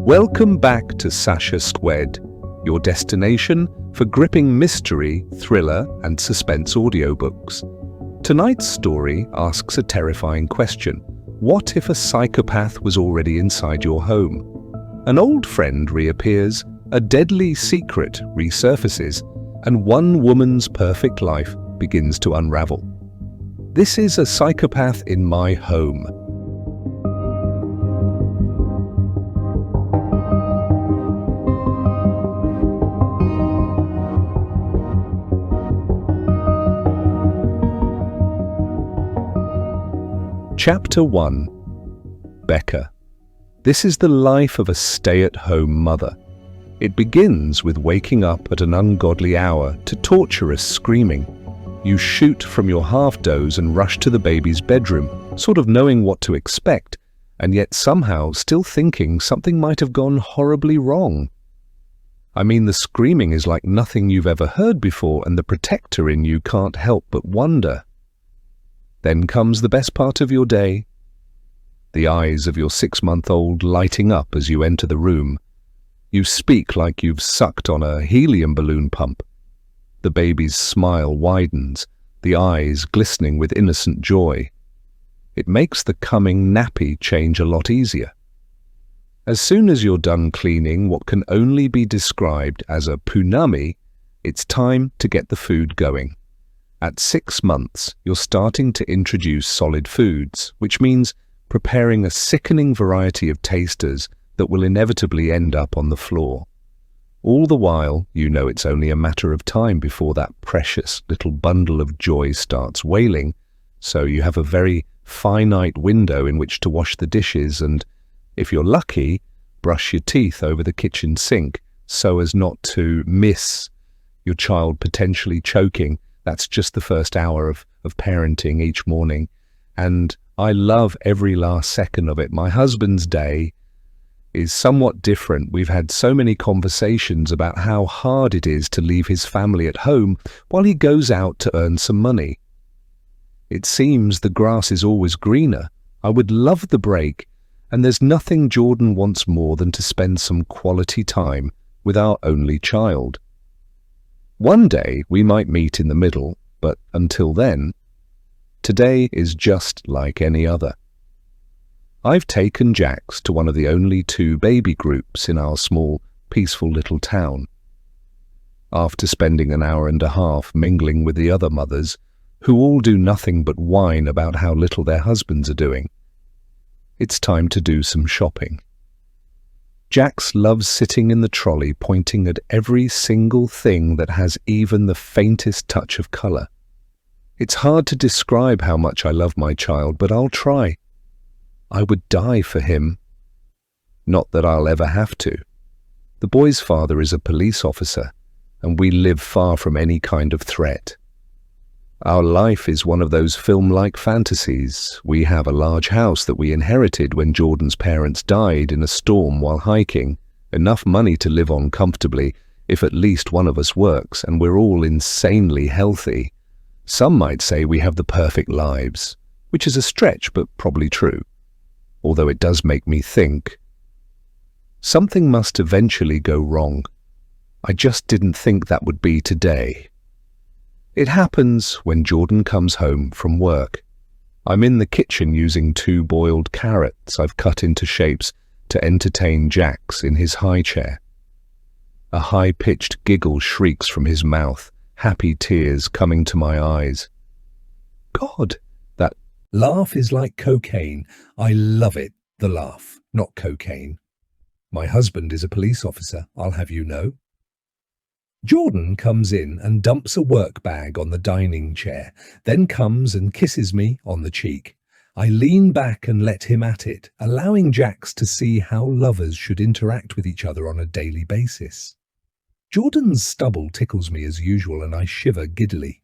Welcome back to Sacha Szwed, your destination for gripping mystery, thriller, and suspense audiobooks. Tonight's story asks a terrifying question. What if a psychopath was already inside your home? An old friend reappears, a deadly secret resurfaces, and one woman's perfect life begins to unravel. This is A Psychopath in My Home. Chapter 1. Becca. This is the life of a stay-at-home mother. It begins with waking up at an ungodly hour to torturous screaming. You shoot from your half-doze and rush to the baby's bedroom, sort of knowing what to expect, and yet somehow still thinking something might have gone horribly wrong. I mean, the screaming is like nothing you've ever heard before, and the protector in you can't help but wonder. Then comes the best part of your day. The eyes of your 6-month-old lighting up as you enter the room. You speak like you've sucked on a helium balloon pump. The baby's smile widens, the eyes glistening with innocent joy. It makes the coming nappy change a lot easier. As soon as you're done cleaning what can only be described as a punami, it's time to get the food going. At 6 months, you're starting to introduce solid foods, which means preparing a sickening variety of tasters that will inevitably end up on the floor. All the while, you know it's only a matter of time before that precious little bundle of joy starts wailing, so you have a very finite window in which to wash the dishes and, if you're lucky, brush your teeth over the kitchen sink so as not to miss your child potentially choking. That's just the first hour of parenting each morning, and I love every last second of it. My husband's day is somewhat different. We've had so many conversations about how hard it is to leave his family at home while he goes out to earn some money. It seems the grass is always greener. I would love the break, and there's nothing Jordan wants more than to spend some quality time with our only child. One day we might meet in the middle, but until then, today is just like any other. I've taken Jax to one of the only 2 baby groups in our small, peaceful little town. After spending an hour and a half mingling with the other mothers, who all do nothing but whine about how little their husbands are doing, it's time to do some shopping. Jax loves sitting in the trolley pointing at every single thing that has even the faintest touch of colour. It's hard to describe how much I love my child, but I'll try. I would die for him. Not that I'll ever have to. The boy's father is a police officer, and we live far from any kind of threat. Our life is one of those film-like fantasies. We have a large house that we inherited when Jordan's parents died in a storm while hiking, enough money to live on comfortably if at least one of us works, and we're all insanely healthy. Some might say we have the perfect lives, which is a stretch but probably true, although it does make me think. Something must eventually go wrong. I just didn't think that would be today. It happens when Jordan comes home from work. I'm in the kitchen using 2 boiled carrots I've cut into shapes to entertain Jax in his high chair. A high-pitched giggle shrieks from his mouth, happy tears coming to my eyes. God, that laugh is like cocaine. I love it, the laugh, not cocaine. My husband is a police officer, I'll have you know. Jordan comes in and dumps a work bag on the dining chair, then comes and kisses me on the cheek. I lean back and let him at it, allowing Jax to see how lovers should interact with each other on a daily basis. Jordan's stubble tickles me as usual, and I shiver giddily.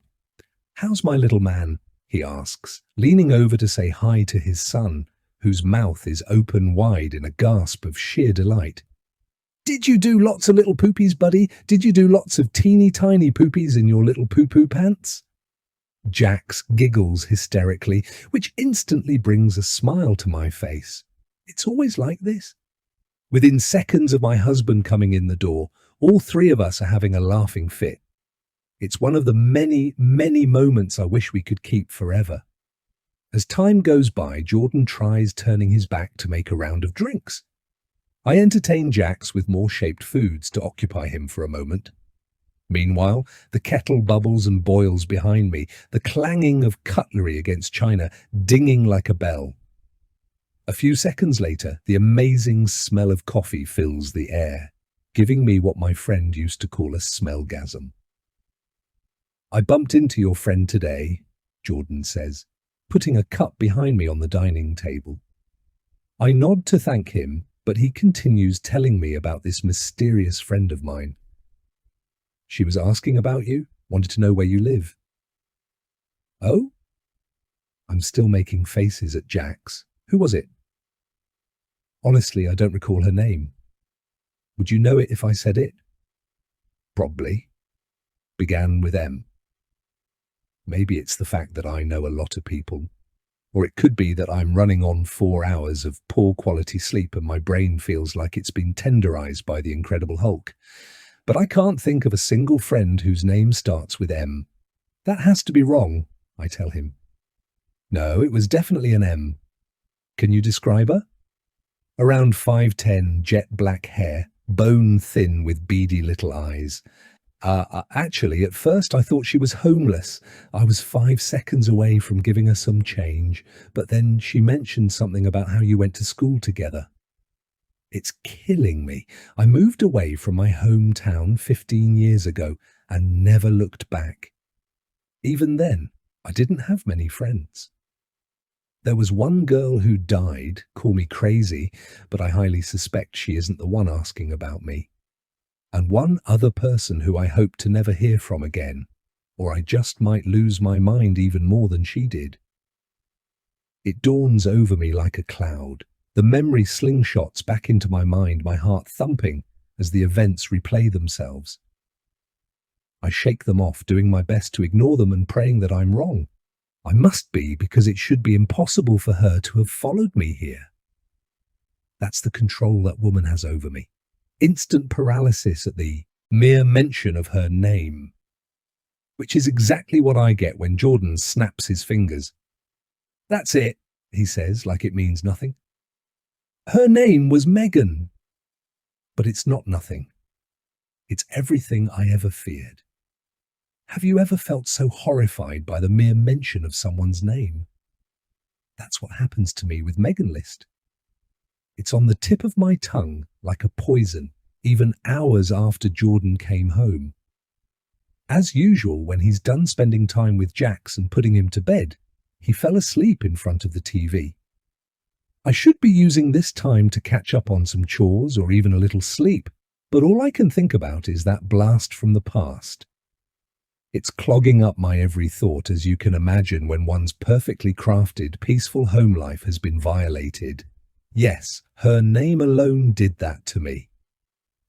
"How's my little man?" he asks, leaning over to say hi to his son, whose mouth is open wide in a gasp of sheer delight. "Did you do lots of little poopies, buddy? Did you do lots of teeny tiny poopies in your little poo-poo pants?" Jax giggles hysterically, which instantly brings a smile to my face. It's always like this. Within seconds of my husband coming in the door, all three of us are having a laughing fit. It's one of the many, many moments I wish we could keep forever. As time goes by, Jordan tries turning his back to make a round of drinks. I entertain Jax with more shaped foods to occupy him for a moment. Meanwhile, the kettle bubbles and boils behind me, the clanging of cutlery against china dinging like a bell. A few seconds later, the amazing smell of coffee fills the air, giving me what my friend used to call a smellgasm. "I bumped into your friend today," Jordan says, putting a cup behind me on the dining table. I nod to thank him, but he continues telling me about this mysterious friend of mine. "She was asking about you, wanted to know where you live." "Oh?" I'm still making faces at Jax. "Who was it?" "Honestly, I don't recall her name." "Would you know it if I said it?" "Probably. Began with M." Maybe it's the fact that I know a lot of people. Or it could be that I'm running on 4 hours of poor quality sleep and my brain feels like it's been tenderized by the Incredible Hulk. But I can't think of a single friend whose name starts with M. "That has to be wrong," I tell him. "No, it was definitely an M." "Can you describe her?" "Around 5'10", jet black hair, bone thin with beady little eyes. Actually, at first I thought she was homeless. I was 5 seconds away from giving her some change, but then she mentioned something about how you went to school together." It's killing me. I moved away from my hometown 15 years ago and never looked back. Even then, I didn't have many friends. There was one girl who died, call me crazy, but I highly suspect she isn't the one asking about me. And one other person who I hope to never hear from again, or I just might lose my mind even more than she did. It dawns over me like a cloud. The memory slingshots back into my mind, my heart thumping as the events replay themselves. I shake them off, doing my best to ignore them and praying that I'm wrong. I must be, because it should be impossible for her to have followed me here. That's the control that woman has over me. Instant paralysis at the mere mention of her name. Which is exactly what I get when Jordan snaps his fingers. "That's it," he says, like it means nothing. "Her name was Megan." But it's not nothing. It's everything I ever feared. Have you ever felt so horrified by the mere mention of someone's name? That's what happens to me with Megan List. It's on the tip of my tongue like a poison, even hours after Jordan came home. As usual, when he's done spending time with Jax and putting him to bed, he fell asleep in front of the TV. I should be using this time to catch up on some chores or even a little sleep, but all I can think about is that blast from the past. It's clogging up my every thought, as you can imagine, when one's perfectly crafted, peaceful home life has been violated. Yes, her name alone did that to me.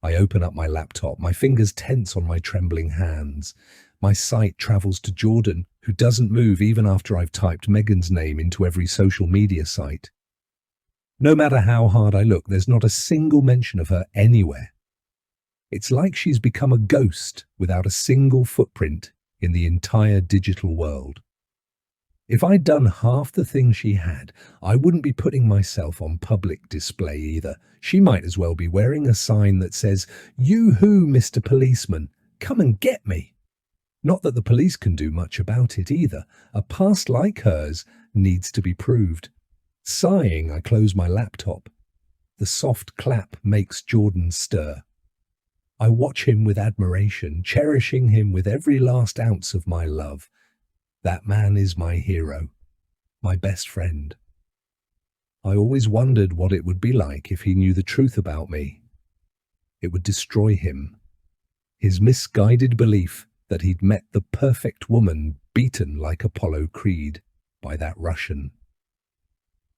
I open up my laptop, my fingers tense on my trembling hands. My sight travels to Jordan, who doesn't move even after I've typed Megan's name into every social media site. No matter how hard I look, there's not a single mention of her anywhere. It's like she's become a ghost without a single footprint in the entire digital world. If I'd done half the things she had, I wouldn't be putting myself on public display either. She might as well be wearing a sign that says, "You-hoo, Mr. Policeman, come and get me." Not that the police can do much about it either. A past like hers needs to be proved. Sighing, I close my laptop. The soft clap makes Jordan stir. I watch him with admiration, cherishing him with every last ounce of my love. That man is my hero, my best friend. I always wondered what it would be like if he knew the truth about me. It would destroy him. His misguided belief that he'd met the perfect woman beaten like Apollo Creed by that Russian.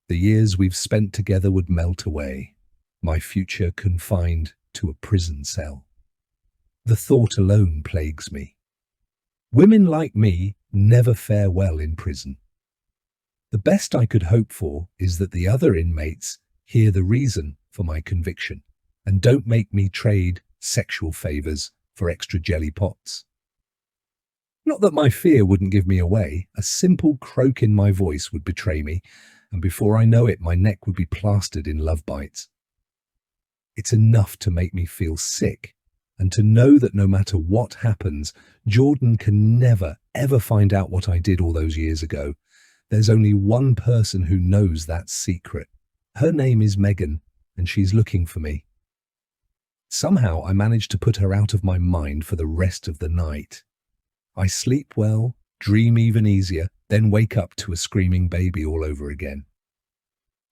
The years we've spent together would melt away, my future confined to a prison cell. The thought alone plagues me. Women like me never fare well in prison. The best I could hope for is that the other inmates hear the reason for my conviction. And don't make me trade sexual favors for extra jelly pots. Not that my fear wouldn't give me away. A simple croak in my voice would betray me, and before I know it, my neck would be plastered in love bites. It's enough to make me feel sick, and to know that no matter what happens, Jordan can never, ever find out what I did all those years ago. There's only one person who knows that secret. Her name is Megan, and she's looking for me. Somehow I managed to put her out of my mind for the rest of the night. I sleep well, dream even easier, then wake up to a screaming baby all over again.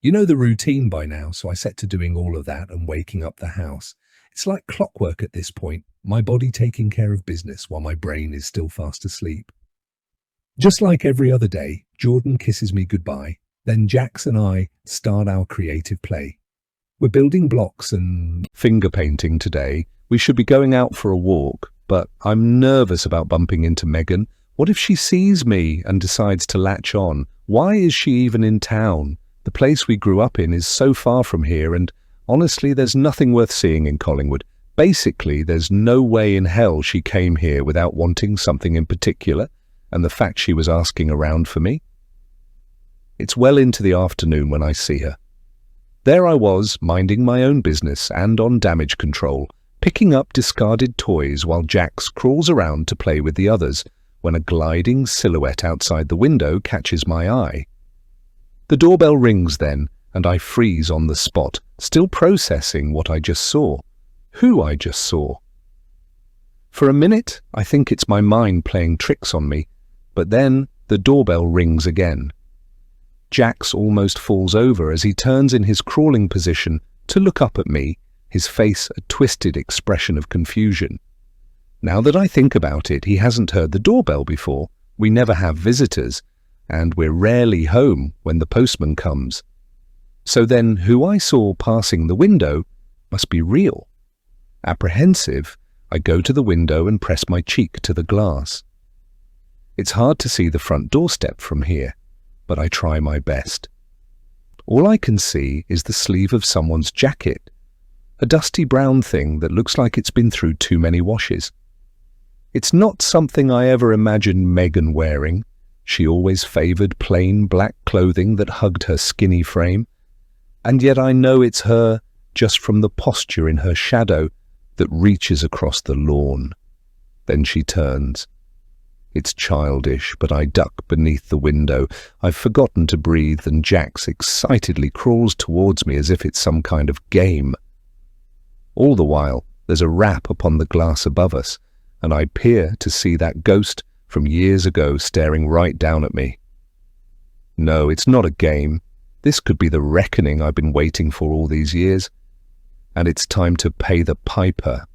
You know the routine by now, so I set to doing all of that and waking up the house. It's like clockwork at this point, my body taking care of business while my brain is still fast asleep. Just like every other day, Jordan kisses me goodbye, then Jax and I start our creative play. We're building blocks and finger painting today. We should be going out for a walk, but I'm nervous about bumping into Megan. What if she sees me and decides to latch on? Why is she even in town? The place we grew up in is so far from here, and honestly, there's nothing worth seeing in Collingwood. Basically, there's no way in hell she came here without wanting something in particular, and the fact she was asking around for me. It's well into the afternoon when I see her. There I was, minding my own business and on damage control, picking up discarded toys while Jax crawls around to play with the others, when a gliding silhouette outside the window catches my eye. The doorbell rings then, and I freeze on the spot, still processing what I just saw, who I just saw. For a minute, I think it's my mind playing tricks on me, but then the doorbell rings again. Jax almost falls over as he turns in his crawling position to look up at me, his face a twisted expression of confusion. Now that I think about it, he hasn't heard the doorbell before. We never have visitors, and we're rarely home when the postman comes. So then who I saw passing the window must be real. Apprehensive, I go to the window and press my cheek to the glass. It's hard to see the front doorstep from here, but I try my best. All I can see is the sleeve of someone's jacket, a dusty brown thing that looks like it's been through too many washes. It's not something I ever imagined Megan wearing. She always favoured plain black clothing that hugged her skinny frame, and yet I know it's her just from the posture in her shadow that reaches across the lawn. Then she turns. It's childish, but I duck beneath the window. I've forgotten to breathe, and Jax excitedly crawls towards me as if it's some kind of game. All the while, there's a rap upon the glass above us, and I peer to see that ghost from years ago staring right down at me. No, it's not a game. This could be the reckoning I've been waiting for all these years, and it's time to pay the piper.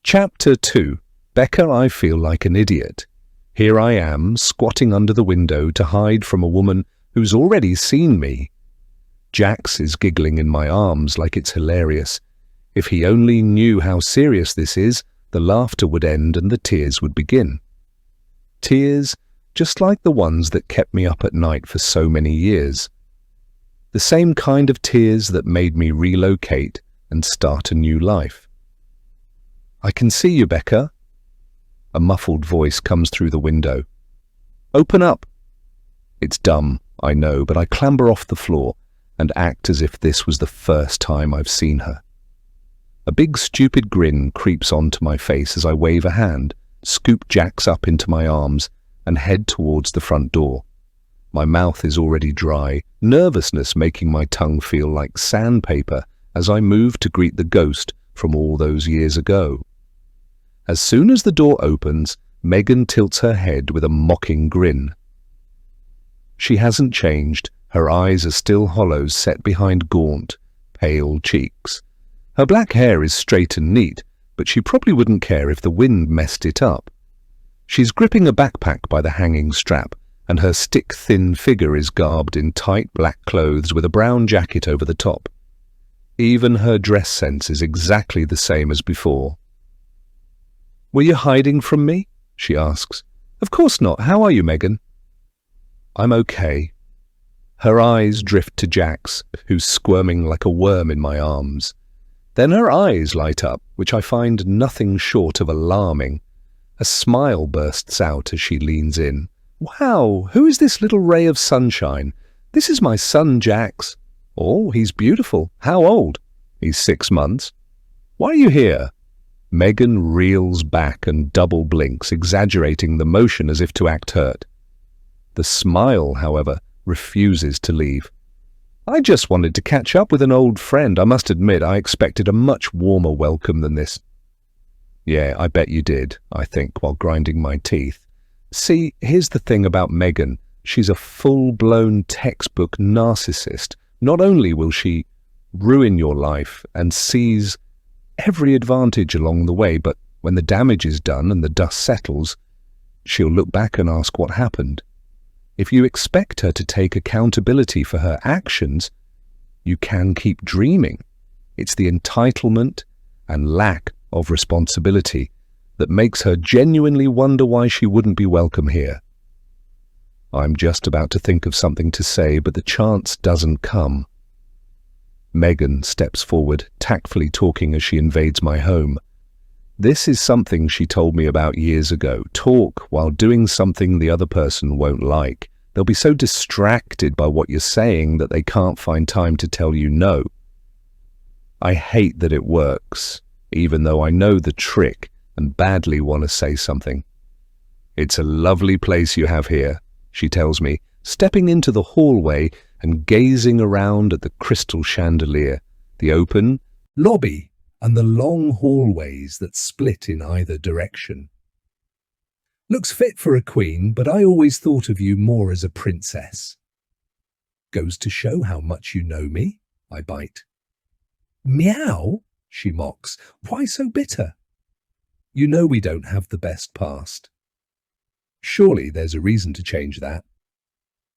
Chapter 2. Becca, I feel like an idiot. Here I am, squatting under the window to hide from a woman who's already seen me. Jax is giggling in my arms like it's hilarious. If he only knew how serious this is, the laughter would end and the tears would begin. Tears, just like the ones that kept me up at night for so many years. The same kind of tears that made me relocate and start a new life. I can see you, Becca. A muffled voice comes through the window. Open up. It's dumb, I know, but I clamber off the floor and act as if this was the first time I've seen her. A big stupid grin creeps onto my face as I wave a hand, scoop Jax up into my arms, and head towards the front door. My mouth is already dry, nervousness making my tongue feel like sandpaper as I move to greet the ghost from all those years ago. As soon as the door opens, Megan tilts her head with a mocking grin. She hasn't changed. Her eyes are still hollows set behind gaunt, pale cheeks. Her black hair is straight and neat, but she probably wouldn't care if the wind messed it up. She's gripping a backpack by the hanging strap, and her stick-thin figure is garbed in tight black clothes with a brown jacket over the top. Even her dress sense is exactly the same as before. "Were you hiding from me?" she asks. "Of course not. How are you, Megan?" "I'm okay." Her eyes drift to Jax, who's squirming like a worm in my arms. Then her eyes light up, which I find nothing short of alarming. A smile bursts out as she leans in. "Wow, who is this little ray of sunshine? This is my son, Jax." "Oh, he's beautiful. How old?" "He's 6 months." "Why are you here?" Megan reels back and double blinks, exaggerating the motion as if to act hurt. The smile, however, refuses to leave. "I just wanted to catch up with an old friend. I must admit, I expected a much warmer welcome than this." "Yeah, I bet you did," I think, while grinding my teeth. See, here's the thing about Megan. She's a full-blown textbook narcissist. Not only will she ruin your life and seize every advantage along the way, but when the damage is done and the dust settles, she'll look back and ask what happened. If you expect her to take accountability for her actions, you can keep dreaming. It's the entitlement and lack of responsibility that makes her genuinely wonder why she wouldn't be welcome here. I'm just about to think of something to say, but the chance doesn't come. Megan steps forward, tactfully talking as she invades my home. This is something she told me about years ago. Talk while doing something the other person won't like. They'll be so distracted by what you're saying that they can't find time to tell you no. I hate that it works, even though I know the trick and badly want to say something. "It's a lovely place you have here," she tells me, stepping into the hallway and gazing around at the crystal chandelier, the open lobby, and the long hallways that split in either direction. "Looks fit for a queen, but I always thought of you more as a princess." "Goes to show how much you know me," I bite. "Meow," she mocks. "Why so bitter?" "You know we don't have the best past." "Surely there's a reason to change that."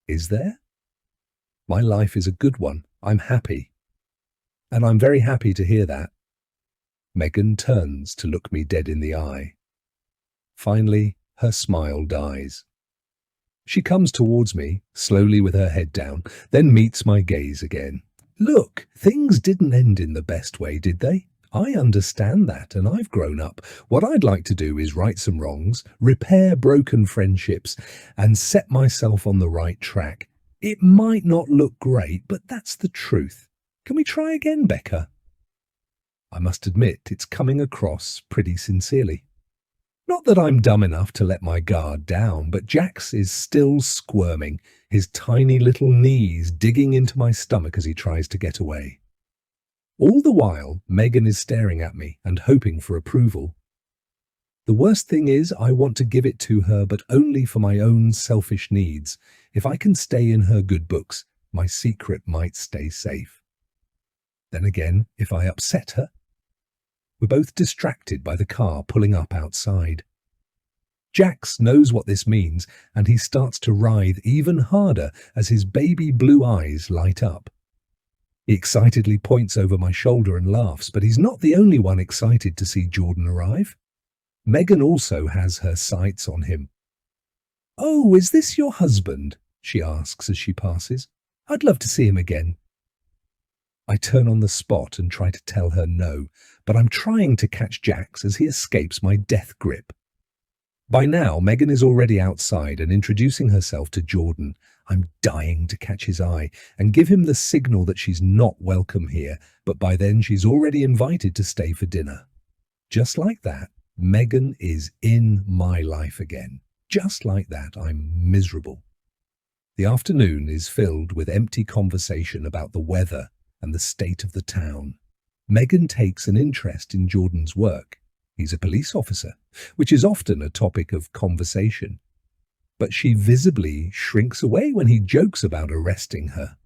"Is there?" "My life is a good one. I'm happy." "And I'm very happy to hear that." Megan turns to look me dead in the eye. Finally, her smile dies. She comes towards me, slowly with her head down, then meets my gaze again. "Look, things didn't end in the best way, did they? I understand that, and I've grown up. What I'd like to do is right some wrongs, repair broken friendships, and set myself on the right track. It might not look great, but that's the truth. Can we try again, Becca?" I must admit, it's coming across pretty sincerely. Not that I'm dumb enough to let my guard down, but Jax is still squirming, his tiny little knees digging into my stomach as he tries to get away. All the while, Megan is staring at me and hoping for approval. The worst thing is I want to give it to her, but only for my own selfish needs. If I can stay in her good books, my secret might stay safe. Then again, if I upset her, we're both distracted by the car pulling up outside. Jax knows what this means, and he starts to writhe even harder as his baby blue eyes light up. He excitedly points over my shoulder and laughs, but he's not the only one excited to see Jordan arrive. Megan also has her sights on him. "Oh, is this your husband?" she asks as she passes. "I'd love to see him again." I turn on the spot and try to tell her no, but I'm trying to catch Jax as he escapes my death grip. By now, Megan is already outside and introducing herself to Jordan. I'm dying to catch his eye and give him the signal that she's not welcome here, but by then she's already invited to stay for dinner. Just like that, Megan is in my life again. Just like that, I'm miserable. The afternoon is filled with empty conversation about the weather and the state of the town. Megan takes an interest in Jordan's work. He's a police officer, which is often a topic of conversation. But she visibly shrinks away when he jokes about arresting her.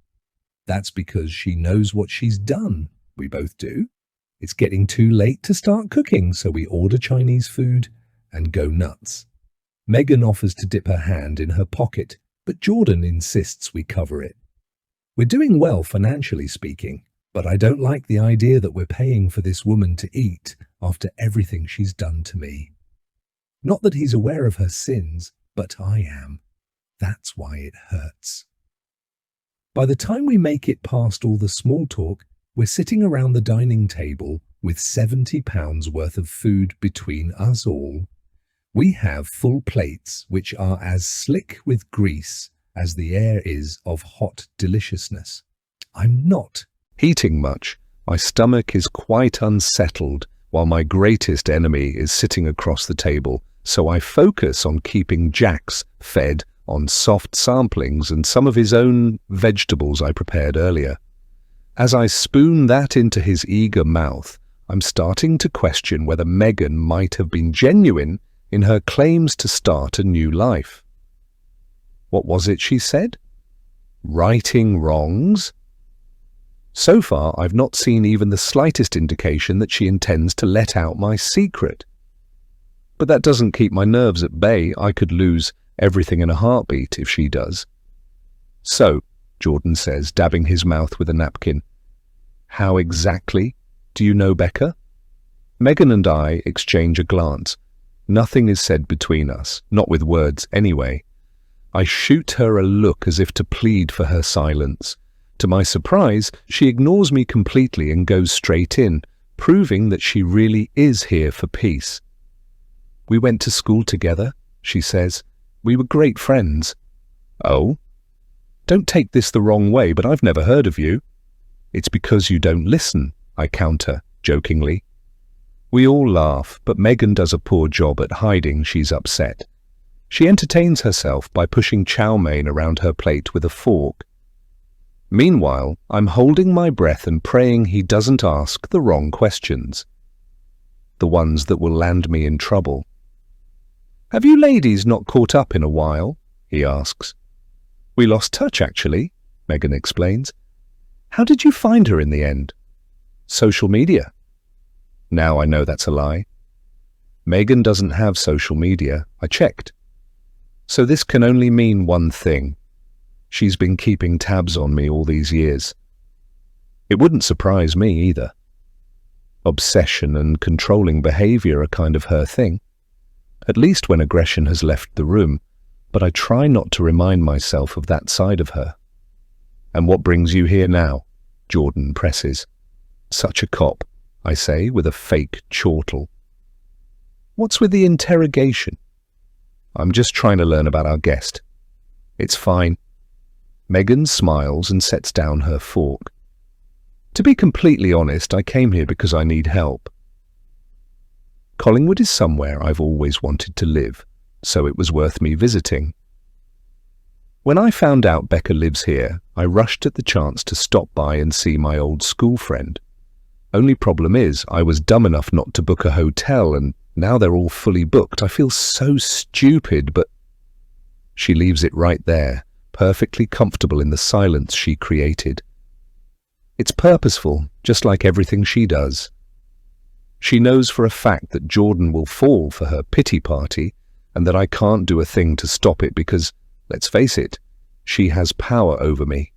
That's because she knows what she's done. We both do. It's getting too late to start cooking, so we order Chinese food and go nuts. Megan offers to dip her hand in her pocket, but Jordan insists we cover it. We're doing well financially speaking, but I don't like the idea that we're paying for this woman to eat after everything she's done to me. Not that he's aware of her sins, but I am. That's why it hurts. By the time we make it past all the small talk, We're sitting around the dining table with £70 worth of food between us all. We have full plates which are as slick with grease as the air is of hot deliciousness. I'm not eating much. My stomach is quite unsettled while my greatest enemy is sitting across the table, so I focus on keeping Jax fed on soft samplings and some of his own vegetables I prepared earlier. As I spoon that into his eager mouth, I'm starting to question whether Megan might have been genuine in her claims to start a new life. What was it she said? Righting wrongs? So far, I've not seen even the slightest indication that she intends to let out my secret. But that doesn't keep my nerves at bay. I could lose everything in a heartbeat if she does. So, Jordan says, dabbing his mouth with a napkin, how exactly do you know Becca? Megan and I exchange a glance. Nothing is said between us, not with words anyway. I shoot her a look as if to plead for her silence. To my surprise, she ignores me completely and goes straight in, proving that she really is here for peace. We went to school together, she says. We were great friends. Oh? Don't take this the wrong way, but I've never heard of you. It's because you don't listen, I counter, jokingly. We all laugh, but Megan does a poor job at hiding she's upset. She entertains herself by pushing chow mein around her plate with a fork. Meanwhile, I'm holding my breath and praying he doesn't ask the wrong questions. The ones that will land me in trouble. Have you ladies not caught up in a while? He asks. We lost touch, actually, Megan explains. How did you find her in the end? Social media. Now I know that's a lie. Megan doesn't have social media. I checked. So this can only mean one thing. She's been keeping tabs on me all these years. It wouldn't surprise me either. Obsession and controlling behavior are kind of her thing. At least when aggression has left the room, but I try not to remind myself of that side of her. And what brings you here now? Jordan presses. Such a cop, I say with a fake chortle. What's with the interrogation? I'm just trying to learn about our guest. It's fine. Megan smiles and sets down her fork. To be completely honest, I came here because I need help. Collingwood is somewhere I've always wanted to live, so it was worth me visiting. When I found out Becca lives here, I rushed at the chance to stop by and see my old school friend. Only problem is, I was dumb enough not to book a hotel, and now they're all fully booked. I feel so stupid, but... She leaves it right there, perfectly comfortable in the silence she created. It's purposeful, just like everything she does. She knows for a fact that Jordan will fall for her pity party, and that I can't do a thing to stop it because, let's face it, she has power over me.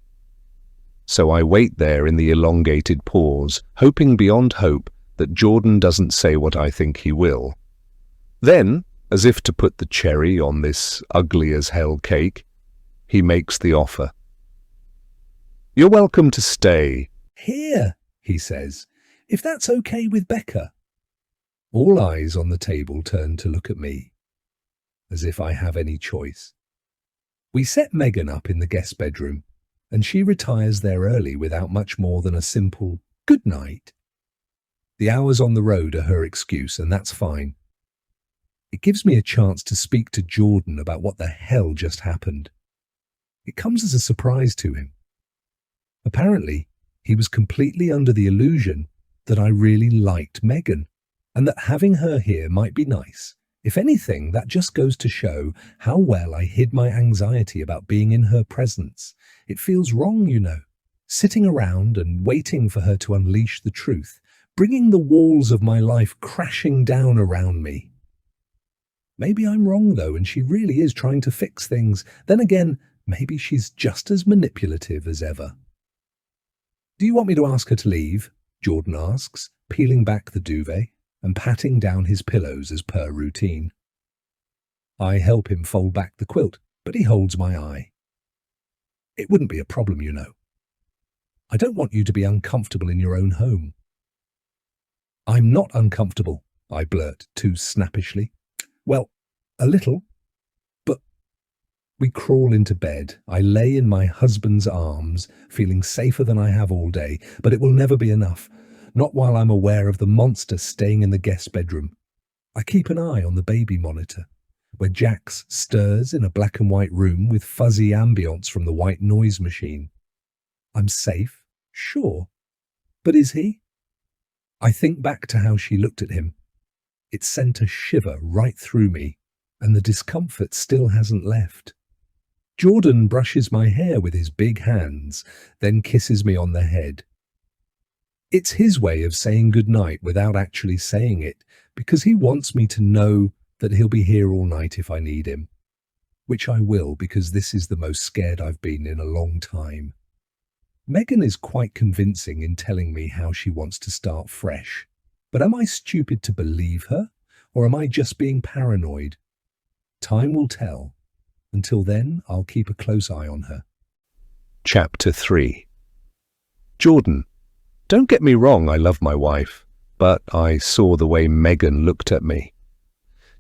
So I wait there in the elongated pause, hoping beyond hope that Jordan doesn't say what I think he will. Then, as if to put the cherry on this ugly-as-hell cake, he makes the offer. You're welcome to stay. Here, he says, if that's okay with Becca. All eyes on the table turn to look at me, as if I have any choice. We set Megan up in the guest bedroom, and she retires there early without much more than a simple good night. The hours on the road are her excuse, and that's fine. It gives me a chance to speak to Jordan about what the hell just happened. It comes as a surprise to him. Apparently, he was completely under the illusion that I really liked Megan, and that having her here might be nice. If anything, that just goes to show how well I hid my anxiety about being in her presence. It feels wrong, you know, sitting around and waiting for her to unleash the truth, bringing the walls of my life crashing down around me. Maybe I'm wrong, though, and she really is trying to fix things. Then again, maybe she's just as manipulative as ever. Do you want me to ask her to leave? Jordan asks, peeling back the duvet and patting down his pillows as per routine. I help him fold back the quilt, but he holds my eye. It wouldn't be a problem, you know. I don't want you to be uncomfortable in your own home." "I'm not uncomfortable," I blurt too snappishly. "Well, a little, but—" We crawl into bed. I lay in my husband's arms, feeling safer than I have all day, but it will never be enough. Not while I'm aware of the monster staying in the guest bedroom. I keep an eye on the baby monitor, where Jax stirs in a black and white room with fuzzy ambience from the white noise machine. I'm safe, sure. But is he? I think back to how she looked at him. It sent a shiver right through me, and the discomfort still hasn't left. Jordan brushes my hair with his big hands, then kisses me on the head. It's his way of saying goodnight without actually saying it, because he wants me to know that he'll be here all night if I need him. Which I will, because this is the most scared I've been in a long time. Megan is quite convincing in telling me how she wants to start fresh. But am I stupid to believe her, or am I just being paranoid? Time will tell. Until then, I'll keep a close eye on her. Chapter 3. Jordan. Don't get me wrong, I love my wife, but I saw the way Megan looked at me.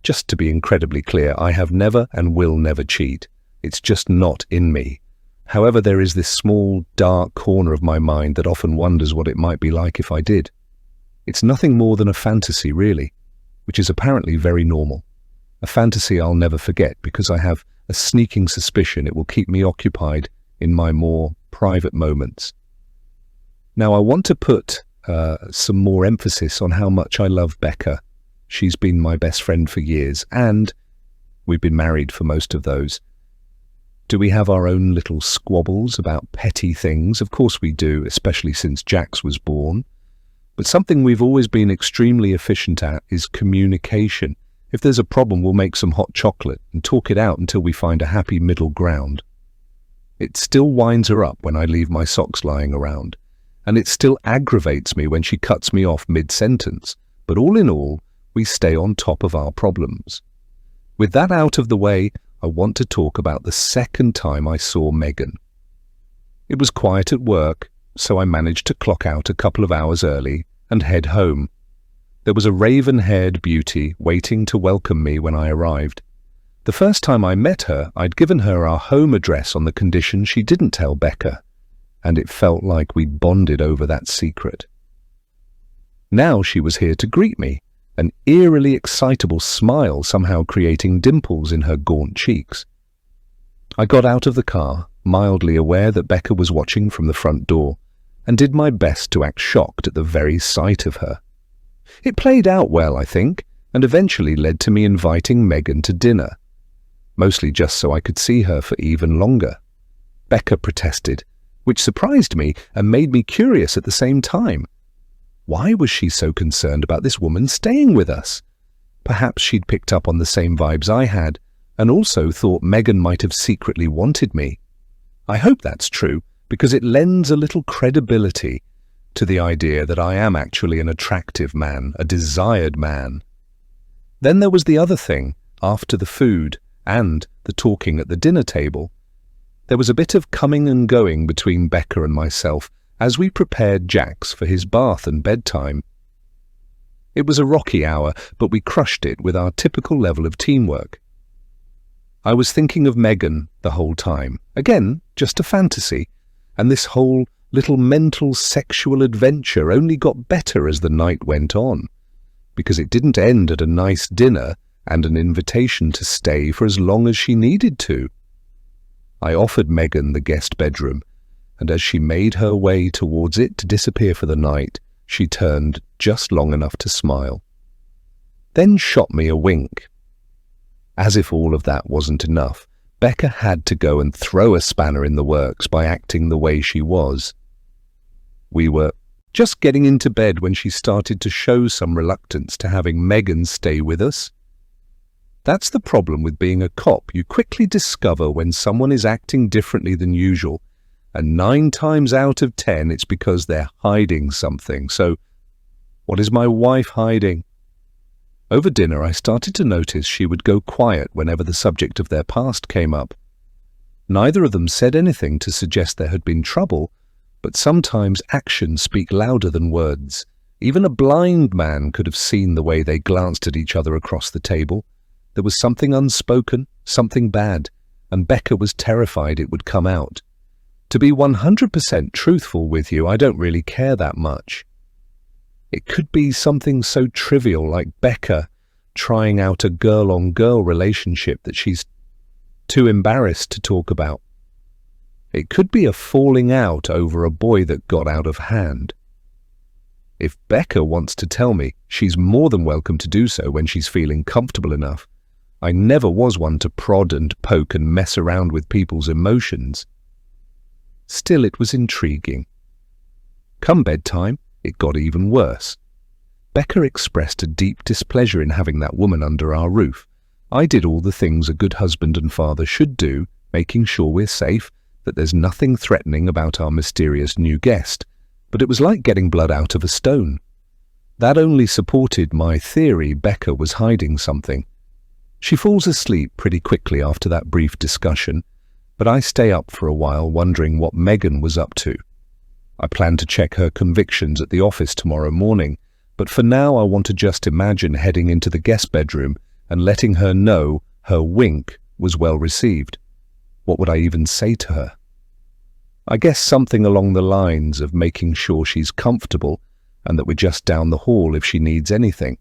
Just to be incredibly clear, I have never and will never cheat. It's just not in me. However, there is this small, dark corner of my mind that often wonders what it might be like if I did. It's nothing more than a fantasy, really, which is apparently very normal. A fantasy I'll never forget because I have a sneaking suspicion it will keep me occupied in my more private moments. Now, I want to put some more emphasis on how much I love Becca. She's been my best friend for years, and we've been married for most of those. Do we have our own little squabbles about petty things? Of course we do, especially since Jax was born. But something we've always been extremely efficient at is communication. If there's a problem, we'll make some hot chocolate and talk it out until we find a happy middle ground. It still winds her up when I leave my socks lying around, and it still aggravates me when she cuts me off mid-sentence. But all in all, we stay on top of our problems. With that out of the way, I want to talk about the second time I saw Megan. It was quiet at work, so I managed to clock out a couple of hours early and head home. There was a raven-haired beauty waiting to welcome me when I arrived. The first time I met her, I'd given her our home address on the condition she didn't tell Becca, and it felt like we'd bonded over that secret. Now she was here to greet me, an eerily excitable smile somehow creating dimples in her gaunt cheeks. I got out of the car, mildly aware that Becca was watching from the front door, and did my best to act shocked at the very sight of her. It played out well, I think, and eventually led to me inviting Megan to dinner, mostly just so I could see her for even longer. Becca protested, which surprised me and made me curious at the same time. Why was she so concerned about this woman staying with us? Perhaps she'd picked up on the same vibes I had, and also thought Megan might have secretly wanted me. I hope that's true, because it lends a little credibility to the idea that I am actually an attractive man, a desired man. Then there was the other thing, after the food and the talking at the dinner table. There was a bit of coming and going between Becca and myself as we prepared Jax for his bath and bedtime. It was a rocky hour, but we crushed it with our typical level of teamwork. I was thinking of Megan the whole time. Again, just a fantasy, and this whole little mental sexual adventure only got better as the night went on, because it didn't end at a nice dinner and an invitation to stay for as long as she needed to. I offered Megan the guest bedroom, and as she made her way towards it to disappear for the night, she turned just long enough to smile. Then shot me a wink. As if all of that wasn't enough, Becca had to go and throw a spanner in the works by acting the way she was. We were just getting into bed when she started to show some reluctance to having Megan stay with us. That's the problem with being a cop. You quickly discover when someone is acting differently than usual, and 9 times out of 10 it's because they're hiding something. So, what is my wife hiding? Over dinner, I started to notice she would go quiet whenever the subject of their past came up. Neither of them said anything to suggest there had been trouble, but sometimes actions speak louder than words. Even a blind man could have seen the way they glanced at each other across the table. There was something unspoken, something bad, and Becca was terrified it would come out. To be 100% truthful with you, I don't really care that much. It could be something so trivial like Becca trying out a girl-on-girl relationship that she's too embarrassed to talk about. It could be a falling out over a boy that got out of hand. If Becca wants to tell me, she's more than welcome to do so when she's feeling comfortable enough. I never was one to prod and poke and mess around with people's emotions. Still, it was intriguing. Come bedtime, it got even worse. Becca expressed a deep displeasure in having that woman under our roof. I did all the things a good husband and father should do, making sure we're safe, that there's nothing threatening about our mysterious new guest, but it was like getting blood out of a stone. That only supported my theory Becca was hiding something. She falls asleep pretty quickly after that brief discussion, but I stay up for a while wondering what Megan was up to. I plan to check her convictions at the office tomorrow morning, but for now I want to just imagine heading into the guest bedroom and letting her know her wink was well received. What would I even say to her? I guess something along the lines of making sure she's comfortable and that we're just down the hall if she needs anything.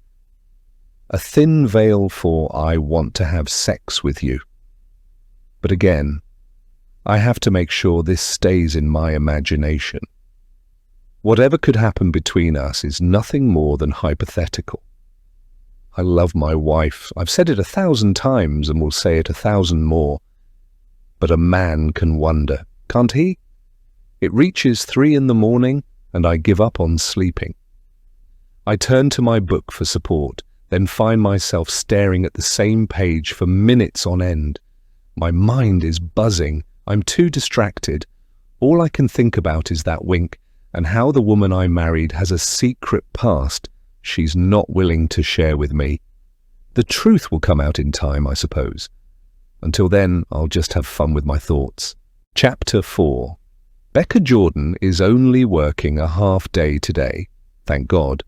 A thin veil for "I want to have sex with you." But again, I have to make sure this stays in my imagination. Whatever could happen between us is nothing more than hypothetical. I love my wife. I've said it 1,000 times and will say it 1,000 more. But a man can wonder, can't he? It reaches 3 in the morning and I give up on sleeping. I turn to my book for support, then find myself staring at the same page for minutes on end. My mind is buzzing. I'm too distracted. All I can think about is that wink and how the woman I married has a secret past she's not willing to share with me. The truth will come out in time, I suppose. Until then, I'll just have fun with my thoughts. Chapter 4. Becca Jordan is only working a half day today, thank God,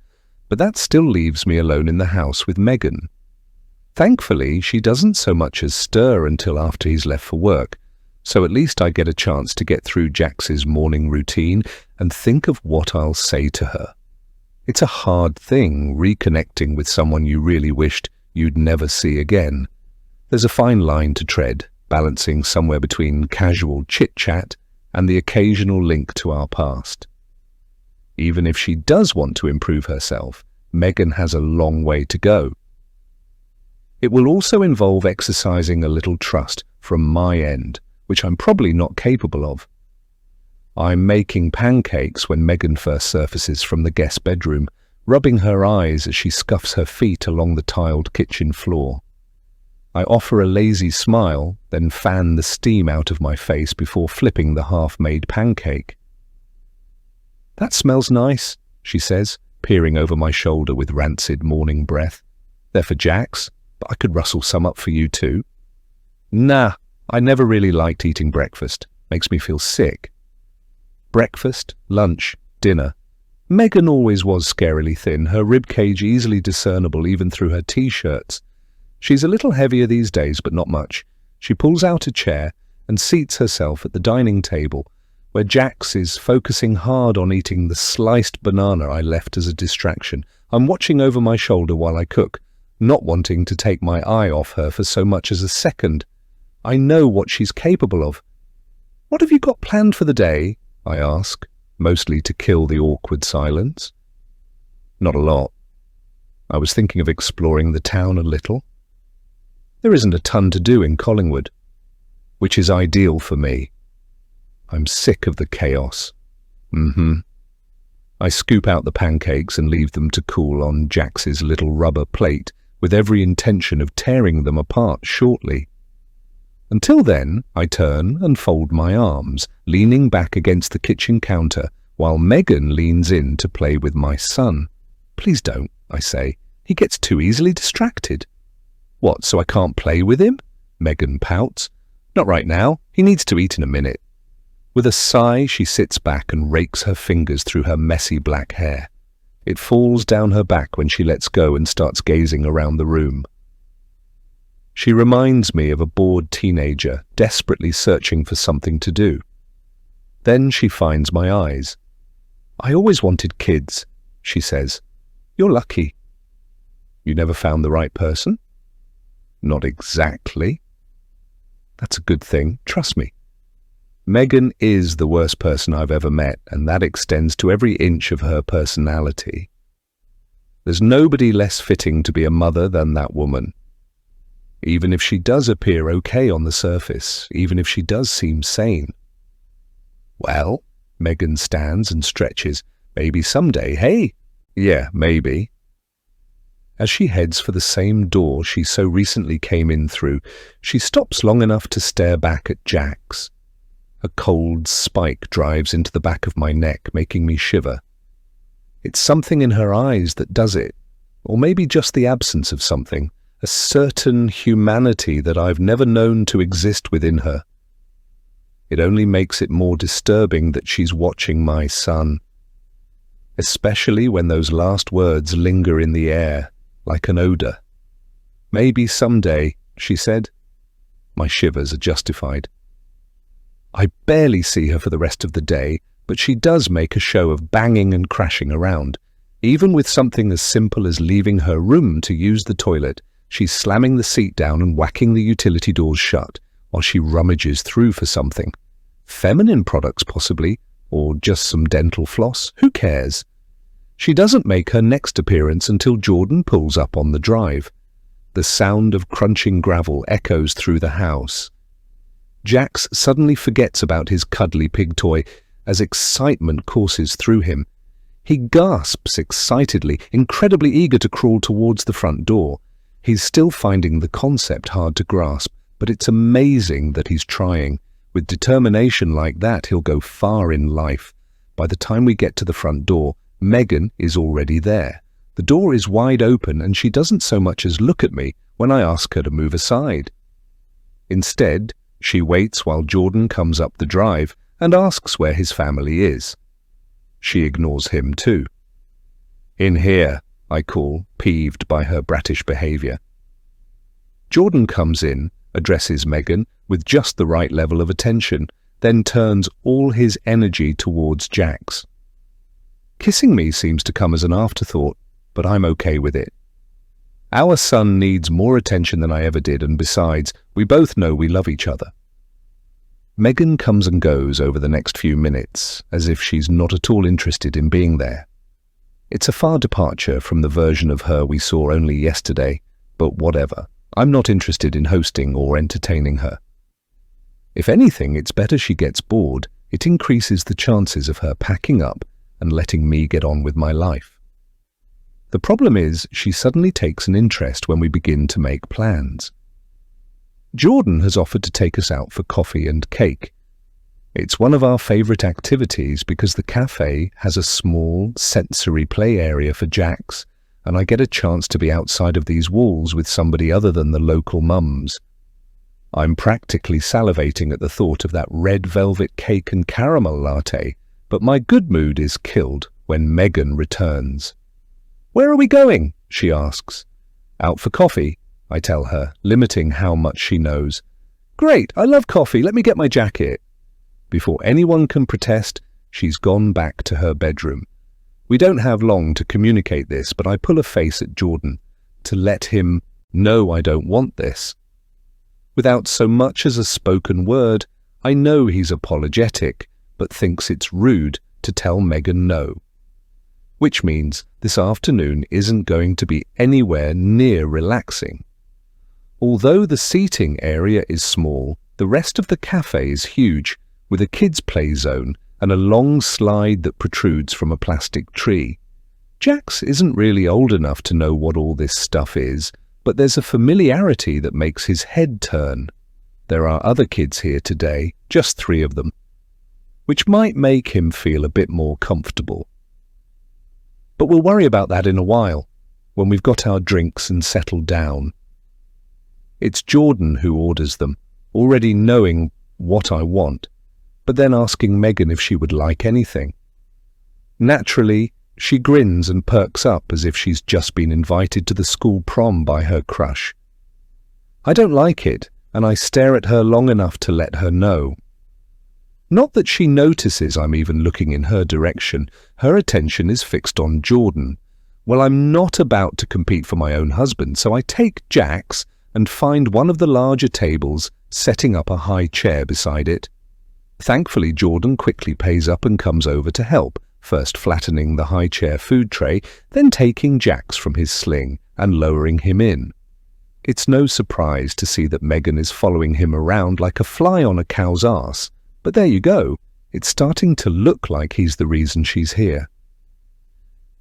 but that still leaves me alone in the house with Megan. Thankfully, she doesn't so much as stir until after he's left for work, so at least I get a chance to get through Jax's morning routine and think of what I'll say to her. It's a hard thing, reconnecting with someone you really wished you'd never see again. There's a fine line to tread, balancing somewhere between casual chit-chat and the occasional link to our past. Even if she does want to improve herself, Megan has a long way to go. It will also involve exercising a little trust from my end, which I'm probably not capable of. I'm making pancakes when Megan first surfaces from the guest bedroom, rubbing her eyes as she scuffs her feet along the tiled kitchen floor. I offer a lazy smile, then fan the steam out of my face before flipping the half-made pancake. "That smells nice," she says, peering over my shoulder with rancid morning breath. "They're for Jax, but I could rustle some up for you too." "Nah, I never really liked eating breakfast. Makes me feel sick." Breakfast, lunch, dinner. Megan always was scarily thin, her ribcage easily discernible even through her t-shirts. She's a little heavier these days, but not much. She pulls out a chair and seats herself at the dining table, where Jax is focusing hard on eating the sliced banana I left as a distraction. I'm watching over my shoulder while I cook, not wanting to take my eye off her for so much as a second. I know what she's capable of. "What have you got planned for the day?" I ask, mostly to kill the awkward silence. "Not a lot. I was thinking of exploring the town a little. There isn't a ton to do in Collingwood, which is ideal for me. I'm sick of the chaos." I scoop out the pancakes and leave them to cool on Jax's little rubber plate, with every intention of tearing them apart shortly. Until then, I turn and fold my arms, leaning back against the kitchen counter, while Megan leans in to play with my son. "Please don't," I say. "He gets too easily distracted." "What, so I can't play with him?" Megan pouts. "Not right now. He needs to eat in a minute." With a sigh, she sits back and rakes her fingers through her messy black hair. It falls down her back when she lets go and starts gazing around the room. She reminds me of a bored teenager desperately searching for something to do. Then she finds my eyes. "I always wanted kids," she says. "You're lucky." "You never found the right person?" "Not exactly." "That's a good thing, trust me." Megan is the worst person I've ever met, and that extends to every inch of her personality. There's nobody less fitting to be a mother than that woman. Even if she does appear okay on the surface, even if she does seem sane. "Well," Megan stands and stretches, "maybe someday, hey?" "Yeah, maybe." As she heads for the same door she so recently came in through, she stops long enough to stare back at Jack's. A cold spike drives into the back of my neck, making me shiver. It's something in her eyes that does it, or maybe just the absence of something, a certain humanity that I've never known to exist within her. It only makes it more disturbing that she's watching my son, especially when those last words linger in the air, like an odor. "Maybe someday," she said. My shivers are justified. I barely see her for the rest of the day, but she does make a show of banging and crashing around. Even with something as simple as leaving her room to use the toilet, she's slamming the seat down and whacking the utility doors shut while she rummages through for something. Feminine products possibly, or just some dental floss, who cares? She doesn't make her next appearance until Jordan pulls up on the drive. The sound of crunching gravel echoes through the house. Jax suddenly forgets about his cuddly pig toy as excitement courses through him. He gasps excitedly, incredibly eager to crawl towards the front door. He's still finding the concept hard to grasp, but it's amazing that he's trying. With determination like that, he'll go far in life. By the time we get to the front door, Megan is already there. The door is wide open and she doesn't so much as look at me when I ask her to move aside. Instead, she waits while Jordan comes up the drive and asks where his family is. She ignores him too. "In here," I call, peeved by her bratish behavior. Jordan comes in, addresses Megan with just the right level of attention, then turns all his energy towards Jax. Kissing me seems to come as an afterthought, but I'm okay with it. Our son needs more attention than I ever did, and besides, we both know we love each other. Megan comes and goes over the next few minutes, as if she's not at all interested in being there. It's a far departure from the version of her we saw only yesterday, but whatever. I'm not interested in hosting or entertaining her. If anything, it's better she gets bored. It increases the chances of her packing up and letting me get on with my life. The problem is, she suddenly takes an interest when we begin to make plans. Jordan has offered to take us out for coffee and cake. It's one of our favorite activities because the cafe has a small, sensory play area for Jax, and I get a chance to be outside of these walls with somebody other than the local mums. I'm practically salivating at the thought of that red velvet cake and caramel latte, but my good mood is killed when Megan returns. "Where are we going?" she asks. "Out for coffee," I tell her, limiting how much she knows. "Great, I love coffee, let me get my jacket." Before anyone can protest, she's gone back to her bedroom. We don't have long to communicate this, but I pull a face at Jordan to let him know I don't want this. Without so much as a spoken word, I know he's apologetic, but thinks it's rude to tell Megan no. Which means this afternoon isn't going to be anywhere near relaxing. Although the seating area is small, the rest of the cafe is huge, with a kids' play zone and a long slide that protrudes from a plastic tree. Jax isn't really old enough to know what all this stuff is, but there's a familiarity that makes his head turn. There are other kids here today, just 3 of them, which might make him feel a bit more comfortable. But we'll worry about that in a while, when we've got our drinks and settled down. It's Jordan who orders them, already knowing what I want. but then asking Megan if she would like anything. Naturally, she grins and perks up as if she's just been invited to the school prom by her crush. I don't like it, and I stare at her long enough to let her know. Not that she notices I'm even looking in her direction. Her attention is fixed on Jordan. Well, I'm not about to compete for my own husband, so I take Jack's and find one of the larger tables, setting up a high chair beside it. Thankfully, Jordan quickly pays up and comes over to help, first flattening the high chair food tray, then taking Jack's from his sling and lowering him in. It's no surprise to see that Megan is following him around like a fly on a cow's arse. But there you go, it's starting to look like he's the reason she's here.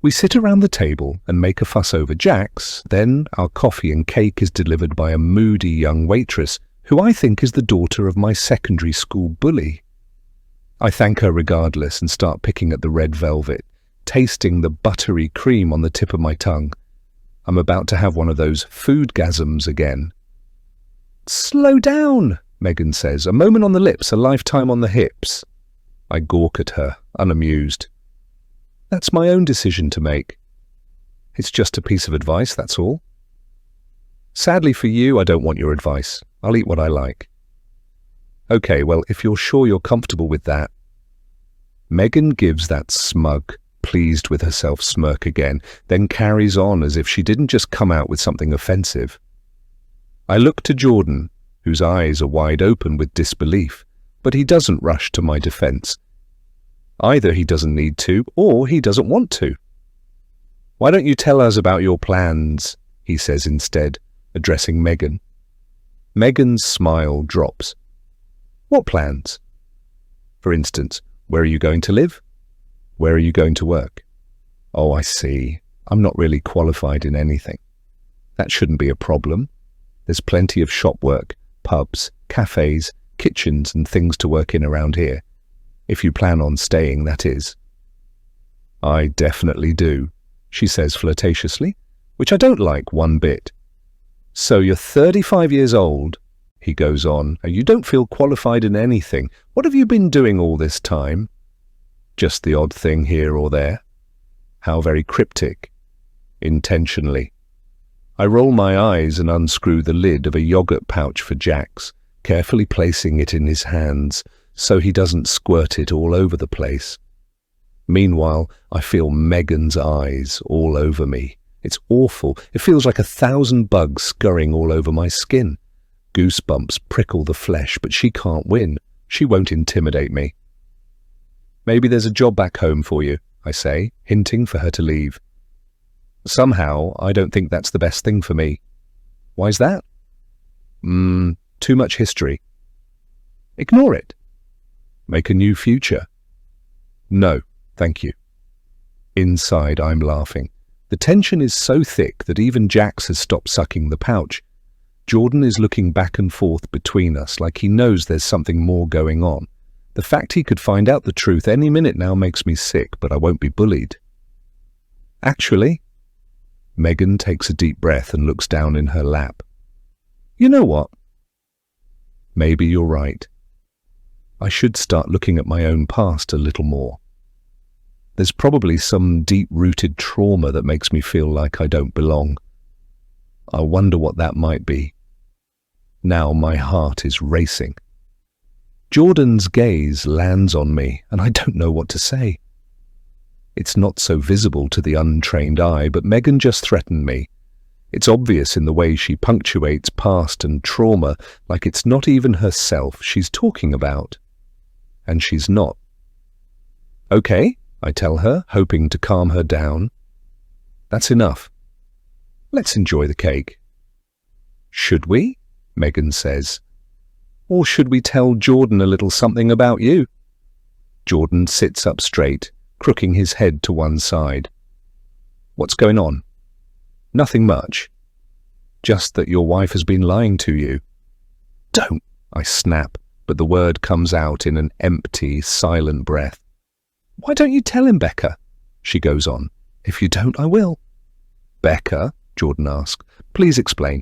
We sit around the table and make a fuss over Jack's, then our coffee and cake is delivered by a moody young waitress who I think is the daughter of my secondary school bully. I thank her regardless and start picking at the red velvet, tasting the buttery cream on the tip of my tongue. I'm about to have one of those foodgasms again. "Slow down," Megan says, "a moment on the lips, a lifetime on the hips." I gawk at her, unamused. That's my own decision to make. It's just a piece of advice, that's all. Sadly for you, I don't want your advice. I'll eat what I like. Okay, well, if you're sure you're comfortable with that. Megan gives that smug, pleased with herself smirk again, then carries on as if she didn't just come out with something offensive. I look to Jordan, whose eyes are wide open with disbelief, but he doesn't rush to my defense. Either he doesn't need to, or he doesn't want to. "Why don't you tell us about your plans?" he says instead, addressing Megan. Megan's smile drops. "What plans? For instance, where are you going to live? Where are you going to work?" "Oh, I see. I'm not really qualified in anything." "That shouldn't be a problem. There's plenty of shop work, pubs, cafes, kitchens and things to work in around here. If you plan on staying, that is." "I definitely do," she says flirtatiously, which I don't like one bit. "So you're 35 years old," he goes on, "and you don't feel qualified in anything. What have you been doing all this time?" "Just the odd thing here or there." How very cryptic. Intentionally. I roll my eyes and unscrew the lid of a yogurt pouch for Jack's, carefully placing it in his hands so he doesn't squirt it all over the place. Meanwhile, I feel Megan's eyes all over me. It's awful. It feels like 1,000 bugs scurrying all over my skin. Goosebumps prickle the flesh, but she can't win. She won't intimidate me. "Maybe there's a job back home for you," I say, hinting for her to leave. Somehow, I don't think that's the best thing for me. "Why's that?" Too much history." "Ignore it." "Make a new future." "No, thank you." Inside, I'm laughing. The tension is so thick that even Jax has stopped sucking the pouch. Jordan is looking back and forth between us like he knows there's something more going on. The fact he could find out the truth any minute now makes me sick, but I won't be bullied. "Actually," Megan takes a deep breath and looks down in her lap. "You know what? Maybe you're right. I should start looking at my own past a little more. There's probably some deep-rooted trauma that makes me feel like I don't belong. I wonder what that might be." Now my heart is racing. Jordan's gaze lands on me, and I don't know what to say. It's not so visible to the untrained eye, but Megan just threatened me. It's obvious in the way she punctuates past and trauma, like it's not even herself she's talking about. And she's not. "Okay," I tell her, hoping to calm her down. "That's enough. Let's enjoy the cake." "Should we?" Megan says. "Or should we tell Jordan a little something about you?" Jordan sits up straight, crooking his head to one side. "What's going on?" "Nothing much. Just that your wife has been lying to you." "Don't," I snap, but the word comes out in an empty, silent breath. "Why don't you tell him, Becca?" she goes on. "If you don't, I will." "Becca?" Jordan asks. "Please explain."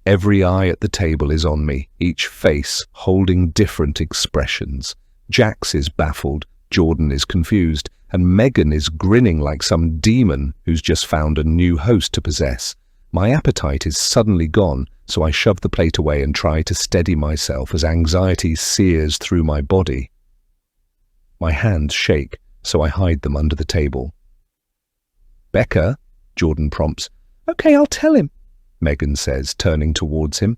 Every eye at the table is on me, each face holding different expressions. Jax is baffled, Jordan is confused, and Megan is grinning like some demon who's just found a new host to possess. My appetite is suddenly gone, so I shove the plate away and try to steady myself as anxiety sears through my body. My hands shake, so I hide them under the table. "Becca," Jordan prompts. "Okay, I'll tell him," Megan says, turning towards him.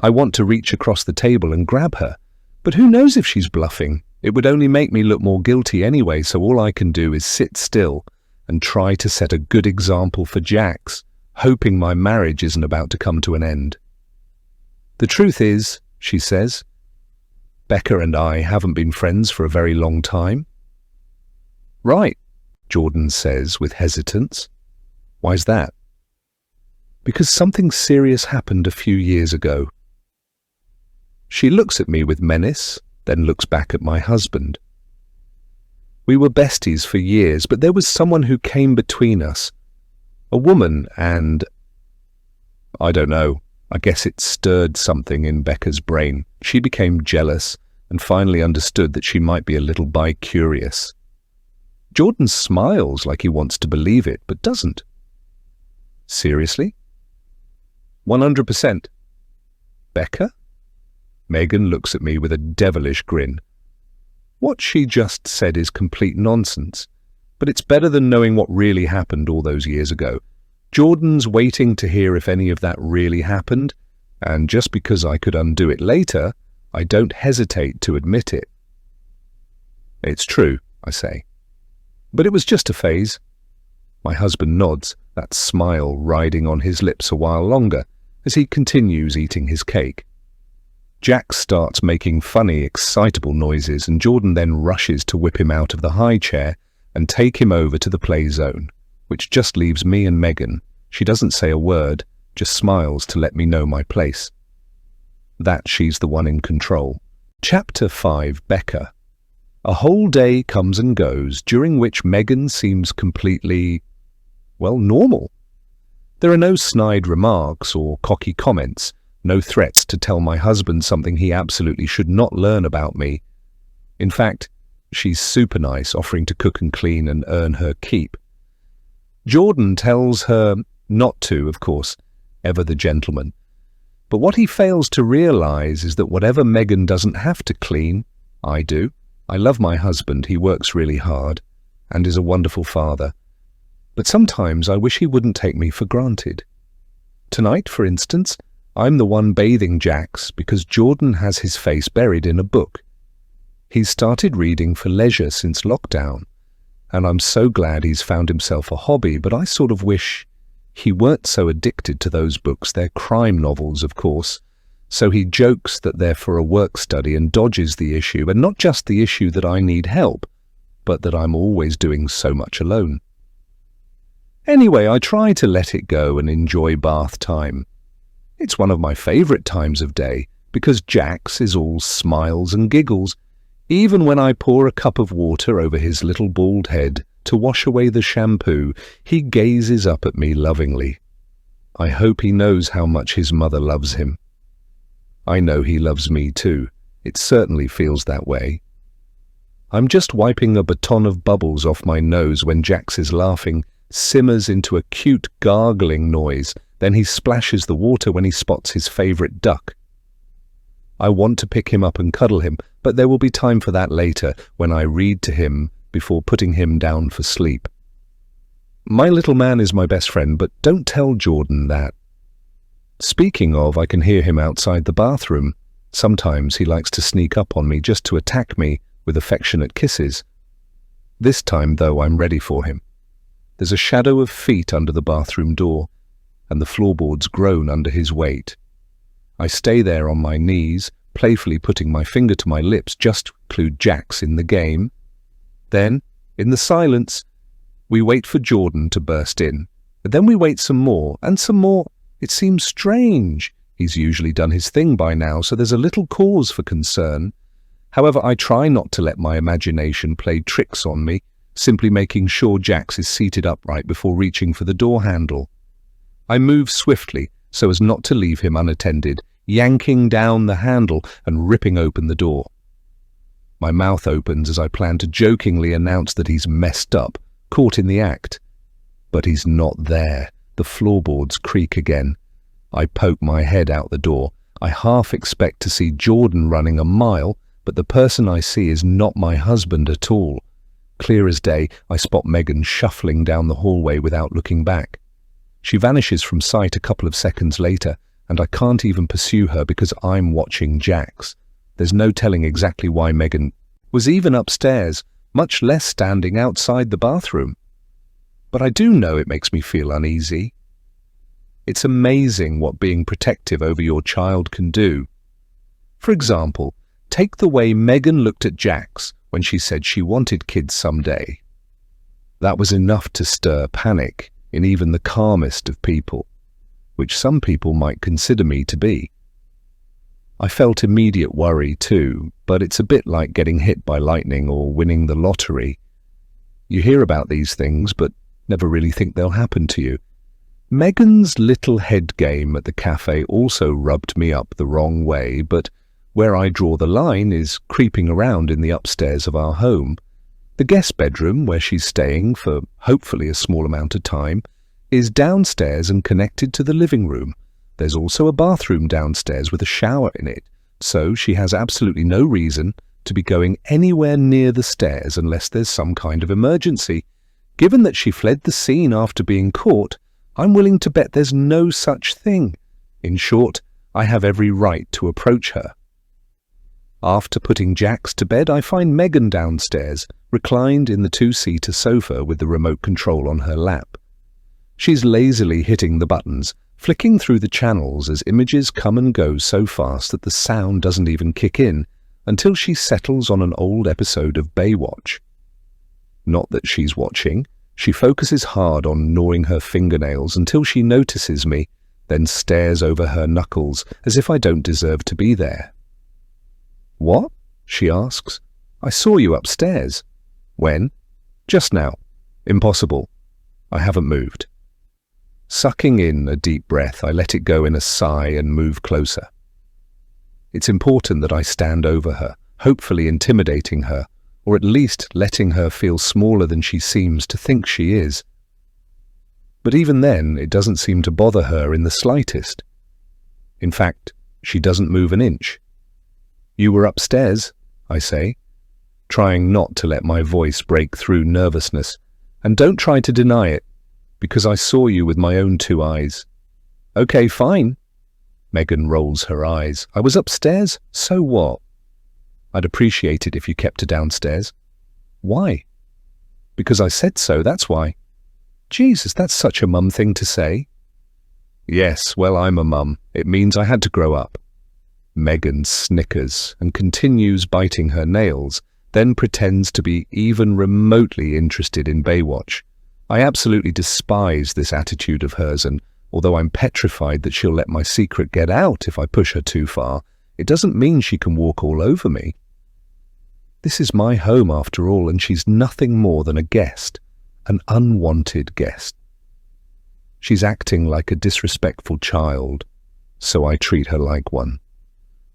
I want to reach across the table and grab her, but who knows if she's bluffing? It would only make me look more guilty anyway, so all I can do is sit still and try to set a good example for Jax, hoping my marriage isn't about to come to an end. "The truth is," she says, "Becca and I haven't been friends for a very long time." "Right," Jordan says with hesitance. "Why's that?" "Because something serious happened a few years ago." She looks at me with menace, then looks back at my husband. "We were besties for years, but there was someone who came between us. A woman, and I don't know, I guess it stirred something in Becca's brain. She became jealous and finally understood that she might be a little bi-curious." Jordan smiles like he wants to believe it, but doesn't. "Seriously?" 100%. "Becca?" Megan looks at me with a devilish grin. What she just said is complete nonsense, but it's better than knowing what really happened all those years ago. Jordan's waiting to hear if any of that really happened, and just because I could undo it later, I don't hesitate to admit it. "It's true," I say. "But it was just a phase." My husband nods, that smile riding on his lips a while longer as he continues eating his cake. Jax starts making funny, excitable noises, and Jordan then rushes to whip him out of the high chair and take him over to the play zone, which just leaves me and Megan. She doesn't say a word, just smiles to let me know my place. That she's the one in control. Chapter 5, Becca. A whole day comes and goes, during which Megan seems completely, normal. There are no snide remarks or cocky comments, no threats to tell my husband something he absolutely should not learn about me. In fact, she's super nice, offering to cook and clean and earn her keep. Jordan tells her not to, of course, ever the gentleman. But what he fails to realize is that whatever Megan doesn't have to clean, I do. I love my husband, he works really hard, and is a wonderful father. But sometimes I wish he wouldn't take me for granted. Tonight, for instance, I'm the one bathing Jax because Jordan has his face buried in a book. He's started reading for leisure since lockdown, and I'm so glad he's found himself a hobby, but I sort of wish he weren't so addicted to those books. They're crime novels, of course, so he jokes that they're for a work study and dodges the issue, and not just the issue that I need help, but that I'm always doing so much alone. Anyway, I try to let it go and enjoy bath time. It's one of my favorite times of day because Jax is all smiles and giggles. Even when I pour a cup of water over his little bald head to wash away the shampoo, he gazes up at me lovingly. I hope he knows how much his mother loves him. I know he loves me too. It certainly feels that way. I'm just wiping a baton of bubbles off my nose when Jax is laughing, simmers into a cute gargling noise. Then he splashes the water when he spots his favorite duck. I want to pick him up and cuddle him, but there will be time for that later when I read to him before putting him down for sleep. My little man is my best friend, but don't tell Jordan that. Speaking of, I can hear him outside the bathroom. Sometimes he likes to sneak up on me just to attack me with affectionate kisses. This time, though, I'm ready for him. There's a shadow of feet under the bathroom door, and the floorboards groan under his weight. I stay there on my knees, playfully putting my finger to my lips just to include Jax in the game. Then, in the silence, we wait for Jordan to burst in. But then we wait some more, and some more. It seems strange. He's usually done his thing by now, so there's a little cause for concern. However, I try not to let my imagination play tricks on me, simply making sure Jax is seated upright before reaching for the door handle. I move swiftly, so as not to leave him unattended, yanking down the handle and ripping open the door. My mouth opens as I plan to jokingly announce that he's messed up, caught in the act. But he's not there. The floorboards creak again. I poke my head out the door. I half expect to see Jordan running a mile, but the person I see is not my husband at all. Clear as day, I spot Megan shuffling down the hallway without looking back. She vanishes from sight a couple of seconds later, and I can't even pursue her because I'm watching Jax. There's no telling exactly why Megan was even upstairs, much less standing outside the bathroom. But I do know it makes me feel uneasy. It's amazing what being protective over your child can do. For example, take the way Megan looked at Jax when she said she wanted kids someday. That was enough to stir panic in even the calmest of people, which some people might consider me to be. I felt immediate worry too, but it's a bit like getting hit by lightning or winning the lottery. You hear about these things, but never really think they'll happen to you. Megan's little head game at the cafe also rubbed me up the wrong way, but where I draw the line is creeping around in the upstairs of our home. The guest bedroom, where she's staying for hopefully a small amount of time, is downstairs and connected to the living room. There's also a bathroom downstairs with a shower in it, so she has absolutely no reason to be going anywhere near the stairs unless there's some kind of emergency. Given that she fled the scene after being caught, I'm willing to bet there's no such thing. In short, I have every right to approach her. After putting Jax to bed, I find Megan downstairs, reclined in the two-seater sofa with the remote control on her lap. She's lazily hitting the buttons, flicking through the channels as images come and go so fast that the sound doesn't even kick in until she settles on an old episode of Baywatch. Not that she's watching. She focuses hard on gnawing her fingernails until she notices me, then stares over her knuckles as if I don't deserve to be there. "What?" she asks. "I saw you upstairs." "When?" "Just now." "Impossible. I haven't moved." Sucking in a deep breath, I let it go in a sigh and move closer. It's important that I stand over her, hopefully intimidating her, or at least letting her feel smaller than she seems to think she is. But even then, it doesn't seem to bother her in the slightest. In fact, she doesn't move an inch. "You were upstairs," I say, trying not to let my voice break through nervousness, "and don't try to deny it, because I saw you with my own two eyes." "Okay, fine." Megan rolls her eyes. "I was upstairs, so what?" "I'd appreciate it if you kept her downstairs." "Why?" "Because I said so, that's why." "Jesus, that's such a mum thing to say." "Yes, well, I'm a mum. It means I had to grow up." Megan snickers and continues biting her nails, then pretends to be even remotely interested in Baywatch. I absolutely despise this attitude of hers, and although I'm petrified that she'll let my secret get out if I push her too far, it doesn't mean she can walk all over me. This is my home after all, and she's nothing more than a guest, an unwanted guest. She's acting like a disrespectful child, so I treat her like one.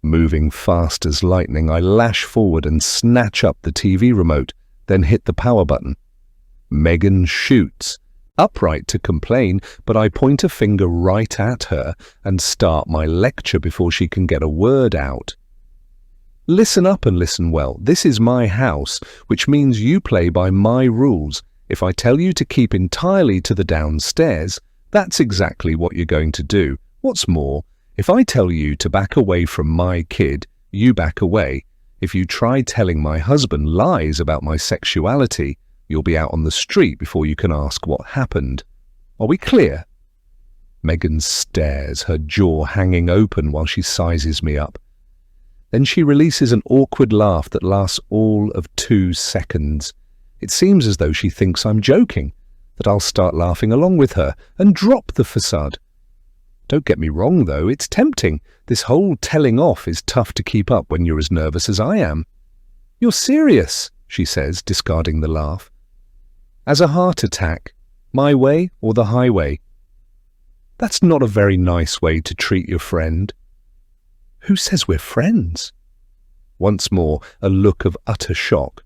Moving fast as lightning, I lash forward and snatch up the TV remote, then hit the power button. Megan shoots, upright to complain, but I point a finger right at her and start my lecture before she can get a word out. Listen up and listen well. This is my house, which means you play by my rules. If I tell you to keep entirely to the downstairs, that's exactly what you're going to do. What's more, if I tell you to back away from my kid, you back away. If you try telling my husband lies about my sexuality, you'll be out on the street before you can ask what happened. Are we clear? Megan stares, her jaw hanging open while she sizes me up. Then she releases an awkward laugh that lasts all of 2 seconds. It seems as though she thinks I'm joking, that I'll start laughing along with her and drop the facade. Don't get me wrong, though, it's tempting. This whole telling off is tough to keep up when you're as nervous as I am. You're serious, she says, discarding the laugh. As a heart attack, my way or the highway? That's not a very nice way to treat your friend." "Who says we're friends?" Once more, a look of utter shock.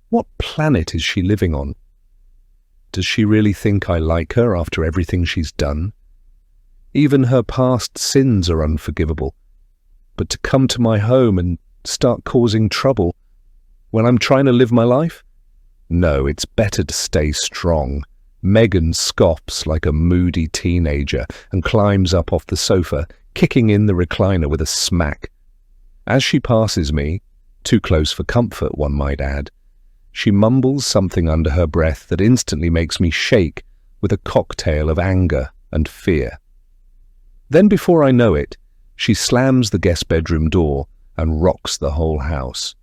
What planet is she living on? Does she really think I like her after everything she's done? Even her past sins are unforgivable. But to come to my home and start causing trouble when I'm trying to live my life? No, it's better to stay strong. Megan scoffs like a moody teenager and climbs up off the sofa, kicking in the recliner with a smack. As she passes me, too close for comfort, one might add, she mumbles something under her breath that instantly makes me shake with a cocktail of anger and fear. Then before I know it, she slams the guest bedroom door and rocks the whole house.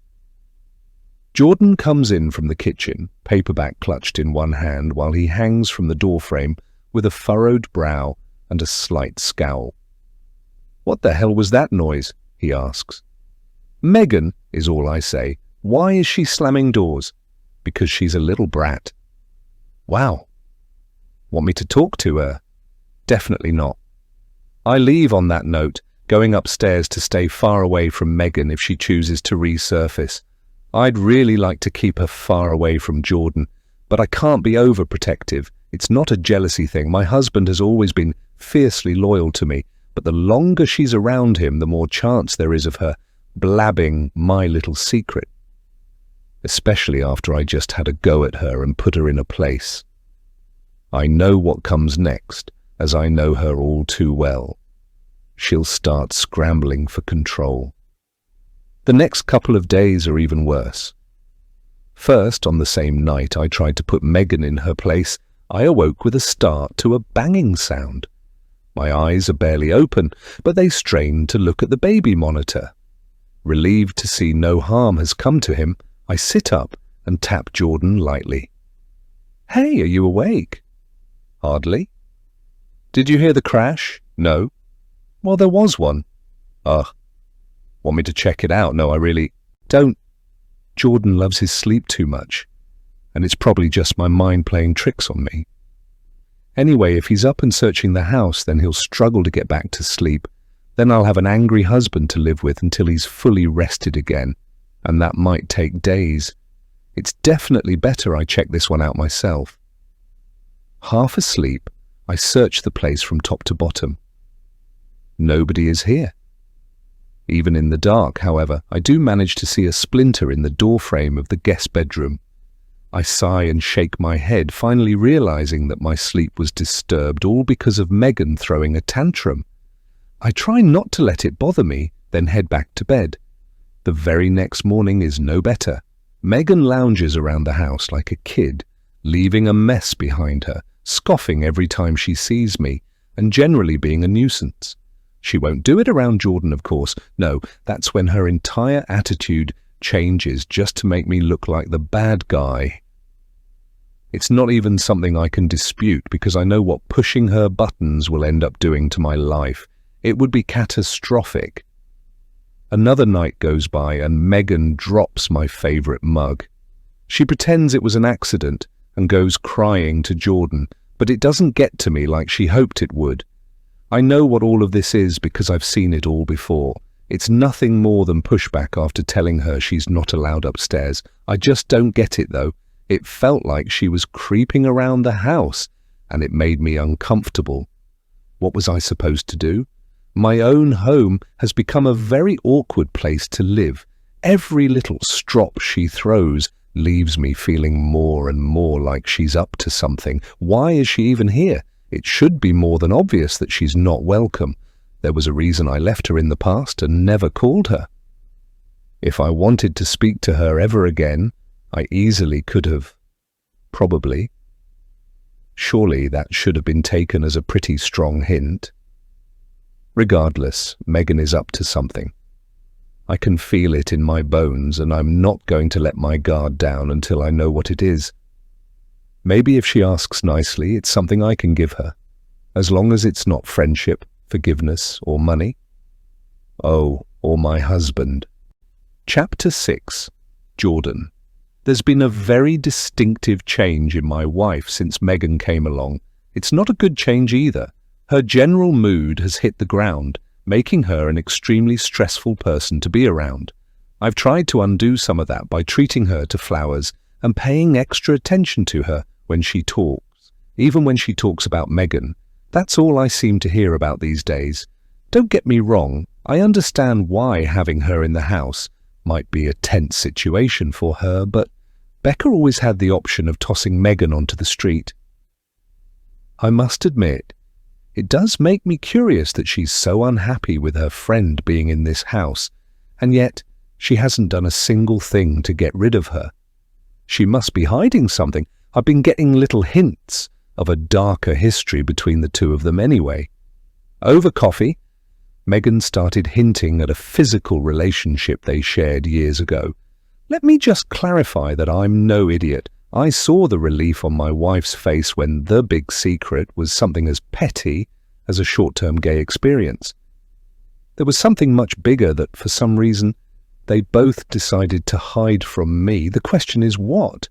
Jordan comes in from the kitchen, paperback clutched in one hand, while he hangs from the doorframe with a furrowed brow and a slight scowl. "What the hell was that noise?" he asks. "Megan," is all I say. "Why is she slamming doors?" "Because she's a little brat." Wow. Want me to talk to her? Definitely not. I leave on that note, going upstairs to stay far away from Megan if she chooses to resurface. I'd really like to keep her far away from Jordan, but I can't be overprotective. It's not a jealousy thing. My husband has always been fiercely loyal to me, but the longer she's around him, the more chance there is of her blabbing my little secret. Especially after I just had a go at her and put her in a place. I know what comes next, as I know her all too well. She'll start scrambling for control. The next couple of days are even worse. First, on the same night I tried to put Megan in her place, I awoke with a start to a banging sound. My eyes are barely open, but they strain to look at the baby monitor. Relieved to see no harm has come to him, I sit up and tap Jordan lightly. "Hey, are you awake?" "Hardly." "Did you hear the crash?" "No." "Well, there was one." "Ugh. Want me to check it out?" "No, I really don't." Jordan loves his sleep too much, and it's probably just my mind playing tricks on me. Anyway, if he's up and searching the house, then he'll struggle to get back to sleep. Then I'll have an angry husband to live with until he's fully rested again, and that might take days. It's definitely better I check this one out myself. Half asleep, I search the place from top to bottom. Nobody is here. Even in the dark, however, I do manage to see a splinter in the doorframe of the guest bedroom. I sigh and shake my head, finally realizing that my sleep was disturbed all because of Megan throwing a tantrum. I try not to let it bother me, then head back to bed. The very next morning is no better. Megan lounges around the house like a kid, leaving a mess behind her, scoffing every time she sees me, and generally being a nuisance. She won't do it around Jordan, of course. No, that's when her entire attitude changes just to make me look like the bad guy. It's not even something I can dispute because I know what pushing her buttons will end up doing to my life. It would be catastrophic. Another night goes by and Megan drops my favorite mug. She pretends it was an accident and goes crying to Jordan, but it doesn't get to me like she hoped it would. I know what all of this is because I've seen it all before. It's nothing more than pushback after telling her she's not allowed upstairs. I just don't get it though. It felt like she was creeping around the house, and it made me uncomfortable. What was I supposed to do? My own home has become a very awkward place to live. Every little strop she throws leaves me feeling more and more like she's up to something. Why is she even here? It should be more than obvious that she's not welcome. There was a reason I left her in the past and never called her. If I wanted to speak to her ever again, I easily could have. Probably. Surely that should have been taken as a pretty strong hint. Regardless, Megan is up to something. I can feel it in my bones, and I'm not going to let my guard down until I know what it is. Maybe if she asks nicely, it's something I can give her, as long as it's not friendship, forgiveness, or money. Oh, or my husband. Chapter 6. Jordan. There's been a very distinctive change in my wife since Megan came along. It's not a good change either. Her general mood has hit the ground, making her an extremely stressful person to be around. I've tried to undo some of that by treating her to flowers and paying extra attention to her when she talks. Even when she talks about Megan, that's all I seem to hear about these days. Don't get me wrong, I understand why having her in the house might be a tense situation for her, but Becca always had the option of tossing Megan onto the street. I must admit, it does make me curious that she's so unhappy with her friend being in this house, and yet she hasn't done a single thing to get rid of her. She must be hiding something. I've been getting little hints of a darker history between the two of them anyway. Over coffee, Megan started hinting at a physical relationship they shared years ago. Let me just clarify that I'm no idiot. I saw the relief on my wife's face when the big secret was something as petty as a short-term gay experience. There was something much bigger that, for some reason, they both decided to hide from me. The question is what?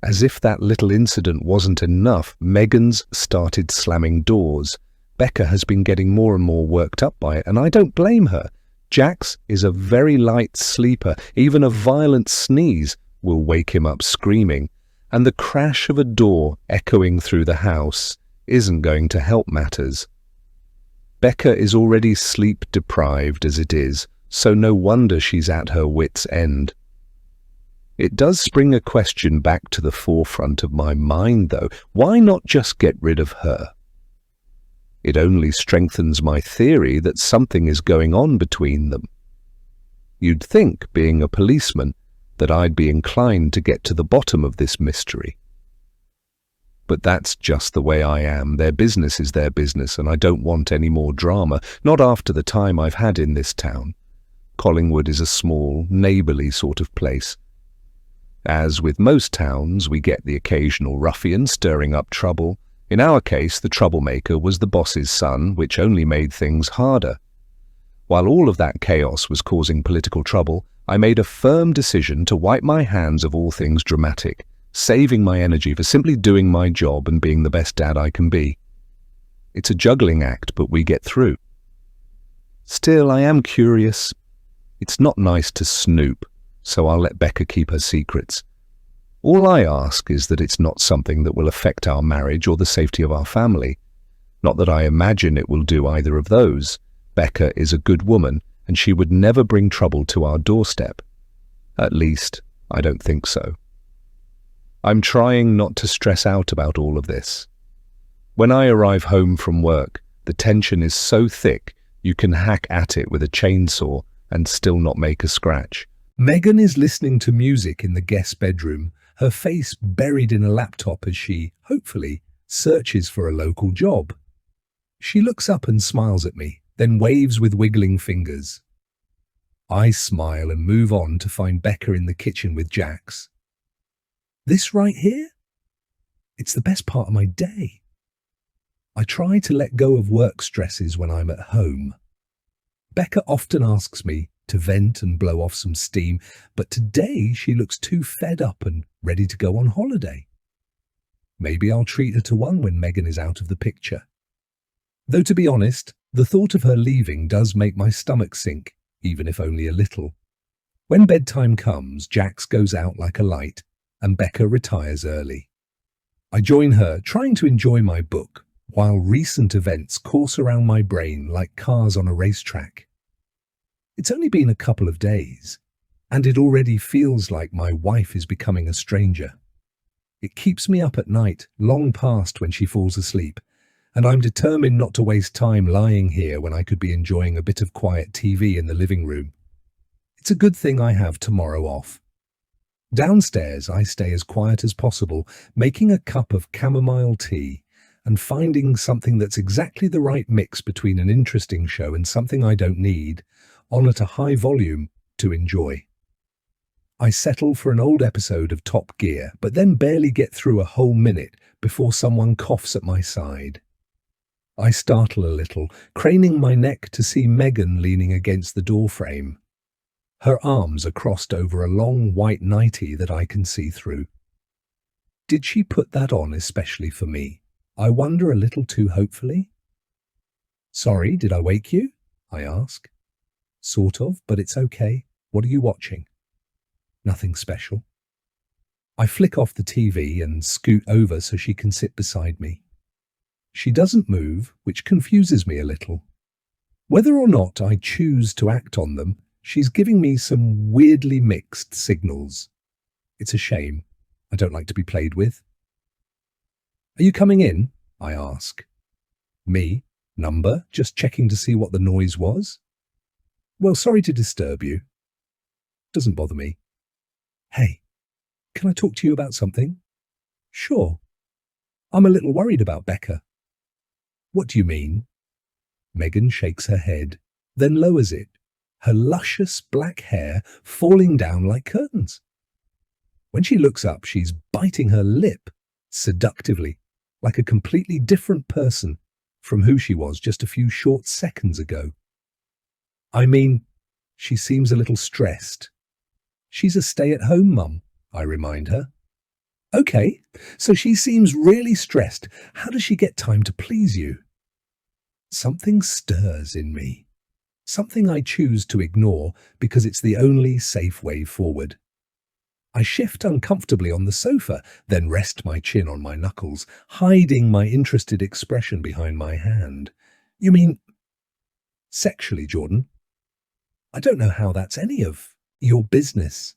As if that little incident wasn't enough, Megan's started slamming doors. Becca has been getting more and more worked up by it, and I don't blame her. Jax is a very light sleeper. Even a violent sneeze will wake him up screaming, and the crash of a door echoing through the house isn't going to help matters. Becca is already sleep-deprived as it is, so no wonder she's at her wits' end. It does spring a question back to the forefront of my mind, though. Why not just get rid of her? It only strengthens my theory that something is going on between them. You'd think, being a policeman, that I'd be inclined to get to the bottom of this mystery. But that's just the way I am. Their business is their business, and I don't want any more drama, not after the time I've had in this town. Collingwood is a small, neighbourly sort of place. As with most towns, we get the occasional ruffian stirring up trouble. In our case, the troublemaker was the boss's son, which only made things harder. While all of that chaos was causing political trouble, I made a firm decision to wipe my hands of all things dramatic, saving my energy for simply doing my job and being the best dad I can be. It's a juggling act, but we get through. Still, I am curious. It's not nice to snoop, so I'll let Becca keep her secrets. All I ask is that it's not something that will affect our marriage or the safety of our family. Not that I imagine it will do either of those. Becca is a good woman, and she would never bring trouble to our doorstep. At least, I don't think so. I'm trying not to stress out about all of this. When I arrive home from work, the tension is so thick you can hack at it with a chainsaw and still not make a scratch. Megan is listening to music in the guest bedroom, her face buried in a laptop as she, hopefully, searches for a local job. She looks up and smiles at me, then waves with wiggling fingers. I smile and move on to find Becca in the kitchen with Jax. This right here? It's the best part of my day. I try to let go of work stresses when I'm at home. Becca often asks me to vent and blow off some steam, but today she looks too fed up and ready to go on holiday. Maybe I'll treat her to one when Megan is out of the picture. Though to be honest, the thought of her leaving does make my stomach sink, even if only a little. When bedtime comes, Jax goes out like a light, and Becca retires early. I join her, trying to enjoy my book, while recent events course around my brain like cars on a racetrack. It's only been a couple of days, and it already feels like my wife is becoming a stranger. It keeps me up at night, long past when she falls asleep, and I'm determined not to waste time lying here when I could be enjoying a bit of quiet TV in the living room. It's a good thing I have tomorrow off. Downstairs, I stay as quiet as possible, making a cup of chamomile tea and finding something that's exactly the right mix between an interesting show and something I don't need, on at a high volume, to enjoy. I settle for an old episode of Top Gear, but then barely get through a whole minute before someone coughs at my side. I startle a little, craning my neck to see Megan leaning against the doorframe. Her arms are crossed over a long white nightie that I can see through. Did she put that on especially for me? I wonder a little too hopefully. Sorry, did I wake you? I ask. Sort of, but it's okay. What are you watching? Nothing special. I flick off the TV and scoot over so she can sit beside me. She doesn't move, which confuses me a little. Whether or not I choose to act on them, she's giving me some weirdly mixed signals. It's a shame. I don't like to be played with. Are you coming in? I ask. Me? Number? Just checking to see what the noise was? Well, sorry to disturb you. Doesn't bother me. Hey, can I talk to you about something? Sure. I'm a little worried about Becca. What do you mean? Megan shakes her head, then lowers it, her luscious black hair falling down like curtains. When she looks up, she's biting her lip seductively, like a completely different person from who she was just a few short seconds ago. I mean, she seems a little stressed. She's a stay-at-home mum, I remind her. Okay, so she seems really stressed. How does she get time to please you? Something stirs in me. Something I choose to ignore because it's the only safe way forward. I shift uncomfortably on the sofa, then rest my chin on my knuckles, hiding my interested expression behind my hand. You mean sexually, Jordan? I don't know how that's any of your business.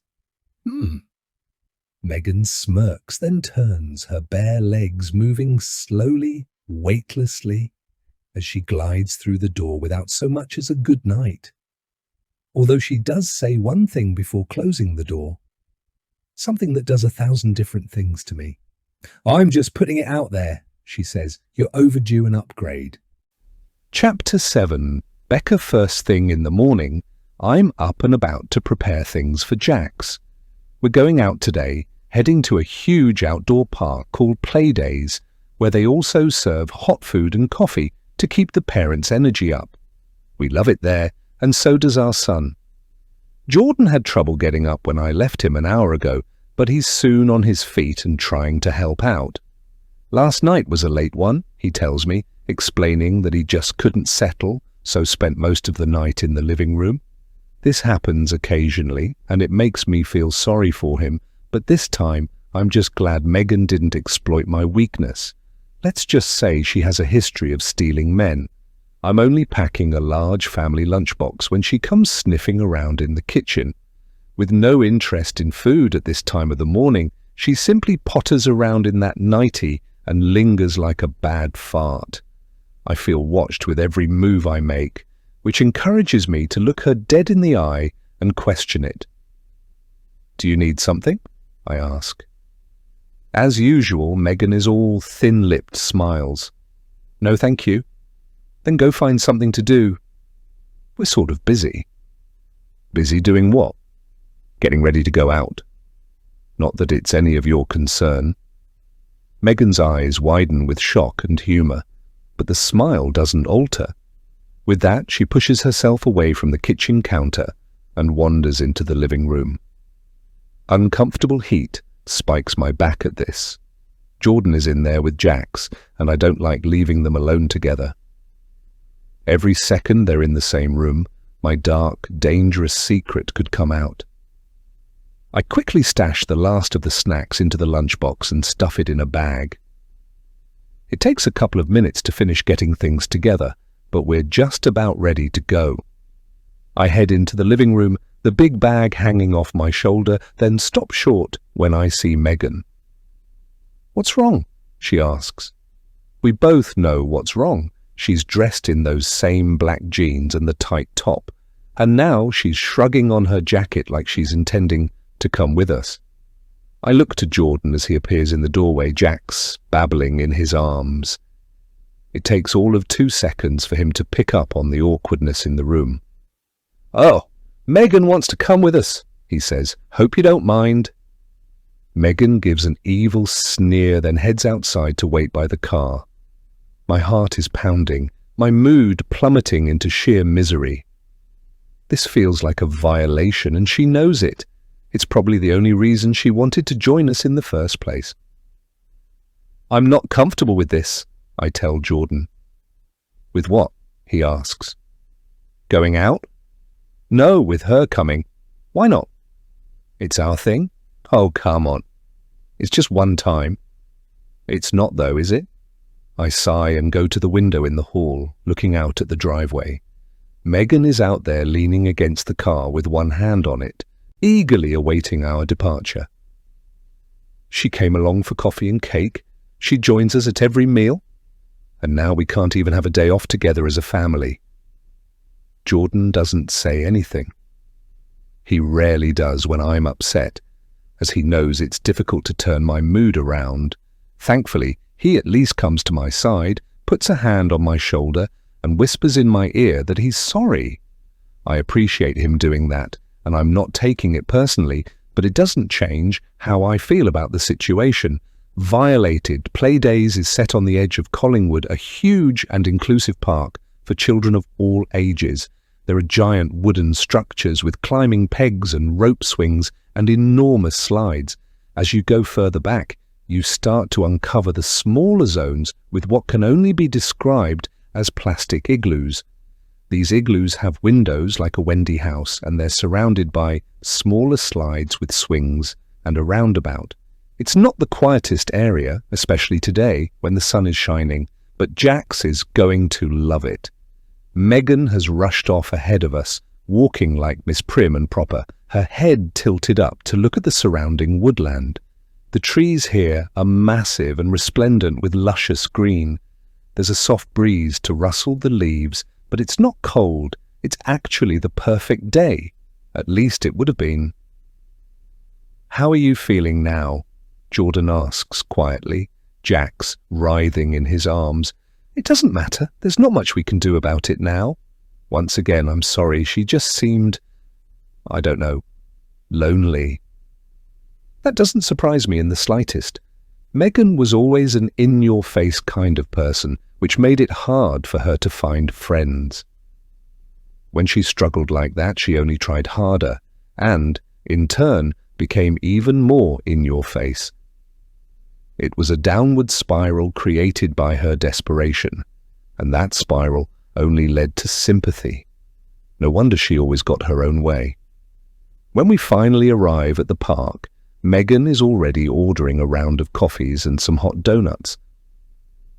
Megan smirks, then turns, her bare legs moving slowly, weightlessly, as she glides through the door without so much as a good night. Although she does say one thing before closing the door. Something that does 1,000 different things to me. I'm just putting it out there, she says. You're overdue an upgrade. Chapter 7. Becca first thing in the morning. I'm up and about to prepare things for Jax. We're going out today, heading to a huge outdoor park called Playdays, where they also serve hot food and coffee to keep the parents' energy up. We love it there, and so does our son. Jordan had trouble getting up when I left him an hour ago, but he's soon on his feet and trying to help out. Last night was a late one, he tells me, explaining that he just couldn't settle, so spent most of the night in the living room. This happens occasionally, and it makes me feel sorry for him, but this time I'm just glad Megan didn't exploit my weakness. Let's just say she has a history of stealing men. I'm only packing a large family lunchbox when she comes sniffing around in the kitchen. With no interest in food at this time of the morning, she simply potters around in that nightie and lingers like a bad fart. I feel watched with every move I make, which encourages me to look her dead in the eye and question it. Do you need something? I ask. As usual, Megan is all thin-lipped smiles. No, thank you. Then go find something to do. We're sort of busy. Busy doing what? Getting ready to go out. Not that it's any of your concern. Megan's eyes widen with shock and humour, but the smile doesn't alter. With that, she pushes herself away from the kitchen counter and wanders into the living room. Uncomfortable heat spikes my back at this. Jordan is in there with Jax, and I don't like leaving them alone together. Every second they're in the same room, my dark, dangerous secret could come out. I quickly stash the last of the snacks into the lunchbox and stuff it in a bag. It takes a couple of minutes to finish getting things together, but we're just about ready to go. I head into the living room, the big bag hanging off my shoulder, then stop short when I see Megan. What's wrong? She asks. We both know what's wrong. She's dressed in those same black jeans and the tight top, and now she's shrugging on her jacket like she's intending to come with us. I look to Jordan as he appears in the doorway, Jax babbling in his arms. It takes all of 2 seconds for him to pick up on the awkwardness in the room. Oh, Megan wants to come with us, he says. Hope you don't mind. Megan gives an evil sneer, then heads outside to wait by the car. My heart is pounding, my mood plummeting into sheer misery. This feels like a violation, and she knows it. It's probably the only reason she wanted to join us in the first place. I'm not comfortable with this, I tell Jordan. With what? he asks. Going out? No, with her coming. Why not? It's our thing? Oh, come on. It's just one time. It's not though, is it? I sigh and go to the window in the hall, looking out at the driveway. Megan is out there leaning against the car with one hand on it, eagerly awaiting our departure. She came along for coffee and cake. She joins us at every meal. And now we can't even have a day off together as a family. Jordan doesn't say anything. He rarely does when I'm upset, as he knows it's difficult to turn my mood around. Thankfully, he at least comes to my side, puts a hand on my shoulder, and whispers in my ear that he's sorry. I appreciate him doing that, and I'm not taking it personally, but it doesn't change how I feel about the situation. Violated Playdays is set on the edge of Collingwood, a huge and inclusive park for children of all ages. There are giant wooden structures with climbing pegs and rope swings and enormous slides. As you go further back, you start to uncover the smaller zones with what can only be described as plastic igloos. These igloos have windows like a Wendy house, and they're surrounded by smaller slides with swings and a roundabout. It's not the quietest area, especially today when the sun is shining, but Jax is going to love it. Megan has rushed off ahead of us, walking like Miss Prim and Proper, her head tilted up to look at the surrounding woodland. The trees here are massive and resplendent with luscious green. There's a soft breeze to rustle the leaves, but it's not cold. It's actually the perfect day. At least it would have been. How are you feeling now? Jordan asks quietly, Jax writhing in his arms. It doesn't matter. There's not much we can do about it now. Once again, I'm sorry. She just seemed, I don't know, lonely. That doesn't surprise me in the slightest. Megan was always an in-your-face kind of person, which made it hard for her to find friends. When she struggled like that, she only tried harder, and, in turn, became even more in-your-face. It was a downward spiral created by her desperation, and that spiral only led to sympathy. No wonder she always got her own way. When we finally arrive at the park, Megan is already ordering a round of coffees and some hot donuts.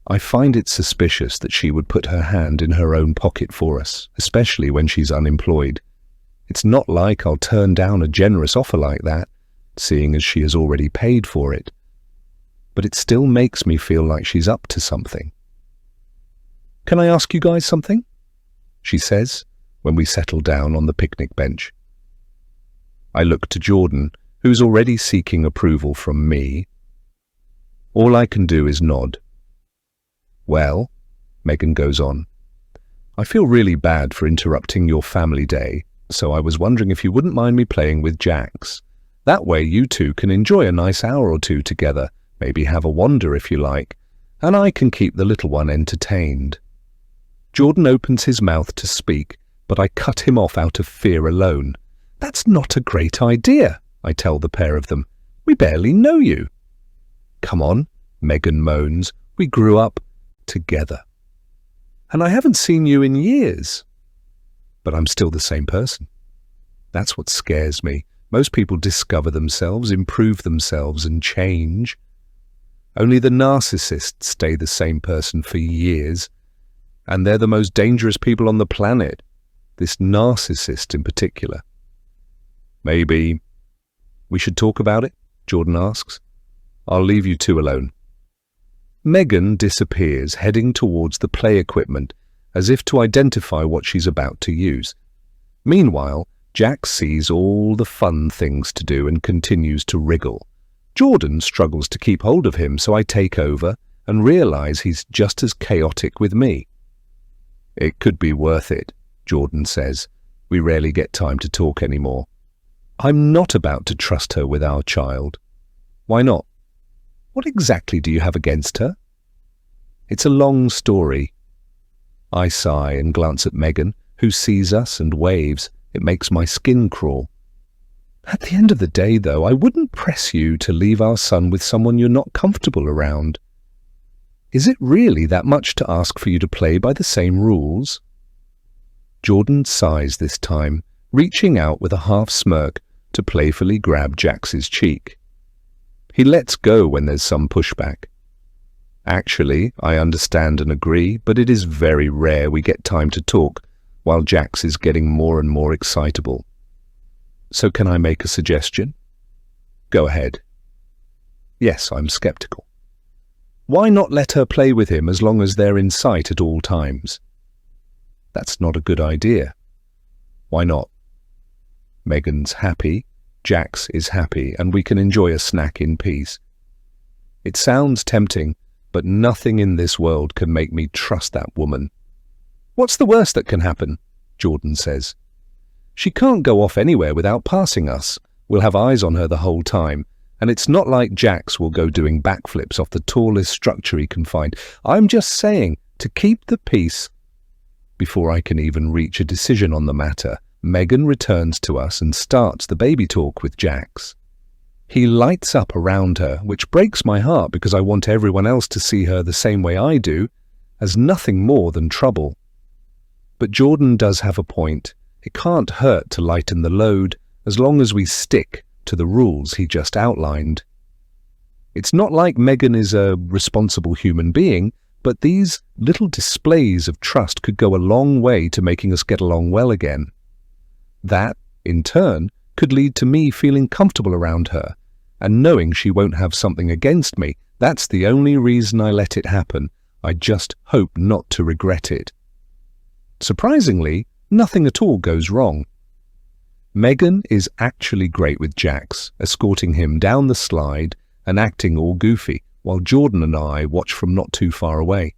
I find it suspicious that she would put her hand in her own pocket for us, especially when she's unemployed. It's not like I'll turn down a generous offer like that, seeing as she has already paid for it. But it still makes me feel like she's up to something. Can I ask you guys something? She says, when we settle down on the picnic bench. I look to Jordan, who's already seeking approval from me. All I can do is nod. Well, Megan goes on, I feel really bad for interrupting your family day, so I was wondering if you wouldn't mind me playing with Jax. That way you two can enjoy a nice hour or two together, maybe have a wander if you like, and I can keep the little one entertained. Jordan opens his mouth to speak, but I cut him off out of fear alone. That's not a great idea, I tell the pair of them. We barely know you. Come on, Megan moans. We grew up together. And I haven't seen you in years. But I'm still the same person. That's what scares me. Most people discover themselves, improve themselves, and change. Only the narcissists stay the same person for years. And they're the most dangerous people on the planet. This narcissist in particular. Maybe we should talk about it? Jordan asks. I'll leave you two alone. Megan disappears, heading towards the play equipment, as if to identify what she's about to use. Meanwhile, Jack sees all the fun things to do and continues to wriggle. Jordan struggles to keep hold of him, so I take over and realize he's just as chaotic with me. It could be worth it, Jordan says. We rarely get time to talk anymore. I'm not about to trust her with our child. Why not? What exactly do you have against her? It's a long story. I sigh and glance at Megan, who sees us and waves. It makes my skin crawl. At the end of the day, though, I wouldn't press you to leave our son with someone you're not comfortable around. Is it really that much to ask for you to play by the same rules? Jordan sighs this time, reaching out with a half smirk to playfully grab Jax's cheek. He lets go when there's some pushback. Actually, I understand and agree, but it is very rare we get time to talk while Jax is getting more and more excitable. So can I make a suggestion? Go ahead. Yes, I'm skeptical. Why not let her play with him as long as they're in sight at all times? That's not a good idea. Why not? Megan's happy, Jax is happy, and we can enjoy a snack in peace. It sounds tempting, but nothing in this world can make me trust that woman. What's the worst that can happen? Jordan says. She can't go off anywhere without passing us. We'll have eyes on her the whole time, and it's not like Jax will go doing backflips off the tallest structure he can find. I'm just saying, to keep the peace. Before I can even reach a decision on the matter, Megan returns to us and starts the baby talk with Jax. He lights up around her, which breaks my heart because I want everyone else to see her the same way I do, as nothing more than trouble. But Jordan does have a point. It can't hurt to lighten the load as long as we stick to the rules he just outlined. It's not like Megan is a responsible human being, but these little displays of trust could go a long way to making us get along well again. That, in turn, could lead to me feeling comfortable around her, and knowing she won't have something against me. That's the only reason I let it happen. I just hope not to regret it. Surprisingly, nothing at all goes wrong. Megan is actually great with Jax, escorting him down the slide and acting all goofy, while Jordan and I watch from not too far away.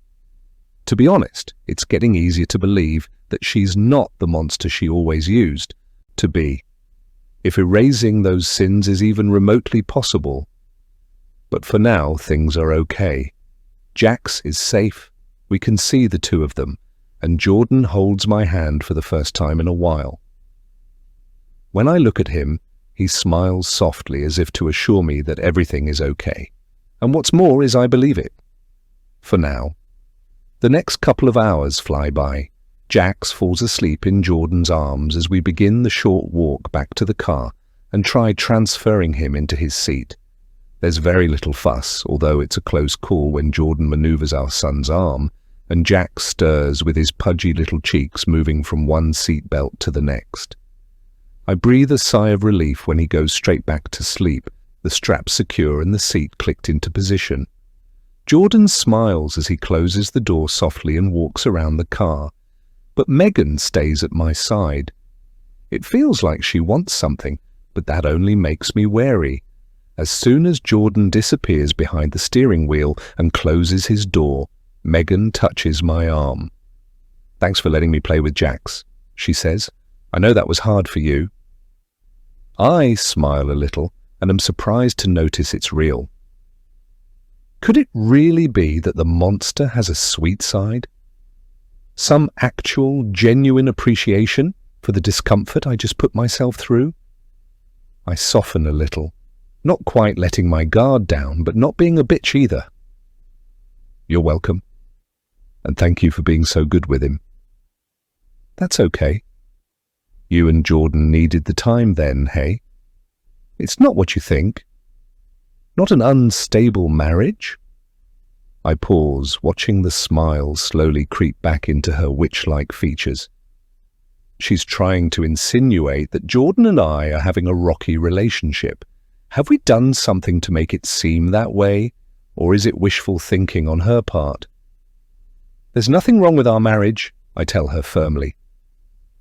To be honest, it's getting easier to believe that she's not the monster she always used to be, if erasing those sins is even remotely possible. But for now, things are okay. Jax is safe, we can see the two of them, and Jordan holds my hand for the first time in a while. When I look at him, he smiles softly as if to assure me that everything is okay. And what's more is I believe it. For now. The next couple of hours fly by. Jax falls asleep in Jordan's arms as we begin the short walk back to the car and try transferring him into his seat. There's very little fuss, although it's a close call when Jordan maneuvers our son's arm and Jax stirs with his pudgy little cheeks moving from one seat belt to the next. I breathe a sigh of relief when he goes straight back to sleep, the strap secure and the seat clicked into position. Jordan smiles as he closes the door softly and walks around the car, but Megan stays at my side. It feels like she wants something, but that only makes me wary. As soon as Jordan disappears behind the steering wheel and closes his door, Megan touches my arm. "Thanks for letting me play with Jax," she says. "I know that was hard for you." I smile a little and am surprised to notice it's real. Could it really be that the monster has a sweet side? Some actual, genuine appreciation for the discomfort I just put myself through? I soften a little, not quite letting my guard down, but not being a bitch either. "You're welcome. And thank you for being so good with him." "That's okay. You and Jordan needed the time then, hey? It's not what you think. Not an unstable marriage?" I pause, watching the smile slowly creep back into her witch-like features. She's trying to insinuate that Jordan and I are having a rocky relationship. Have we done something to make it seem that way, or is it wishful thinking on her part? "There's nothing wrong with our marriage," I tell her firmly.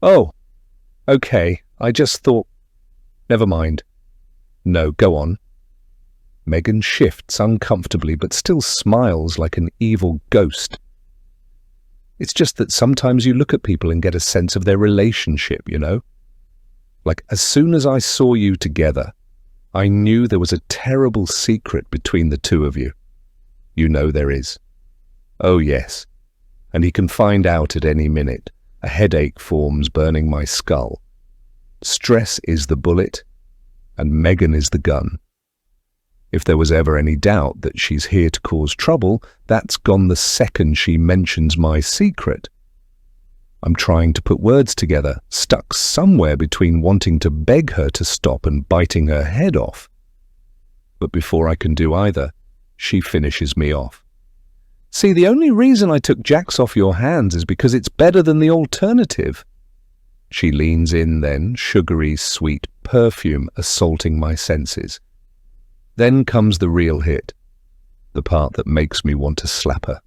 "Oh, okay, I just thought—" "Never mind." "No, go on." Megan shifts uncomfortably but still smiles like an evil ghost. "It's just that sometimes you look at people and get a sense of their relationship, you know? Like, as soon as I saw you together, I knew there was a terrible secret between the two of you. You know there is. Oh yes. And he can find out at any minute. A headache forms burning my skull. Stress is the bullet, and Megan is the gun. If there was ever any doubt that she's here to cause trouble, that's gone the second she mentions my secret. I'm trying to put words together, stuck somewhere between wanting to beg her to stop and biting her head off. But before I can do either, she finishes me off. See, the only reason I took Jax off your hands is because it's better than the alternative. She leans in then, sugary, sweet perfume assaulting my senses. Then comes the real hit, the part that makes me want to slap her.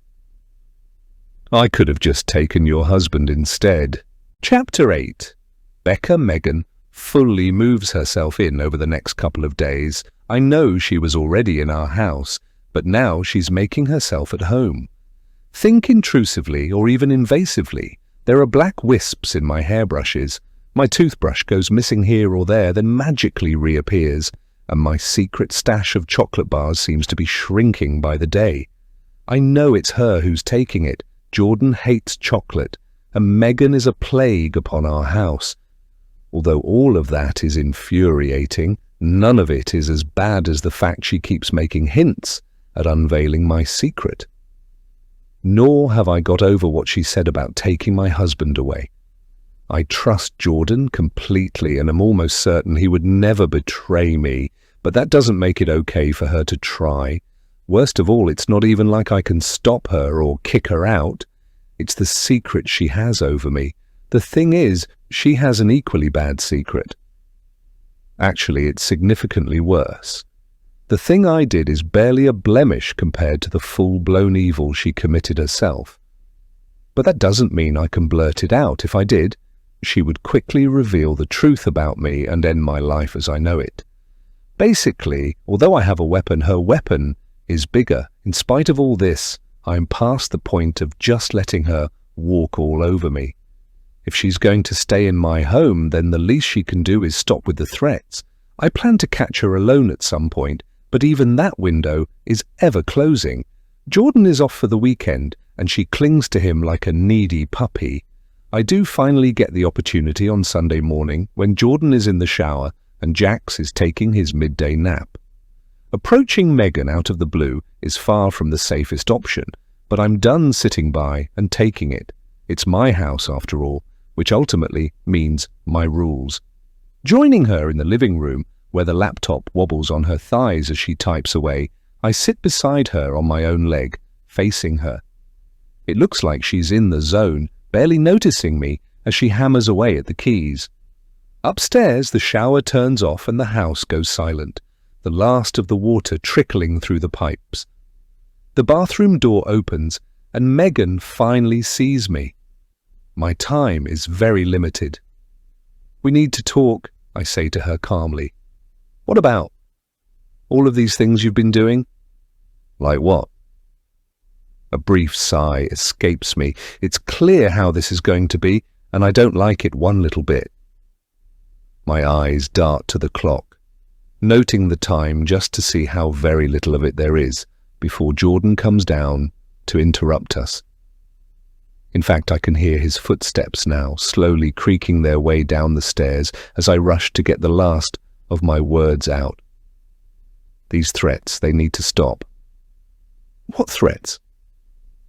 I could have just taken your husband instead. Chapter 8. Becca Megan fully moves herself in over the next couple of days. I know she was already in our house, but now she's making herself at home. Think intrusively or even invasively. There are black wisps in my hairbrushes. My toothbrush goes missing here or there, then magically reappears, and my secret stash of chocolate bars seems to be shrinking by the day. I know it's her who's taking it. Jordan hates chocolate, and Megan is a plague upon our house. Although all of that is infuriating, none of it is as bad as the fact she keeps making hints at unveiling my secret. Nor have I got over what she said about taking my husband away. I trust Jordan completely and am almost certain he would never betray me, but that doesn't make it okay for her to try. Worst of all, it's not even like I can stop her or kick her out. It's the secret she has over me. The thing is, she has an equally bad secret. Actually, it's significantly worse. The thing I did is barely a blemish compared to the full-blown evil she committed herself. But that doesn't mean I can blurt it out. If I did, she would quickly reveal the truth about me and end my life as I know it. Basically, although I have a weapon, her weapon is bigger. In spite of all this, I'm past the point of just letting her walk all over me. If she's going to stay in my home, then the least she can do is stop with the threats. I plan to catch her alone at some point, but even that window is ever closing. Jordan is off for the weekend, and she clings to him like a needy puppy. I do finally get the opportunity on Sunday morning when Jordan is in the shower and Jax is taking his midday nap. Approaching Megan out of the blue is far from the safest option, but I'm done sitting by and taking it. It's my house after all, which ultimately means my rules. Joining her in the living room, where the laptop wobbles on her thighs as she types away, I sit beside her on my own leg, facing her. It looks like she's in the zone, barely noticing me as she hammers away at the keys. Upstairs, the shower turns off and the house goes silent, the last of the water trickling through the pipes. The bathroom door opens and Megan finally sees me. My time is very limited. "We need to talk," I say to her calmly. "What about? All of these things you've been doing?" "Like what?" A brief sigh escapes me. It's clear how this is going to be, and I don't like it one little bit. My eyes dart to the clock, noting the time just to see how very little of it there is before Jordan comes down to interrupt us. In fact, I can hear his footsteps now, slowly creaking their way down the stairs as I rush to get the last of my words out. These threats, they need to stop. What threats?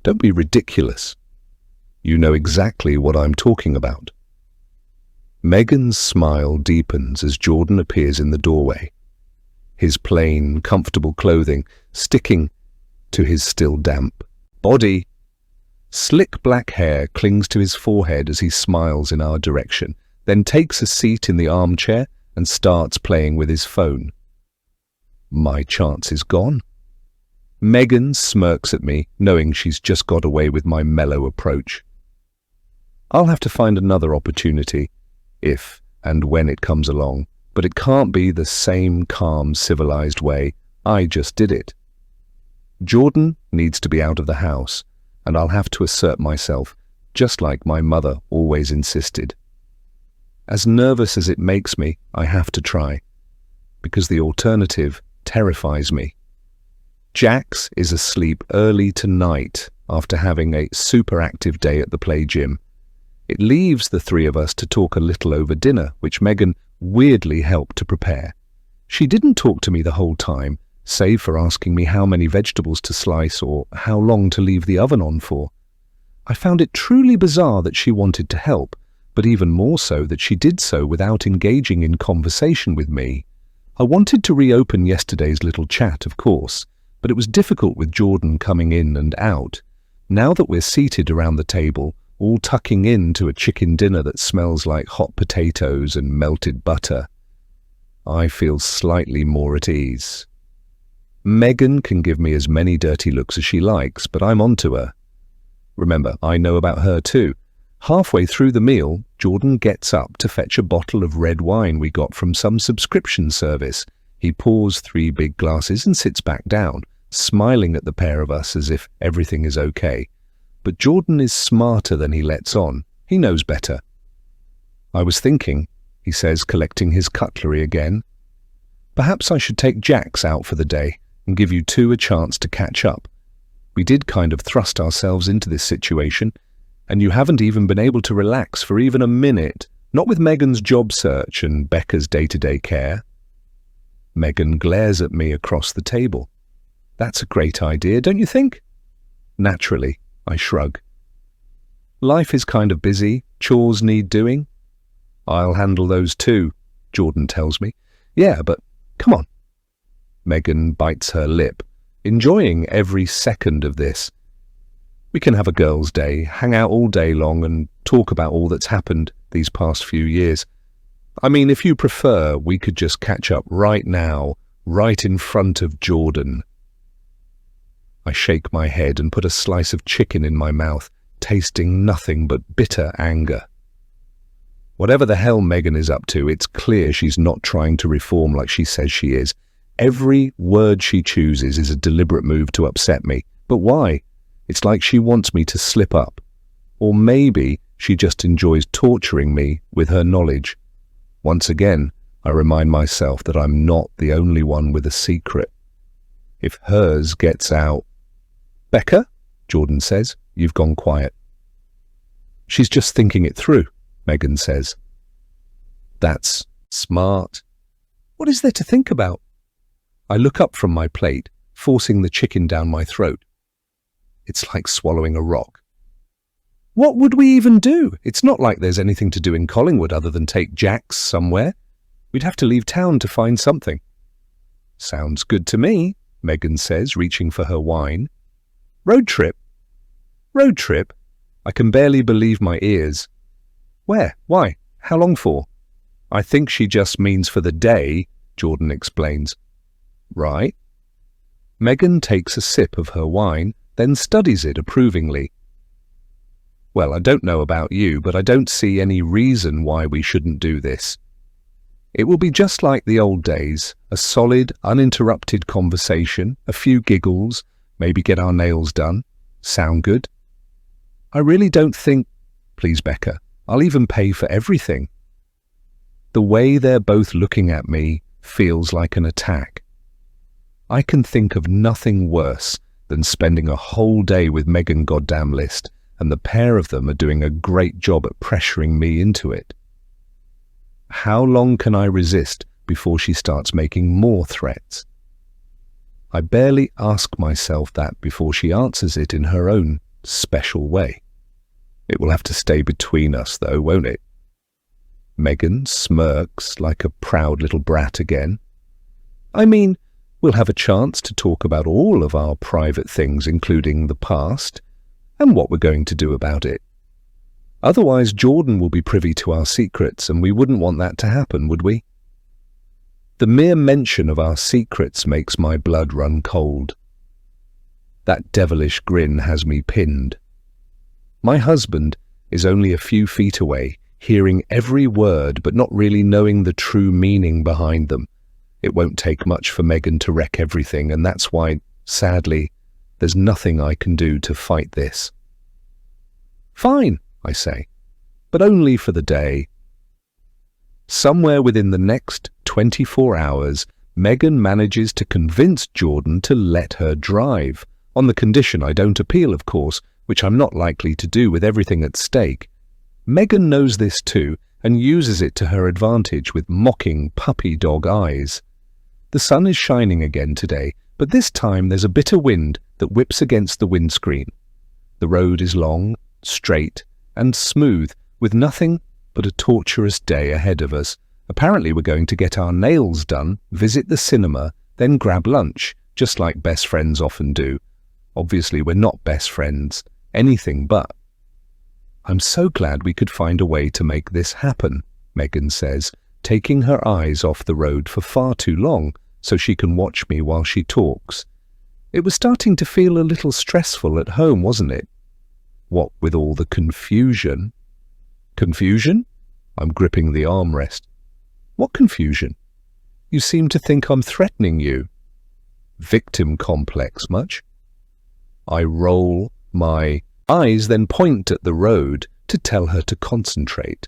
Don't be ridiculous. You know exactly what I'm talking about. Megan's smile deepens as Jordan appears in the doorway, his plain, comfortable clothing sticking to his still damp body. Slick black hair clings to his forehead as he smiles in our direction, then takes a seat in the armchair and starts playing with his phone. My chance is gone. Megan smirks at me, knowing she's just got away with my mellow approach. I'll have to find another opportunity, if and when it comes along, but it can't be the same calm, civilized way I just did it. Jordan needs to be out of the house, and I'll have to assert myself, just like my mother always insisted. As nervous as it makes me, I have to try, because the alternative terrifies me. Jax is asleep early tonight after having a super active day at the play gym. It leaves the three of us to talk a little over dinner, which Megan weirdly helped to prepare. She didn't talk to me the whole time, save for asking me how many vegetables to slice or how long to leave the oven on for. I found it truly bizarre that she wanted to help, but even more so that she did so without engaging in conversation with me. I wanted to reopen yesterday's little chat, of course, but it was difficult with Jordan coming in and out. Now that we're seated around the table, all tucking into a chicken dinner that smells like hot potatoes and melted butter, I feel slightly more at ease. Megan can give me as many dirty looks as she likes, but I'm onto her. Remember, I know about her too. Halfway through the meal, Jordan gets up to fetch a bottle of red wine we got from some subscription service. He pours 3 big glasses and sits back down, smiling at the pair of us as if everything is okay. But Jordan is smarter than he lets on. He knows better. "I was thinking," he says, collecting his cutlery again, "perhaps I should take Jax out for the day and give you two a chance to catch up. We did kind of thrust ourselves into this situation, and you haven't even been able to relax for even a minute, not with Megan's job search and Becca's day-to-day care." Megan glares at me across the table. "That's a great idea, don't you think?" "Naturally," I shrug. "Life is kind of busy, chores need doing." "I'll handle those too," Jordan tells me. "Yeah, but come on." Megan bites her lip, enjoying every second of this. We can have a girls' day, hang out all day long and talk about all that's happened these past few years. I mean, if you prefer, we could just catch up right now, right in front of Jordan. I shake my head and put a slice of chicken in my mouth, tasting nothing but bitter anger. Whatever the hell Megan is up to, it's clear she's not trying to reform like she says she is. Every word she chooses is a deliberate move to upset me. But why? It's like she wants me to slip up. Or maybe she just enjoys torturing me with her knowledge. Once again, I remind myself that I'm not the only one with a secret. If hers gets out... "Becca," Jordan says, "you've gone quiet." "She's just thinking it through," Megan says. "That's smart. What is there to think about?" I look up from my plate, forcing the chicken down my throat. It's like swallowing a rock. "What would we even do? It's not like there's anything to do in Collingwood other than take Jax somewhere. We'd have to leave town to find something." "Sounds good to me," Megan says, reaching for her wine. "Road trip." "Road trip?" I can barely believe my ears. "Where? Why? How long for?" "I think she just means for the day," Jordan explains. "Right." Megan takes a sip of her wine, then studies it approvingly. "Well, I don't know about you, but I don't see any reason why we shouldn't do this. It will be just like the old days, a solid, uninterrupted conversation, a few giggles, maybe get our nails done. Sound good?" "I really don't think..." "Please, Becca, I'll even pay for everything." The way they're both looking at me feels like an attack. I can think of nothing worse than spending a whole day with Megan Goddamn List, and the pair of them are doing a great job at pressuring me into it. How long can I resist before she starts making more threats? I barely ask myself that before she answers it in her own special way. It will have to stay between us though, won't it? Megan smirks like a proud little brat again. "I mean, we'll have a chance to talk about all of our private things, including the past, and what we're going to do about it. Otherwise, Jordan will be privy to our secrets, and we wouldn't want that to happen, would we?" The mere mention of our secrets makes my blood run cold. That devilish grin has me pinned. My husband is only a few feet away, hearing every word but not really knowing the true meaning behind them. It won't take much for Megan to wreck everything, and that's why, sadly, there's nothing I can do to fight this. "Fine," I say, "but only for the day." Somewhere within the next 24 hours, Megan manages to convince Jordan to let her drive, on the condition I don't appeal, of course, which I'm not likely to do with everything at stake. Megan knows this too, and uses it to her advantage with mocking puppy dog eyes. The sun is shining again today, but this time there's a bitter wind that whips against the windscreen. The road is long, straight and smooth, with nothing but a torturous day ahead of us. Apparently we're going to get our nails done, visit the cinema, then grab lunch, just like best friends often do. Obviously we're not best friends, anything but. I'm so glad we could find a way to make this happen, Megan says, taking her eyes off the road for far too long so she can watch me while she talks. It was starting to feel a little stressful at home, wasn't it? What with all the confusion? Confusion? I'm gripping the armrest. What confusion? You seem to think I'm threatening you. Victim complex much? I roll my eyes, then point at the road to tell her to concentrate.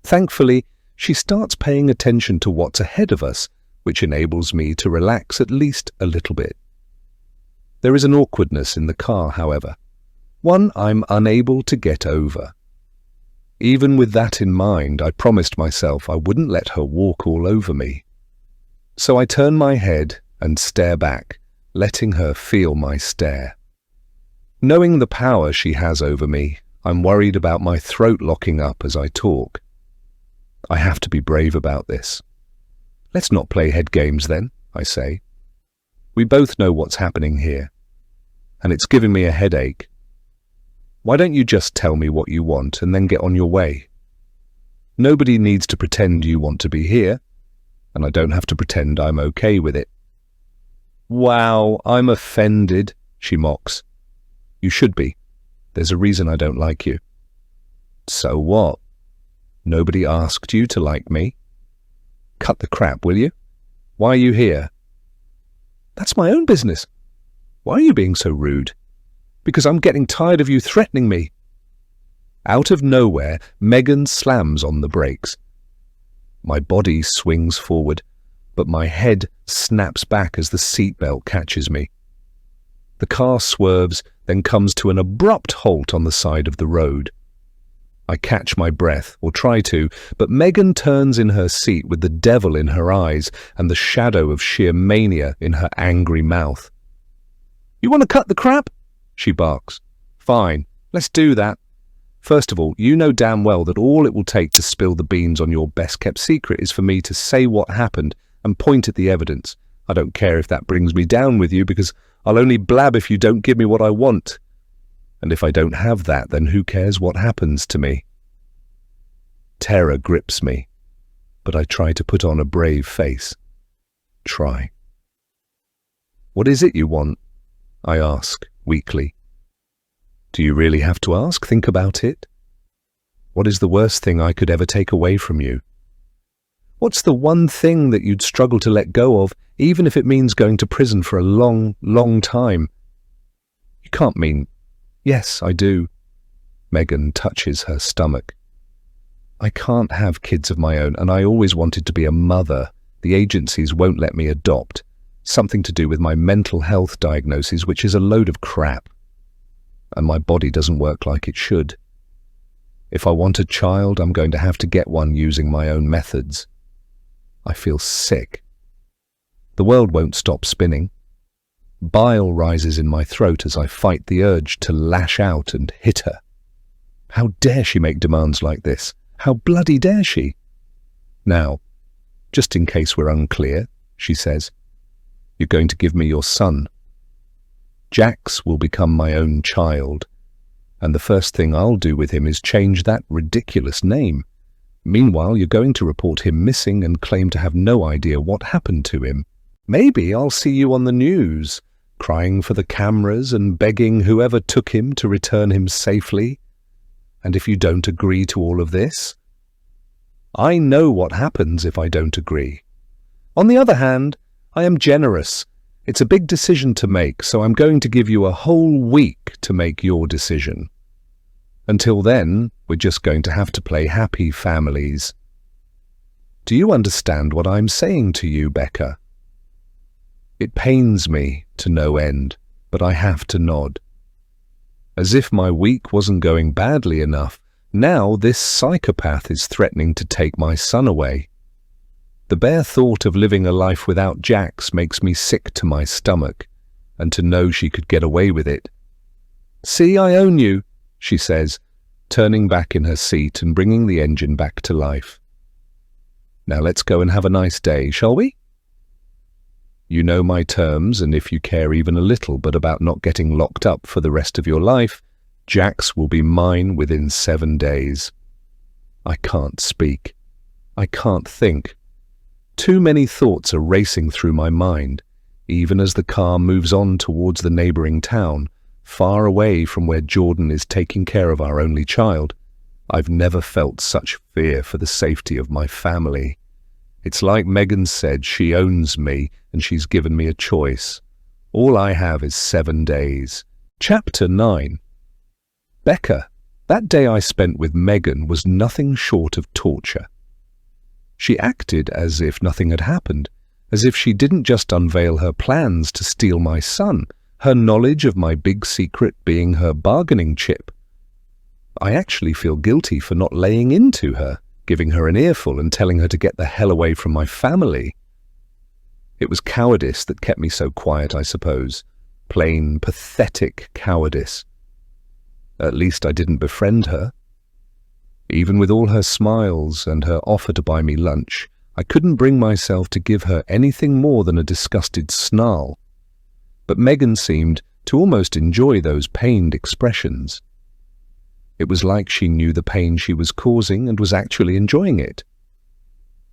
Thankfully, she starts paying attention to what's ahead of us, which enables me to relax at least a little bit. There is an awkwardness in the car, however, one I'm unable to get over. Even with that in mind, I promised myself I wouldn't let her walk all over me. So I turn my head and stare back, letting her feel my stare. Knowing the power she has over me, I'm worried about my throat locking up as I talk. I have to be brave about this. Let's not play head games then, I say. We both know what's happening here, and it's giving me a headache. Why don't you just tell me what you want and then get on your way? Nobody needs to pretend you want to be here, and I don't have to pretend I'm okay with it. Wow, I'm offended, she mocks. You should be. There's a reason I don't like you. So what? Nobody asked you to like me? Cut the crap, will you? Why are you here? That's my own business. Why are you being so rude? Because I'm getting tired of you threatening me. Out of nowhere, Megan slams on the brakes. My body swings forward, but my head snaps back as the seatbelt catches me. The car swerves, then comes to an abrupt halt on the side of the road. I catch my breath, or try to, but Megan turns in her seat with the devil in her eyes and the shadow of sheer mania in her angry mouth. You want to cut the crap? She barks. Fine, let's do that. First of all, you know damn well that all it will take to spill the beans on your best-kept secret is for me to say what happened and point at the evidence. I don't care if that brings me down with you, because I'll only blab if you don't give me what I want. And if I don't have that, then who cares what happens to me? Terror grips me, but I try to put on a brave face. Try. What is it you want? I ask, weakly. Do you really have to ask? Think about it. What is the worst thing I could ever take away from you? What's the one thing that you'd struggle to let go of, even if it means going to prison for a long, long time? You can't mean... Yes, I do. Megan touches her stomach. I can't have kids of my own, and I always wanted to be a mother. The agencies won't let me adopt. Something to do with my mental health diagnosis, which is a load of crap. And my body doesn't work like it should. If I want a child, I'm going to have to get one using my own methods. I feel sick. The world won't stop spinning. Bile rises in my throat as I fight the urge to lash out and hit her. How dare she make demands like this? How bloody dare she? Now, just in case we're unclear, she says, you're going to give me your son. Jax will become my own child, and the first thing I'll do with him is change that ridiculous name. Meanwhile, you're going to report him missing and claim to have no idea what happened to him. Maybe I'll see you on the news, crying for the cameras and begging whoever took him to return him safely. And if you don't agree to all of this, I know what happens if I don't agree. On the other hand, I am generous. It's a big decision to make, so I'm going to give you a whole week to make your decision. Until then, we're just going to have to play happy families. Do you understand what I'm saying to you, Becca? It pains me to no end, but I have to nod. As if my week wasn't going badly enough, now this psychopath is threatening to take my son away. The bare thought of living a life without Jax makes me sick to my stomach, and to know she could get away with it. See, I own you. she says, turning back in her seat and bringing the engine back to life. Now let's go and have a nice day, shall we? You know my terms, and if you care even a little but about not getting locked up for the rest of your life, Jax will be mine within 7 days. I can't speak. I can't think. Too many thoughts are racing through my mind, even as the car moves on towards the neighbouring town, far away from where Jordan is taking care of our only child. I've never felt such fear for the safety of my family. It's like Megan said, she owns me and she's given me a choice. All I have is 7 days. Chapter 9. Becca. That day I spent with Megan was nothing short of torture. She acted as if nothing had happened, as if she didn't just unveil her plans to steal my son, her knowledge of my big secret being her bargaining chip. I actually feel guilty for not laying into her, giving her an earful and telling her to get the hell away from my family. It was cowardice that kept me so quiet, I suppose. Plain, pathetic cowardice. At least I didn't befriend her. Even with all her smiles and her offer to buy me lunch, I couldn't bring myself to give her anything more than a disgusted snarl. But Megan seemed to almost enjoy those pained expressions. It was like she knew the pain she was causing and was actually enjoying it.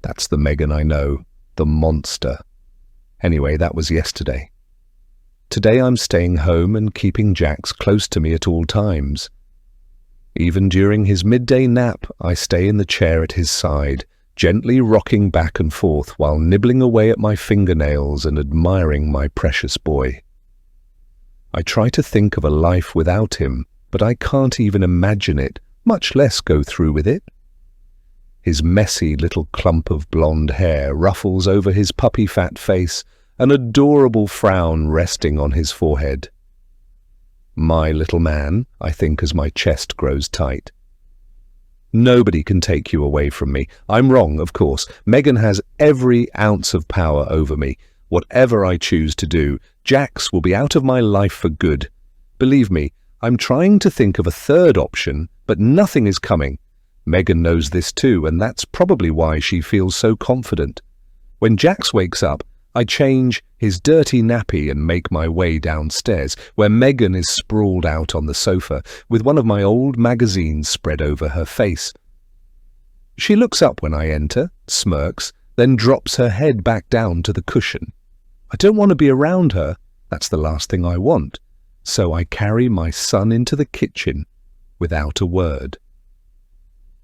That's the Megan I know, the monster. Anyway, that was yesterday. Today I'm staying home and keeping Jax close to me at all times. Even during his midday nap, I stay in the chair at his side, gently rocking back and forth while nibbling away at my fingernails and admiring my precious boy. I try to think of a life without him, but I can't even imagine it, much less go through with it. His messy little clump of blonde hair ruffles over his puppy-fat face, an adorable frown resting on his forehead. My little man, I think as my chest grows tight. Nobody can take you away from me. I'm wrong, of course. Megan has every ounce of power over me. Whatever I choose to do, Jax will be out of my life for good. Believe me, I'm trying to think of a third option, but nothing is coming. Megan knows this too, and that's probably why she feels so confident. When Jax wakes up, I change his dirty nappy and make my way downstairs, where Megan is sprawled out on the sofa, with one of my old magazines spread over her face. She looks up when I enter, smirks, then drops her head back down to the cushion. I don't want to be around her, that's the last thing I want, so I carry my son into the kitchen without a word.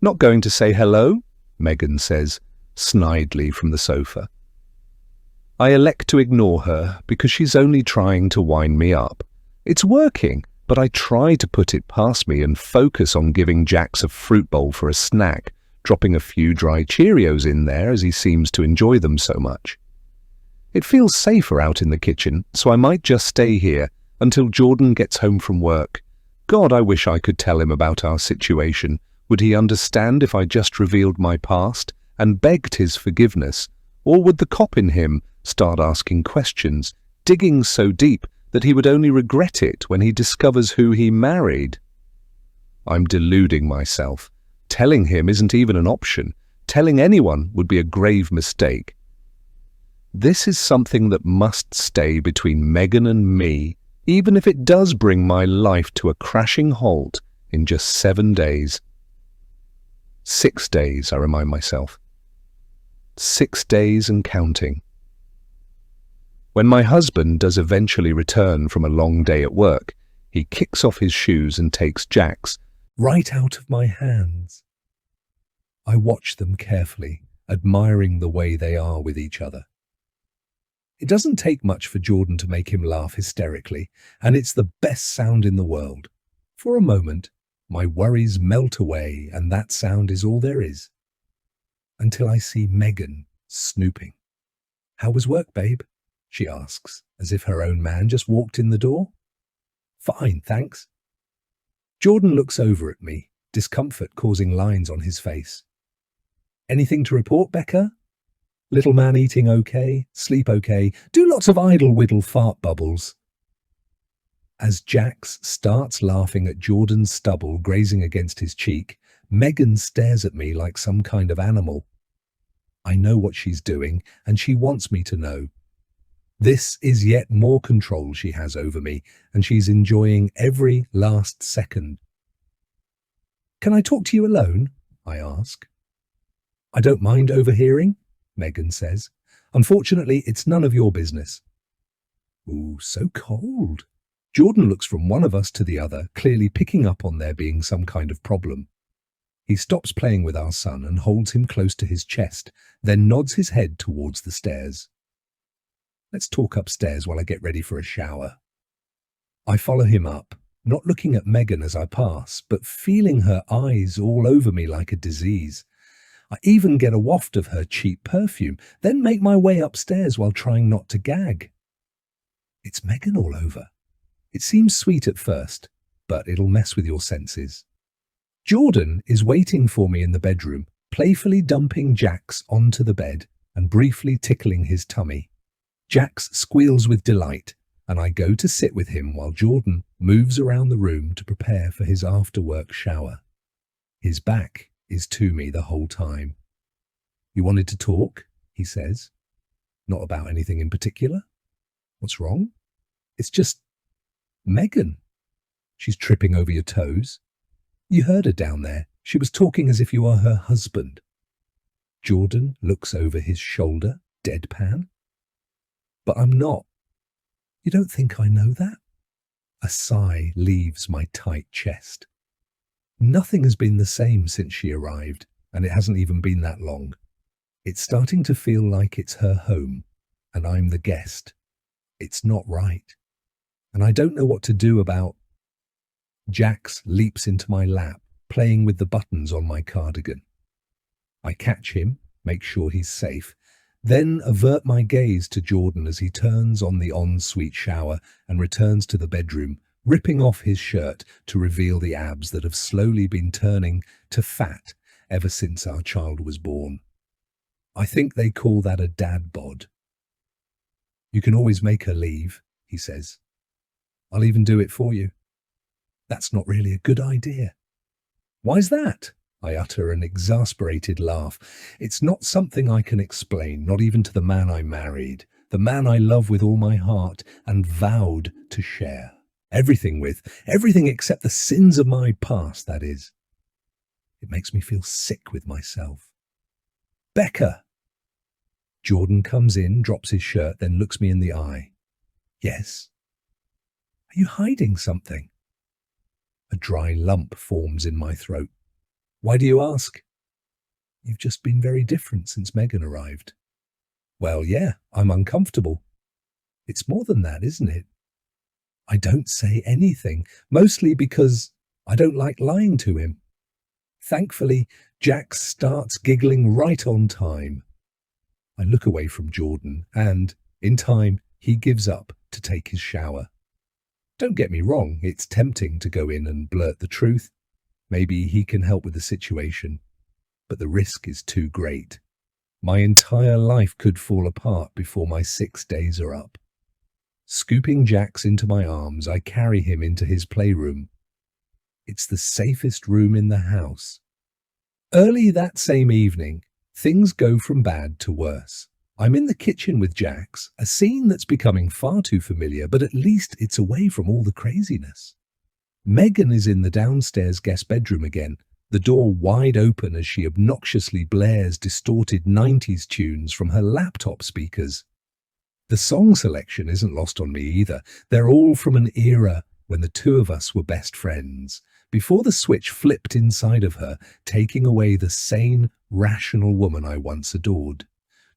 "Not going to say hello?" Megan says, snidely from the sofa. I elect to ignore her because she's only trying to wind me up. It's working, but I try to put it past me and focus on giving Jax a fruit bowl for a snack, dropping a few dry Cheerios in there as he seems to enjoy them so much. It feels safer out in the kitchen, so I might just stay here until Jordan gets home from work. God, I wish I could tell him about our situation. Would he understand if I just revealed my past and begged his forgiveness? Or would the cop in him start asking questions, digging so deep that he would only regret it when he discovers who he married? I'm deluding myself. Telling him isn't even an option. Telling anyone would be a grave mistake. This is something that must stay between Megan and me, even if it does bring my life to a crashing halt in just 7 days. 6 days, I remind myself. 6 days and counting. When my husband does eventually return from a long day at work, he kicks off his shoes and takes Jax right out of my hands. I watch them carefully, admiring the way they are with each other. It doesn't take much for Jordan to make him laugh hysterically, and it's the best sound in the world. For a moment, my worries melt away, and that sound is all there is. Until I see Megan snooping. "How was work, babe?" she asks, as if her own man just walked in the door. "Fine, thanks." Jordan looks over at me, discomfort causing lines on his face. "Anything to report, Becca? Little man eating okay, sleep okay, do lots of idle whittle fart bubbles." As Jax starts laughing at Jordan's stubble grazing against his cheek, Megan stares at me like some kind of animal. I know what she's doing, and she wants me to know. This is yet more control she has over me, and she's enjoying every last second. "Can I talk to you alone?" I ask. "I don't mind overhearing," Megan says. "Unfortunately, it's none of your business." Ooh, so cold. Jordan looks from one of us to the other, clearly picking up on there being some kind of problem. He stops playing with our son and holds him close to his chest, then nods his head towards the stairs. "Let's talk upstairs while I get ready for a shower." I follow him up, not looking at Megan as I pass, but feeling her eyes all over me like a disease. I even get a waft of her cheap perfume, then make my way upstairs while trying not to gag. It's Megan all over. It seems sweet at first, but it'll mess with your senses. Jordan is waiting for me in the bedroom, playfully dumping Jax onto the bed and briefly tickling his tummy. Jax squeals with delight, and I go to sit with him while Jordan moves around the room to prepare for his after-work shower. His back is to me the whole time. "You wanted to talk?" he says. "Not about anything in particular? What's wrong?" "It's just Megan. She's tripping over your toes. You heard her down there. She was talking as if you are her husband." Jordan looks over his shoulder, deadpan. "But I'm not. You don't think I know that?" A sigh leaves my tight chest. Nothing has been the same since she arrived, and it hasn't even been that long. It's starting to feel like it's her home, and I'm the guest. It's not right. And I don't know what to do about... Jax leaps into my lap, playing with the buttons on my cardigan. I catch him, make sure he's safe, then avert my gaze to Jordan as he turns on the ensuite shower and returns to the bedroom, ripping off his shirt to reveal the abs that have slowly been turning to fat ever since our child was born. I think they call that a dad bod. "You can always make her leave," he says. "I'll even do it for you." "That's not really a good idea." "Why's that?" I utter an exasperated laugh. "It's not something I can explain, not even to the man I married, the man I love with all my heart and vowed to share everything with, everything except the sins of my past, that is. It makes me feel sick with myself." "Becca!" Jordan comes in, drops his shirt, then looks me in the eye. "Yes?" "Are you hiding something?" A dry lump forms in my throat. "Why do you ask?" "You've just been very different since Megan arrived." "Well, yeah, I'm uncomfortable." "It's more than that, isn't it?" I don't say anything, mostly because I don't like lying to him. Thankfully, Jax starts giggling right on time. I look away from Jordan and, in time, he gives up to take his shower. Don't get me wrong, it's tempting to go in and blurt the truth. Maybe he can help with the situation, but the risk is too great. My entire life could fall apart before my 6 days are up. Scooping Jax into my arms, I carry him into his playroom. It's the safest room in the house. Early that same evening, things go from bad to worse. I'm in the kitchen with Jax, a scene that's becoming far too familiar, but at least it's away from all the craziness. Megan is in the downstairs guest bedroom again, the door wide open as she obnoxiously blares distorted 90s tunes from her laptop speakers. The song selection isn't lost on me either. They're all from an era when the two of us were best friends, before the switch flipped inside of her, taking away the sane, rational woman I once adored.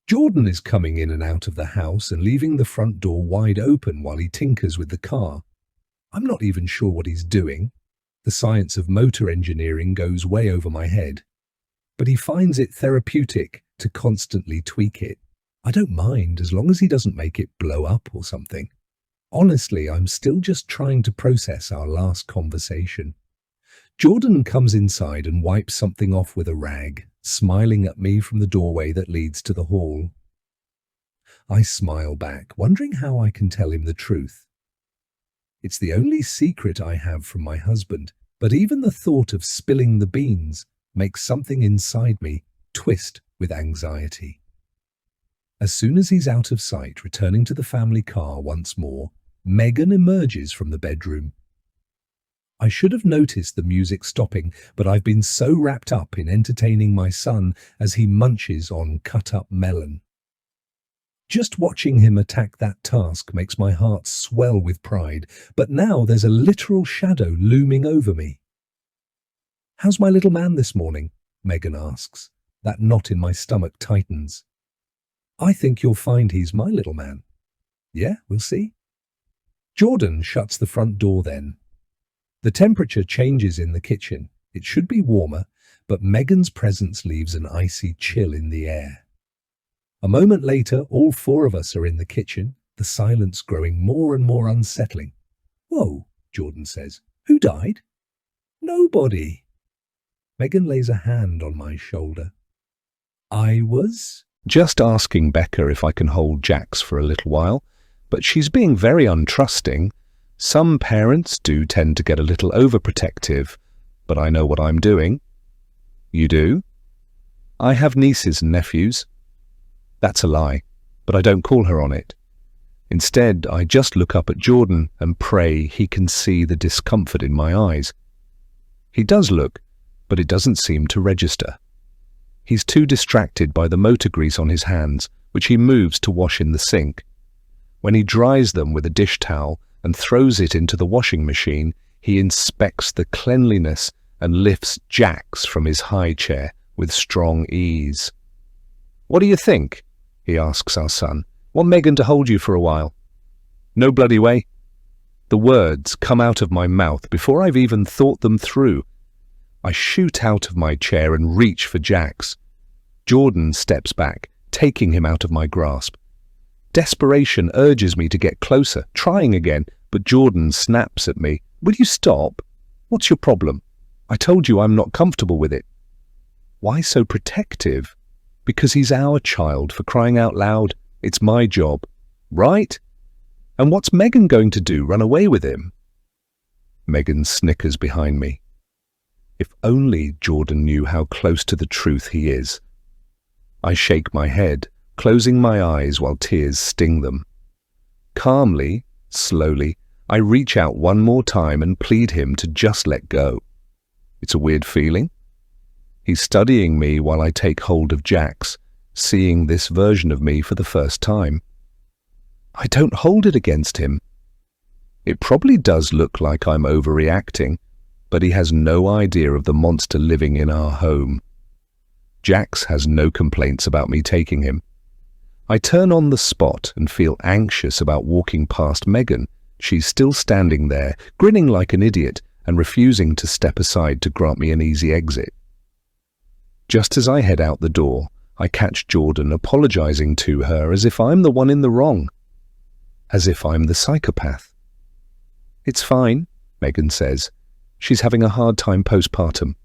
Jordan is coming in and out of the house and leaving the front door wide open while he tinkers with the car. I'm not even sure what he's doing. The science of motor engineering goes way over my head. But he finds it therapeutic to constantly tweak it. I don't mind as long as he doesn't make it blow up or something. Honestly, I'm still just trying to process our last conversation. Jordan comes inside and wipes something off with a rag, smiling at me from the doorway that leads to the hall. I smile back, wondering how I can tell him the truth. It's the only secret I have from my husband, but even the thought of spilling the beans makes something inside me twist with anxiety. As soon as he's out of sight, returning to the family car once more, Megan emerges from the bedroom. I should have noticed the music stopping, but I've been so wrapped up in entertaining my son as he munches on cut-up melon. Just watching him attack that task makes my heart swell with pride, but now there's a literal shadow looming over me. "How's my little man this morning?" Megan asks. That knot in my stomach tightens. "I think you'll find he's my little man." "Yeah, we'll see." Jordan shuts the front door then. The temperature changes in the kitchen. It should be warmer, but Megan's presence leaves an icy chill in the air. A moment later, all four of us are in the kitchen, the silence growing more and more unsettling. "Whoa," Jordan says. "Who died?" "Nobody." Megan lays a hand on my shoulder. "I was just asking Becca if I can hold Jax for a little while, but she's being very untrusting. Some parents do tend to get a little overprotective, but I know what I'm doing." "You do?" "I have nieces and nephews." That's a lie, but I don't call her on it. Instead, I just look up at Jordan and pray he can see the discomfort in my eyes. He does look, but it doesn't seem to register. He's too distracted by the motor grease on his hands, which he moves to wash in the sink. When he dries them with a dish towel and throws it into the washing machine, he inspects the cleanliness and lifts Jax from his high chair with strong ease. "What do you think?" he asks our son. "Want Megan to hold you for a while?" "No bloody way." The words come out of my mouth before I've even thought them through. I shoot out of my chair and reach for Jax. Jordan steps back, taking him out of my grasp. Desperation urges me to get closer, trying again, but Jordan snaps at me. "Will you stop? What's your problem? I told you I'm not comfortable with it." Why so protective? Because he's our child, for crying out loud. It's my job, right? And what's Megan going to do, run away with him? Megan snickers behind me. If only Jordan knew how close to the truth he is. I shake my head, closing my eyes while tears sting them. Calmly, slowly, I reach out one more time and plead him to just let go. It's a weird feeling. He's studying me while I take hold of Jax, seeing this version of me for the first time. I don't hold it against him. It probably does look like I'm overreacting, but he has no idea of the monster living in our home. Jax has no complaints about me taking him. I turn on the spot and feel anxious about walking past Megan. She's still standing there, grinning like an idiot and refusing to step aside to grant me an easy exit. Just as I head out the door, I catch Jordan apologizing to her as if I'm the one in the wrong. As if I'm the psychopath. "It's fine," Megan says. She's having a hard time postpartum.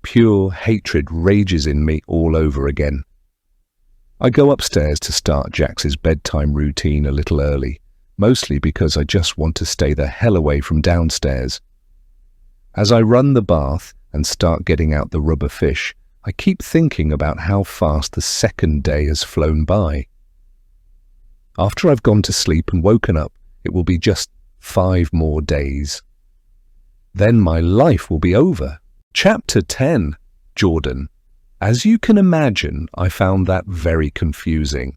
Pure hatred rages in me all over again. I go upstairs to start Jax's bedtime routine a little early, mostly because I just want to stay the hell away from downstairs. As I run the bath and start getting out the rubber fish, I keep thinking about how fast the second day has flown by. After I've gone to sleep and woken up, it will be just 5 more days. Then my life will be over. Chapter 10, Jordan. As you can imagine, I found that very confusing.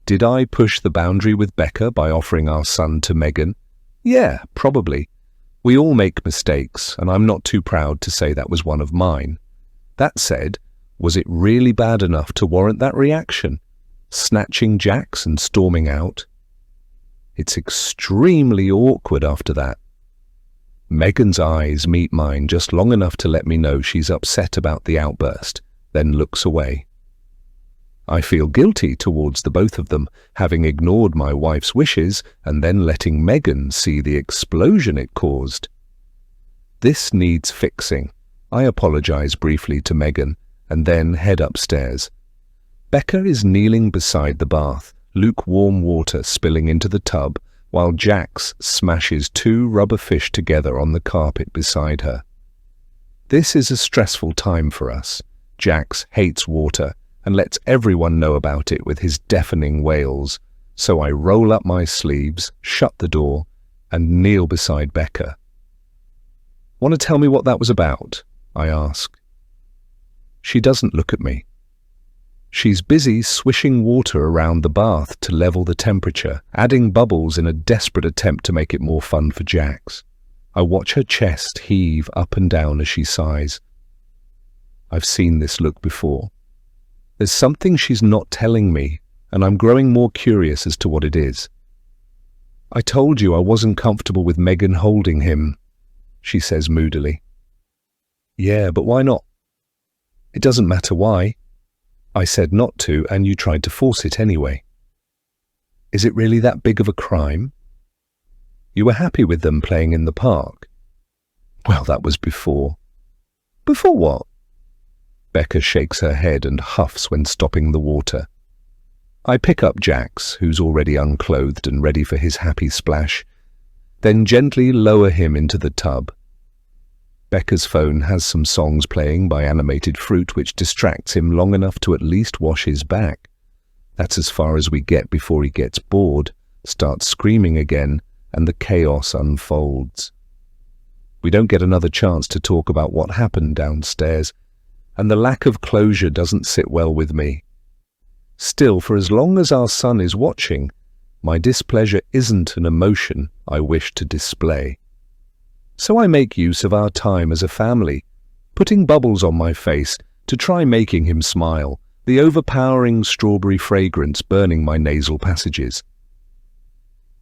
Did I push the boundary with Becca by offering our son to Megan? Yeah, probably. We all make mistakes, and I'm not too proud to say that was one of mine. That said, was it really bad enough to warrant that reaction? Snatching Jax and storming out? It's extremely awkward after that. Megan's eyes meet mine just long enough to let me know she's upset about the outburst, then looks away. I feel guilty towards the both of them, having ignored my wife's wishes and then letting Megan see the explosion it caused. This needs fixing. I apologize briefly to Megan and then head upstairs. Becca is kneeling beside the bath, lukewarm water spilling into the tub, while Jax smashes 2 rubber fish together on the carpet beside her. This is a stressful time for us. Jax hates water and lets everyone know about it with his deafening wails, so I roll up my sleeves, shut the door, and kneel beside Becca. "Want to tell me what that was about?" I ask. She doesn't look at me. She's busy swishing water around the bath to level the temperature, adding bubbles in a desperate attempt to make it more fun for Jax. I watch her chest heave up and down as she sighs. I've seen this look before. There's something she's not telling me, and I'm growing more curious as to what it is. "I told you I wasn't comfortable with Megan holding him," she says moodily. "Yeah, but why not?" "It doesn't matter why. I said not to, and you tried to force it anyway." "Is it really that big of a crime?" "You were happy with them playing in the park." "Well, that was before." "Before what?" Becca shakes her head and huffs when stopping the water. I pick up Jax, who's already unclothed and ready for his happy splash, then gently lower him into the tub. Becca's phone has some songs playing by Animated Fruit which distracts him long enough to at least wash his back. That's as far as we get before he gets bored, starts screaming again, and the chaos unfolds. We don't get another chance to talk about what happened downstairs, and the lack of closure doesn't sit well with me. Still, for as long as our son is watching, my displeasure isn't an emotion I wish to display. So I make use of our time as a family, putting bubbles on my face to try making him smile, the overpowering strawberry fragrance burning my nasal passages.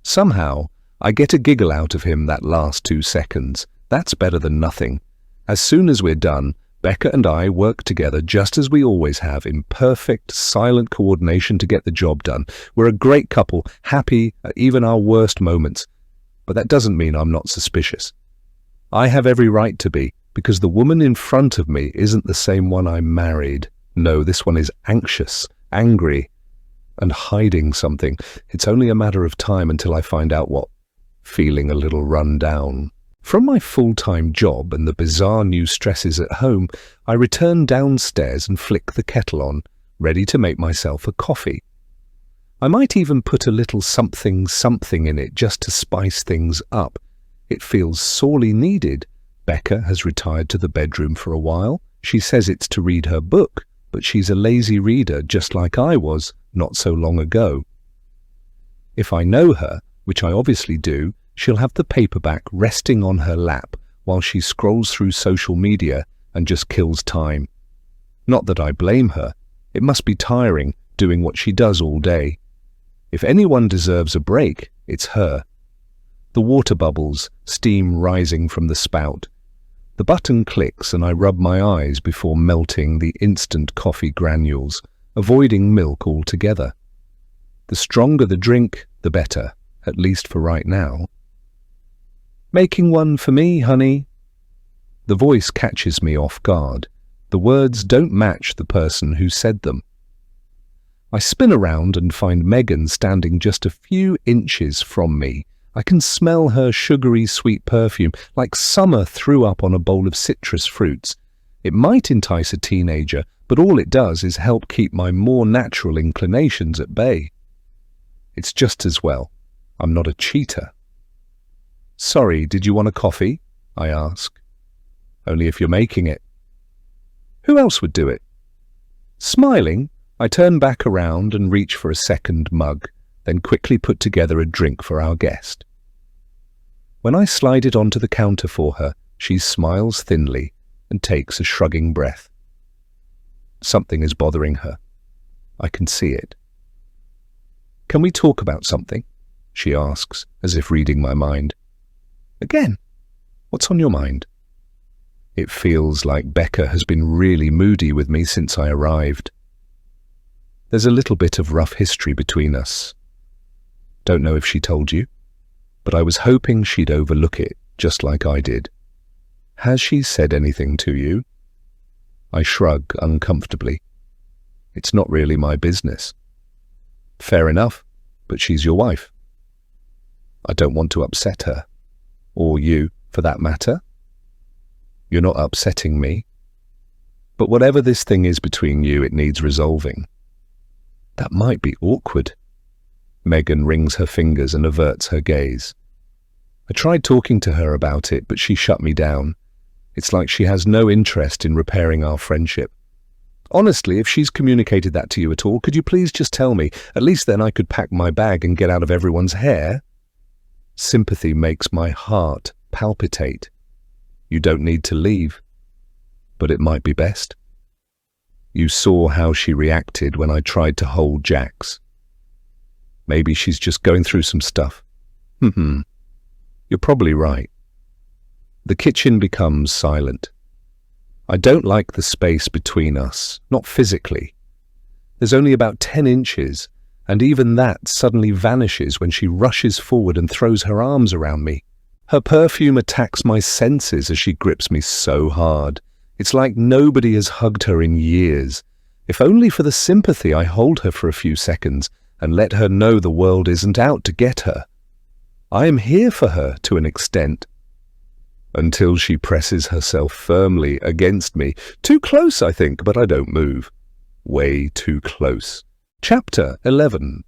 Somehow, I get a giggle out of him that last 2 seconds. That's better than nothing. As soon as we're done, Becca and I work together just as we always have, in perfect, silent coordination to get the job done. We're a great couple, happy at even our worst moments. But that doesn't mean I'm not suspicious. I have every right to be, because the woman in front of me isn't the same one I married. No, this one is anxious, angry, and hiding something. It's only a matter of time until I find out what. Feeling a little run down. From my full-time job and the bizarre new stresses at home, I return downstairs and flick the kettle on, ready to make myself a coffee. I might even put a little something in it just to spice things up. It feels sorely needed. Becca has retired to the bedroom for a while. She says it's to read her book, but she's a lazy reader just like I was not so long ago. If I know her, which I obviously do, she'll have the paperback resting on her lap while she scrolls through social media and just kills time. Not that I blame her. It must be tiring doing what she does all day. If anyone deserves a break, it's her. The water bubbles, steam rising from the spout. The button clicks and I rub my eyes before melting the instant coffee granules, avoiding milk altogether. The stronger the drink, the better, at least for right now. "Making one for me, honey?" The voice catches me off guard. The words don't match the person who said them. I spin around and find Megan standing just a few inches from me. I can smell her sugary sweet perfume, like summer threw up on a bowl of citrus fruits. It might entice a teenager, but all it does is help keep my more natural inclinations at bay. It's just as well. I'm not a cheater. "Sorry, did you want a coffee?" I ask. "Only if you're making it." "Who else would do it?" Smiling, I turn back around and reach for a second mug, then quickly put together a drink for our guest. When I slide it onto the counter for her, she smiles thinly and takes a shrugging breath. Something is bothering her. I can see it. "Can we talk about something?" she asks, as if reading my mind. "Again? What's on your mind?" It feels like Becca has been really moody with me since I arrived. There's a little bit of rough history between us. Don't know if she told you, but I was hoping she'd overlook it, just like I did. Has she said anything to you? I shrug uncomfortably. It's not really my business. Fair enough, but she's your wife. I don't want to upset her. Or you, for that matter. You're not upsetting me. But whatever this thing is between you, it needs resolving. That might be awkward. Megan wrings her fingers and averts her gaze. I tried talking to her about it, but she shut me down. It's like she has no interest in repairing our friendship. Honestly, if she's communicated that to you at all, could you please just tell me? At least then I could pack my bag and get out of everyone's hair. Sympathy makes my heart palpitate. You don't need to leave, but it might be best. You saw how she reacted when I tried to hold Jax. Maybe she's just going through some stuff. You're probably right. The kitchen becomes silent. I don't like the space between us, not physically. There's only about 10 inches, and even that suddenly vanishes when she rushes forward and throws her arms around me. Her perfume attacks my senses as she grips me so hard. It's like nobody has hugged her in years. If only for the sympathy, I hold her for a few seconds and let her know the world isn't out to get her. I am here for her to an extent. Until she presses herself firmly against me. Too close, I think, but I don't move. Way too close. Chapter 11.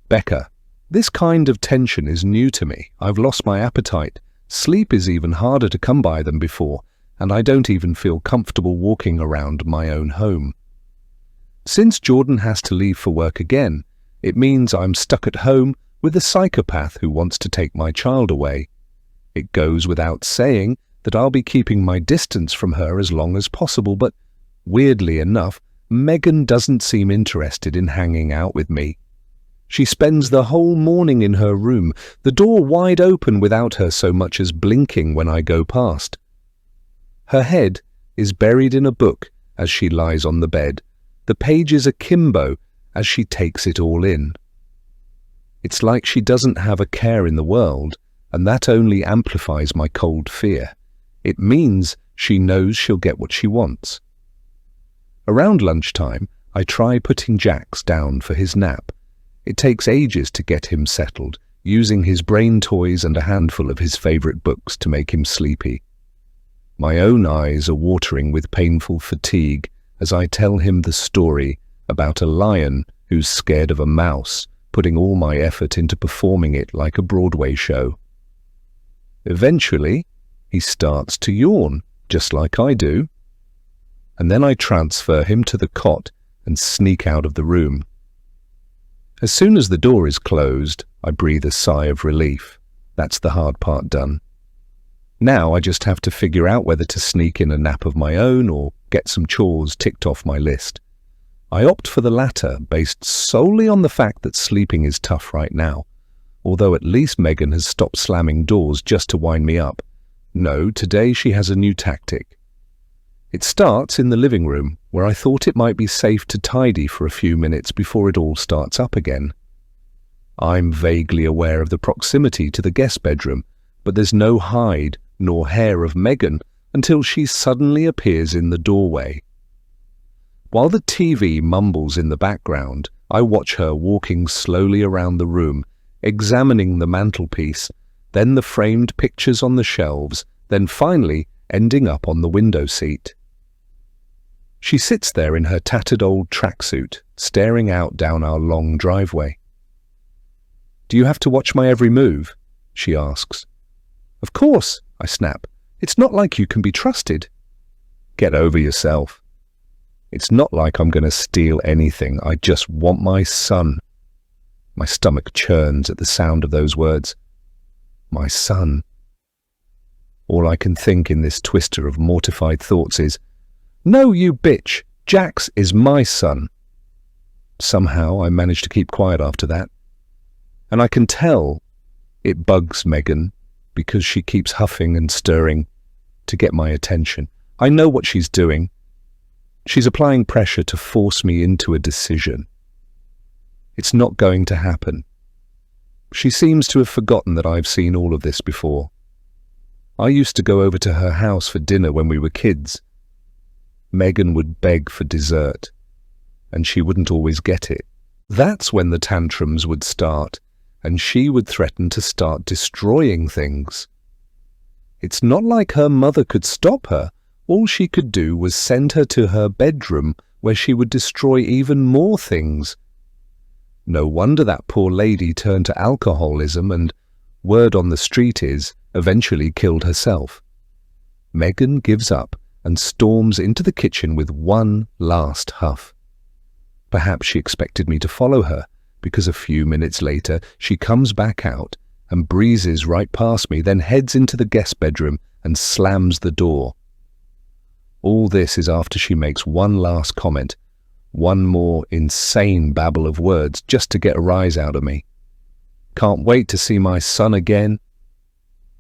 Becca. This kind of tension is new to me. I've lost my appetite. Sleep is even harder to come by than before, and I don't even feel comfortable walking around my own home. Since Jordan has to leave for work again, it means I'm stuck at home with a psychopath who wants to take my child away. It goes without saying that I'll be keeping my distance from her as long as possible, but weirdly enough, Megan doesn't seem interested in hanging out with me. She spends the whole morning in her room, the door wide open without her so much as blinking when I go past. Her head is buried in a book as she lies on the bed, the pages akimbo as she takes it all in. It's like she doesn't have a care in the world, and that only amplifies my cold fear. It means she knows she'll get what she wants. Around lunchtime, I try putting Jax down for his nap. It takes ages to get him settled, using his brain toys and a handful of his favorite books to make him sleepy. My own eyes are watering with painful fatigue as I tell him the story about a lion who's scared of a mouse, putting all my effort into performing it like a Broadway show. Eventually, he starts to yawn, just like I do, and then I transfer him to the cot and sneak out of the room. As soon as the door is closed, I breathe a sigh of relief. That's the hard part done. Now I just have to figure out whether to sneak in a nap of my own or get some chores ticked off my list. I opt for the latter, based solely on the fact that sleeping is tough right now, although at least Megan has stopped slamming doors just to wind me up. No, today she has a new tactic. It starts in the living room, where I thought it might be safe to tidy for a few minutes before it all starts up again. I'm vaguely aware of the proximity to the guest bedroom, but there's no hide nor hair of Megan until she suddenly appears in the doorway. While the TV mumbles in the background, I watch her walking slowly around the room, examining the mantelpiece, then the framed pictures on the shelves, then finally ending up on the window seat. She sits there in her tattered old tracksuit, staring out down our long driveway. "Do you have to watch my every move?" she asks. "Of course," I snap. "It's not like you can be trusted." "Get over yourself. It's not like I'm going to steal anything. I just want my son." My stomach churns at the sound of those words. My son. All I can think in this twister of mortified thoughts is, "No, you bitch! Jax is my son." Somehow I manage to keep quiet after that. And I can tell it bugs Megan because she keeps huffing and stirring to get my attention. I know what she's doing. She's applying pressure to force me into a decision. It's not going to happen. She seems to have forgotten that I've seen all of this before. I used to go over to her house for dinner when we were kids. Megan would beg for dessert, and she wouldn't always get it. That's when the tantrums would start, and she would threaten to start destroying things. It's not like her mother could stop her. All she could do was send her to her bedroom, where she would destroy even more things. No wonder that poor lady turned to alcoholism and, word on the street is, eventually killed herself. Megan gives up and storms into the kitchen with one last huff. Perhaps she expected me to follow her, because a few minutes later she comes back out and breezes right past me, then heads into the guest bedroom and slams the door. All this is after she makes one last comment, one more insane babble of words just to get a rise out of me. Can't wait to see my son again.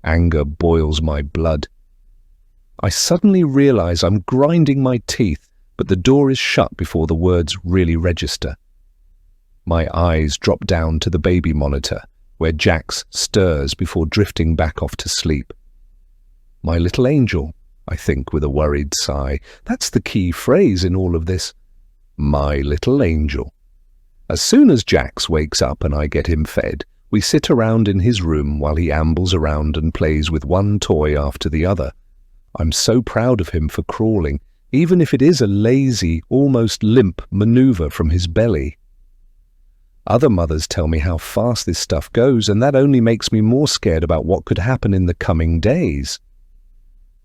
Anger boils my blood. I suddenly realize I'm grinding my teeth, but the door is shut before the words really register. My eyes drop down to the baby monitor, where Jax stirs before drifting back off to sleep. My little angel, I think with a worried sigh. That's the key phrase in all of this. My little angel. As soon as Jax wakes up and I get him fed, we sit around in his room while he ambles around and plays with one toy after the other. I'm so proud of him for crawling, even if it is a lazy, almost limp maneuver from his belly. Other mothers tell me how fast this stuff goes, and that only makes me more scared about what could happen in the coming days.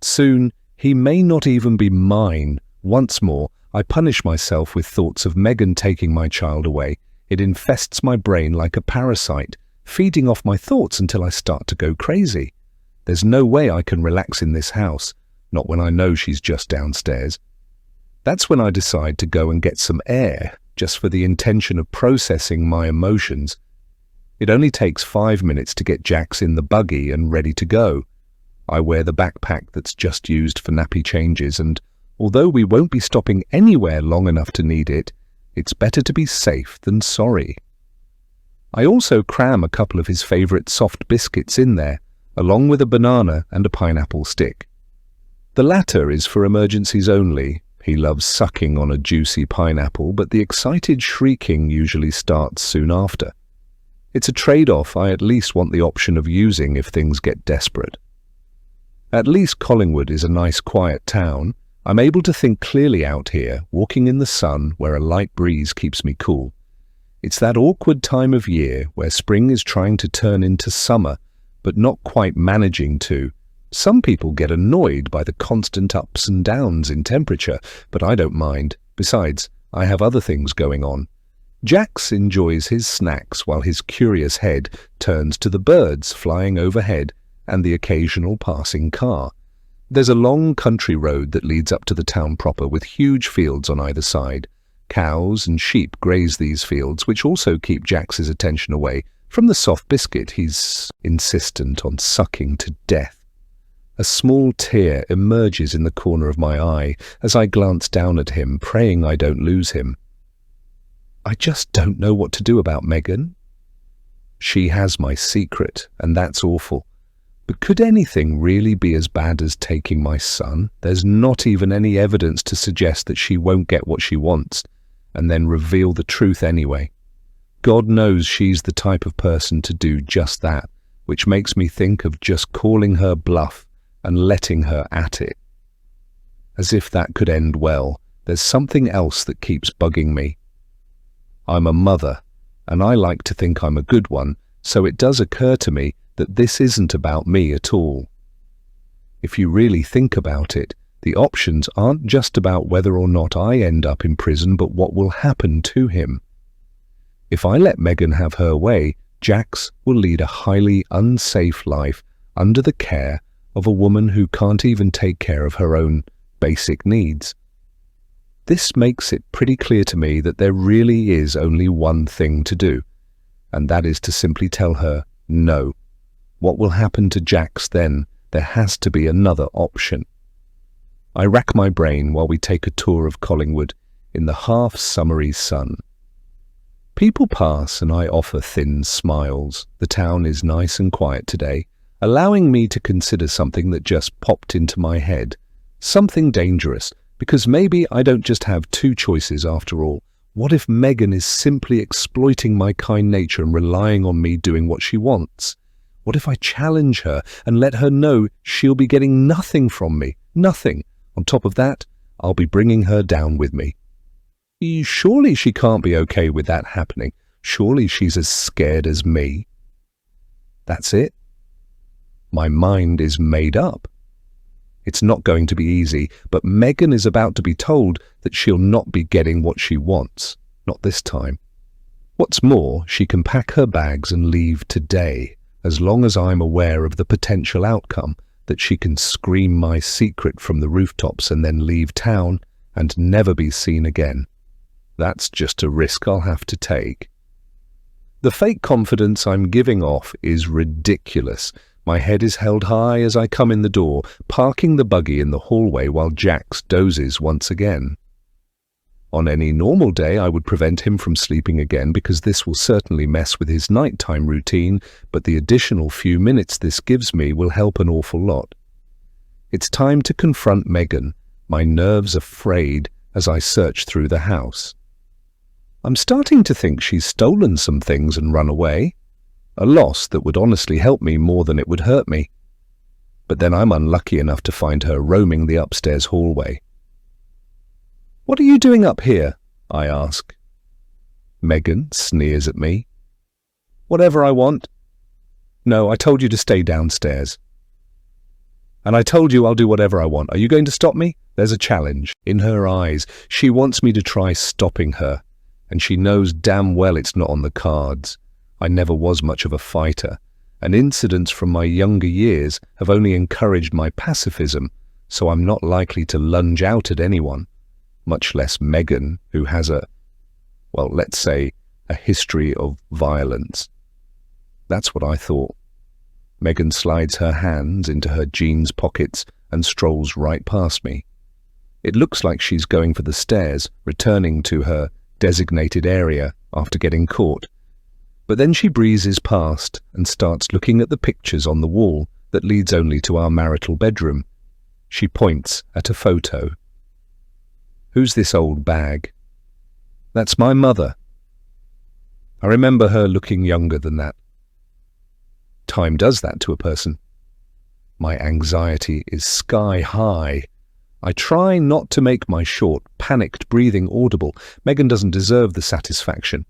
Soon, he may not even be mine. Once more, I punish myself with thoughts of Megan taking my child away. It infests my brain like a parasite, feeding off my thoughts until I start to go crazy. There's no way I can relax in this house, not when I know she's just downstairs. That's when I decide to go and get some air, just for the intention of processing my emotions. It only takes 5 minutes to get Jax in the buggy and ready to go. I wear the backpack that's just used for nappy changes, and although we won't be stopping anywhere long enough to need it, it's better to be safe than sorry. I also cram a couple of his favourite soft biscuits in there, along with a banana and a pineapple stick. The latter is for emergencies only. He loves sucking on a juicy pineapple, but the excited shrieking usually starts soon after. It's a trade-off I at least want the option of using if things get desperate. At least Collingwood is a nice quiet town. I'm able to think clearly out here, walking in the sun where a light breeze keeps me cool. It's that awkward time of year where spring is trying to turn into summer, but not quite managing to. Some people get annoyed by the constant ups and downs in temperature, but I don't mind. Besides, I have other things going on. Jax enjoys his snacks while his curious head turns to the birds flying overhead and the occasional passing car. There's a long country road that leads up to the town proper with huge fields on either side. Cows and sheep graze these fields, which also keep Jax's attention away from the soft biscuit he's insistent on sucking to death. A small tear emerges in the corner of my eye as I glance down at him, praying I don't lose him. I just don't know what to do about Megan. She has my secret, and that's awful. But could anything really be as bad as taking my son? There's not even any evidence to suggest that she won't get what she wants, and then reveal the truth anyway. God knows she's the type of person to do just that, which makes me think of just calling her bluff and letting her at it. As if that could end well, there's something else that keeps bugging me. I'm a mother, and I like to think I'm a good one, so it does occur to me that this isn't about me at all. If you really think about it, the options aren't just about whether or not I end up in prison, but what will happen to him. If I let Megan have her way, Jax will lead a highly unsafe life under the care of a woman who can't even take care of her own basic needs. This makes it pretty clear to me that there really is only one thing to do, and that is to simply tell her no. What will happen to Jax then? There has to be another option. I rack my brain while we take a tour of Collingwood in the half-summery sun. People pass and I offer thin smiles. The town is nice and quiet today, allowing me to consider something that just popped into my head. Something dangerous, because maybe I don't just have two choices after all. What if Megan is simply exploiting my kind nature and relying on me doing what she wants? What if I challenge her and let her know she'll be getting nothing from me? Nothing. On top of that, I'll be bringing her down with me. Surely she can't be okay with that happening. Surely she's as scared as me. That's it. My mind is made up. It's not going to be easy, but Megan is about to be told that she'll not be getting what she wants. Not this time. What's more, she can pack her bags and leave today, as long as I'm aware of the potential outcome, that she can scream my secret from the rooftops and then leave town and never be seen again. That's just a risk I'll have to take. The fake confidence I'm giving off is ridiculous. My head is held high as I come in the door, parking the buggy in the hallway while Jax dozes once again. On any normal day, I would prevent him from sleeping again because this will certainly mess with his nighttime routine, but the additional few minutes this gives me will help an awful lot. It's time to confront Megan, my nerves are frayed as I search through the house. I'm starting to think she's stolen some things and run away. A loss that would honestly help me more than it would hurt me. But then I'm unlucky enough to find her roaming the upstairs hallway. "What are you doing up here?" I ask. Megan sneers at me. "Whatever I want." "No, I told you to stay downstairs." "And I told you I'll do whatever I want. Are you going to stop me?" There's a challenge in her eyes. She wants me to try stopping her, and she knows damn well it's not on the cards. I never was much of a fighter, and incidents from my younger years have only encouraged my pacifism, so I'm not likely to lunge out at anyone, much less Megan, who has let's say, a history of violence. That's what I thought. Megan slides her hands into her jeans pockets and strolls right past me. It looks like she's going for the stairs, returning to her designated area after getting caught. But then she breezes past and starts looking at the pictures on the wall that leads only to our marital bedroom. She points at a photo. "Who's this old bag?" "That's my mother." I remember her looking younger than that. Time does that to a person. My anxiety is sky high. I try not to make my short, panicked breathing audible. Megan doesn't deserve the satisfaction.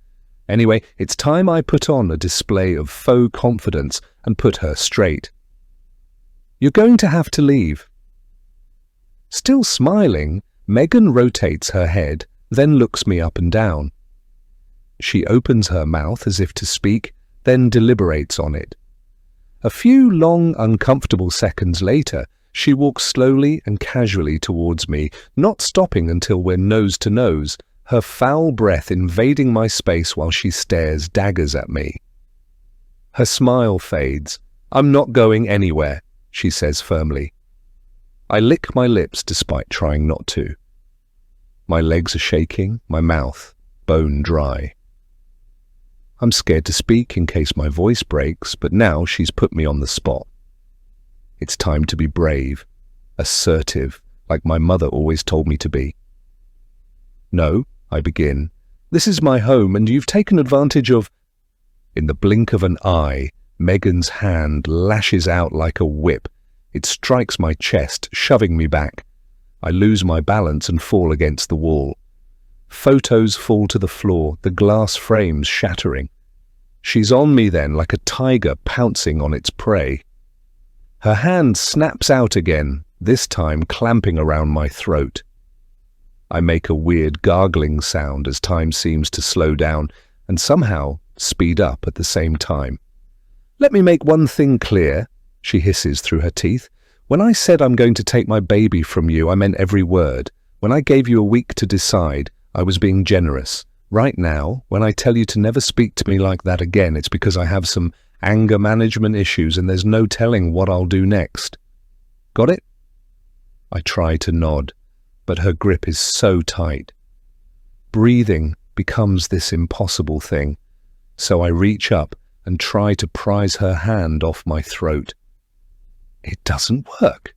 Anyway, it's time I put on a display of faux confidence and put her straight. "You're going to have to leave." Still smiling, Megan rotates her head, then looks me up and down. She opens her mouth as if to speak, then deliberates on it. A few long, uncomfortable seconds later, she walks slowly and casually towards me, not stopping until we're nose to nose, her foul breath invading my space while she stares daggers at me. Her smile fades. "I'm not going anywhere," she says firmly. I lick my lips despite trying not to. My legs are shaking, my mouth bone dry. I'm scared to speak in case my voice breaks, but now she's put me on the spot. It's time to be brave, assertive, like my mother always told me to be. "No," I begin. "This is my home, and you've taken advantage of—" In the blink of an eye, Megan's hand lashes out like a whip. It strikes my chest, shoving me back. I lose my balance and fall against the wall. Photos fall to the floor, the glass frames shattering. She's on me then, like a tiger pouncing on its prey. Her hand snaps out again, this time clamping around my throat. I make a weird gargling sound as time seems to slow down and somehow speed up at the same time. "Let me make one thing clear," she hisses through her teeth. "When I said I'm going to take my baby from you, I meant every word. When I gave you a week to decide, I was being generous. Right now, when I tell you to never speak to me like that again, it's because I have some anger management issues and there's no telling what I'll do next. Got it?" I try to nod, but her grip is so tight. Breathing becomes this impossible thing, so I reach up and try to prise her hand off my throat. It doesn't work.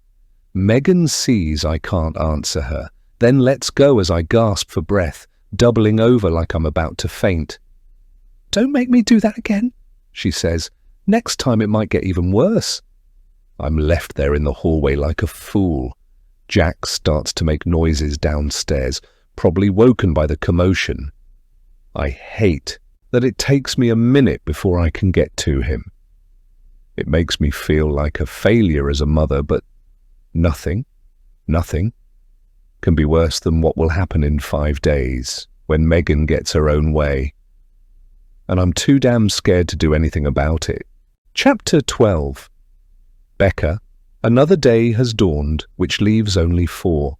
Megan sees I can't answer her, then lets go as I gasp for breath, doubling over like I'm about to faint. "Don't make me do that again," she says. "Next time it might get even worse." I'm left there in the hallway like a fool. Jack starts to make noises downstairs, probably woken by the commotion. I hate that it takes me a minute before I can get to him. It makes me feel like a failure as a mother, but nothing can be worse than what will happen in 5 days when Megan gets her own way. And I'm too damn scared to do anything about it. Chapter 12. Becca. Another day has dawned, which leaves only 4.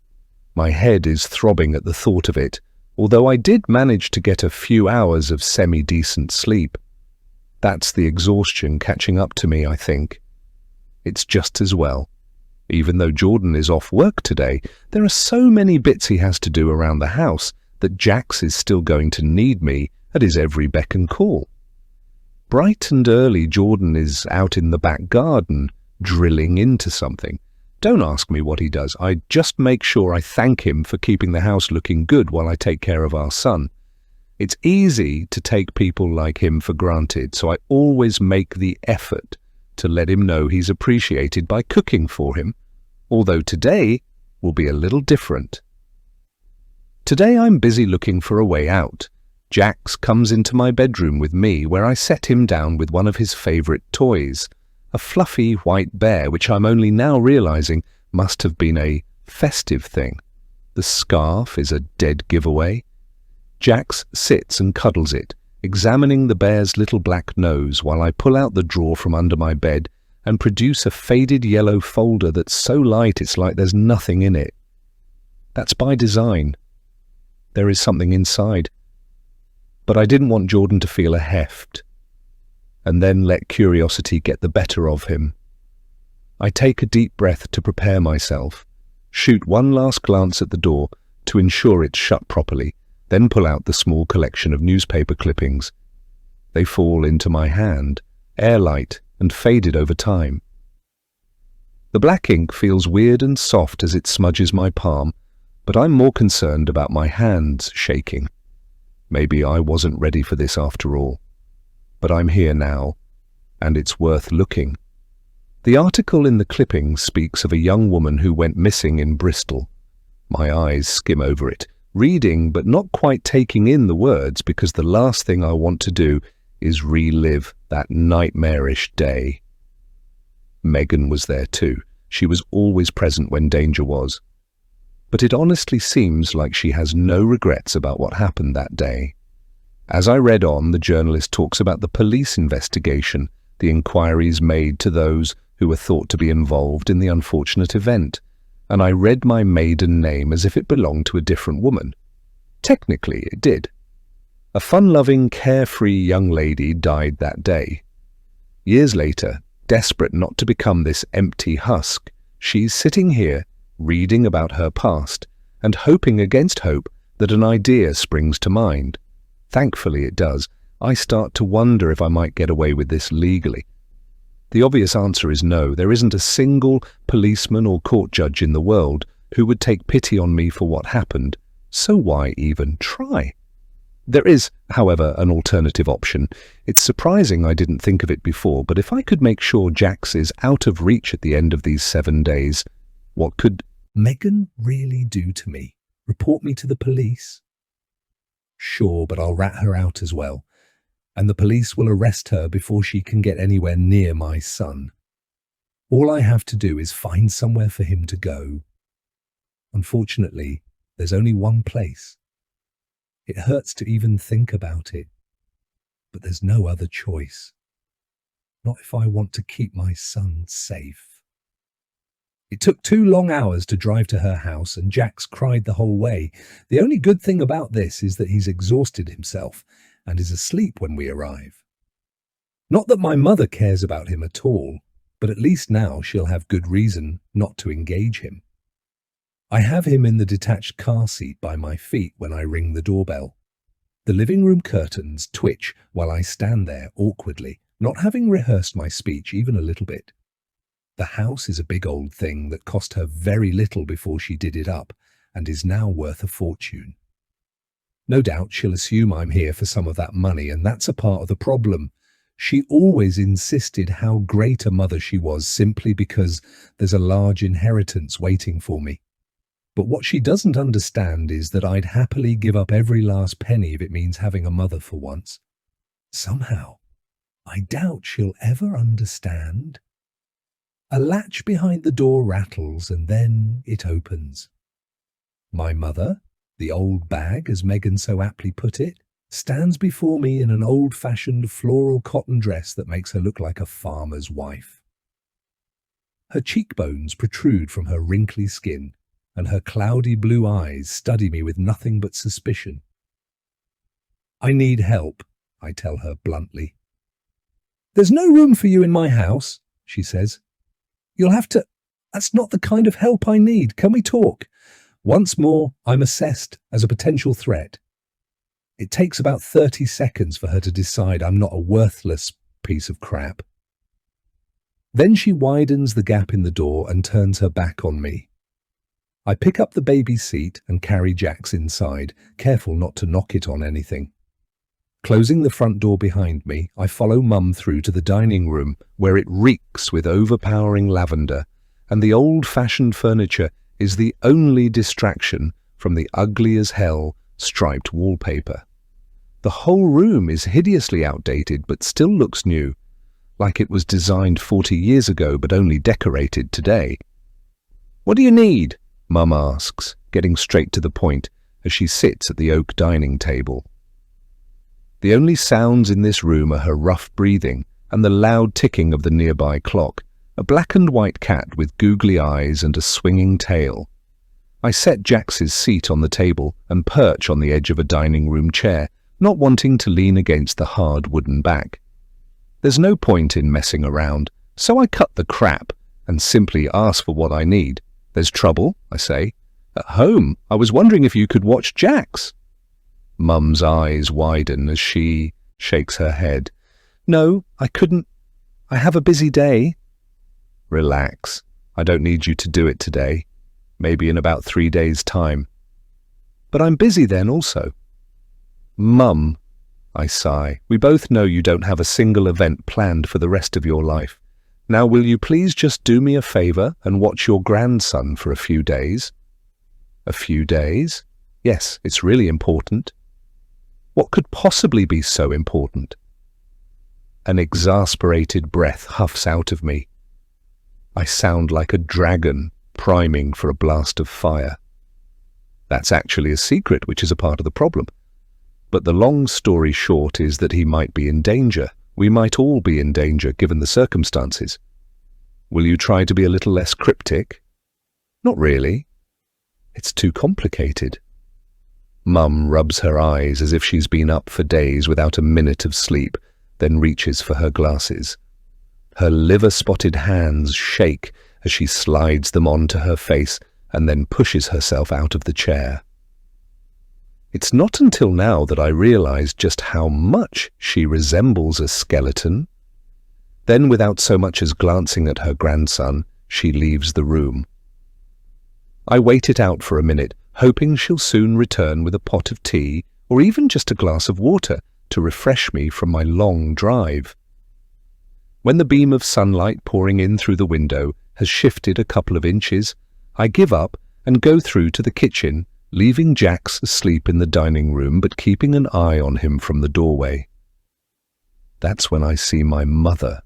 My head is throbbing at the thought of it, although I did manage to get a few hours of semi-decent sleep. That's the exhaustion catching up to me, I think. It's just as well. Even though Jordan is off work today, there are so many bits he has to do around the house that Jax is still going to need me at his every beck and call. Bright and early, Jordan is out in the back garden, drilling into something. Don't ask me what he does. I just make sure I thank him for keeping the house looking good while I take care of our son. It's easy to take people like him for granted, so I always make the effort to let him know he's appreciated by cooking for him, although today will be a little different. Today I'm busy looking for a way out. Jax comes into my bedroom with me, where I set him down with one of his favourite toys, a fluffy white bear which I'm only now realising must have been a festive thing. The scarf is a dead giveaway. Jax sits and cuddles it, examining the bear's little black nose while I pull out the drawer from under my bed and produce a faded yellow folder that's so light it's like there's nothing in it. That's by design. There is something inside. But I didn't want Jordan to feel a heft, and then let curiosity get the better of him. I take a deep breath to prepare myself, shoot one last glance at the door to ensure it's shut properly, then pull out the small collection of newspaper clippings. They fall into my hand, airlight and faded over time. The black ink feels weird and soft as it smudges my palm, but I'm more concerned about my hands shaking. Maybe I wasn't ready for this after all. But I'm here now, and it's worth looking. The article in the clipping speaks of a young woman who went missing in Bristol. My eyes skim over it, reading but not quite taking in the words, because the last thing I want to do is relive that nightmarish day. Megan was there too. She was always present when danger was. But it honestly seems like she has no regrets about what happened that day. As I read on, the journalist talks about the police investigation, the inquiries made to those who were thought to be involved in the unfortunate event, and I read my maiden name as if it belonged to a different woman. Technically, it did. A fun-loving, carefree young lady died that day. Years later, desperate not to become this empty husk, she's sitting here, reading about her past, and hoping against hope that an idea springs to mind. Thankfully it does. I start to wonder if I might get away with this legally. The obvious answer is no. There isn't a single policeman or court judge in the world who would take pity on me for what happened, so why even try? There is, however, an alternative option. It's surprising I didn't think of it before, but if I could make sure Jax is out of reach at the end of these 7 days, what could Megan really do to me? Report me to the police? Sure, but I'll rat her out as well, and the police will arrest her before she can get anywhere near my son. All I have to do is find somewhere for him to go. Unfortunately, there's only one place. It hurts to even think about it, but there's no other choice. Not if I want to keep my son safe. It took 2 long hours to drive to her house, and Jax cried the whole way. The only good thing about this is that he's exhausted himself and is asleep when we arrive. Not that my mother cares about him at all, but at least now she'll have good reason not to engage him. I have him in the detached car seat by my feet when I ring the doorbell. The living room curtains twitch while I stand there awkwardly, not having rehearsed my speech even a little bit. The house is a big old thing that cost her very little before she did it up, and is now worth a fortune. No doubt she'll assume I'm here for some of that money, and that's a part of the problem. She always insisted how great a mother she was simply because there's a large inheritance waiting for me. But what she doesn't understand is that I'd happily give up every last penny if it means having a mother for once. Somehow, I doubt she'll ever understand. A latch behind the door rattles and then it opens. My mother, the old bag as Megan so aptly put it, stands before me in an old-fashioned floral cotton dress that makes her look like a farmer's wife. Her cheekbones protrude from her wrinkly skin, and her cloudy blue eyes study me with nothing but suspicion. I need help, I tell her bluntly. There's no room for you in my house, she says. You'll have to... That's not the kind of help I need. Can we talk? Once more, I'm assessed as a potential threat. It takes about 30 seconds for her to decide I'm not a worthless piece of crap. Then she widens the gap in the door and turns her back on me. I pick up the baby seat and carry Jax inside, careful not to knock it on anything. Closing the front door behind me, I follow Mum through to the dining room, where it reeks with overpowering lavender, and the old-fashioned furniture is the only distraction from the ugly-as-hell striped wallpaper. The whole room is hideously outdated but still looks new, like it was designed 40 years ago but only decorated today. "What do you need?" Mum asks, getting straight to the point as she sits at the oak dining table. The only sounds in this room are her rough breathing and the loud ticking of the nearby clock, a black and white cat with googly eyes and a swinging tail. I set Jax's seat on the table and perch on the edge of a dining room chair, not wanting to lean against the hard wooden back. There's no point in messing around, so I cut the crap and simply ask for what I need. "There's trouble," I say. "At home, I was wondering if you could watch Jax." Mum's eyes widen as she shakes her head. "No, I couldn't. I have a busy day." "Relax. I don't need you to do it today. Maybe in about 3 days' time." "But I'm busy then also." "Mum," I sigh, "we both know you don't have a single event planned for the rest of your life. Now will you please just do me a favour and watch your grandson for a few days?" "A few days? Yes, it's really important." "What could possibly be so important?" An exasperated breath huffs out of me. I sound like a dragon priming for a blast of fire. That's actually a secret, which is a part of the problem. But the long story short is that he might be in danger. We might all be in danger given the circumstances. Will you try to be a little less cryptic? Not really. It's too complicated. Mum rubs her eyes as if she's been up for days without a minute of sleep, then reaches for her glasses. Her liver-spotted hands shake as she slides them onto her face and then pushes herself out of the chair. It's not until now that I realize just how much she resembles a skeleton. Then, without so much as glancing at her grandson, she leaves the room. I wait it out for a minute, hoping she'll soon return with a pot of tea or even just a glass of water to refresh me from my long drive. When the beam of sunlight pouring in through the window has shifted a couple of inches, I give up and go through to the kitchen, leaving Jax asleep in the dining room but keeping an eye on him from the doorway. That's when I see my mother,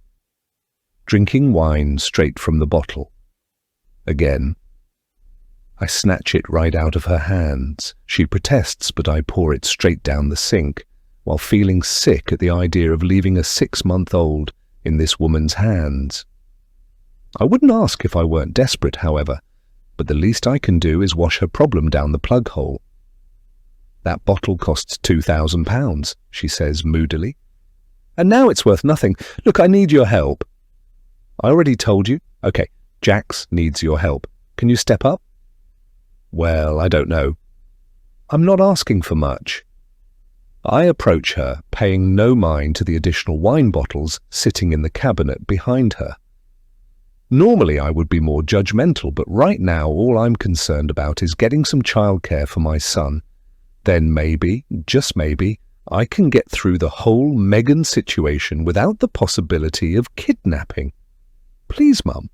drinking wine straight from the bottle. Again. I snatch it right out of her hands. She protests, but I pour it straight down the sink, while feeling sick at the idea of leaving a 6-month-old in this woman's hands. I wouldn't ask if I weren't desperate, however, but the least I can do is wash her problem down the plug hole. "That bottle costs £2,000, she says moodily. "And now it's worth nothing. Look, I need your help." "I already told you." "Okay, Jax needs your help. Can you step up?" "Well, I don't know." "I'm not asking for much." I approach her, paying no mind to the additional wine bottles sitting in the cabinet behind her. Normally I would be more judgmental, but right now all I'm concerned about is getting some childcare for my son. Then maybe, just maybe, I can get through the whole Megan situation without the possibility of kidnapping. Please, Mum.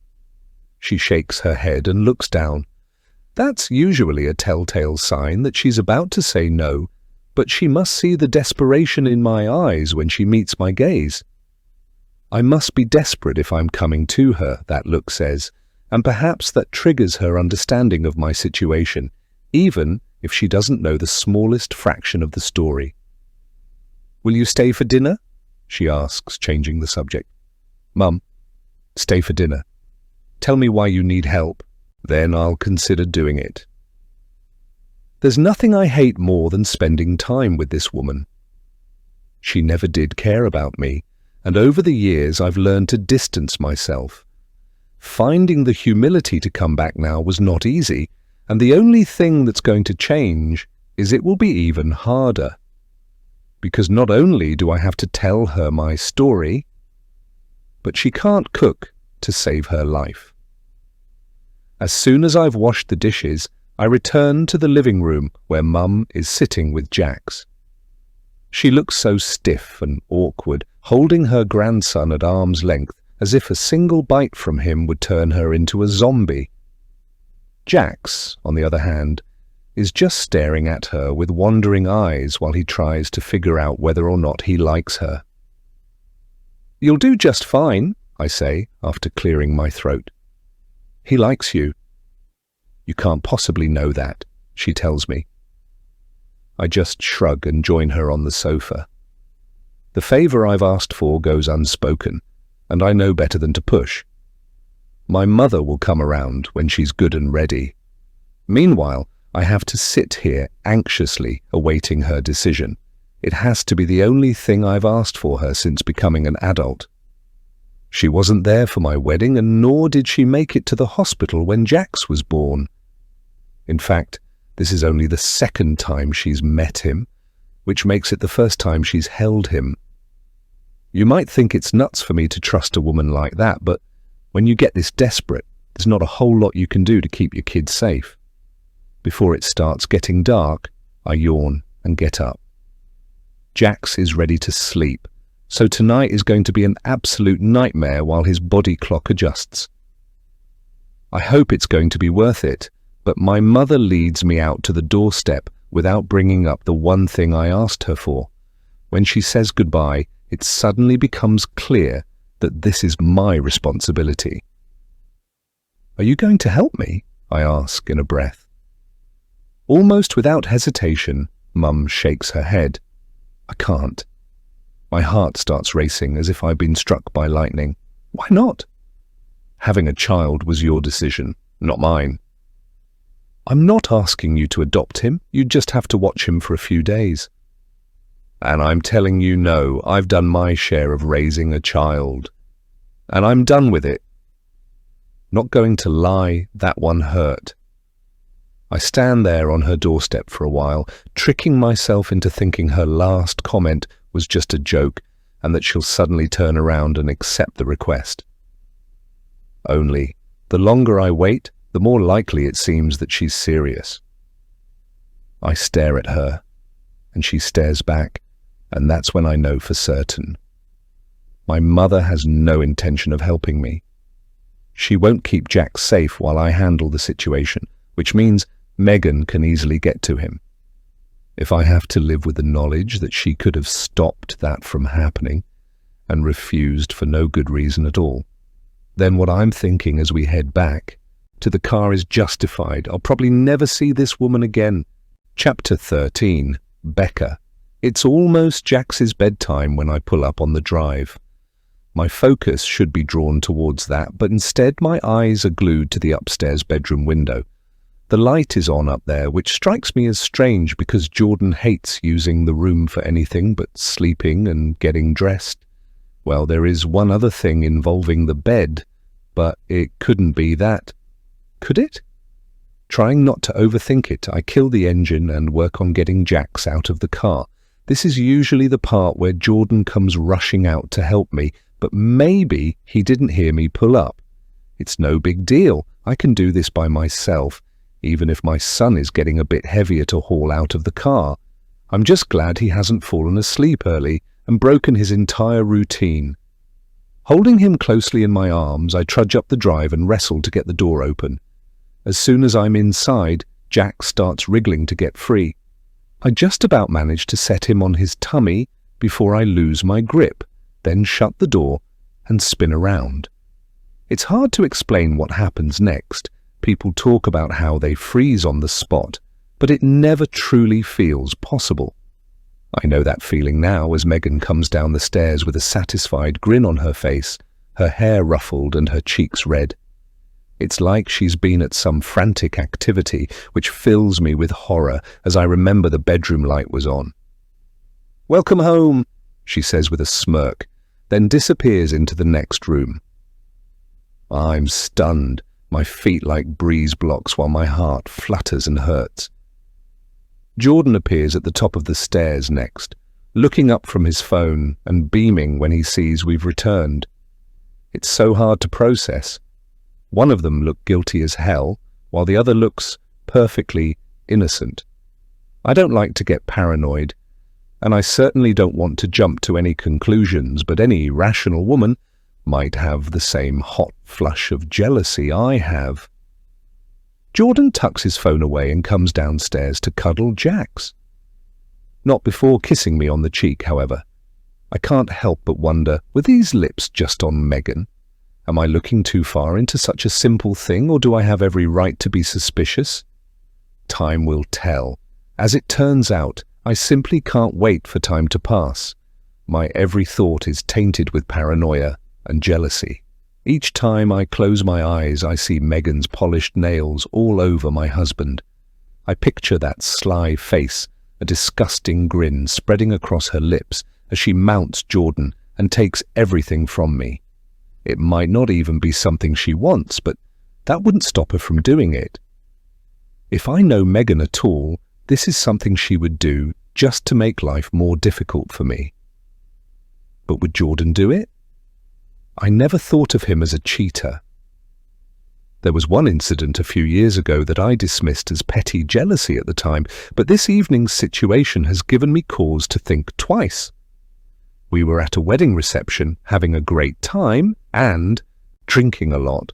She shakes her head and looks down. That's usually a telltale sign that she's about to say no, but she must see the desperation in my eyes when she meets my gaze. I must be desperate if I'm coming to her, that look says, and perhaps that triggers her understanding of my situation, even if she doesn't know the smallest fraction of the story. Will you stay for dinner? She asks, changing the subject. Mum, stay for dinner. Tell me why you need help, then I'll consider doing it. There's nothing I hate more than spending time with this woman. She never did care about me, and over the years I've learned to distance myself. Finding the humility to come back now was not easy, and the only thing that's going to change is it will be even harder. Because not only do I have to tell her my story, but she can't cook to save her life. As soon as I've washed the dishes, I return to the living room where Mum is sitting with Jax. She looks so stiff and awkward, holding her grandson at arm's length, as if a single bite from him would turn her into a zombie. Jax, on the other hand, is just staring at her with wandering eyes while he tries to figure out whether or not he likes her. You'll do just fine, I say, after clearing my throat. He likes you. You can't possibly know that, she tells me. I just shrug and join her on the sofa. The favor I've asked for goes unspoken, and I know better than to push. My mother will come around when she's good and ready. Meanwhile, I have to sit here anxiously awaiting her decision. It has to be the only thing I've asked for her since becoming an adult. She wasn't there for my wedding, and nor did she make it to the hospital when Jax was born. In fact, this is only the second time she's met him, which makes it the first time she's held him. You might think it's nuts for me to trust a woman like that, but when you get this desperate, there's not a whole lot you can do to keep your kids safe. Before it starts getting dark, I yawn and get up. Jax is ready to sleep, so tonight is going to be an absolute nightmare while his body clock adjusts. I hope it's going to be worth it, but my mother leads me out to the doorstep without bringing up the one thing I asked her for. When she says goodbye, it suddenly becomes clear that this is my responsibility. Are you going to help me? I ask in a breath. Almost without hesitation, Mum shakes her head. I can't. My heart starts racing as if I've been struck by lightning. Why not? Having a child was your decision, not mine. I'm not asking you to adopt him. You just have to watch him for a few days. And I'm telling you no, I've done my share of raising a child. And I'm done with it. Not going to lie, that one hurt. I stand there on her doorstep for a while, tricking myself into thinking her last comment was just a joke and that she'll suddenly turn around and accept the request. Only, the longer I wait, the more likely it seems that she's serious. I stare at her, and she stares back, and that's when I know for certain. My mother has no intention of helping me. She won't keep Jack safe while I handle the situation, which means Megan can easily get to him. If I have to live with the knowledge that she could have stopped that from happening and refused for no good reason at all, then what I'm thinking as we head back to the car is justified. I'll probably never see this woman again. Chapter 13, Becca. It's almost Jax's bedtime when I pull up on the drive. My focus should be drawn towards that, but instead my eyes are glued to the upstairs bedroom window. The light is on up there, which strikes me as strange because Jordan hates using the room for anything but sleeping and getting dressed. Well, there is one other thing involving the bed, but it couldn't be that. Could it? Trying not to overthink it, I kill the engine and work on getting Jax out of the car. This is usually the part where Jordan comes rushing out to help me, but maybe he didn't hear me pull up. It's no big deal. I can do this by myself. even if my son is getting a bit heavier to haul out of the car. I'm just glad he hasn't fallen asleep early and broken his entire routine. Holding him closely in my arms, I trudge up the drive and wrestle to get the door open. As soon as I'm inside, Jack starts wriggling to get free. I just about manage to set him on his tummy before I lose my grip, then shut the door and spin around. It's hard to explain what happens next. People talk about how they freeze on the spot, but it never truly feels possible. I know that feeling now as Megan comes down the stairs with a satisfied grin on her face, her hair ruffled and her cheeks red. It's like she's been at some frantic activity, which fills me with horror as I remember the bedroom light was on. "Welcome home," she says with a smirk, then disappears into the next room. I'm stunned, my feet like breeze blocks while my heart flutters and hurts. Jordan appears at the top of the stairs next, looking up from his phone and beaming when he sees we've returned. It's so hard to process. One of them looked guilty as hell, while the other looks perfectly innocent. I don't like to get paranoid, and I certainly don't want to jump to any conclusions, but any rational woman might have the same hot flush of jealousy I have. Jordan tucks his phone away and comes downstairs to cuddle Jax. Not before kissing me on the cheek, however. I can't help but wonder, were these lips just on Megan? Am I looking too far into such a simple thing, or do I have every right to be suspicious? Time will tell. As it turns out, I simply can't wait for time to pass. My every thought is tainted with paranoia and jealousy. Each time I close my eyes, I see Megan's polished nails all over my husband. I picture that sly face, a disgusting grin spreading across her lips as she mounts Jordan and takes everything from me. It might not even be something she wants, but that wouldn't stop her from doing it. If I know Megan at all, this is something she would do just to make life more difficult for me. But would Jordan do it? I never thought of him as a cheater. There was one incident a few years ago that I dismissed as petty jealousy at the time, but this evening's situation has given me cause to think twice. We were at a wedding reception, having a great time and drinking a lot.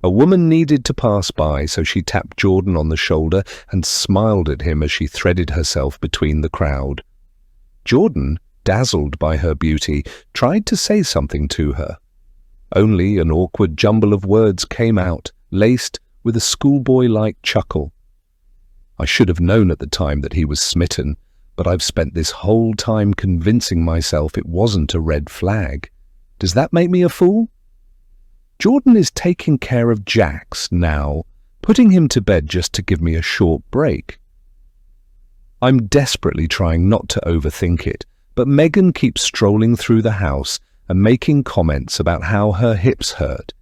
A woman needed to pass by, so she tapped Jordan on the shoulder and smiled at him as she threaded herself between the crowd. Jordan, dazzled by her beauty, tried to say something to her. Only an awkward jumble of words came out, laced with a schoolboy-like chuckle. I should have known at the time that he was smitten, but I've spent this whole time convincing myself it wasn't a red flag. Does that make me a fool? Jordan is taking care of Jax now, putting him to bed just to give me a short break. I'm desperately trying not to overthink it, but Megan keeps strolling through the house and making comments about how her hips hurt.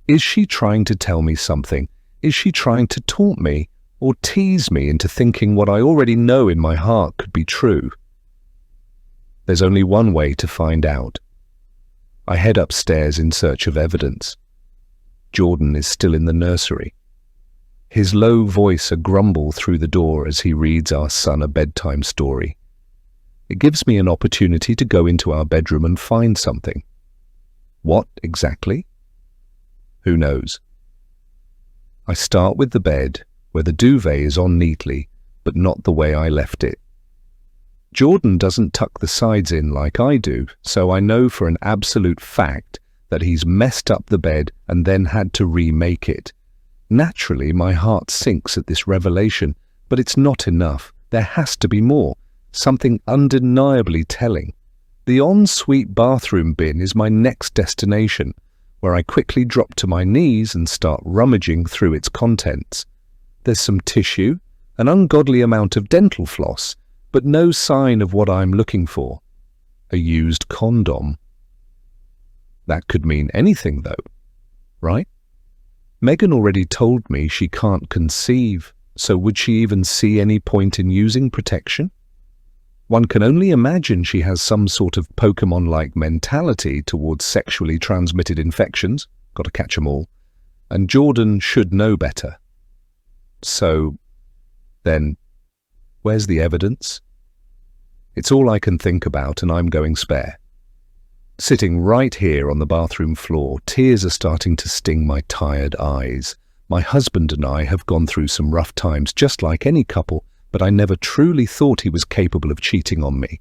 Is she trying to tell me something? Is she trying to taunt me or tease me into thinking what I already know in my heart could be true? There's only one way to find out. I head upstairs in search of evidence. Jordan is still in the nursery. His low voice a grumble through the door as he reads our son a bedtime story. It gives me an opportunity to go into our bedroom and find something. What exactly? Who knows? I start with the bed, where the duvet is on neatly, but not the way I left it. Jordan doesn't tuck the sides in like I do, so I know for an absolute fact that he's messed up the bed and then had to remake it. Naturally, my heart sinks at this revelation, but it's not enough. There has to be more. Something undeniably telling. The ensuite bathroom bin is my next destination, where I quickly drop to my knees and start rummaging through its contents. There's some tissue, an ungodly amount of dental floss, but no sign of what I'm looking for. A used condom. That could mean anything, though, right? Megan already told me she can't conceive, so would she even see any point in using protection? One can only imagine she has some sort of Pokemon-like mentality towards sexually transmitted infections, gotta catch 'em all, and Jordan should know better. So, then, where's the evidence? It's all I can think about, and I'm going spare. Sitting right here on the bathroom floor, tears are starting to sting my tired eyes. My husband and I have gone through some rough times, just like any couple, but I never truly thought he was capable of cheating on me.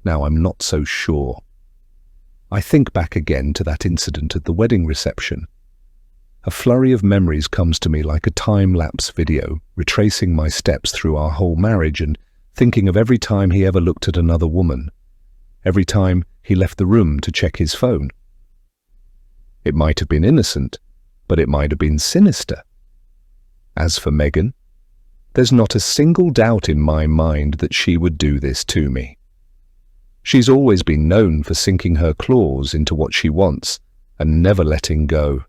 Now I'm not so sure. I think back again to that incident at the wedding reception. A flurry of memories comes to me like a time-lapse video, retracing my steps through our whole marriage and thinking of every time he ever looked at another woman, every time he left the room to check his phone. It might have been innocent, but it might have been sinister. As for Megan, there's not a single doubt in my mind that she would do this to me. She's always been known for sinking her claws into what she wants and never letting go.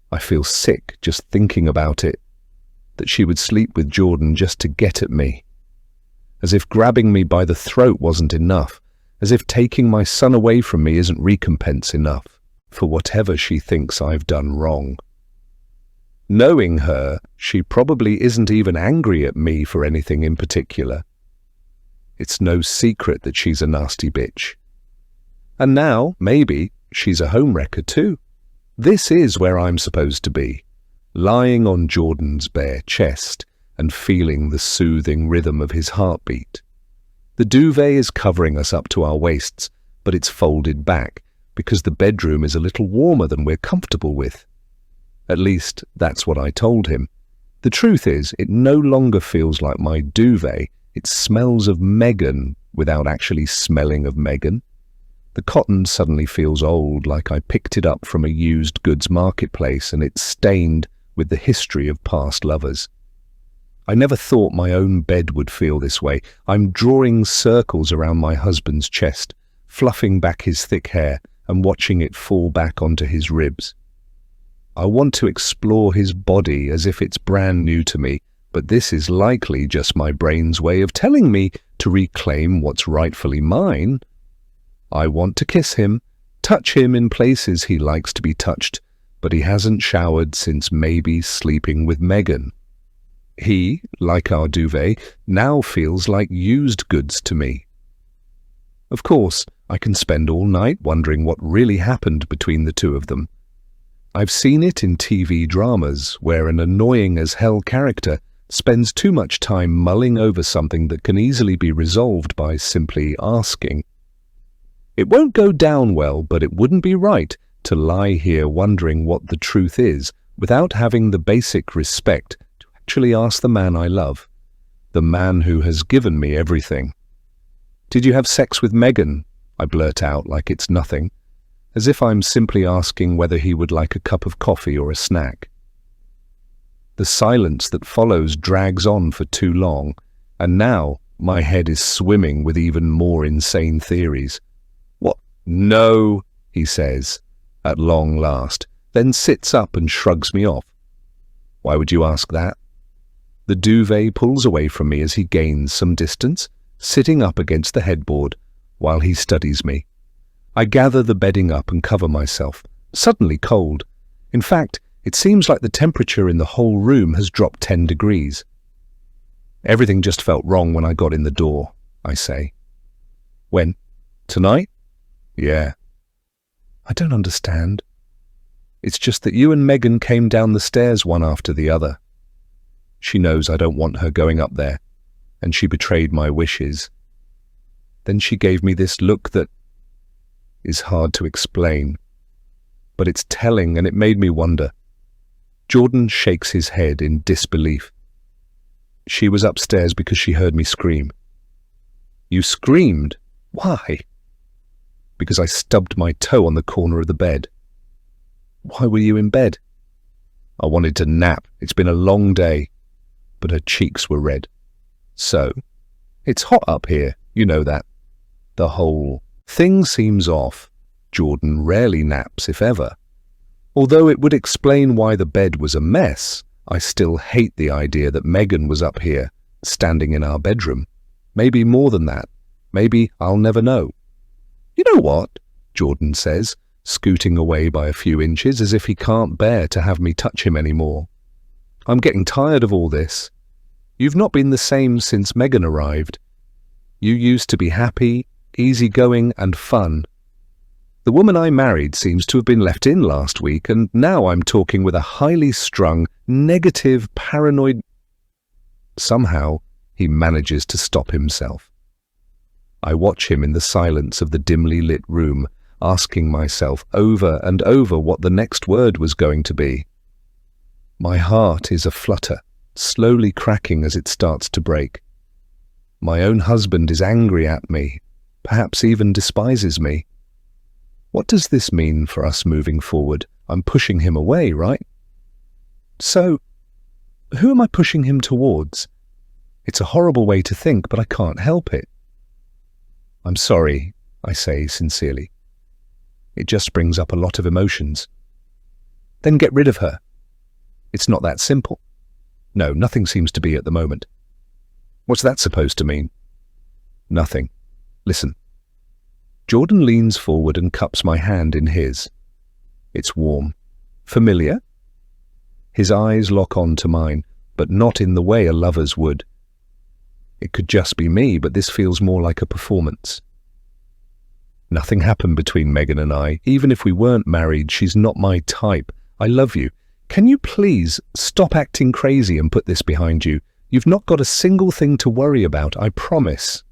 I feel sick just thinking about it, that she would sleep with Jordan just to get at me. As if grabbing me by the throat wasn't enough, as if taking my son away from me isn't recompense enough for whatever she thinks I've done wrong. Knowing her, she probably isn't even angry at me for anything in particular. It's no secret that she's a nasty bitch. And now, maybe, she's a homewrecker too. This is where I'm supposed to be, lying on Jordan's bare chest and feeling the soothing rhythm of his heartbeat. The duvet is covering us up to our waists, but it's folded back because the bedroom is a little warmer than we're comfortable with. At least, that's what I told him. The truth is, it no longer feels like my duvet. It smells of Megan without actually smelling of Megan. The cotton suddenly feels old, like I picked it up from a used goods marketplace and it's stained with the history of past lovers. I never thought my own bed would feel this way. I'm drawing circles around my husband's chest, fluffing back his thick hair and watching it fall back onto his ribs. I want to explore his body as if it's brand new to me, but this is likely just my brain's way of telling me to reclaim what's rightfully mine. I want to kiss him, touch him in places he likes to be touched, but he hasn't showered since maybe sleeping with Megan. He, like our duvet, now feels like used goods to me. Of course, I can spend all night wondering what really happened between the two of them. I've seen it in TV dramas where an annoying-as-hell character spends too much time mulling over something that can easily be resolved by simply asking. It won't go down well, but it wouldn't be right to lie here wondering what the truth is without having the basic respect to actually ask the man I love, the man who has given me everything. "Did you have sex with Megan?" I blurt out like it's nothing, as if I'm simply asking whether he would like a cup of coffee or a snack. The silence that follows drags on for too long, and now my head is swimming with even more insane theories. "What? No," he says, at long last, then sits up and shrugs me off. "Why would you ask that?" The duvet pulls away from me as he gains some distance, sitting up against the headboard while he studies me. I gather the bedding up and cover myself, suddenly cold. In fact, it seems like the temperature in the whole room has dropped 10 degrees. "Everything just felt wrong when I got in the door," I say. "When? Tonight?" "Yeah." "I don't understand. It's just that you and Megan came down the stairs one after the other. She knows I don't want her going up there, and she betrayed my wishes. Then she gave me this look that is hard to explain, but it's telling, and it made me wonder." Jordan shakes his head in disbelief. "She was upstairs because she heard me scream." "You screamed? Why?" "Because I stubbed my toe on the corner of the bed." "Why were you in bed?" "I wanted to nap. It's been a long day." But her cheeks were red. "So? It's hot up here, you know that. The whole thing seems off. Jordan rarely naps, if ever. Although it would explain why the bed was a mess, I still hate the idea that Megan was up here, standing in our bedroom. Maybe more than that. Maybe I'll never know." "You know what?" Jordan says, scooting away by a few inches as if he can't bear to have me touch him anymore. I'm getting tired of all this. You've not been the same since Megan arrived. You used to be happy, easygoing and fun. The woman I married seems to have been left in last week, and now I'm talking with a highly strung, negative, paranoid... Somehow, he manages to stop himself. I watch him in the silence of the dimly lit room, asking myself over and over what the next word was going to be. My heart is aflutter, slowly cracking as it starts to break. My own husband is angry at me, perhaps even despises me. What does this mean for us moving forward? I'm pushing him away, right? So, who am I pushing him towards? It's a horrible way to think, but I can't help it. I'm sorry, I say sincerely. It just brings up a lot of emotions. Then get rid of her. It's not that simple. No, nothing seems to be at the moment. What's that supposed to mean? Nothing. Listen. Jordan leans forward and cups my hand in his. It's warm. Familiar? His eyes lock on to mine, but not in the way a lover's would. It could just be me, but this feels more like a performance. Nothing happened between Megan and I. Even if we weren't married, she's not my type. I love you. Can you please stop acting crazy and put this behind you? You've not got a single thing to worry about, I promise.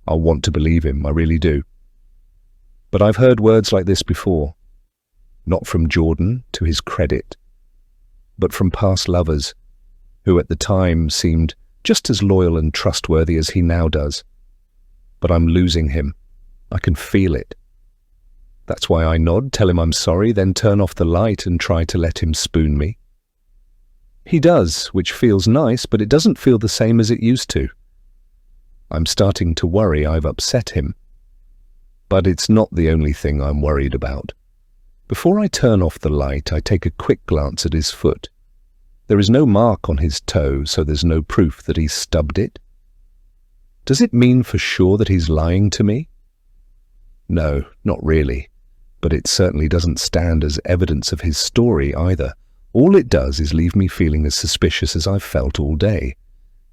I'll want to believe him, I really do. But I've heard words like this before. Not from Jordan, to his credit, but from past lovers, who at the time seemed just as loyal and trustworthy as he now does. But I'm losing him. I can feel it. That's why I nod, tell him I'm sorry, then turn off the light and try to let him spoon me. He does, which feels nice, but it doesn't feel the same as it used to. I'm starting to worry I've upset him. But it's not the only thing I'm worried about. Before I turn off the light, I take a quick glance at his foot. There is no mark on his toe, so there's no proof that he's stubbed it. Does it mean for sure that he's lying to me? No, not really. But it certainly doesn't stand as evidence of his story either. All it does is leave me feeling as suspicious as I've felt all day.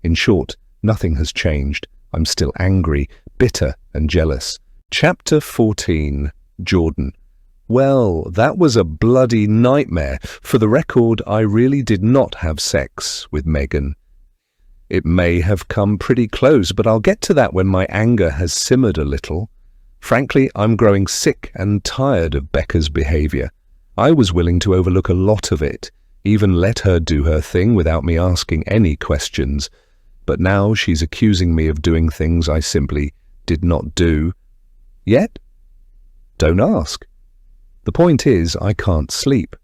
In short, nothing has changed. I'm still angry, bitter and jealous. Chapter 14. Jordan. Well, that was a bloody nightmare. For the record, I really did not have sex with Megan. It may have come pretty close, but I'll get to that when my anger has simmered a little. Frankly, I'm growing sick and tired of Becca's behavior. I was willing to overlook a lot of it, even let her do her thing without me asking any questions. But now she's accusing me of doing things I simply did not do. Yet? Don't ask. The point is, I can't sleep.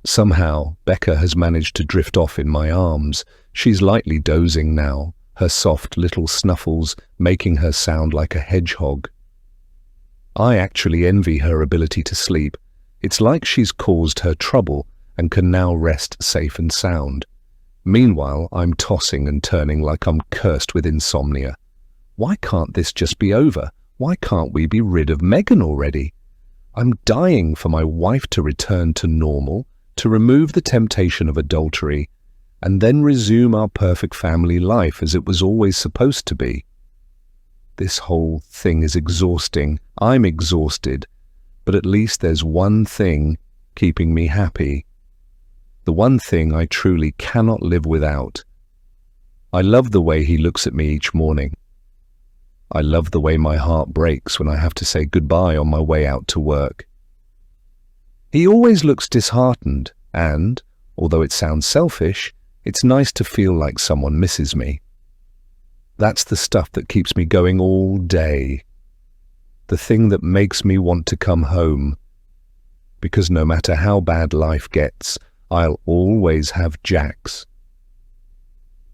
Somehow, Becca has managed to drift off in my arms. She's lightly dozing now, her soft little snuffles making her sound like a hedgehog. I actually envy her ability to sleep. It's like she's caused her trouble and can now rest safe and sound. Meanwhile, I'm tossing and turning like I'm cursed with insomnia. Why can't this just be over? Why can't we be rid of Megan already? I'm dying for my wife to return to normal, to remove the temptation of adultery, and then resume our perfect family life as it was always supposed to be. This whole thing is exhausting. I'm exhausted, but at least there's one thing keeping me happy. The one thing I truly cannot live without. I love the way he looks at me each morning. I love the way my heart breaks when I have to say goodbye on my way out to work. He always looks disheartened, and, although it sounds selfish, it's nice to feel like someone misses me. That's the stuff that keeps me going all day. The thing that makes me want to come home. Because no matter how bad life gets, I'll always have Jax.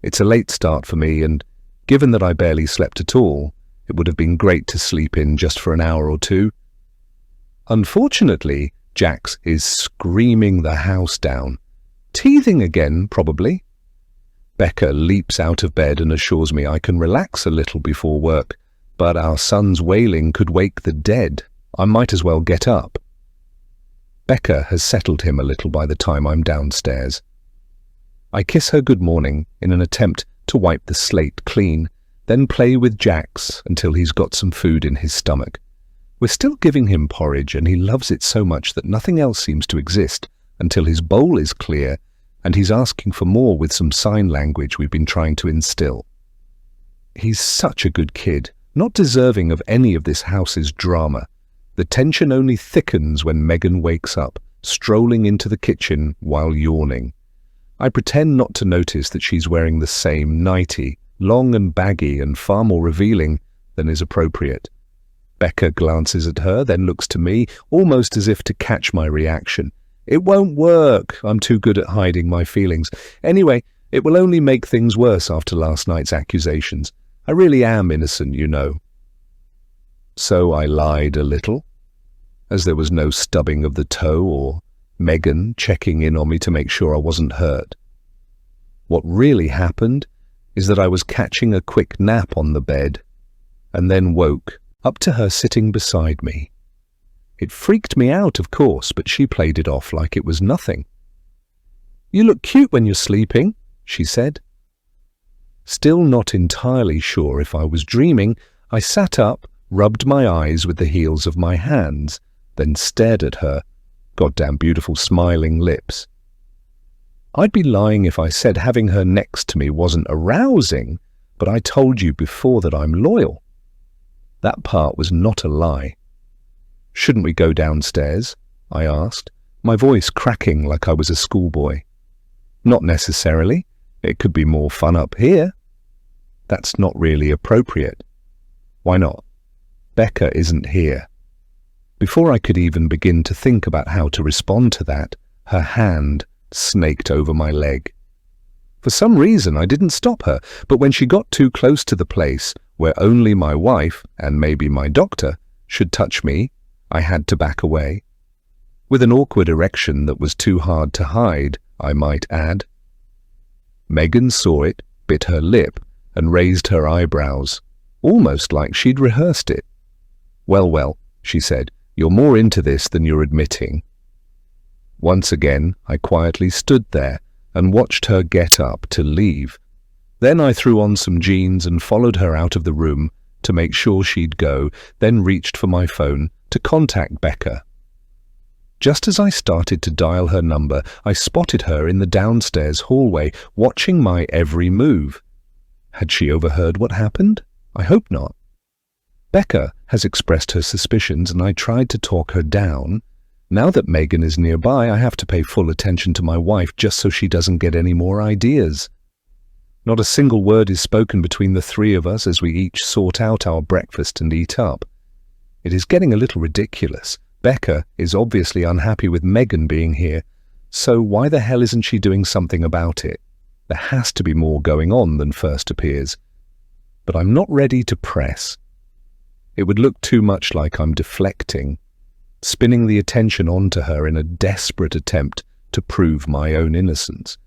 It's a late start for me, and given that I barely slept at all, it would have been great to sleep in just for an hour or two. Unfortunately, Jax is screaming the house down. Teething again, probably. Becca leaps out of bed and assures me I can relax a little before work, but our son's wailing could wake the dead. I might as well get up. Becca has settled him a little by the time I'm downstairs. I kiss her good morning in an attempt to wipe the slate clean, then play with Jax until he's got some food in his stomach. We're still giving him porridge, and he loves it so much that nothing else seems to exist until his bowl is clear and he's asking for more with some sign language we've been trying to instill. He's such a good kid, not deserving of any of this house's drama. The tension only thickens when Megan wakes up, strolling into the kitchen while yawning. I pretend not to notice that she's wearing the same nightie, long and baggy and far more revealing than is appropriate. Becca glances at her, then looks to me, almost as if to catch my reaction. It won't work. I'm too good at hiding my feelings. Anyway, it will only make things worse after last night's accusations. I really am innocent, you know. So I lied a little, as there was no stubbing of the toe or Megan checking in on me to make sure I wasn't hurt. What really happened is that I was catching a quick nap on the bed and then woke up to her sitting beside me. It freaked me out, of course, but she played it off like it was nothing. "You look cute when you're sleeping," she said. Still not entirely sure if I was dreaming, I sat up, rubbed my eyes with the heels of my hands, then stared at her goddamn beautiful smiling lips. I'd be lying if I said having her next to me wasn't arousing, but I told you before that I'm loyal. That part was not a lie. "Shouldn't we go downstairs?" I asked, my voice cracking like I was a schoolboy. "Not necessarily. It could be more fun up here." "That's not really appropriate." "Why not?" "Becca isn't here." Before I could even begin to think about how to respond to that, her hand snaked over my leg. For some reason I didn't stop her, but when she got too close to the place where only my wife, and maybe my doctor, should touch me, I had to back away. With an awkward erection that was too hard to hide, I might add. Megan saw it, bit her lip, and raised her eyebrows, almost like she'd rehearsed it. Well, she said, "you're more into this than you're admitting." Once again, I quietly stood there and watched her get up to leave. Then I threw on some jeans and followed her out of the room to make sure she'd go, then reached for my phone to contact Becca. Just as I started to dial her number, I spotted her in the downstairs hallway, watching my every move. Had she overheard what happened? I hope not. Becca has expressed her suspicions, and I tried to talk her down. Now that Megan is nearby, I have to pay full attention to my wife just so she doesn't get any more ideas. Not a single word is spoken between the three of us as we each sort out our breakfast and eat up. It is getting a little ridiculous. Becca is obviously unhappy with Megan being here, so why the hell isn't she doing something about it? There has to be more going on than first appears. But I'm not ready to press. It would look too much like I'm deflecting, spinning the attention onto her in a desperate attempt to prove my own innocence.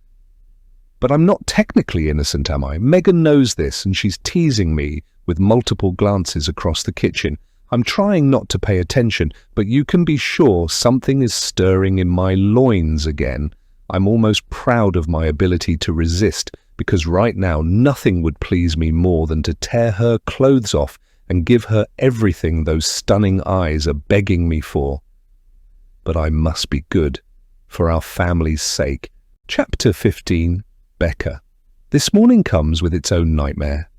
But I'm not technically innocent, am I? Megan knows this, and she's teasing me with multiple glances across the kitchen. I'm trying not to pay attention, but you can be sure something is stirring in my loins again. I'm almost proud of my ability to resist, because right now nothing would please me more than to tear her clothes off and give her everything those stunning eyes are begging me for. But I must be good, for our family's sake. Chapter 15. Becca. This morning comes with its own nightmare.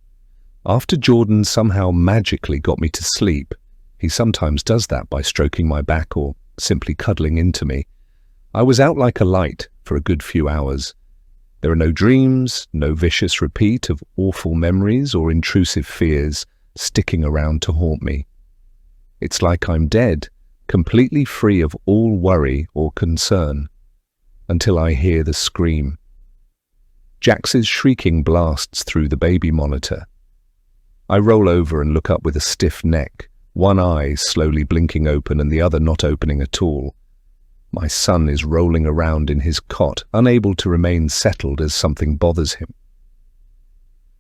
After Jordan somehow magically got me to sleep, he sometimes does that by stroking my back or simply cuddling into me, I was out like a light for a good few hours. There are no dreams, no vicious repeat of awful memories or intrusive fears sticking around to haunt me. It's like I'm dead, completely free of all worry or concern, until I hear the scream. Jax's shrieking blasts through the baby monitor. I roll over and look up with a stiff neck, one eye slowly blinking open and the other not opening at all. My son is rolling around in his cot, unable to remain settled as something bothers him.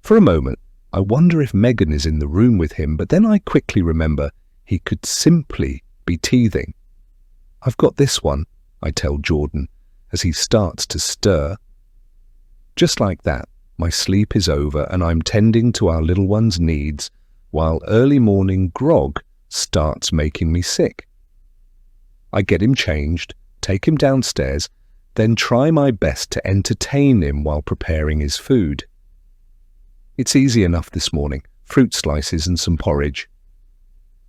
For a moment, I wonder if Megan is in the room with him, but then I quickly remember he could simply be teething. "I've got this one," I tell Jordan, as he starts to stir. Just like that, my sleep is over and I'm tending to our little one's needs, while early morning grog starts making me sick. I get him changed, take him downstairs, then try my best to entertain him while preparing his food. It's easy enough this morning, fruit slices and some porridge.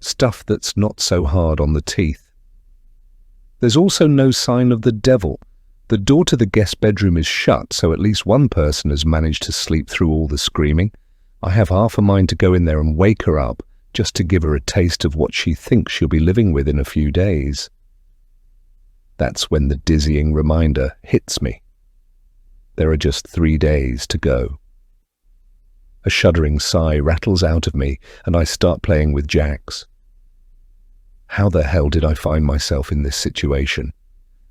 Stuff that's not so hard on the teeth. There's also no sign of the devil. The door to the guest bedroom is shut, so at least one person has managed to sleep through all the screaming. I have half a mind to go in there and wake her up, just to give her a taste of what she thinks she'll be living with in a few days. That's when the dizzying reminder hits me. There are just 3 days to go. A shuddering sigh rattles out of me, and I start playing with Jax. How the hell did I find myself in this situation?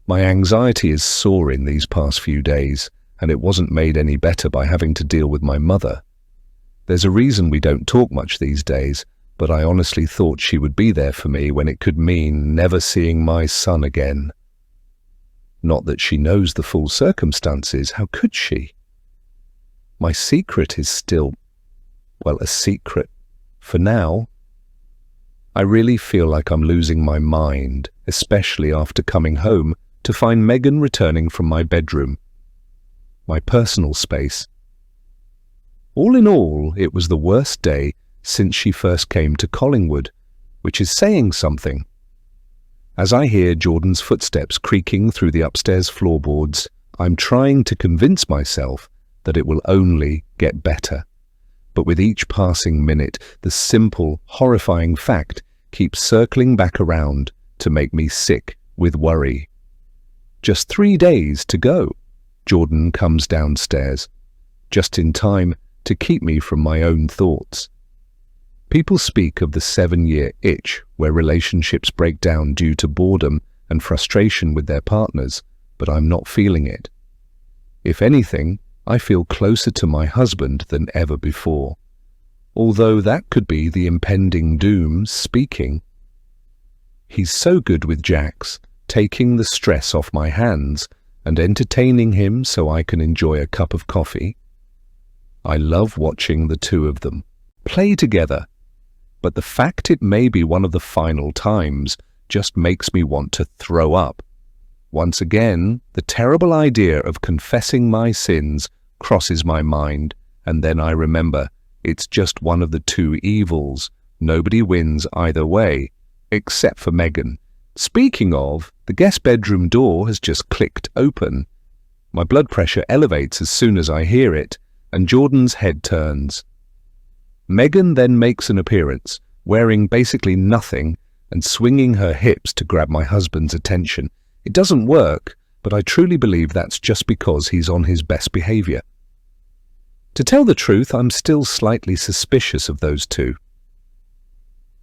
My anxiety is soaring these past few days, and it wasn't made any better by having to deal with my mother. There's a reason we don't talk much these days, but I honestly thought she would be there for me when it could mean never seeing my son again. Not that she knows the full circumstances, how could she? My secret is still, well, a secret. For now, I really feel like I'm losing my mind, especially after coming home to find Megan returning from my bedroom, my personal space. All in all, it was the worst day since she first came to Collingwood, which is saying something. As I hear Jordan's footsteps creaking through the upstairs floorboards, I'm trying to convince myself that it will only get better. But with each passing minute, the simple, horrifying fact keeps circling back around to make me sick with worry. Just 3 days to go. Jordan comes downstairs, just in time to keep me from my own thoughts. People speak of the 7-year itch, where relationships break down due to boredom and frustration with their partners, but I'm not feeling it. If anything, I feel closer to my husband than ever before, although that could be the impending doom speaking. He's so good with Jax, taking the stress off my hands and entertaining him so I can enjoy a cup of coffee. I love watching the two of them play together, but the fact it may be one of the final times just makes me want to throw up. Once again, the terrible idea of confessing my sins crosses my mind, and then I remember it's just one of the two evils. Nobody wins either way, except for Megan. Speaking of, the guest bedroom door has just clicked open. My blood pressure elevates as soon as I hear it, and Jordan's head turns. Megan then makes an appearance, wearing basically nothing and swinging her hips to grab my husband's attention. It doesn't work, but I truly believe that's just because he's on his best behavior. To tell the truth, I'm still slightly suspicious of those two.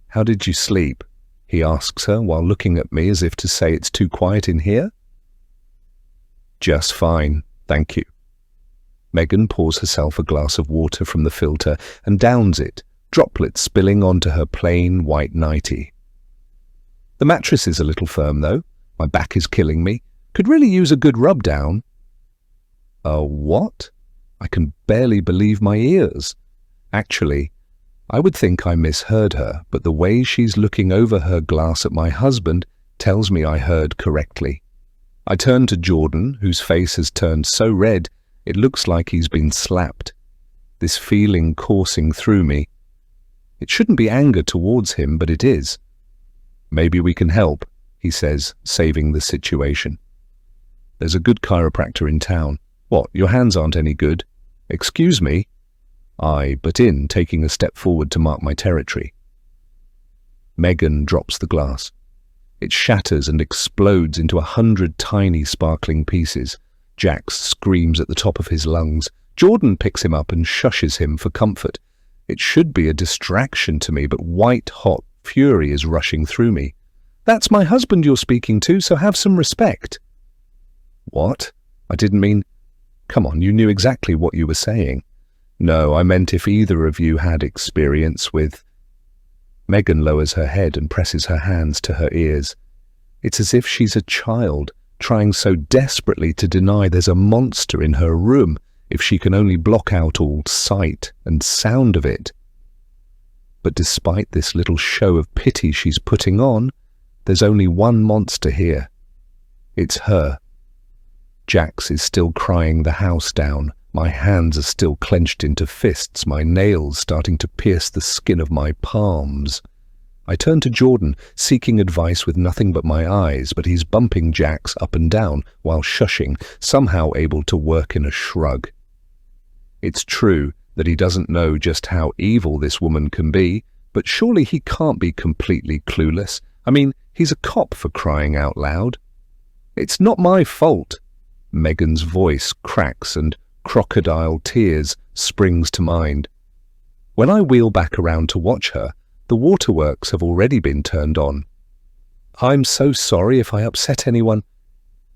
"How did you sleep?" he asks her while looking at me as if to say it's too quiet in here. "Just fine, thank you." Megan pours herself a glass of water from the filter and downs it, droplets spilling onto her plain white nightie. "The mattress is a little firm, though. My back is killing me. Could really use a good rub down." "A what?" I can barely believe my ears. Actually, I would think I misheard her, but the way she's looking over her glass at my husband tells me I heard correctly. I turn to Jordan, whose face has turned so red it looks like he's been slapped. This feeling coursing through me. It shouldn't be anger towards him, but it is. "Maybe we can help," he says, saving the situation. "There's a good chiropractor in town." "What, your hands aren't any good?" "Excuse me?" I butt in, taking a step forward to mark my territory. Megan drops the glass. It shatters and explodes into 100 tiny sparkling pieces. Jax screams at the top of his lungs. Jordan picks him up and shushes him for comfort. It should be a distraction to me, but white-hot fury is rushing through me. "That's my husband you're speaking to, so have some respect." "What? I didn't mean—" "Come on, you knew exactly what you were saying." "No, I meant if either of you had experience with—" Megan lowers her head and presses her hands to her ears. It's as if she's a child, trying so desperately to deny there's a monster in her room. if she can only block out all sight and sound of it. But despite this little show of pity she's putting on, there's only one monster here. It's her. Jax is still crying the house down. My hands are still clenched into fists, my nails starting to pierce the skin of my palms. I turn to Jordan, seeking advice with nothing but my eyes, but he's bumping Jax up and down while shushing, somehow able to work in a shrug. It's true that he doesn't know just how evil this woman can be, but surely he can't be completely clueless. I mean, he's a cop, for crying out loud. It's not my fault. Megan's voice cracks and crocodile tears springs to mind. When I wheel back around to watch her, the waterworks have already been turned on. I'm so sorry if I upset anyone.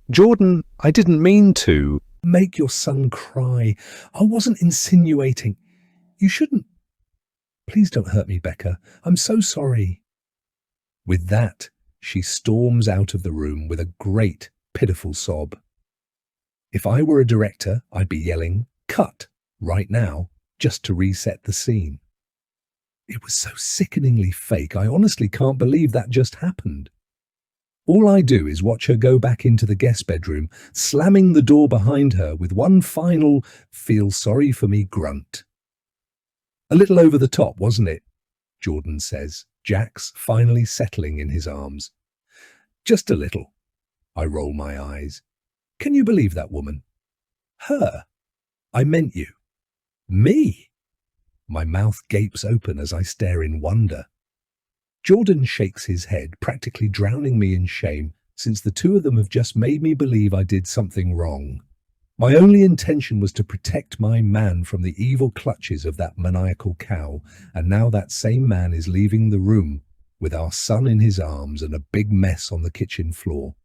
Jordan, I didn't mean to. Make your son cry. I wasn't insinuating. You shouldn't. Please don't hurt me, Becca. I'm so sorry. With that, she storms out of the room with a great, pitiful sob. If I were a director, I'd be yelling, "Cut!" right now, just to reset the scene. It was so sickeningly fake, I honestly can't believe that just happened. All I do is watch her go back into the guest bedroom, slamming the door behind her with one final "feel sorry for me" grunt. A little over the top, wasn't it? Jordan says, Jax finally settling in his arms. Just a little. I roll my eyes. Can you believe that woman? Her. I meant you. Me. My mouth gapes open as I stare in wonder. Jordan shakes his head, practically drowning me in shame, since the two of them have just made me believe I did something wrong. My only intention was to protect my man from the evil clutches of that maniacal cow, and now that same man is leaving the room with our son in his arms and a big mess on the kitchen floor.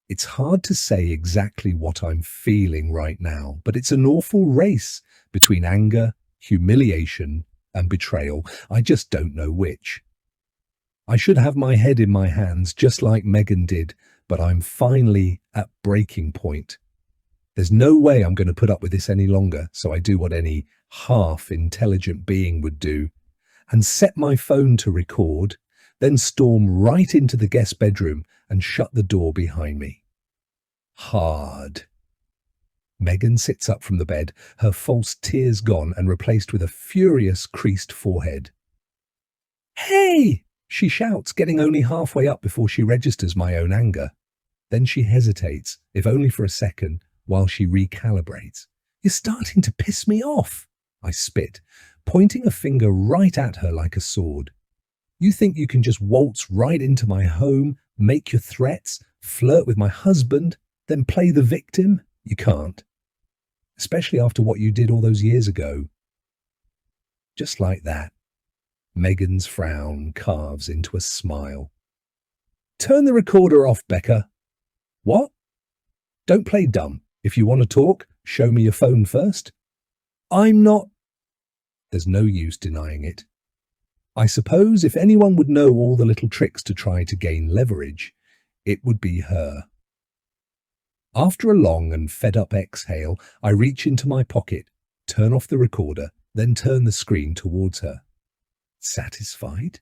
It's hard to say exactly what I'm feeling right now, but it's an awful race between anger, humiliation, and betrayal. I just don't know which. I should have my head in my hands just like Megan did, but I'm finally at breaking point. There's no way I'm going to put up with this any longer, so I do what any half-intelligent being would do, and set my phone to record, then storm right into the guest bedroom and shut the door behind me. Hard. Megan sits up from the bed, her false tears gone and replaced with a furious, creased forehead. "Hey!" she shouts, getting only halfway up before she registers my own anger. Then she hesitates, if only for a second, while she recalibrates. "You're starting to piss me off," I spit, pointing a finger right at her like a sword. "You think you can just waltz right into my home, make your threats, flirt with my husband, then play the victim? You can't. Especially after what you did all those years ago." Just like that, Megan's frown carves into a smile. "Turn the recorder off, Becca." "What?" "Don't play dumb. If you want to talk, show me your phone first." "I'm not." There's no use denying it. I suppose if anyone would know all the little tricks to try to gain leverage, it would be her. After a long and fed-up exhale, I reach into my pocket, turn off the recorder, then turn the screen towards her. Satisfied?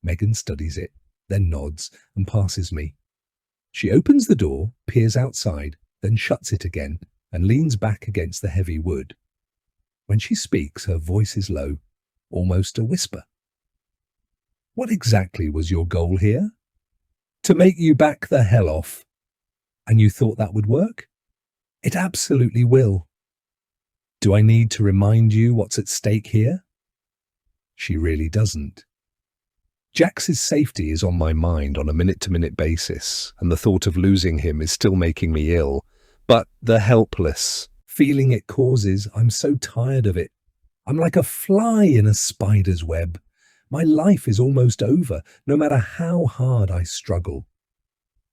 Megan studies it, then nods and passes me. She opens the door, peers outside, then shuts it again and leans back against the heavy wood. When she speaks, her voice is low, almost a whisper. "What exactly was your goal here?" "To make you back the hell off." "And you thought that would work?" "It absolutely will." "Do I need to remind you what's at stake here?" She really doesn't. Jax's safety is on my mind on a minute-to-minute basis, and the thought of losing him is still making me ill. But the helpless feeling it causes, I'm so tired of it. I'm like a fly in a spider's web. My life is almost over, no matter how hard I struggle.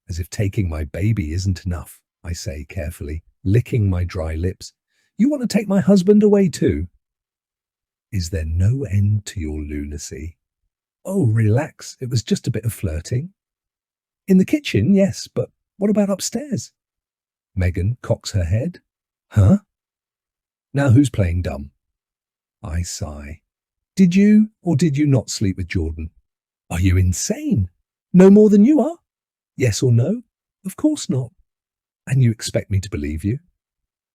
As if taking my baby isn't enough, I say carefully, licking my dry lips. "You want to take my husband away too?" Is there no end to your lunacy? "Oh, relax, it was just a bit of flirting." "In the kitchen, yes, but what about upstairs?" Megan cocks her head. "Huh? Now who's playing dumb? I sigh. Did you or did you not sleep with Jordan? Are you insane? No more than you are? Yes or no? Of course not. And you expect me to believe you?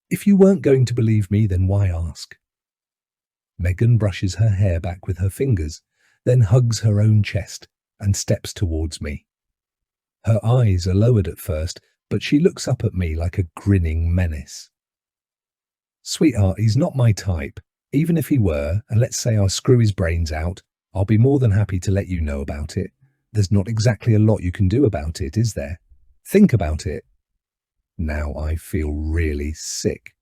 If you weren't going to believe me, then why ask? Megan brushes her hair back with her fingers, then hugs her own chest and steps towards me. Her eyes are lowered at first, but she looks up at me like a grinning menace. Sweetheart, he's not my type. Even if he were, and let's say I screw his brains out, I'll be more than happy to let you know about it. There's not exactly a lot you can do about it, is there? Think about it. Now I feel really sick.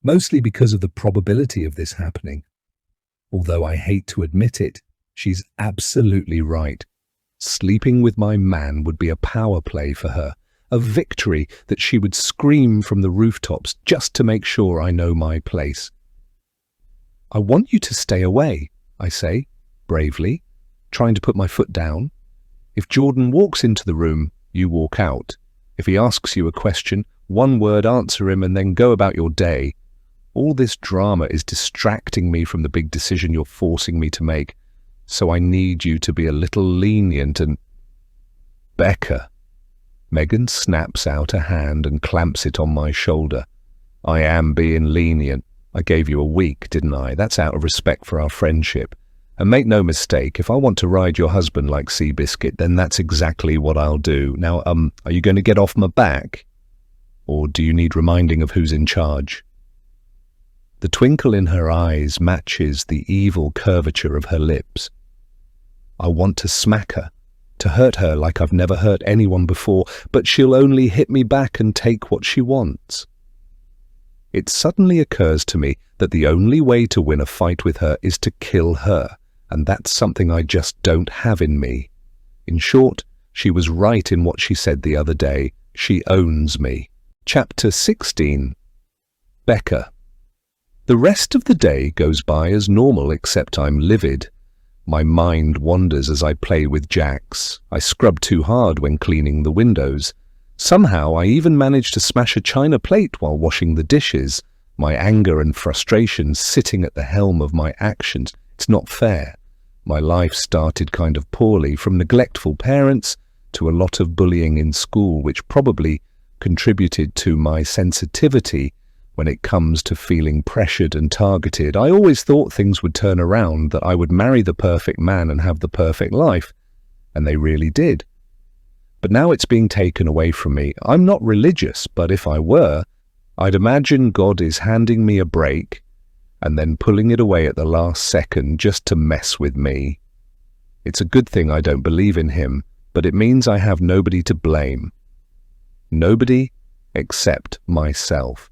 Mostly because of the probability of this happening. Although I hate to admit it, she's absolutely right. Sleeping with my man would be a power play for her, a victory that she would scream from the rooftops just to make sure I know my place. I want you to stay away, I say, bravely, trying to put my foot down. If Jordan walks into the room, you walk out. If he asks you a question, one word answer him and then go about your day. All this drama is distracting me from the big decision you're forcing me to make, so I need you to be a little lenient and... Becca. Megan snaps out a hand and clamps it on my shoulder. I am being lenient. I gave you a week, didn't I? That's out of respect for our friendship. And make no mistake, if I want to ride your husband like Seabiscuit, then that's exactly what I'll do. Now, are you going to get off my back? Or do you need reminding of who's in charge? The twinkle in her eyes matches the evil curvature of her lips. I want to smack her, to hurt her like I've never hurt anyone before, but she'll only hit me back and take what she wants. It suddenly occurs to me that the only way to win a fight with her is to kill her, and that's something I just don't have in me. In short, she was right in what she said the other day. She owns me. Chapter 16. Becca. The rest of the day goes by as normal, except I'm livid. My mind wanders as I play with Jax. I scrub too hard when cleaning the windows. Somehow I even managed to smash a china plate while washing the dishes. My anger and frustration sitting at the helm of my actions. It's not fair. My life started kind of poorly, from neglectful parents to a lot of bullying in school, which probably contributed to my sensitivity when it comes to feeling pressured and targeted. I always thought things would turn around, that I would marry the perfect man and have the perfect life, and they really did. But now it's being taken away from me. I'm not religious, but if I were, I'd imagine God is handing me a break and then pulling it away at the last second just to mess with me. It's a good thing I don't believe in him, but it means I have nobody to blame. Nobody except myself.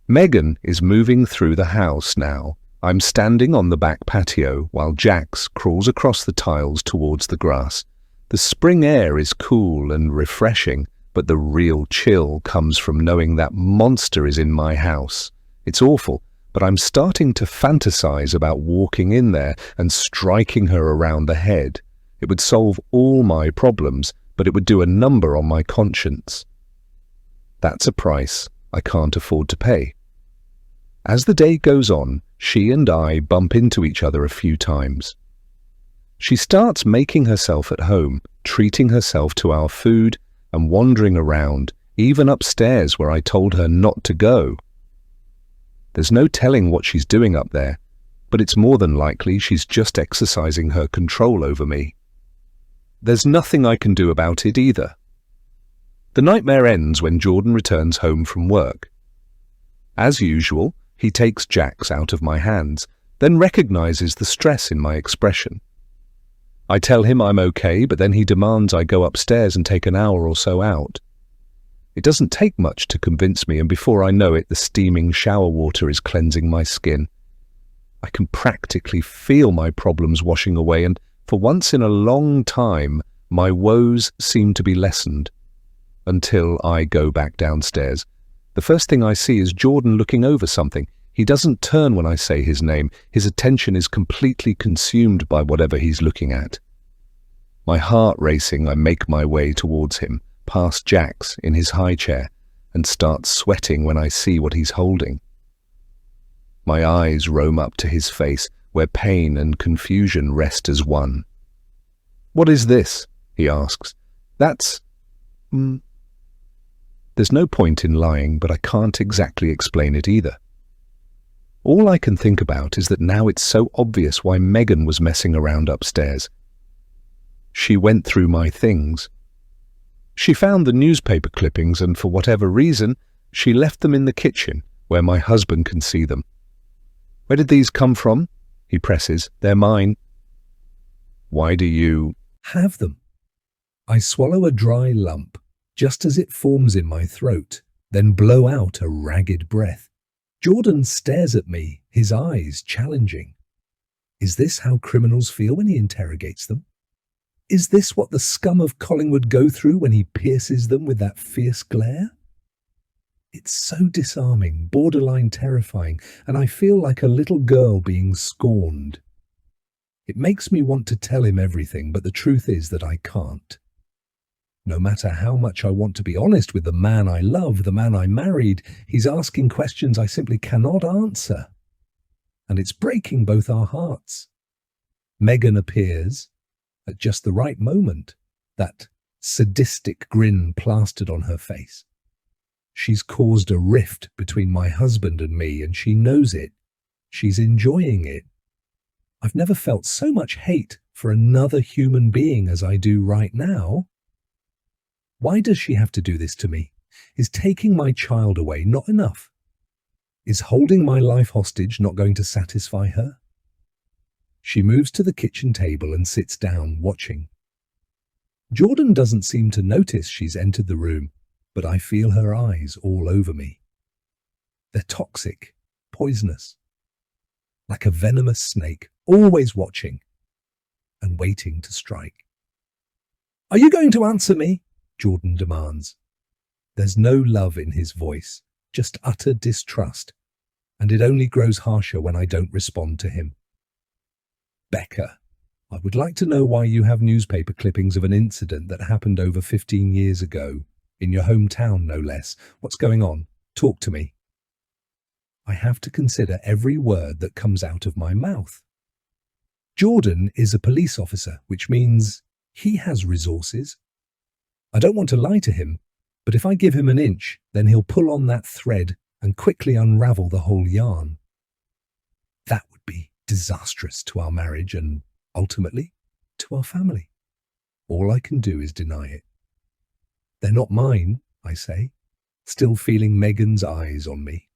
Megan is moving through the house now. I'm standing on the back patio while Jax crawls across the tiles towards the grass. The spring air is cool and refreshing, but the real chill comes from knowing that monster is in my house. It's awful, but I'm starting to fantasize about walking in there and striking her around the head. It would solve all my problems, but it would do a number on my conscience. That's a price I can't afford to pay. As the day goes on, she and I bump into each other a few times. She starts making herself at home, treating herself to our food and wandering around, even upstairs where I told her not to go. There's no telling what she's doing up there, but it's more than likely she's just exercising her control over me. There's nothing I can do about it either. The nightmare ends when Jordan returns home from work. As usual, he takes Jax out of my hands, then recognizes the stress in my expression. I tell him I'm okay, but then he demands I go upstairs and take an hour or so out. It doesn't take much to convince me, and before I know it, the steaming shower water is cleansing my skin. I can practically feel my problems washing away, and for once in a long time, my woes seem to be lessened. Until I go back downstairs. The first thing I see is Jordan looking over something. He doesn't turn when I say his name. His attention is completely consumed by whatever he's looking at. My heart racing, I make my way towards him, past Jax in his high chair, and start sweating when I see what he's holding. My eyes roam up to his face, where pain and confusion rest as one. "What is this?" he asks. "That's... There's no point in lying, but I can't exactly explain it either. All I can think about is that now it's so obvious why Megan was messing around upstairs. She went through my things. She found the newspaper clippings and for whatever reason, she left them in the kitchen where my husband can see them. Where did these come from? He presses. They're mine. Why do you... Have them. I swallow a dry lump just as it forms in my throat, then blow out a ragged breath. Jordan stares at me, his eyes challenging. Is this how criminals feel when he interrogates them? Is this what the scum of Collingwood go through when he pierces them with that fierce glare? It's so disarming, borderline terrifying, and I feel like a little girl being scorned. It makes me want to tell him everything, but the truth is that I can't. No matter how much I want to be honest with the man I love, the man I married, he's asking questions I simply cannot answer. And it's breaking both our hearts. Megan appears at just the right moment, that sadistic grin plastered on her face. She's caused a rift between my husband and me, and she knows it. She's enjoying it. I've never felt so much hate for another human being as I do right now. Why does she have to do this to me? Is taking my child away not enough? Is holding my life hostage not going to satisfy her? She moves to the kitchen table and sits down, watching. Jordan doesn't seem to notice she's entered the room, but I feel her eyes all over me. They're toxic, poisonous, like a venomous snake, always watching and waiting to strike. "Are you going to answer me?" Jordan demands. There's no love in his voice, just utter distrust, and it only grows harsher when I don't respond to him. "Becca, I would like to know why you have newspaper clippings of an incident that happened over 15 years ago, in your hometown no less. What's going on? Talk to me." I have to consider every word that comes out of my mouth. Jordan is a police officer, which means he has resources. I don't want to lie to him, but if I give him an inch, then he'll pull on that thread and quickly unravel the whole yarn. That would be disastrous to our marriage and, ultimately, to our family. All I can do is deny it. "They're not mine," I say, still feeling Megan's eyes on me.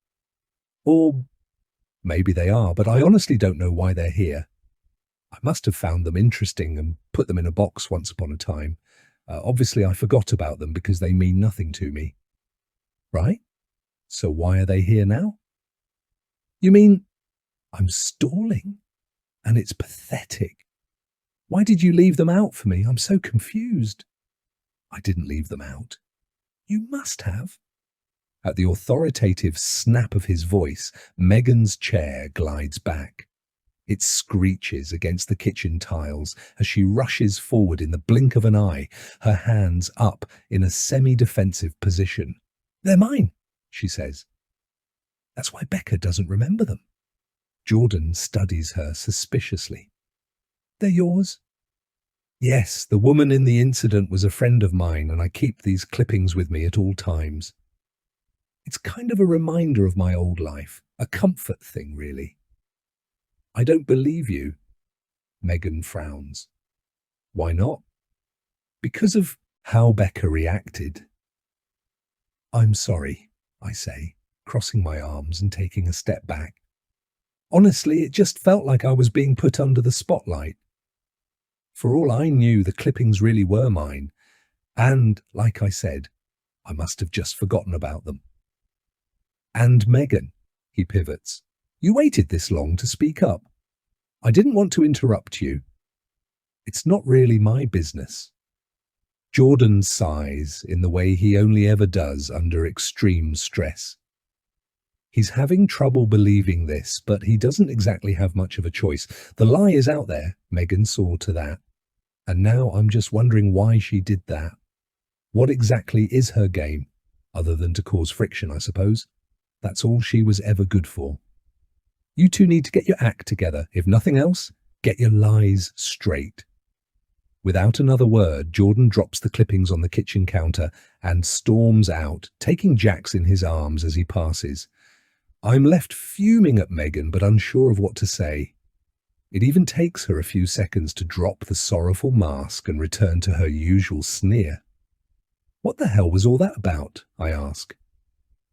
Or maybe they are, but I honestly don't know why they're here. I must have found them interesting and put them in a box once upon a time. Obviously, I forgot about them because they mean nothing to me. Right? So why are they here now? You mean I'm stalling? And it's pathetic. Why did you leave them out for me? I'm so confused. I didn't leave them out. You must have. At the authoritative snap of his voice, Megan's chair glides back. It screeches against the kitchen tiles as she rushes forward in the blink of an eye, her hands up in a semi-defensive position. "They're mine," she says. That's why Becca doesn't remember them. Jordan studies her suspiciously. "They're yours?" "Yes, the woman in the incident was a friend of mine, and I keep these clippings with me at all times. It's kind of a reminder of my old life, a comfort thing, really." "I don't believe you." Megan frowns. "Why not?" "Because of how Becca reacted." "I'm sorry," I say, crossing my arms and taking a step back. Honestly, it just felt like I was being put under the spotlight. For all I knew, the clippings really were mine. And, like I said, I must have just forgotten about them. "And Megan," he pivots. "You waited this long to speak up. I didn't want to interrupt you. It's not really my business." Jordan sighs in the way he only ever does under extreme stress. He's having trouble believing this, but he doesn't exactly have much of a choice. The lie is out there, Megan saw to that. And now I'm just wondering why she did that. What exactly is her game? Other than to cause friction, I suppose. That's all she was ever good for. You two need to get your act together. If nothing else, get your lies straight." Without another word, Jordan drops the clippings on the kitchen counter and storms out, taking Jax in his arms as he passes. I'm left fuming at Megan, but unsure of what to say. It even takes her a few seconds to drop the sorrowful mask and return to her usual sneer. "What the hell was all that about?" I ask.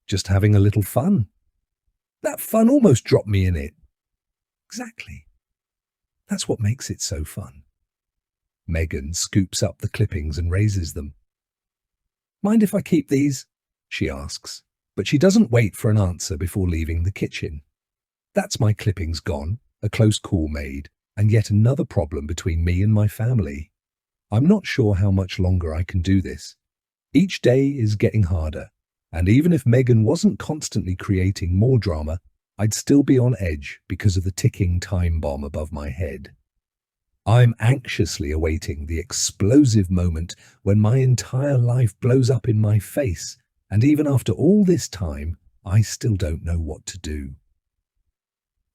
"Just having a little fun." "That fun almost dropped me in it." "Exactly. That's what makes it so fun." Megan scoops up the clippings and raises them. "Mind if I keep these?" she asks, but she doesn't wait for an answer before leaving the kitchen. That's my clippings gone, a close call made, and yet another problem between me and my family. I'm not sure how much longer I can do this. Each day is getting harder, and even if Megan wasn't constantly creating more drama, I'd still be on edge because of the ticking time bomb above my head. I'm anxiously awaiting the explosive moment when my entire life blows up in my face, and even after all this time, I still don't know what to do.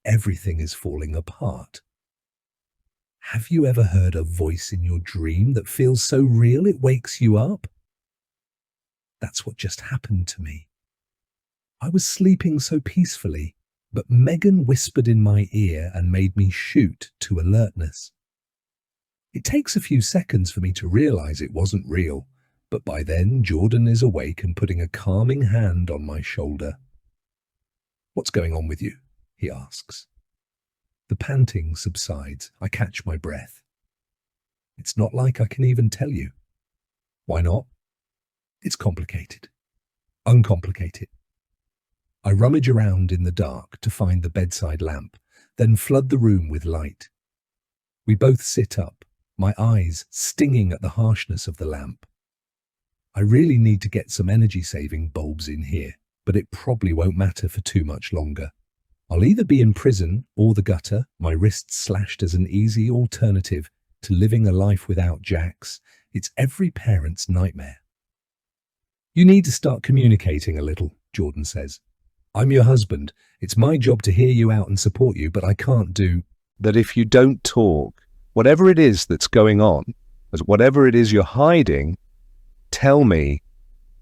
Everything is falling apart. Have you ever heard a voice in your dream that feels so real it wakes you up? That's what just happened to me. I was sleeping so peacefully, but Megan whispered in my ear and made me shoot to alertness. It takes a few seconds for me to realize it wasn't real, but by then Jordan is awake and putting a calming hand on my shoulder. "What's going on with you?" he asks. The panting subsides. I catch my breath. "It's not like I can even tell you." "Why not?" "It's complicated." "Uncomplicated." I rummage around in the dark to find the bedside lamp, then flood the room with light. We both sit up, my eyes stinging at the harshness of the lamp. I really need to get some energy-saving bulbs in here, but it probably won't matter for too much longer. I'll either be in prison or the gutter, my wrists slashed as an easy alternative to living a life without Jax. It's every parent's nightmare. "You need to start communicating a little," Jordan says. "I'm your husband. It's my job to hear you out and support you, but I can't do That if you don't talk, whatever it is that's going on, whatever it is you're hiding, tell me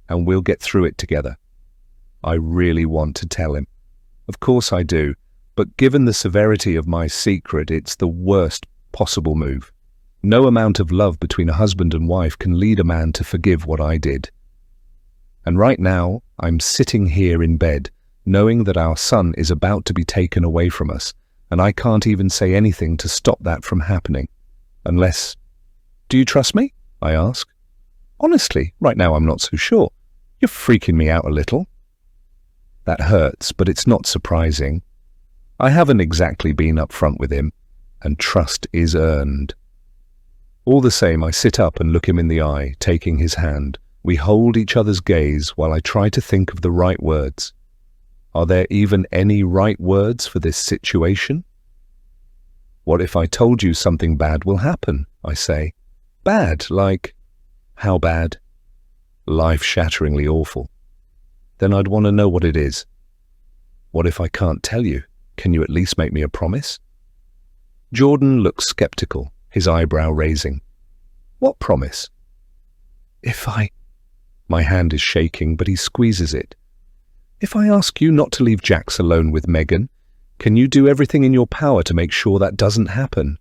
and we'll get through it together." I really want to tell him. Of course I do, but given the severity of my secret, it's the worst possible move. No amount of love between a husband and wife can lead a man to forgive what I did. And right now, I'm sitting here in bed, knowing that our son is about to be taken away from us, and I can't even say anything to stop that from happening. Unless... "Do you trust me?" I ask. "Honestly, right now I'm not so sure. You're freaking me out a little." That hurts, but it's not surprising. I haven't exactly been upfront with him, and trust is earned. All the same, I sit up and look him in the eye, taking his hand. We hold each other's gaze while I try to think of the right words. Are there even any right words for this situation? "What if I told you something bad will happen?" I say. "Bad, like..." "How bad?" "Life-shatteringly awful." "Then I'd want to know what it is." "What if I can't tell you? Can you at least make me a promise?" Jordan looks skeptical, his eyebrow raising. "What promise?" "If I..." My hand is shaking, but he squeezes it. "If I ask you not to leave Jax alone with Megan, can you do everything in your power to make sure that doesn't happen?"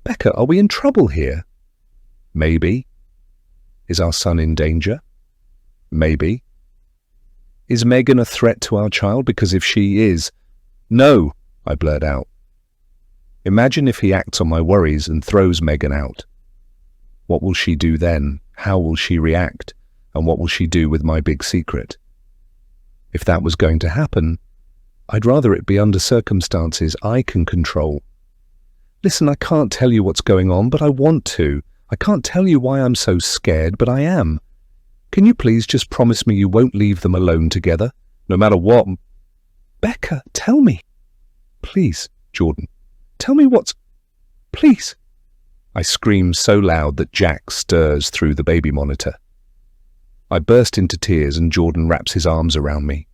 "Becca, are we in trouble here?" "Maybe." "Is our son in danger?" "Maybe." "Is Megan a threat to our child? Because if she is..." "No," I blurt out. "Imagine if he acts on my worries and throws Megan out. What will she do then? How will she react? And what will she do with my big secret? If that was going to happen, I'd rather it be under circumstances I can control. Listen, I can't tell you what's going on, but I want to. I can't tell you why I'm so scared, but I am. Can you please just promise me you won't leave them alone together, no matter what?" "Becca, tell me." "Please, Jordan, tell me what's... Please." I scream so loud that Jack stirs through the baby monitor. I burst into tears and Jordan wraps his arms around me.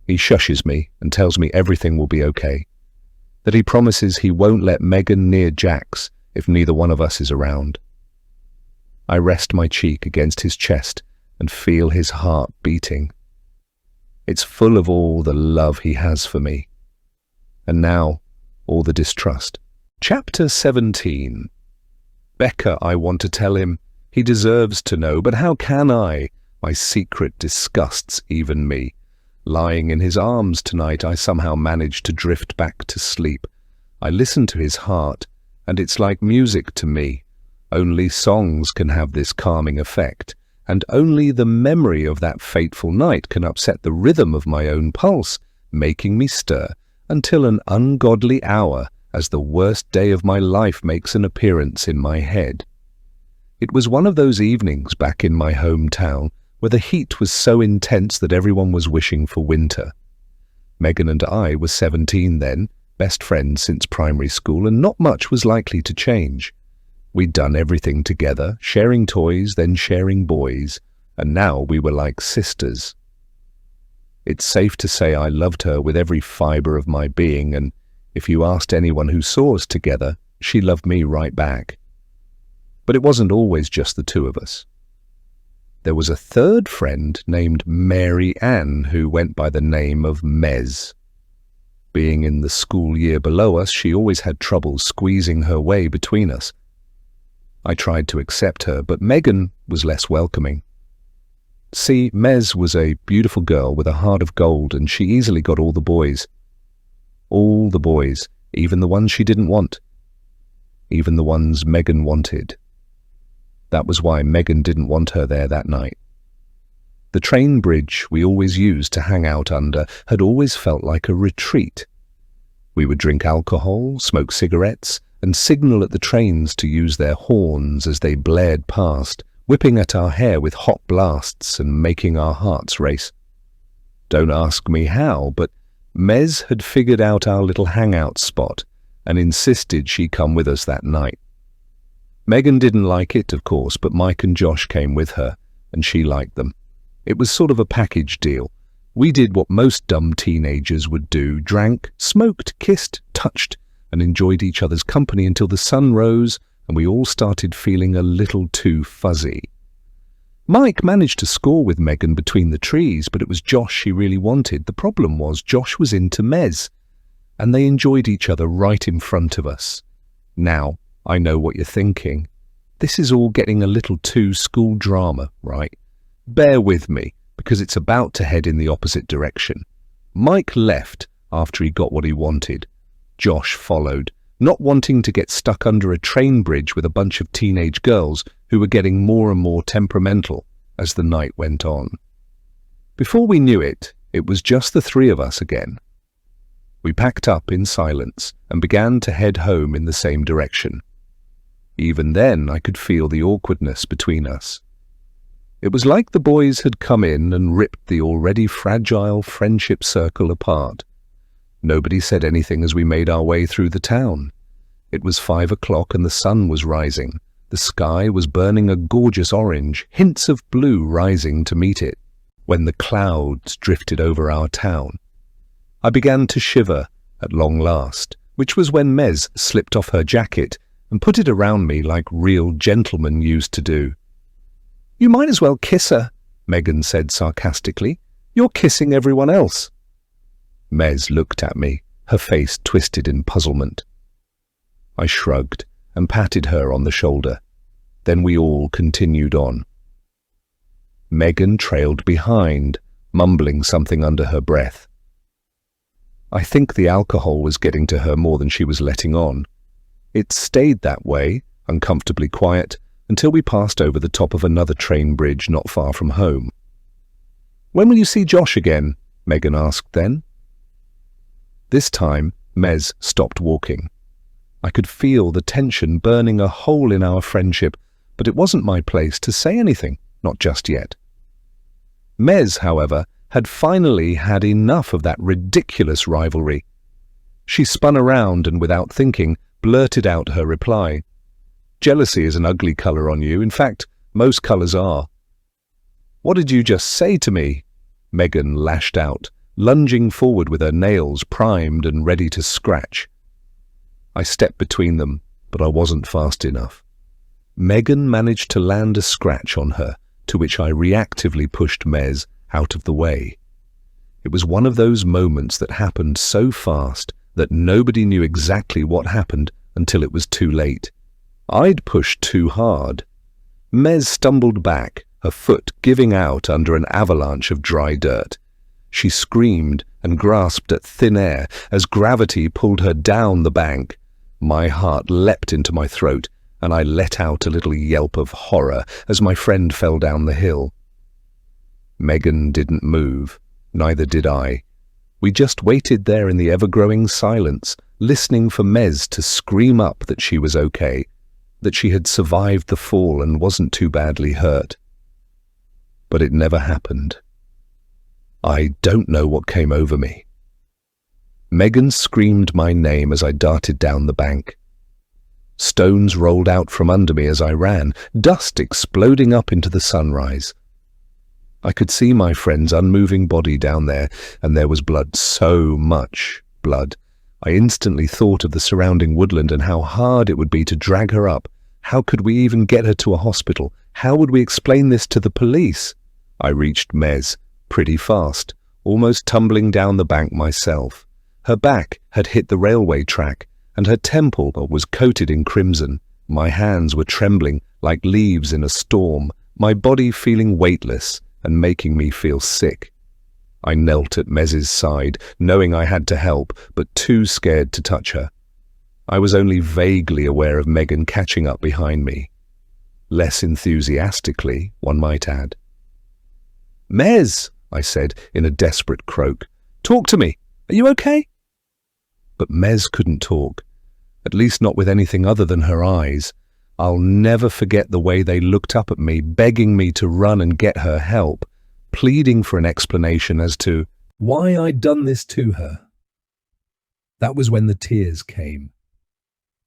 He shushes me and tells me everything will be okay, that he promises he won't let Megan near Jax if neither one of us is around. I rest my cheek against his chest and feel his heart beating. It's full of all the love he has for me, and now all the distrust. Chapter 17. Becca, I want to tell him. He deserves to know, but how can I? My secret disgusts even me. Lying in his arms tonight, I somehow manage to drift back to sleep. I listen to his heart, and it's like music to me. Only songs can have this calming effect, and only the memory of that fateful night can upset the rhythm of my own pulse, making me stir until an ungodly hour as the worst day of my life makes an appearance in my head. It was one of those evenings back in my hometown where the heat was so intense that everyone was wishing for winter. Megan and I were 17 then, best friends since primary school, and not much was likely to change. We'd done everything together, sharing toys, then sharing boys, and now we were like sisters. It's safe to say I loved her with every fibre of my being, and if you asked anyone who saw us together, she loved me right back. But it wasn't always just the two of us. There was a third friend named Mary Ann who went by the name of Mez. Being in the school year below us, she always had trouble squeezing her way between us. I tried to accept her, but Megan was less welcoming. See, Mez was a beautiful girl with a heart of gold, and she easily got all the boys. All the boys, even the ones she didn't want. Even the ones Megan wanted. That was why Megan didn't want her there that night. The train bridge we always used to hang out under had always felt like a retreat. We would drink alcohol, smoke cigarettes, and signal at the trains to use their horns as they blared past, whipping at our hair with hot blasts and making our hearts race. Don't ask me how, but Mez had figured out our little hangout spot and insisted she come with us that night. Megan didn't like it, of course, but Mike and Josh came with her, and she liked them. It was sort of a package deal. We did what most dumb teenagers would do, drank, smoked, kissed, touched, and enjoyed each other's company until the sun rose and we all started feeling a little too fuzzy. Mike managed to score with Megan between the trees, but it was Josh she really wanted. The problem was Josh was into Mez, and they enjoyed each other right in front of us. Now, I know what you're thinking. This is all getting a little too school drama, right? Bear with me, because it's about to head in the opposite direction. Mike left after he got what he wanted. Josh followed, not wanting to get stuck under a train bridge with a bunch of teenage girls who were getting more and more temperamental as the night went on. Before we knew it, it was just the three of us again. We packed up in silence and began to head home in the same direction. Even then, I could feel the awkwardness between us. It was like the boys had come in and ripped the already fragile friendship circle apart. Nobody said anything as we made our way through the town. It was 5 o'clock and the sun was rising. The sky was burning a gorgeous orange, hints of blue rising to meet it, when the clouds drifted over our town. I began to shiver at long last, which was when Mez slipped off her jacket and put it around me like real gentlemen used to do. "You might as well kiss her," Megan said sarcastically. "You're kissing everyone else." Mez looked at me, her face twisted in puzzlement. I shrugged and patted her on the shoulder. Then we all continued on. Megan trailed behind, mumbling something under her breath. I think the alcohol was getting to her more than she was letting on. It stayed that way, uncomfortably quiet, until we passed over the top of another train bridge not far from home. "When will you see Josh again?" Megan asked then. This time, Mez stopped walking. I could feel the tension burning a hole in our friendship, but it wasn't my place to say anything, not just yet. Mez, however, had finally had enough of that ridiculous rivalry. She spun around and, without thinking, blurted out her reply. "Jealousy is an ugly colour on you. In fact, most colours are." "What did you just say to me?" Megan lashed out, lunging forward with her nails primed and ready to scratch. I stepped between them, but I wasn't fast enough. Megan managed to land a scratch on her, to which I reactively pushed Mez out of the way. It was one of those moments that happened so fast that nobody knew exactly what happened until it was too late. I'd pushed too hard. Mez stumbled back, her foot giving out under an avalanche of dry dirt. She screamed and grasped at thin air as gravity pulled her down the bank. My heart leapt into my throat, and I let out a little yelp of horror as my friend fell down the hill. Megan didn't move, neither did I. We just waited there in the ever-growing silence, listening for Mez to scream up that she was okay, that she had survived the fall and wasn't too badly hurt. But it never happened. I don't know what came over me. Megan screamed my name as I darted down the bank. Stones rolled out from under me as I ran, dust exploding up into the sunrise. I could see my friend's unmoving body down there, and there was blood, so much blood. I instantly thought of the surrounding woodland and how hard it would be to drag her up. How could we even get her to a hospital? How would we explain this to the police? I reached Mez pretty fast, almost tumbling down the bank myself. Her back had hit the railway track, and her temple was coated in crimson. My hands were trembling like leaves in a storm, my body feeling weightless and making me feel sick. I knelt at Mez's side, knowing I had to help, but too scared to touch her. I was only vaguely aware of Megan catching up behind me. Less enthusiastically, one might add. "Mez," I said in a desperate croak. "Talk to me. Are you okay?" But Mez couldn't talk, at least not with anything other than her eyes. I'll never forget the way they looked up at me, begging me to run and get her help, pleading for an explanation as to why I'd done this to her. That was when the tears came,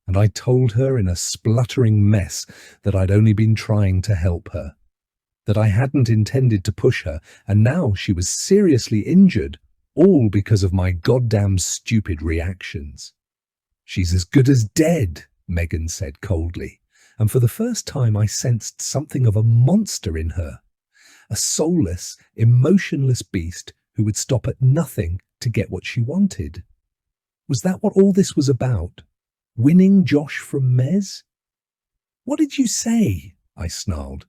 and I told her in a spluttering mess that I'd only been trying to help her, that I hadn't intended to push her, and now she was seriously injured, all because of my goddamn stupid reactions. "She's as good as dead," Megan said coldly, and for the first time I sensed something of a monster in her, a soulless, emotionless beast who would stop at nothing to get what she wanted. Was that what all this was about? Winning Josh from Mez? "What did you say?" I snarled.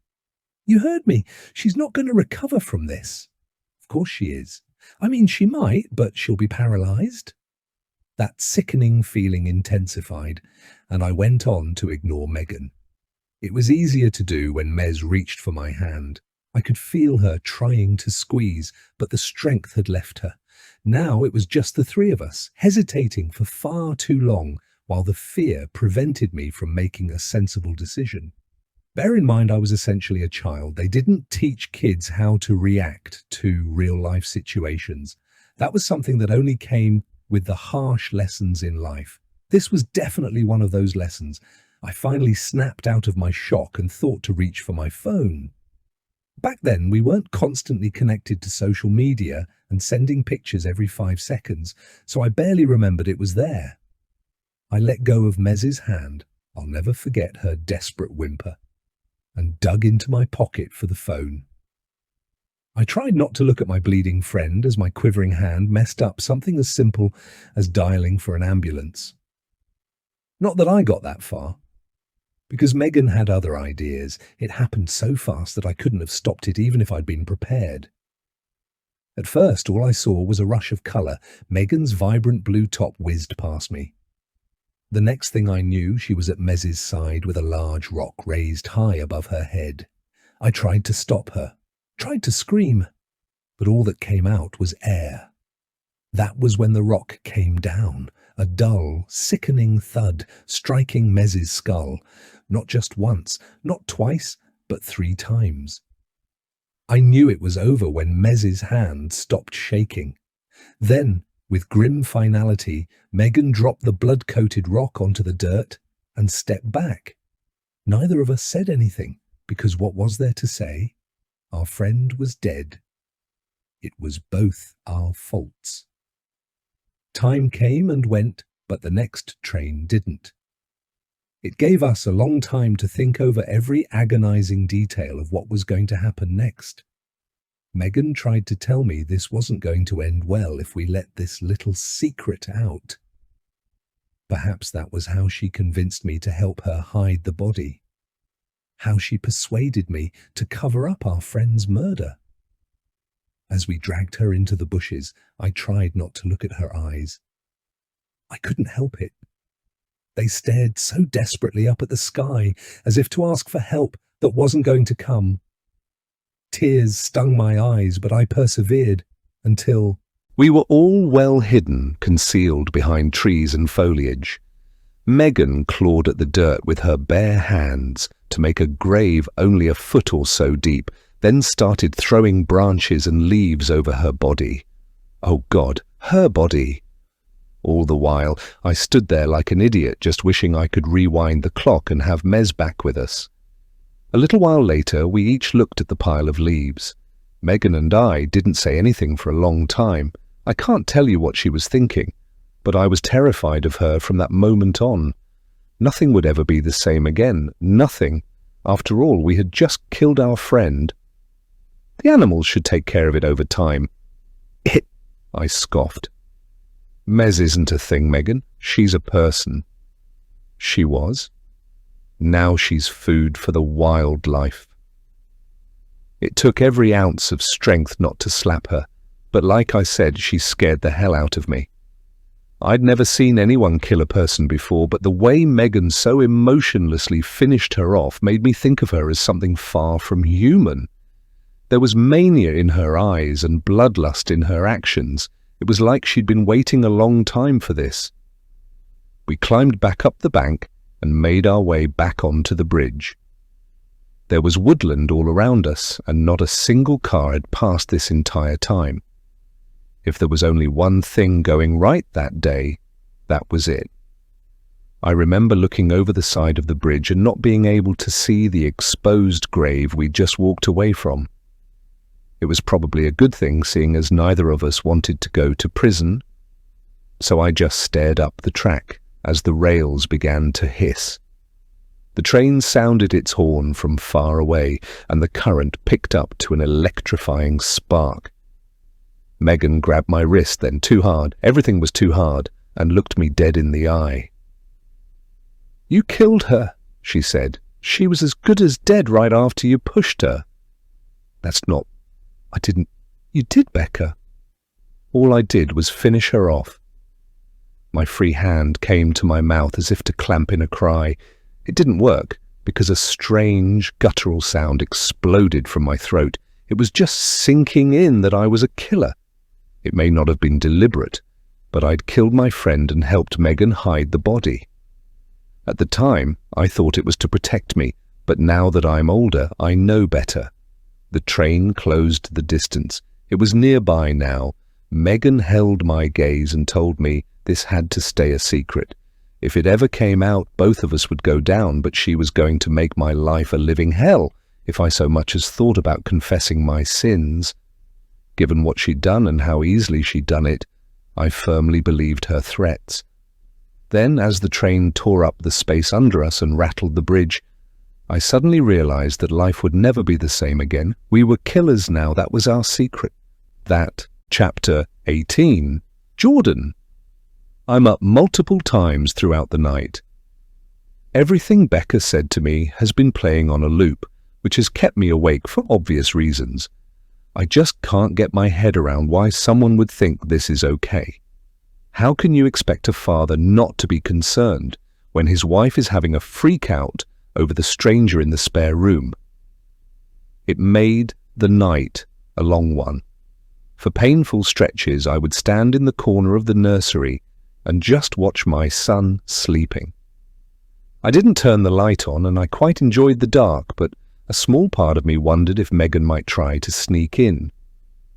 "You heard me. She's not going to recover from this." "Of course she is. I mean, she might, but she'll be paralyzed." That sickening feeling intensified, and I went on to ignore Megan. It was easier to do when Mez reached for my hand. I could feel her trying to squeeze, but the strength had left her. Now it was just the three of us, hesitating for far too long, while the fear prevented me from making a sensible decision. Bear in mind I was essentially a child. They didn't teach kids how to react to real-life situations. That was something that only came with the harsh lessons in life. This was definitely one of those lessons. I finally snapped out of my shock and thought to reach for my phone. Back then, we weren't constantly connected to social media and sending pictures every 5 seconds, so I barely remembered it was there. I let go of Mez's hand, I'll never forget her desperate whimper, and dug into my pocket for the phone. I tried not to look at my bleeding friend as my quivering hand messed up something as simple as dialing for an ambulance. Not that I got that far, because Megan had other ideas. It happened so fast that I couldn't have stopped it even if I'd been prepared. At first, all I saw was a rush of colour. Megan's vibrant blue top whizzed past me. The next thing I knew, she was at Mez's side with a large rock raised high above her head. I tried to stop her, tried to scream, but all that came out was air. That was when the rock came down, a dull, sickening thud striking Mez's skull, not just once, not twice, but 3 times. I knew it was over when Mez's hand stopped shaking. Then, with grim finality, Megan dropped the blood-coated rock onto the dirt and stepped back. Neither of us said anything, because what was there to say? Our friend was dead. It was both our faults. Time came and went, but the next train didn't. It gave us a long time to think over every agonizing detail of what was going to happen next. Megan tried to tell me this wasn't going to end well if we let this little secret out. Perhaps that was how she convinced me to help her hide the body. How she persuaded me to cover up our friend's murder. As we dragged her into the bushes, I tried not to look at her eyes. I couldn't help it. They stared so desperately up at the sky, as if to ask for help that wasn't going to come. Tears stung my eyes, but I persevered until... We were all well hidden, concealed behind trees and foliage. Megan clawed at the dirt with her bare hands to make a grave only a foot or so deep, then started throwing branches and leaves over her body. Oh God, her body! All the while, I stood there like an idiot, just wishing I could rewind the clock and have Mez back with us. A little while later, we each looked at the pile of leaves. Megan and I didn't say anything for a long time. I can't tell you what she was thinking, but I was terrified of her from that moment on. Nothing would ever be the same again. Nothing. After all, we had just killed our friend. The animals should take care of it over time. It, I scoffed. Mez isn't a thing, Megan. She's a person. She was. Now she's food for the wildlife. It took every ounce of strength not to slap her, but like I said, she scared the hell out of me. I'd never seen anyone kill a person before, but the way Megan so emotionlessly finished her off made me think of her as something far from human. There was mania in her eyes and bloodlust in her actions. It was like she'd been waiting a long time for this. We climbed back up the bank and made our way back onto the bridge. There was woodland all around us, and not a single car had passed this entire time. If there was only one thing going right that day, that was it. I remember looking over the side of the bridge and not being able to see the exposed grave we'd just walked away from. It was probably a good thing, seeing as neither of us wanted to go to prison, so I just stared up the track as the rails began to hiss. The train sounded its horn from far away, and the current picked up to an electrifying spark. Megan grabbed my wrist then, too hard, everything was too hard, and looked me dead in the eye. "You killed her," she said. "She was as good as dead right after you pushed her." "That's not... I didn't..." "You did, Becca." "All I did was finish her off." My free hand came to my mouth as if to clamp in a cry. It didn't work, because a strange, guttural sound exploded from my throat. It was just sinking in that I was a killer. It may not have been deliberate, but I'd killed my friend and helped Megan hide the body. At the time, I thought it was to protect me, but now that I'm older, I know better. The train closed the distance. It was nearby now. Megan held my gaze and told me this had to stay a secret. If it ever came out, both of us would go down, but she was going to make my life a living hell if I so much as thought about confessing my sins. Given what she'd done and how easily she'd done it, I firmly believed her threats. Then, as the train tore up the space under us and rattled the bridge, I suddenly realized that life would never be the same again. We were killers now. That was our secret. That, chapter 18, Jordan. I'm up multiple times throughout the night. Everything Becca said to me has been playing on a loop, which has kept me awake for obvious reasons. I just can't get my head around why someone would think this is okay. How can you expect a father not to be concerned when his wife is having a freak out over the stranger in the spare room? It made the night a long one. For painful stretches, I would stand in the corner of the nursery and just watch my son sleeping. I didn't turn the light on, and I quite enjoyed the dark, but a small part of me wondered if Megan might try to sneak in.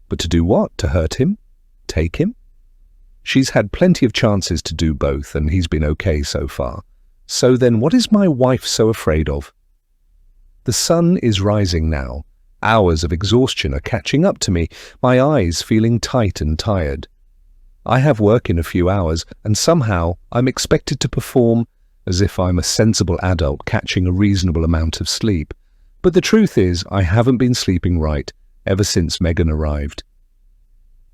But to do what? To hurt him? Take him? She's had plenty of chances to do both, and he's been okay so far. So then what is my wife so afraid of? The sun is rising now, Hours of exhaustion are catching up to me, my eyes feeling tight and tired. I have work in a few hours, and somehow I'm expected to perform as if I'm a sensible adult catching a reasonable amount of sleep. But the truth is, I haven't been sleeping right ever since Megan arrived.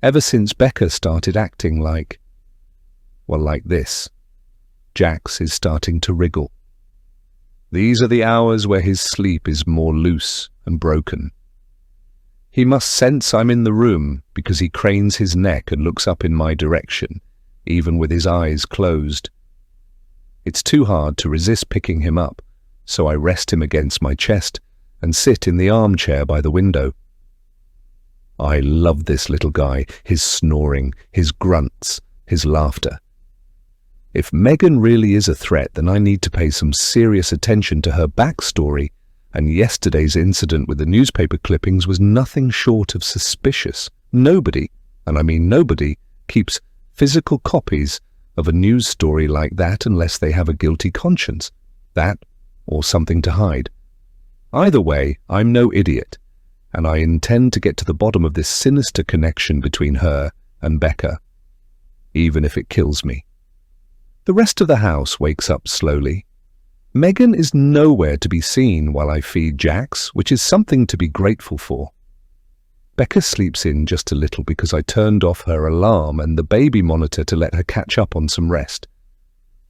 Ever since Becca started acting like this. Jax is starting to wriggle. These are the hours where his sleep is more loose and broken. He must sense I'm in the room because he cranes his neck and looks up in my direction, even with his eyes closed. It's too hard to resist picking him up, so I rest him against my chest and sit in the armchair by the window. I love this little guy, his snoring, his grunts, his laughter. If Megan really is a threat, then I need to pay some serious attention to her backstory, and yesterday's incident with the newspaper clippings was nothing short of suspicious. Nobody, and I mean nobody, keeps physical copies of a news story like that unless they have a guilty conscience. That, or something to hide. Either way, I'm no idiot, and I intend to get to the bottom of this sinister connection between her and Becca, even if it kills me. The rest of the house wakes up slowly. Megan is nowhere to be seen while I feed Jax, which is something to be grateful for. Becca sleeps in just a little because I turned off her alarm and the baby monitor to let her catch up on some rest.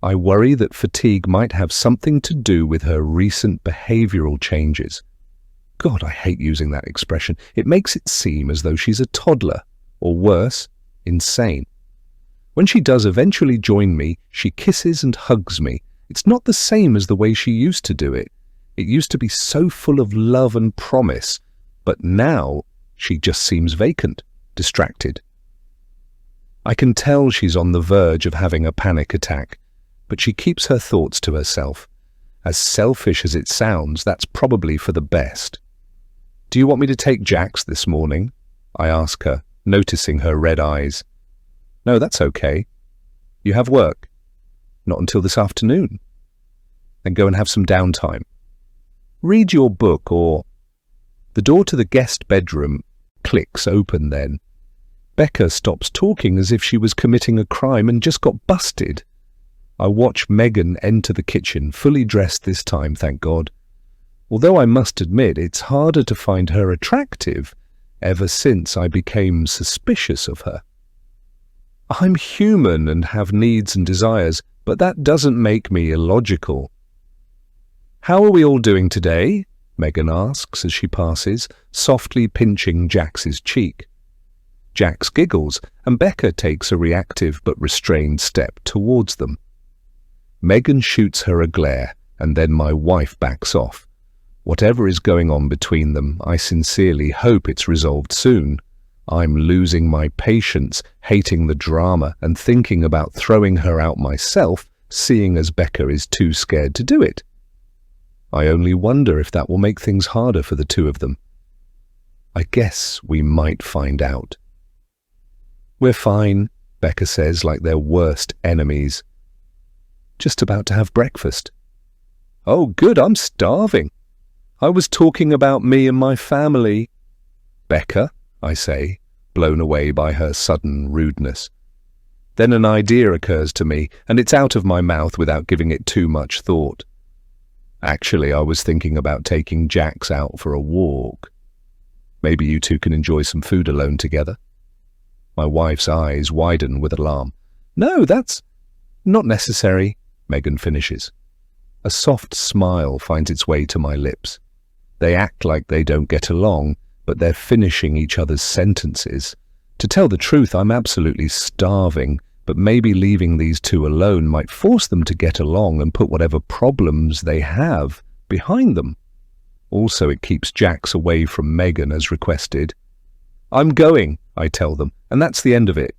I worry that fatigue might have something to do with her recent behavioral changes. God, I hate using that expression. It makes it seem as though she's a toddler, or worse, insane. When she does eventually join me, she kisses and hugs me. It's not the same as the way she used to do it. It used to be so full of love and promise, but now she just seems vacant, distracted. I can tell she's on the verge of having a panic attack, but she keeps her thoughts to herself. As selfish as it sounds, that's probably for the best. "Do you want me to take Jax this morning?" I ask her, noticing her red eyes. "No, that's okay. You have work." "Not until this afternoon." "Then go and have some downtime. Read your book or—" The door to the guest bedroom clicks open then. Becca stops talking as if she was committing a crime and just got busted. I watch Megan enter the kitchen, fully dressed this time, thank God. Although I must admit it's harder to find her attractive ever since I became suspicious of her. I'm human and have needs and desires, but that doesn't make me illogical. "How are we all doing today?" Megan asks as she passes, softly pinching Jax's cheek. Jax giggles, and Becca takes a reactive but restrained step towards them. Megan shoots her a glare, and then my wife backs off. Whatever is going on between them, I sincerely hope it's resolved soon. I'm losing my patience, hating the drama, and thinking about throwing her out myself, seeing as Becca is too scared to do it. I only wonder if that will make things harder for the two of them. I guess we might find out. "We're fine," Becca says, like they're worst enemies. "Just about to have breakfast." "Oh, good, I'm starving. I was talking about me and my family." "Becca," I say, blown away by her sudden rudeness. Then an idea occurs to me, and it's out of my mouth without giving it too much thought. Actually, I was thinking about taking Jax out for a walk. Maybe you two can enjoy some food alone together. My wife's eyes widen with alarm. "No, that's not necessary," Megan finishes. A soft smile finds its way to my lips. They act like they don't get along, but they're finishing each other's sentences. To tell the truth, I'm absolutely starving, but maybe leaving these two alone might force them to get along and put whatever problems they have behind them. Also, it keeps Jax away from Megan as requested. "I'm going," I tell them, and that's the end of it.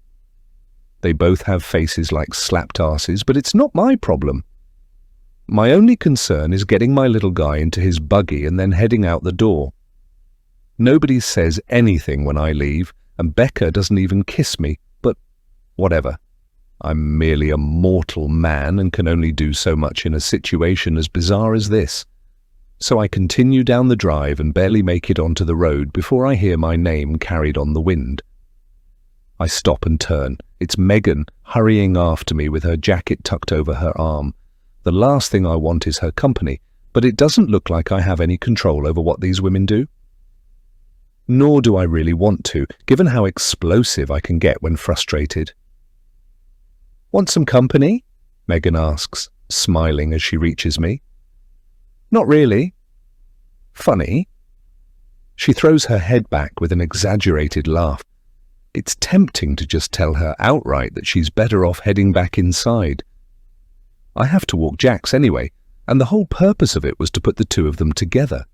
They both have faces like slapped asses, but it's not my problem. My only concern is getting my little guy into his buggy and then heading out the door. Nobody says anything when I leave, and Becca doesn't even kiss me, but whatever. I'm merely a mortal man and can only do so much in a situation as bizarre as this. So I continue down the drive and barely make it onto the road before I hear my name carried on the wind. I stop and turn. It's Megan hurrying after me with her jacket tucked over her arm. The last thing I want is her company, but it doesn't look like I have any control over what these women do. Nor do I really want to, given how explosive I can get when frustrated. "Want some company?" Megan asks, smiling as she reaches me. "Not really." "Funny." She throws her head back with an exaggerated laugh. It's tempting to just tell her outright that she's better off heading back inside. I have to walk Jax anyway, and the whole purpose of it was to put the two of them together.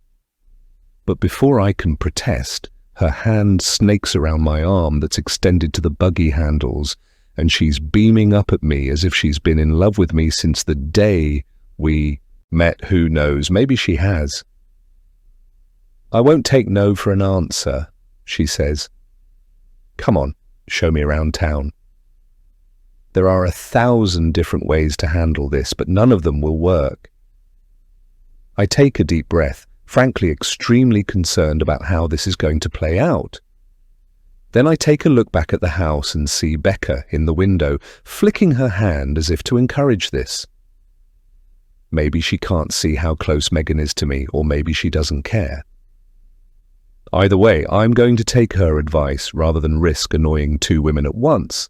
But before I can protest, her hand snakes around my arm that's extended to the buggy handles, and she's beaming up at me as if she's been in love with me since the day we met. Who knows, maybe she has. "I won't take no for an answer," she says. "Come on, show me around town." There are 1,000 different ways to handle this, but none of them will work. I take a deep breath, frankly extremely concerned about how this is going to play out. Then I take a look back at the house and see Becca in the window, flicking her hand as if to encourage this. Maybe she can't see how close Megan is to me, or maybe she doesn't care. Either way, I'm going to take her advice rather than risk annoying two women at once.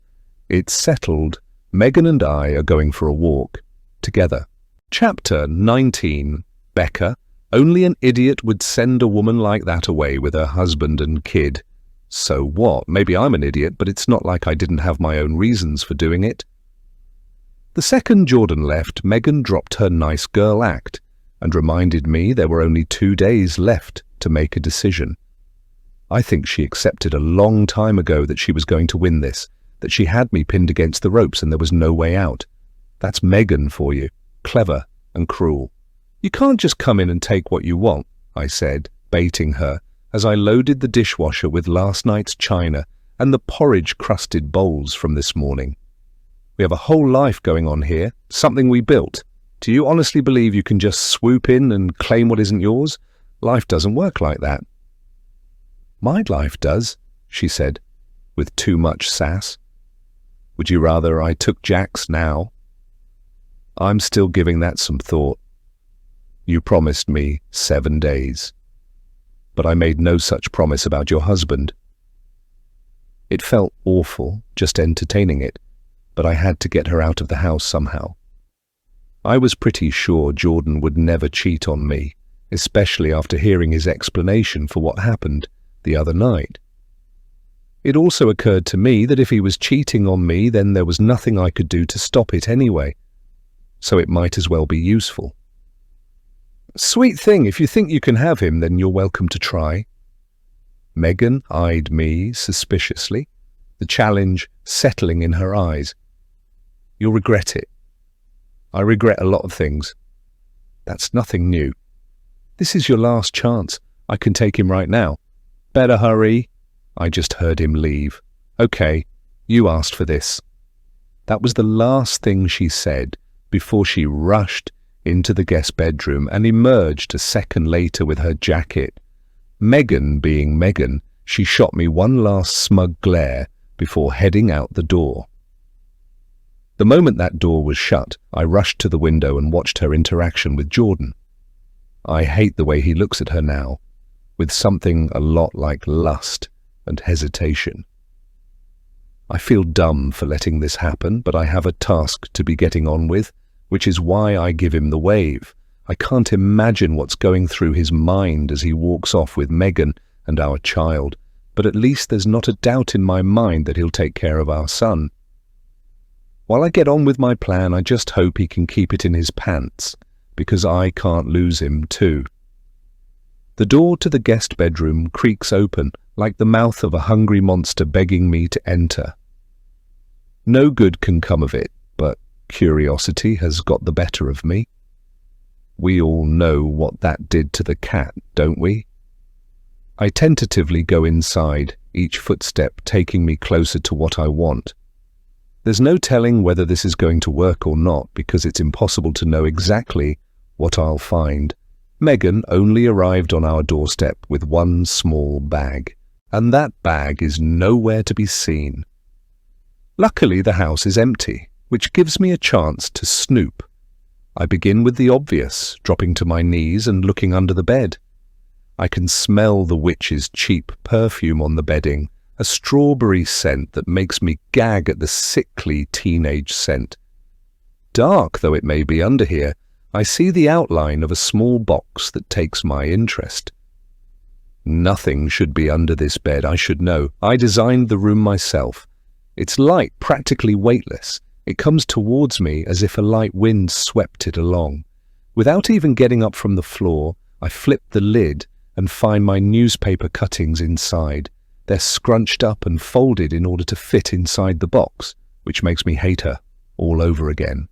It's settled. Megan and I are going for a walk together. Chapter 19. Becca. Only an idiot would send a woman like that away with her husband and kid. So what? Maybe I'm an idiot, but it's not like I didn't have my own reasons for doing it. The second Jordan left, Megan dropped her nice girl act and reminded me there were only 2 days left to make a decision. I think she accepted a long time ago that she was going to win this, that she had me pinned against the ropes and there was no way out. That's Megan for you, clever and cruel. "You can't just come in and take what you want," I said, baiting her, as I loaded the dishwasher with last night's china and the porridge-crusted bowls from this morning. "We have a whole life going on here, something we built. Do you honestly believe you can just swoop in and claim what isn't yours? Life doesn't work like that." "My life does," she said, with too much sass. "Would you rather I took Jax now?" "I'm still giving that some thought. You promised me 7 days. But I made no such promise about your husband." It felt awful, just entertaining it, but I had to get her out of the house somehow. I was pretty sure Jordan would never cheat on me, especially after hearing his explanation for what happened the other night. It also occurred to me that if he was cheating on me, then there was nothing I could do to stop it anyway, so it might as well be useful. "Sweet thing, if you think you can have him, then you're welcome to try." Megan eyed me suspiciously, the challenge settling in her eyes. "You'll regret it." "I regret a lot of things." "That's nothing new." "This is your last chance. I can take him right now." "Better hurry." I just heard him leave. "Okay, you asked for this." That was the last thing she said before she rushed into the guest bedroom and emerged a second later with her jacket. Megan being Megan, she shot me one last smug glare before heading out the door. The moment that door was shut, I rushed to the window and watched her interaction with Jordan. I hate the way he looks at her now, with something a lot like lust and hesitation. I feel dumb for letting this happen, but I have a task to be getting on with, which is why I give him the wave. I can't imagine what's going through his mind as he walks off with Megan and our child, but at least there's not a doubt in my mind that he'll take care of our son. While I get on with my plan, I just hope he can keep it in his pants, because I can't lose him too. The door to the guest bedroom creaks open like the mouth of a hungry monster begging me to enter. No good can come of it, but curiosity has got the better of me. We all know what that did to the cat, don't we? I tentatively go inside, each footstep taking me closer to what I want. There's no telling whether this is going to work or not, because it's impossible to know exactly what I'll find, Megan only arrived on our doorstep with one small bag, and that bag is nowhere to be seen. Luckily, the house is empty, which gives me a chance to snoop. I begin with the obvious, dropping to my knees and looking under the bed. I can smell the witch's cheap perfume on the bedding, a strawberry scent that makes me gag at the sickly teenage scent. Dark though it may be under here, I see the outline of a small box that takes my interest. Nothing should be under this bed, I should know. I designed the room myself. It's light, practically weightless. It comes towards me as if a light wind swept it along. Without even getting up from the floor, I flip the lid and find my newspaper cuttings inside. They're scrunched up and folded in order to fit inside the box, which makes me hate her all over again.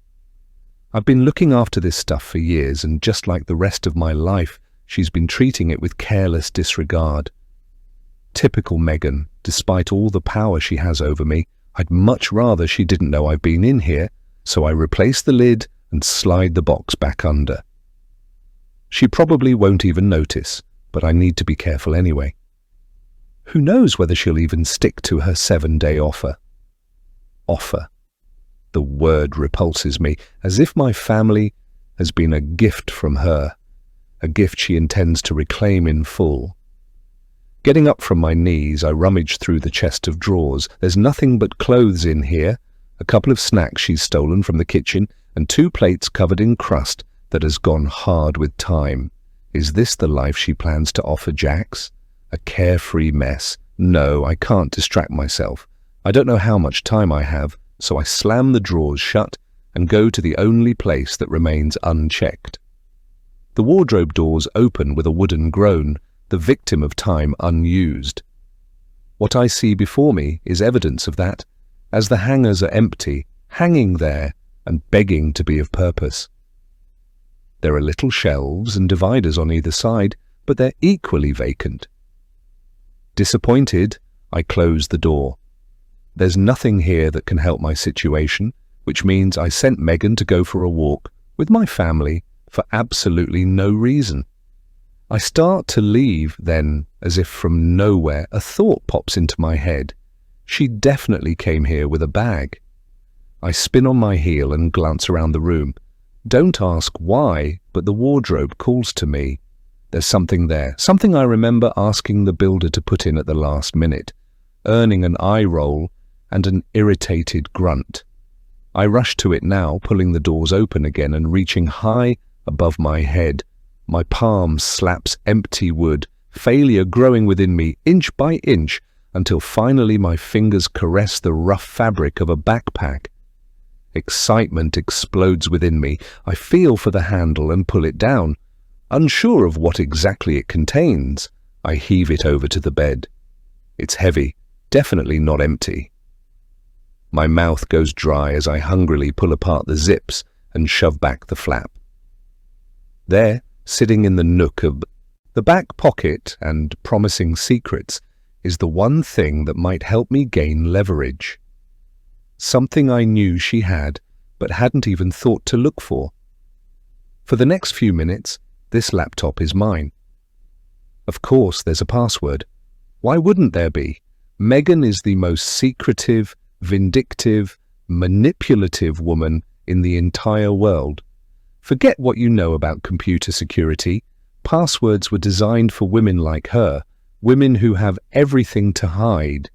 I've been looking after this stuff for years, and just like the rest of my life, she's been treating it with careless disregard. Typical Megan, despite all the power she has over me. I'd much rather she didn't know I've been in here, so I replace the lid and slide the box back under. She probably won't even notice, but I need to be careful anyway. Who knows whether she'll even stick to her 7-day offer? Offer. The word repulses me, as if my family has been a gift from her, a gift she intends to reclaim in full. Getting up from my knees, I rummage through the chest of drawers. There's nothing but clothes in here, a couple of snacks she's stolen from the kitchen, and 2 plates covered in crust that has gone hard with time. Is this the life she plans to offer Jax? A carefree mess? No, I can't distract myself. I don't know how much time I have, so I slam the drawers shut and go to the only place that remains unchecked. The wardrobe doors open with a wooden groan, the victim of time unused. What I see before me is evidence of that, as the hangers are empty, hanging there and begging to be of purpose. There are little shelves and dividers on either side, but they're equally vacant. Disappointed, I close the door. There's nothing here that can help my situation, which means I sent Megan to go for a walk with my family for absolutely no reason. I start to leave, then, as if from nowhere, a thought pops into my head. She definitely came here with a bag. I spin on my heel and glance around the room. Don't ask why, but the wardrobe calls to me. There's something there, something I remember asking the builder to put in at the last minute, earning an eye roll and an irritated grunt. I rush to it now, pulling the doors open again and reaching high above my head. My palm slaps empty wood, failure growing within me inch by inch until finally my fingers caress the rough fabric of a backpack. Excitement explodes within me. I feel for the handle and pull it down. Unsure of what exactly it contains, I heave it over to the bed. It's heavy, definitely not empty. My mouth goes dry as I hungrily pull apart the zips and shove back the flap. There, sitting in the nook of the back pocket and promising secrets, is the one thing that might help me gain leverage. Something I knew she had, but hadn't even thought to look for. For the next few minutes, this laptop is mine. Of course, there's a password. Why wouldn't there be? Megan is the most secretive, vindictive, manipulative woman in the entire world. Forget what you know about computer security. Passwords were designed for women like her, women who have everything to hide.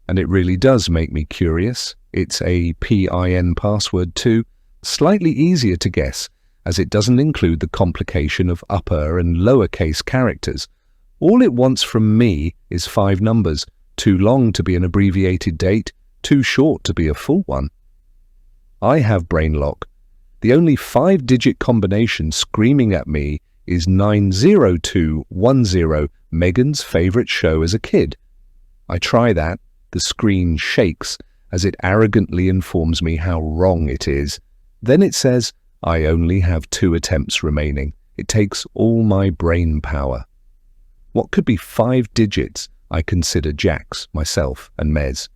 And it really does make me curious. It's a PIN password too, slightly easier to guess, as it doesn't include the complication of upper and lowercase characters. All it wants from me is 5 numbers, too long to be an abbreviated date, too short to be a full one. I have brain lock. The only 5-digit combination screaming at me is 90210, Megan's favorite show as a kid. I try that. The screen shakes as it arrogantly informs me how wrong it is. Then it says, I only have 2 attempts remaining. It takes all my brain power. What could be 5 digits? I consider Jax, myself, and Mez.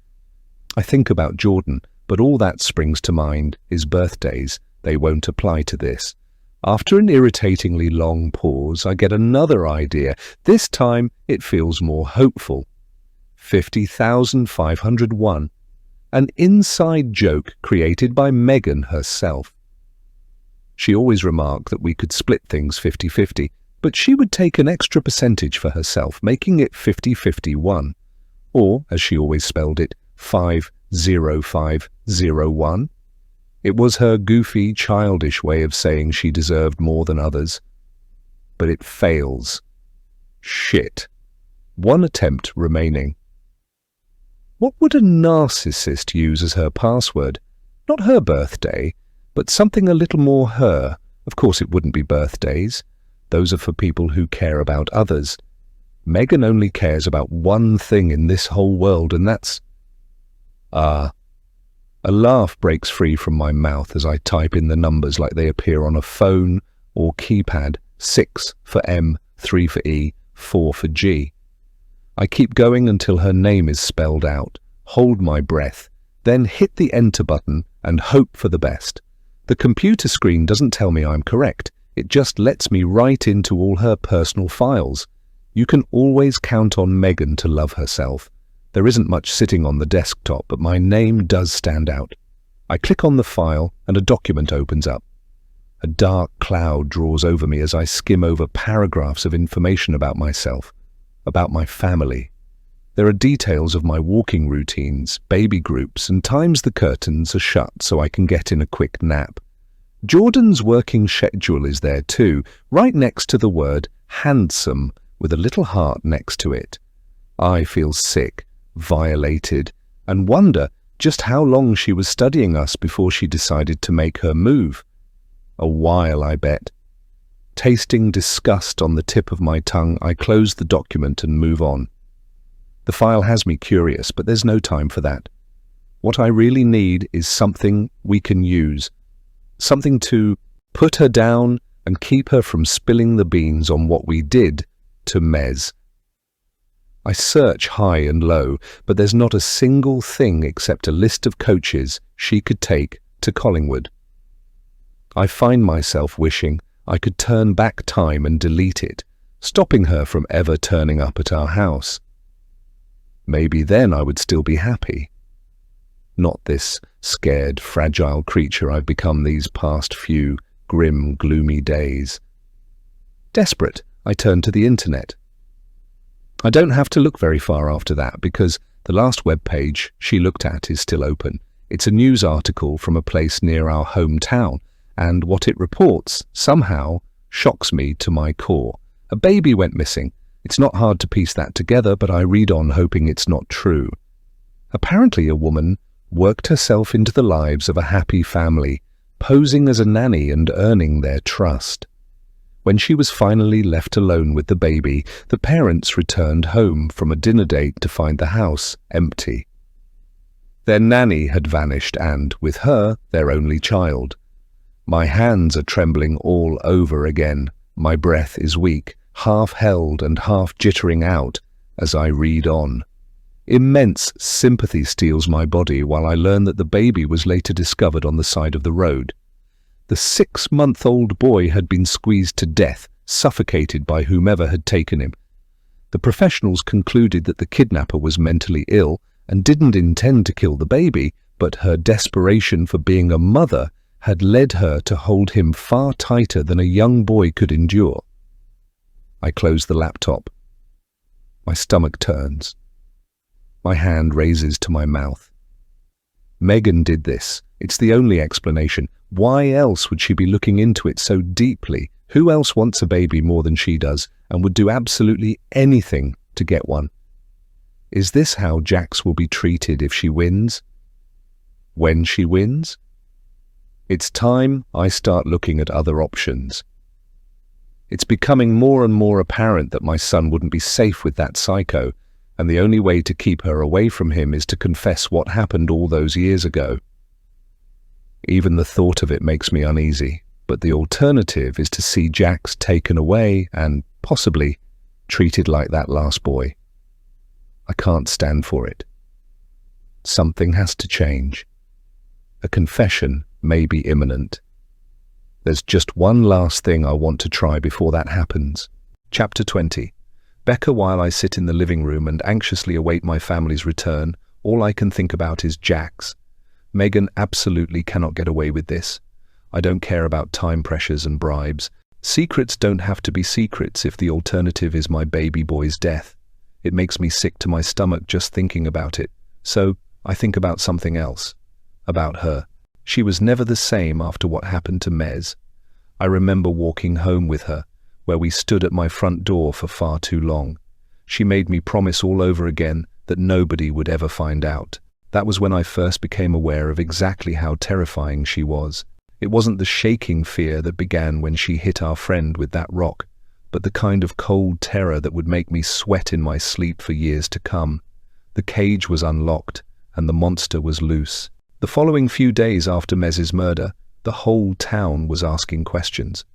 I think about Jordan, but all that springs to mind is birthdays. They won't apply to this. After an irritatingly long pause, I get another idea. This time, it feels more hopeful. 50,501. An inside joke created by Megan herself. She always remarked that we could split things 50-50, but she would take an extra percentage for herself, making it 50-51. Or, as she always spelled it, 50501. It was her goofy, childish way of saying she deserved more than others. But it fails. Shit. One attempt remaining. What would a narcissist use as her password? Not her birthday, but something a little more her. Of course it wouldn't be birthdays. Those are for people who care about others. Megan only cares about one thing in this whole world, and that's... A laugh breaks free from my mouth as I type in the numbers like they appear on a phone or keypad. 6 for M, 3 for E, 4 for G. I keep going until her name is spelled out, hold my breath, then hit the enter button and hope for the best. The computer screen doesn't tell me I'm correct. It just lets me write into all her personal files. You can always count on Megan to love herself. There isn't much sitting on the desktop, but my name does stand out. I click on the file and a document opens up. A dark cloud draws over me as I skim over paragraphs of information about myself, about my family. There are details of my walking routines, baby groups, and times the curtains are shut so I can get in a quick nap. Jordan's working schedule is there too, right next to the word handsome, with a little heart next to it. I feel sick, violated, and wonder just how long she was studying us before she decided to make her move. A while, I bet. Tasting disgust on the tip of my tongue, I close the document and move on. The file has me curious, but there's no time for that. What I really need is something we can use. Something to put her down and keep her from spilling the beans on what we did to Mez. I search high and low, but there's not a single thing except a list of coaches she could take to Collingwood. I find myself wishing I could turn back time and delete it, stopping her from ever turning up at our house. Maybe then I would still be happy. Not this scared, fragile creature I've become these past few grim, gloomy days. Desperate, I turn to the internet. I don't have to look very far after that because the last web page she looked at is still open. It's a news article from a place near our hometown, and what it reports somehow shocks me to my core. A baby went missing. It's not hard to piece that together, but I read on hoping it's not true. Apparently a woman worked herself into the lives of a happy family, posing as a nanny and earning their trust. When she was finally left alone with the baby, the parents returned home from a dinner date to find the house empty. Their nanny had vanished and, with her, their only child. My hands are trembling all over again. My breath is weak, half held and half jittering out as I read on. Immense sympathy steals my body while I learn that the baby was later discovered on the side of the road. The 6-month-old boy had been squeezed to death, suffocated by whomever had taken him. The professionals concluded that the kidnapper was mentally ill and didn't intend to kill the baby, but her desperation for being a mother had led her to hold him far tighter than a young boy could endure. I close the laptop. My stomach turns. My hand raises to my mouth. Megan did this. It's the only explanation. Why else would she be looking into it so deeply? Who else wants a baby more than she does and would do absolutely anything to get one? Is this how Jax will be treated if she wins? When she wins? It's time I start looking at other options. It's becoming more and more apparent that my son wouldn't be safe with that psycho, and the only way to keep her away from him is to confess what happened all those years ago. Even the thought of it makes me uneasy, but the alternative is to see Jax taken away and, possibly, treated like that last boy. I can't stand for it. Something has to change. A confession may be imminent. There's just one last thing I want to try before that happens. Chapter 20. Becca. While I sit in the living room and anxiously await my family's return, all I can think about is Jax. Megan absolutely cannot get away with this. I don't care about time pressures and bribes. Secrets don't have to be secrets if the alternative is my baby boy's death. It makes me sick to my stomach just thinking about it. So, I think about something else. About her. She was never the same after what happened to Mez. I remember walking home with her, where we stood at my front door for far too long. She made me promise all over again that nobody would ever find out. That was when I first became aware of exactly how terrifying she was. It wasn't the shaking fear that began when she hit our friend with that rock, but the kind of cold terror that would make me sweat in my sleep for years to come. The cage was unlocked, and the monster was loose. The following few days after Mez's murder, the whole town was asking questions.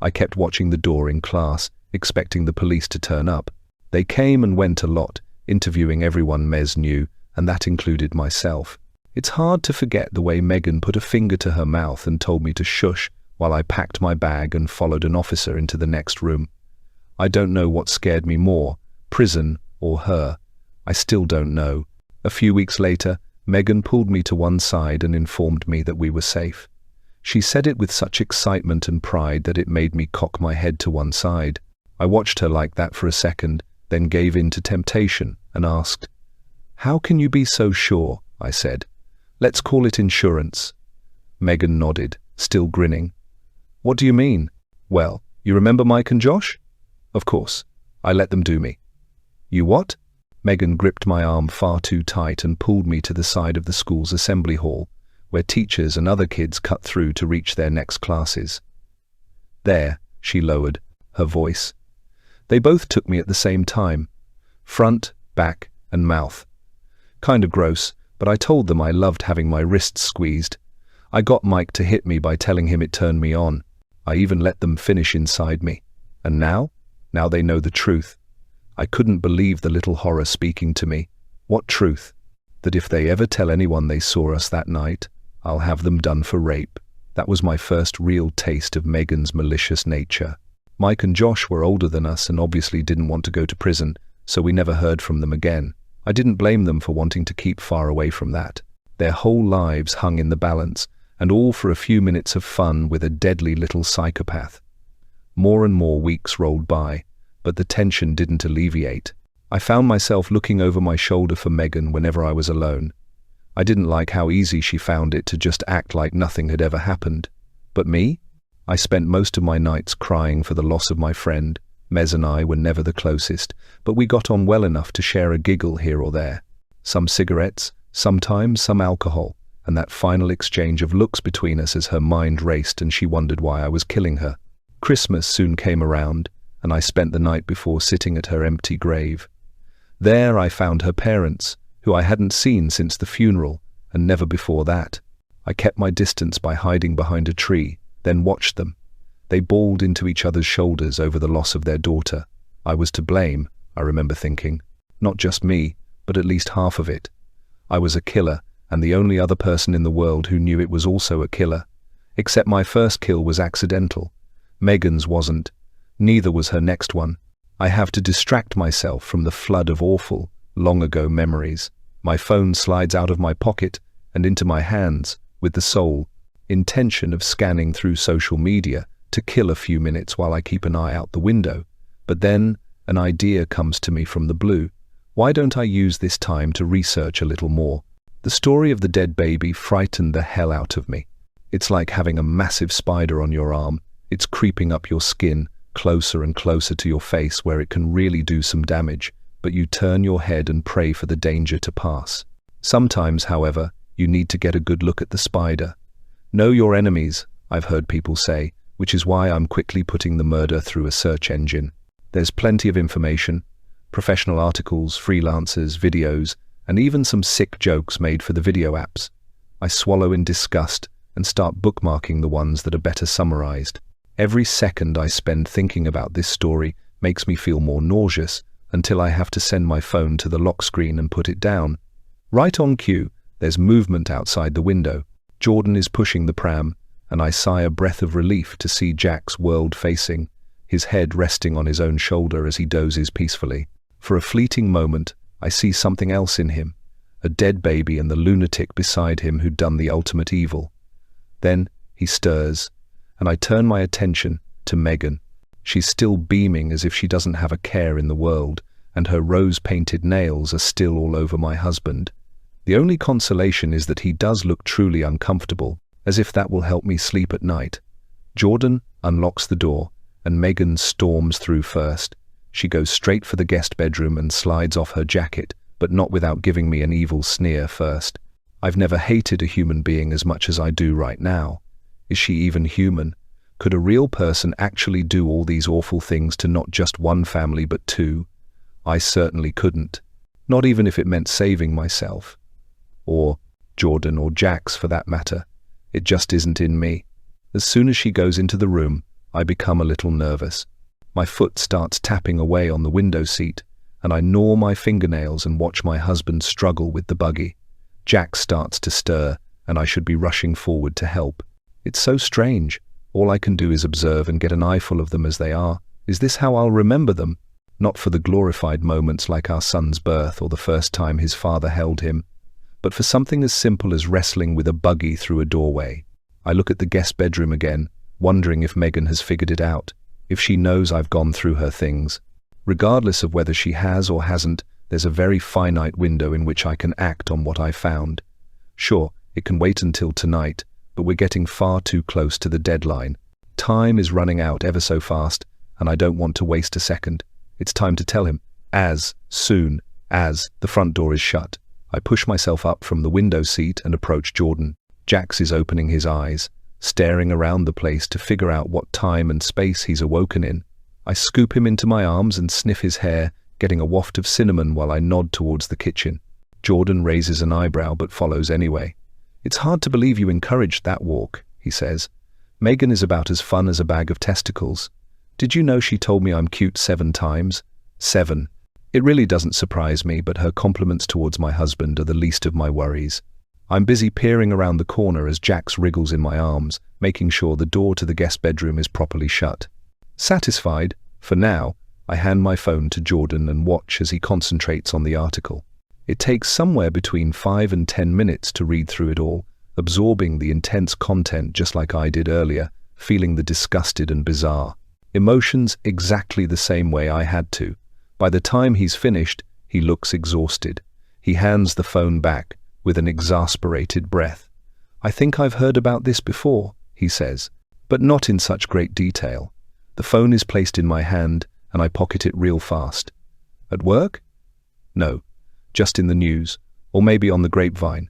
I kept watching the door in class, expecting the police to turn up. They came and went a lot, interviewing everyone Mez knew, and that included myself. It's hard to forget the way Megan put a finger to her mouth and told me to shush while I packed my bag and followed an officer into the next room. I don't know what scared me more, prison or her. I still don't know. A few weeks later, Megan pulled me to one side and informed me that we were safe. She said it with such excitement and pride that it made me cock my head to one side. I watched her like that for a second, then gave in to temptation and asked, "How can you be so sure?" I said. "Let's call it insurance." Megan nodded, still grinning. "What do you mean?" "Well, you remember Mike and Josh?" "Of course. I let them do me." "You what?" Megan gripped my arm far too tight and pulled me to the side of the school's assembly hall, where teachers and other kids cut through to reach their next classes. "There," she lowered, her voice. They both took me at the same time. Front, back, and mouth. Kind of gross, but I told them I loved having my wrists squeezed. I got Mike to hit me by telling him it turned me on. I even let them finish inside me. And now? Now they know the truth. I couldn't believe the little horror speaking to me. What truth? That if they ever tell anyone they saw us that night, I'll have them done for rape. That was my first real taste of Megan's malicious nature. Mike and Josh were older than us and obviously didn't want to go to prison, so we never heard from them again. I didn't blame them for wanting to keep far away from that. Their whole lives hung in the balance, and all for a few minutes of fun with a deadly little psychopath. More and more weeks rolled by, but the tension didn't alleviate. I found myself looking over my shoulder for Megan whenever I was alone. I didn't like how easy she found it to just act like nothing had ever happened. But me? I spent most of my nights crying for the loss of my friend. Mez and I were never the closest, but we got on well enough to share a giggle here or there. Some cigarettes, sometimes some alcohol, and that final exchange of looks between us as her mind raced and she wondered why I was killing her. Christmas soon came around, and I spent the night before sitting at her empty grave. There I found her parents, who I hadn't seen since the funeral, and never before that. I kept my distance by hiding behind a tree, then watched them. They bawled into each other's shoulders over the loss of their daughter. I was to blame, I remember thinking. Not just me, but at least half of it. I was a killer, and the only other person in the world who knew it was also a killer. Except my first kill was accidental. Megan's wasn't. Neither was her next one. I have to distract myself from the flood of awful, long-ago memories. My phone slides out of my pocket and into my hands with the sole intention of scanning through social media to kill a few minutes while I keep an eye out the window. But then an idea comes to me from the blue. Why don't I use this time to research a little more? The story of the dead baby frightened the hell out of me. It's like having a massive spider on your arm. It's creeping up your skin, closer and closer to your face where it can really do some damage, but you turn your head and pray for the danger to pass. Sometimes, however, you need to get a good look at the spider. Know your enemies, I've heard people say, which is why I'm quickly putting the murder through a search engine. There's plenty of information, professional articles, freelancers, videos, and even some sick jokes made for the video apps. I swallow in disgust and start bookmarking the ones that are better summarized. Every second I spend thinking about this story makes me feel more nauseous until I have to send my phone to the lock screen and put it down. Right on cue, there's movement outside the window. Jordan is pushing the pram, and I sigh a breath of relief to see Jack's world-facing, his head resting on his own shoulder as he dozes peacefully. For a fleeting moment, I see something else in him, a dead baby and the lunatic beside him who'd done the ultimate evil. Then he stirs, and I turn my attention to Megan. She's still beaming as if she doesn't have a care in the world, and her rose-painted nails are still all over my husband. The only consolation is that he does look truly uncomfortable, as if that will help me sleep at night. Jordan unlocks the door, and Megan storms through first. She goes straight for the guest bedroom and slides off her jacket, but not without giving me an evil sneer first. I've never hated a human being as much as I do right now. Is she even human? Could a real person actually do all these awful things to not just one family but two? I certainly couldn't. Not even if it meant saving myself. Or Jordan or Jack's for that matter. It just isn't in me. As soon as she goes into the room, I become a little nervous. My foot starts tapping away on the window seat, and I gnaw my fingernails and watch my husband struggle with the buggy. Jack starts to stir, and I should be rushing forward to help. It's so strange. All I can do is observe and get an eyeful of them as they are. Is this how I'll remember them? Not for the glorified moments like our son's birth or the first time his father held him, but for something as simple as wrestling with a buggy through a doorway. I look at the guest bedroom again, wondering if Megan has figured it out, if she knows I've gone through her things. Regardless of whether she has or hasn't, there's a very finite window in which I can act on what I found. Sure, it can wait until tonight, but we're getting far too close to the deadline. Time is running out ever so fast, and I don't want to waste a second. It's time to tell him, as soon as the front door is shut. I push myself up from the window seat and approach Jordan. Jax is opening his eyes, staring around the place to figure out what time and space he's awoken in. I scoop him into my arms and sniff his hair, getting a waft of cinnamon while I nod towards the kitchen. Jordan raises an eyebrow but follows anyway. "It's hard to believe you encouraged that walk," he says. "Megan is about as fun as a bag of testicles. Did you know she told me I'm cute 7 times? 7. It really doesn't surprise me, but her compliments towards my husband are the least of my worries. I'm busy peering around the corner as Jax wriggles in my arms, making sure the door to the guest bedroom is properly shut. Satisfied, for now, I hand my phone to Jordan and watch as he concentrates on the article. It takes somewhere between 5 and 10 minutes to read through it all, absorbing the intense content just like I did earlier, feeling the disgusted and bizarre. Emotions exactly the same way I had to. By the time he's finished, he looks exhausted. He hands the phone back with an exasperated breath. "I think I've heard about this before," he says, "but not in such great detail." The phone is placed in my hand, and I pocket it real fast. "At work?" "No, just in the news, or maybe on the grapevine."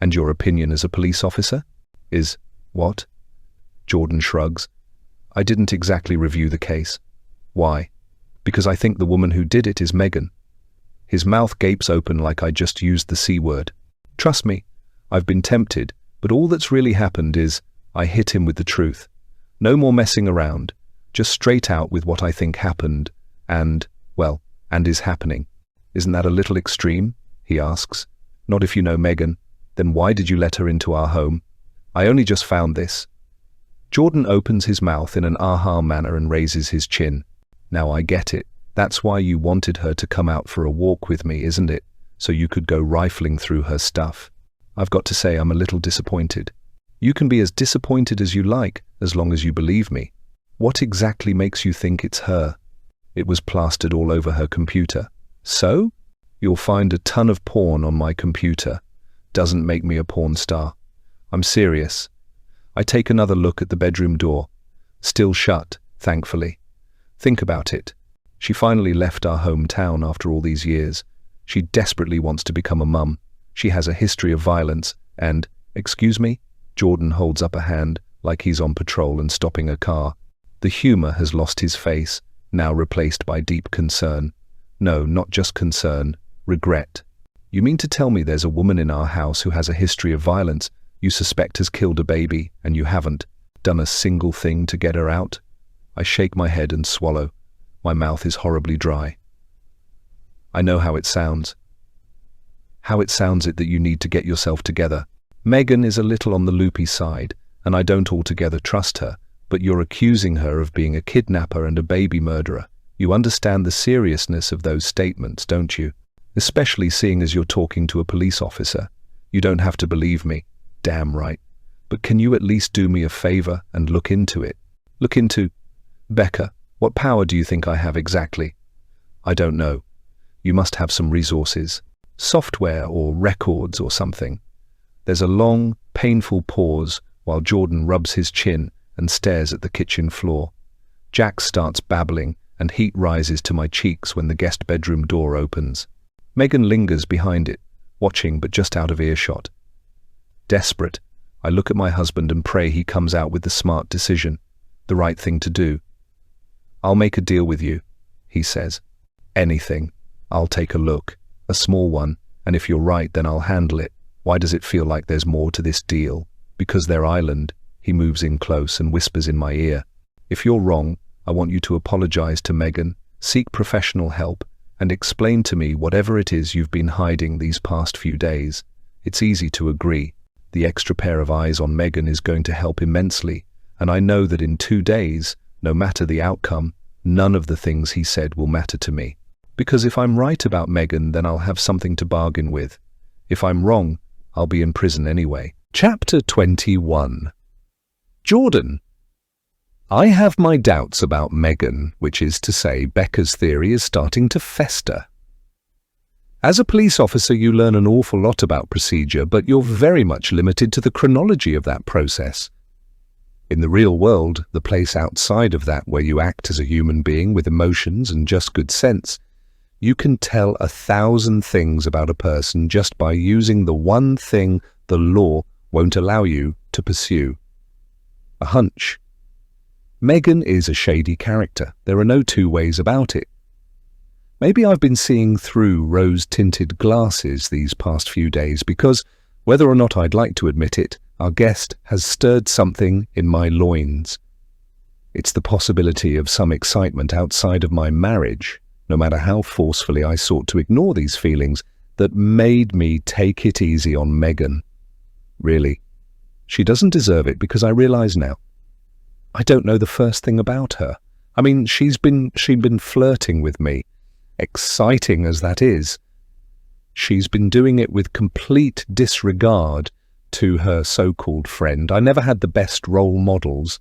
"And your opinion as a police officer?" "Is what?" Jordan shrugs. "I didn't exactly review the case." "Why?" "Because I think the woman who did it is Megan." His mouth gapes open like I just used the C word. "Trust me, I've been tempted, but all that's really happened is I hit him with the truth. No more messing around, just straight out with what I think happened and is happening." "Isn't that a little extreme?" he asks. "Not if you know Megan. Then why did you let her into our home?" "I only just found this." Jordan opens his mouth in an aha manner and raises his chin. "Now I get it. That's why you wanted her to come out for a walk with me, isn't it? So you could go rifling through her stuff." I've got to say I'm a little disappointed. "You can be as disappointed as you like, as long as you believe me. What exactly makes you think it's her?" "It was plastered all over her computer." "So? You'll find a ton of porn on my computer. Doesn't make me a porn star." "I'm serious." I take another look at the bedroom door. Still shut, thankfully. Think about it. She finally left our hometown after all these years. She desperately wants to become a mum. She has a history of violence and, "Excuse me?" Jordan holds up a hand like he's on patrol and stopping a car. The humor has lost his face, now replaced by deep concern. No, not just concern, regret. "You mean to tell me there's a woman in our house who has a history of violence you suspect has killed a baby, and you haven't done a single thing to get her out?" I shake my head and swallow. My mouth is horribly dry. "I know how it sounds. How it sounds it that you need to get yourself together. Megan is a little on the loopy side, and I don't altogether trust her, but you're accusing her of being a kidnapper and a baby murderer. You understand the seriousness of those statements, don't you? Especially seeing as you're talking to a police officer. You don't have to believe me. Damn right. But can you at least do me a favor and look into it? Look into... Becca, what power do you think I have exactly? I don't know. You must have some resources. Software or records or something. There's a long, painful pause while Jordan rubs his chin and stares at the kitchen floor. Jack starts babbling and heat rises to my cheeks when the guest bedroom door opens. Megan lingers behind it, watching but just out of earshot. Desperate, I look at my husband and pray he comes out with the smart decision, the right thing to do. I'll make a deal with you, he says. Anything. I'll take a look, a small one, and if you're right, then I'll handle it. Why does it feel like there's more to this deal? Because they're island. He moves in close and whispers in my ear. If you're wrong, I want you to apologize to Megan, seek professional help, and explain to me whatever it is you've been hiding these past few days. It's easy to agree. The extra pair of eyes on Megan is going to help immensely, and I know that in 2 days, no matter the outcome, none of the things he said will matter to me. Because if I'm right about Megan, then I'll have something to bargain with. If I'm wrong, I'll be in prison anyway. Chapter 21. Jordan. I have my doubts about Megan, which is to say Becca's theory is starting to fester. As a police officer, you learn an awful lot about procedure, but you're very much limited to the chronology of that process. In the real world, the place outside of that where you act as a human being with emotions and just good sense, you can tell 1,000 things about a person just by using the one thing the law won't allow you to pursue. A hunch. Megan is a shady character. There are no two ways about it. Maybe I've been seeing through rose-tinted glasses these past few days because, whether or not I'd like to admit it, our guest has stirred something in my loins. It's the possibility of some excitement outside of my marriage, no matter how forcefully I sought to ignore these feelings, that made me take it easy on Megan. Really, she doesn't deserve it because I realize now. I don't know the first thing about her. I mean, she's been flirting with me, exciting as that is. She's been doing it with complete disregard to her so-called friend. I never had the best role models,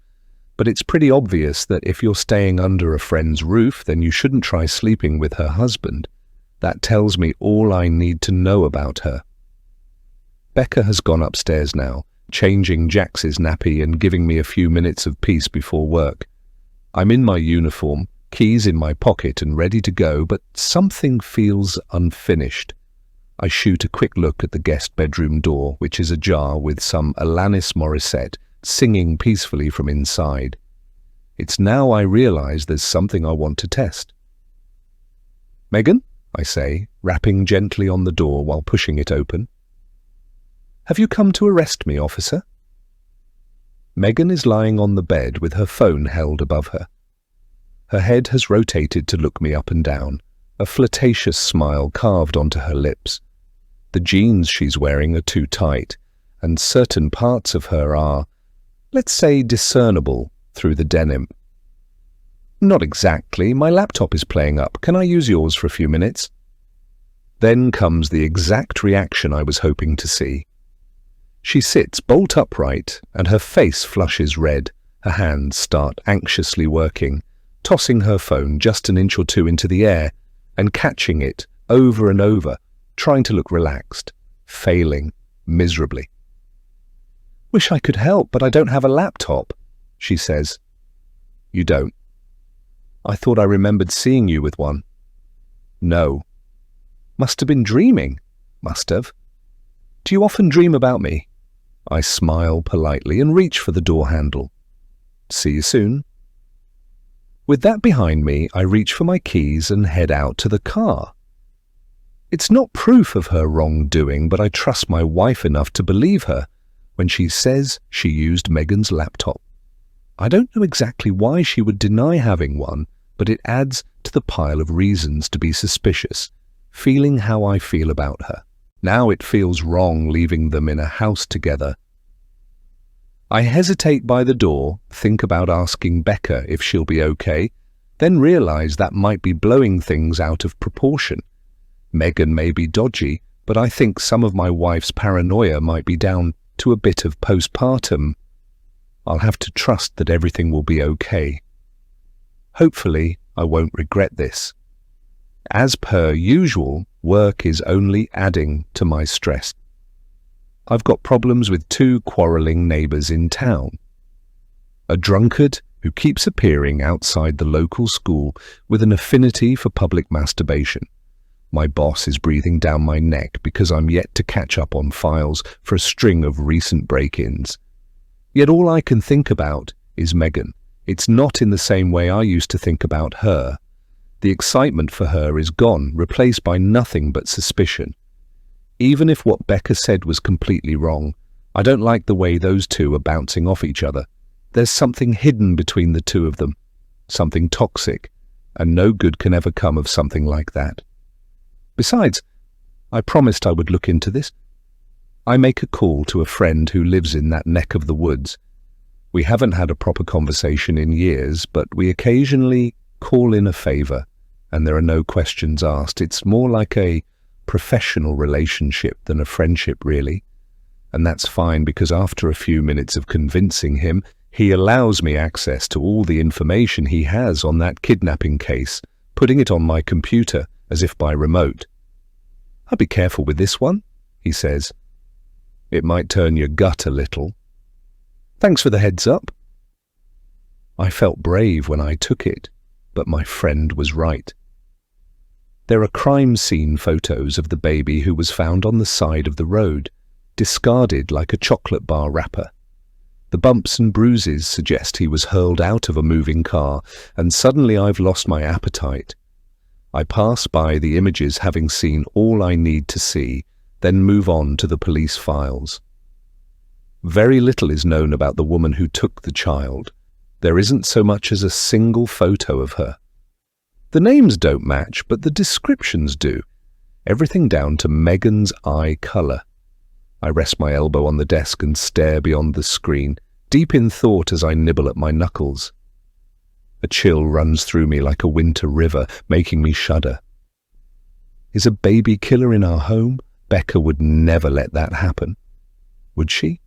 but it's pretty obvious that if you're staying under a friend's roof, then you shouldn't try sleeping with her husband. That tells me all I need to know about her. Becca has gone upstairs now, changing Jax's nappy and giving me a few minutes of peace before work. I'm in my uniform, keys in my pocket and ready to go, but something feels unfinished. I shoot a quick look at the guest bedroom door, which is ajar with some Alanis Morissette singing peacefully from inside. It's now I realize there's something I want to test. Megan, I say, rapping gently on the door while pushing it open. Have you come to arrest me, officer? Megan is lying on the bed with her phone held above her. Her head has rotated to look me up and down, a flirtatious smile carved onto her lips. The jeans she's wearing are too tight, and certain parts of her are, let's say, discernible through the denim. Not exactly. My laptop is playing up. Can I use yours for a few minutes? Then comes the exact reaction I was hoping to see. She sits bolt upright, and her face flushes red. Her hands start anxiously working, tossing her phone just an inch or two into the air and catching it over and over, trying to look relaxed, failing miserably. Wish I could help, but I don't have a laptop, she says. You don't? I thought I remembered seeing you with one. No. Must have been dreaming. Must have. Do you often dream about me? I smile politely and reach for the door handle. See you soon. With that behind me, I reach for my keys and head out to the car. It's not proof of her wrongdoing, but I trust my wife enough to believe her when she says she used Megan's laptop. I don't know exactly why she would deny having one, but it adds to the pile of reasons to be suspicious, feeling how I feel about her. Now it feels wrong leaving them in a house together. I hesitate by the door, think about asking Becca if she'll be okay, then realize that might be blowing things out of proportion. Megan may be dodgy, but I think some of my wife's paranoia might be down to a bit of postpartum. I'll have to trust that everything will be okay. Hopefully, I won't regret this. As per usual, work is only adding to my stress. I've got problems with 2 quarrelling neighbours in town. A drunkard who keeps appearing outside the local school with an affinity for public masturbation. My boss is breathing down my neck because I'm yet to catch up on files for a string of recent break-ins. Yet all I can think about is Megan. It's not in the same way I used to think about her. The excitement for her is gone, replaced by nothing but suspicion. Even if what Becca said was completely wrong, I don't like the way those two are bouncing off each other. There's something hidden between the two of them, something toxic, and no good can ever come of something like that. Besides, I promised I would look into this. I make a call to a friend who lives in that neck of the woods. We haven't had a proper conversation in years, but we occasionally call in a favor, and there are no questions asked. It's more like a professional relationship than a friendship, really. And that's fine because after a few minutes of convincing him, he allows me access to all the information he has on that kidnapping case, putting it on my computer as if by remote. "I'll be careful with this one," he says. "It might turn your gut a little. Thanks for the heads up." I felt brave when I took it, but my friend was right. There are crime scene photos of the baby who was found on the side of the road, discarded like a chocolate bar wrapper. The bumps and bruises suggest he was hurled out of a moving car, and suddenly I've lost my appetite. I pass by the images having seen all I need to see, then move on to the police files. Very little is known about the woman who took the child. There isn't so much as a single photo of her. The names don't match, but the descriptions do. Everything down to Megan's eye colour. I rest my elbow on the desk and stare beyond the screen, deep in thought as I nibble at my knuckles. A chill runs through me like a winter river, making me shudder. Is a baby killer in our home? Becca would never let that happen. Would she?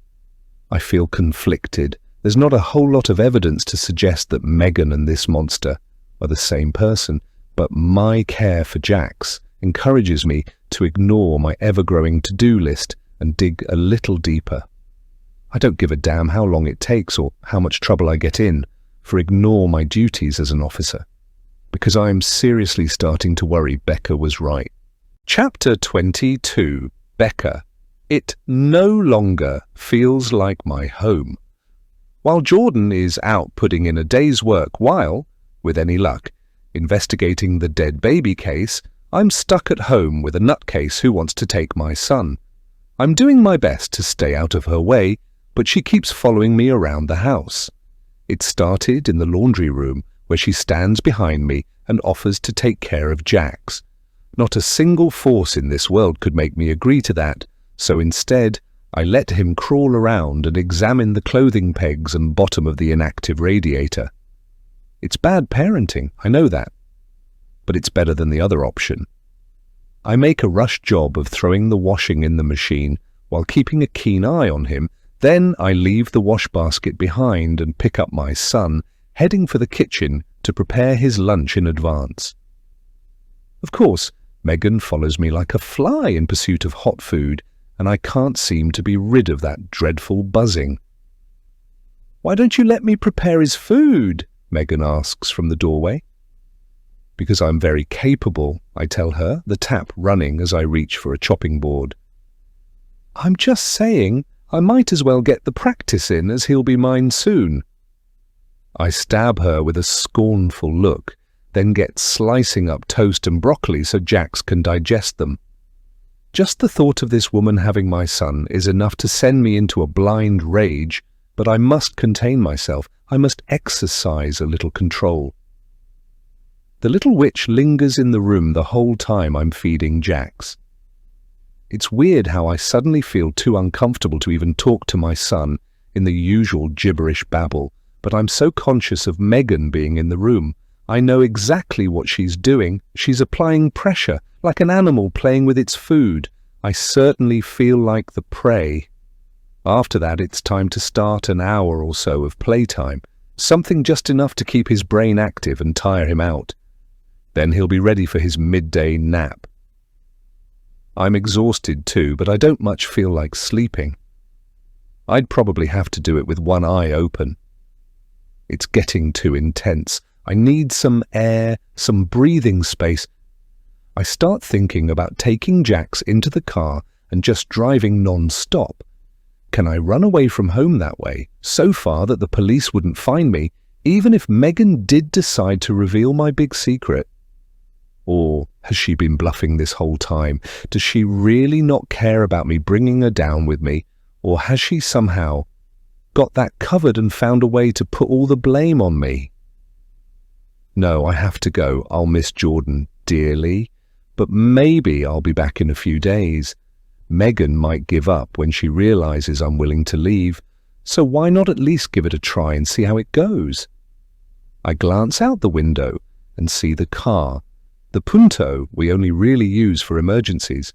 I feel conflicted. There's not a whole lot of evidence to suggest that Megan and this monster are the same person, but my care for Jax encourages me to ignore my ever-growing to-do list and dig a little deeper. I don't give a damn how long it takes or how much trouble I get in, for ignore my duties as an officer, because I am seriously starting to worry Becca was right. Chapter 22. Becca. It no longer feels like my home. While Jordan is out putting in a day's work while, with any luck, investigating the dead baby case, I'm stuck at home with a nutcase who wants to take my son. I'm doing my best to stay out of her way, but she keeps following me around the house. It started in the laundry room, where she stands behind me and offers to take care of Jax. Not a single force in this world could make me agree to that, so instead, I let him crawl around and examine the clothing pegs and bottom of the inactive radiator. It's bad parenting, I know that, but it's better than the other option. I make a rush job of throwing the washing in the machine while keeping a keen eye on him. Then I leave the wash basket behind and pick up my son, heading for the kitchen to prepare his lunch in advance. Of course, Megan follows me like a fly in pursuit of hot food, and I can't seem to be rid of that dreadful buzzing. "Why don't you let me prepare his food?" Megan asks from the doorway. "Because I'm very capable," I tell her, the tap running as I reach for a chopping board. "I'm just saying, I might as well get the practice in as he'll be mine soon." I stab her with a scornful look, then get slicing up toast and broccoli so Jax can digest them. Just the thought of this woman having my son is enough to send me into a blind rage, but I must contain myself. I must exercise a little control. The little witch lingers in the room the whole time I'm feeding Jax. It's weird how I suddenly feel too uncomfortable to even talk to my son, in the usual gibberish babble, but I'm so conscious of Megan being in the room. I know exactly what she's doing. She's applying pressure, like an animal playing with its food. I certainly feel like the prey. After that, it's time to start an hour or so of playtime, something just enough to keep his brain active and tire him out. Then he'll be ready for his midday nap. I'm exhausted too, but I don't much feel like sleeping. I'd probably have to do it with one eye open. It's getting too intense. I need some air, some breathing space. I start thinking about taking Jax into the car and just driving non-stop. Can I run away from home that way, so far that the police wouldn't find me, even if Megan did decide to reveal my big secret? Or has she been bluffing this whole time? Does she really not care about me bringing her down with me? Or has she somehow got that covered and found a way to put all the blame on me? No, I have to go. I'll miss Jordan dearly, but maybe I'll be back in a few days. Megan might give up when she realizes I'm willing to leave, so why not at least give it a try and see how it goes? I glance out the window and see the car, the Punto we only really use for emergencies.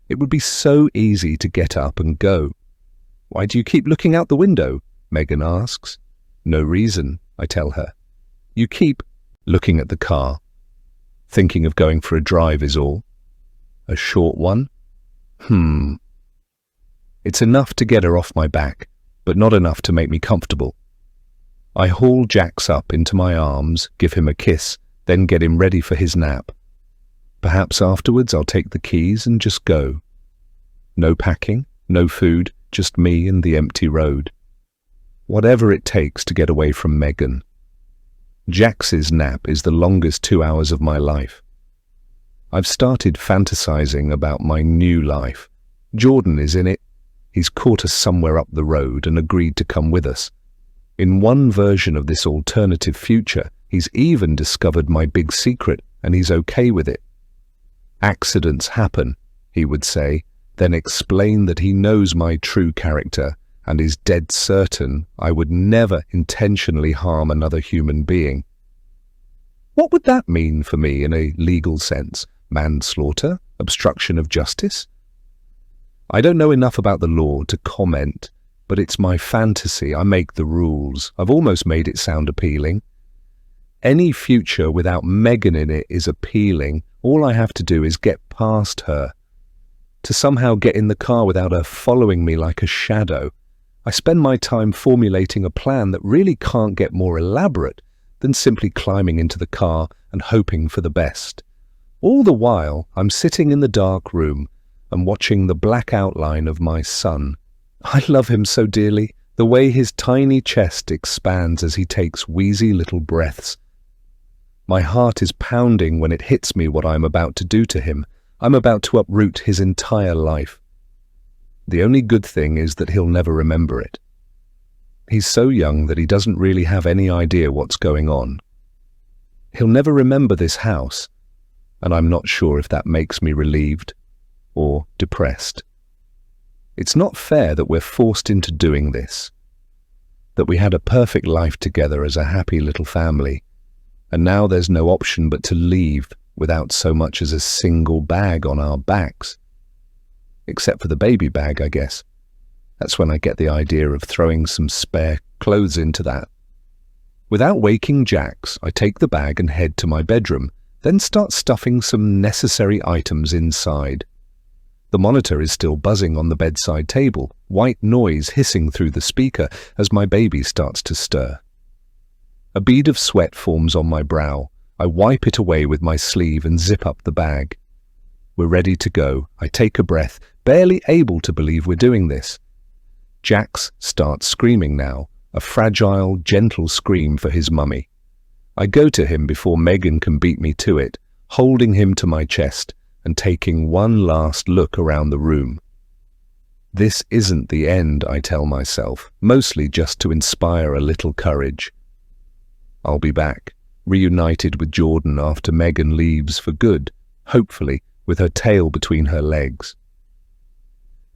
It would be so easy to get up and go. Why do you keep looking out the window? Megan asks. No reason, I tell her. You keep looking at the car. Thinking of going for a drive is all. A short one? It's enough to get her off my back, but not enough to make me comfortable. I haul Jax up into my arms, give him a kiss, then get him ready for his nap. Perhaps afterwards I'll take the keys and just go. No packing, no food, just me and the empty road. Whatever it takes to get away from Megan. Jax's nap is the longest 2 hours of my life. I've started fantasizing about my new life. Jordan is in it. He's caught us somewhere up the road and agreed to come with us. In one version of this alternative future, he's even discovered my big secret and he's okay with it. Accidents happen, he would say, then explain that he knows my true character and is dead certain I would never intentionally harm another human being. What would that mean for me in a legal sense? Manslaughter? Obstruction of justice? I don't know enough about the law to comment, but it's my fantasy. I make the rules. I've almost made it sound appealing. Any future without Megan in it is appealing. All I have to do is get past her. To somehow get in the car without her following me like a shadow. I spend my time formulating a plan that really can't get more elaborate than simply climbing into the car and hoping for the best. All the while, I'm sitting in the dark room and watching the black outline of my son. I love him so dearly, the way his tiny chest expands as he takes wheezy little breaths. My heart is pounding when it hits me what I'm about to do to him. I'm about to uproot his entire life. The only good thing is that he'll never remember it. He's so young that he doesn't really have any idea what's going on. He'll never remember this house, and I'm not sure if that makes me relieved or depressed. It's not fair that we're forced into doing this, that we had a perfect life together as a happy little family, and now there's no option but to leave without so much as a single bag on our backs. Except for the baby bag, I guess. That's when I get the idea of throwing some spare clothes into that. Without waking Jax, I take the bag and head to my bedroom, then start stuffing some necessary items inside. The monitor is still buzzing on the bedside table, white noise hissing through the speaker as my baby starts to stir. A bead of sweat forms on my brow. I wipe it away with my sleeve and zip up the bag. We're ready to go. I take a breath, barely able to believe we're doing this. Jax starts screaming now, a fragile, gentle scream for his mummy. I go to him before Megan can beat me to it, holding him to my chest and taking one last look around the room. This isn't the end, I tell myself, mostly just to inspire a little courage. I'll be back, reunited with Jordan after Megan leaves for good, hopefully with her tail between her legs.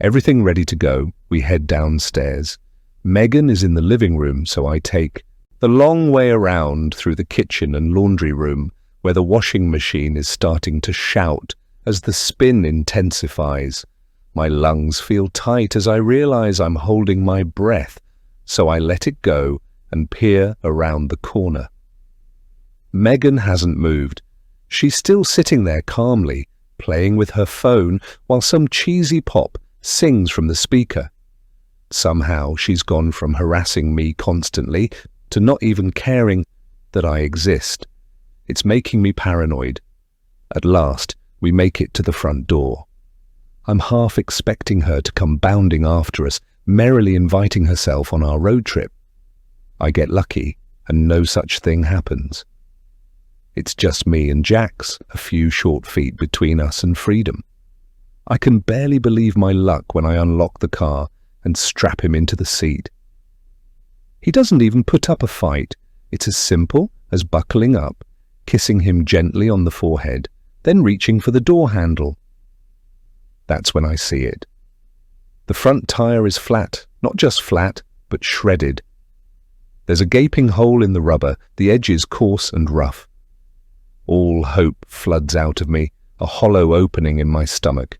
Everything ready to go, we head downstairs. Megan is in the living room, so I take the long way around through the kitchen and laundry room, where the washing machine is starting to shout as the spin intensifies. My lungs feel tight as I realize I'm holding my breath, so I let it go and peer around the corner. Megan hasn't moved. She's still sitting there calmly, playing with her phone while some cheesy pop sings from the speaker. Somehow she's gone from harassing me constantly to not even caring that I exist. It's making me paranoid. At last, we make it to the front door. I'm half expecting her to come bounding after us, merrily inviting herself on our road trip. I get lucky, and no such thing happens. It's just me and Jax, a few short feet between us and freedom. I can barely believe my luck when I unlock the car and strap him into the seat. He doesn't even put up a fight. It's as simple as buckling up, kissing him gently on the forehead, then reaching for the door handle. That's when I see it. The front tire is flat, not just flat, but shredded. There's a gaping hole in the rubber, the edges coarse and rough. All hope floods out of me, a hollow opening in my stomach.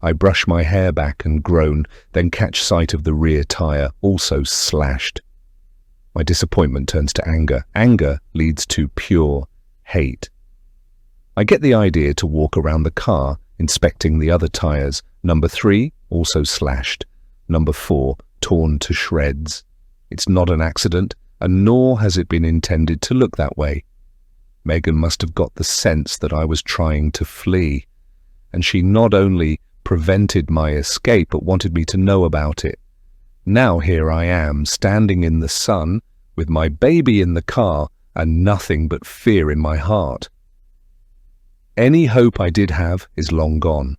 I brush my hair back and groan, then catch sight of the rear tire, also slashed. My disappointment turns to anger. Anger leads to pure hate. I get the idea to walk around the car, inspecting the other tires. Number 3, also slashed. Number 4, torn to shreds. It's not an accident, and nor has it been intended to look that way. Megan must have got the sense that I was trying to flee, and she not only prevented my escape but wanted me to know about it. Now here I am, standing in the sun, with my baby in the car, and nothing but fear in my heart. Any hope I did have is long gone.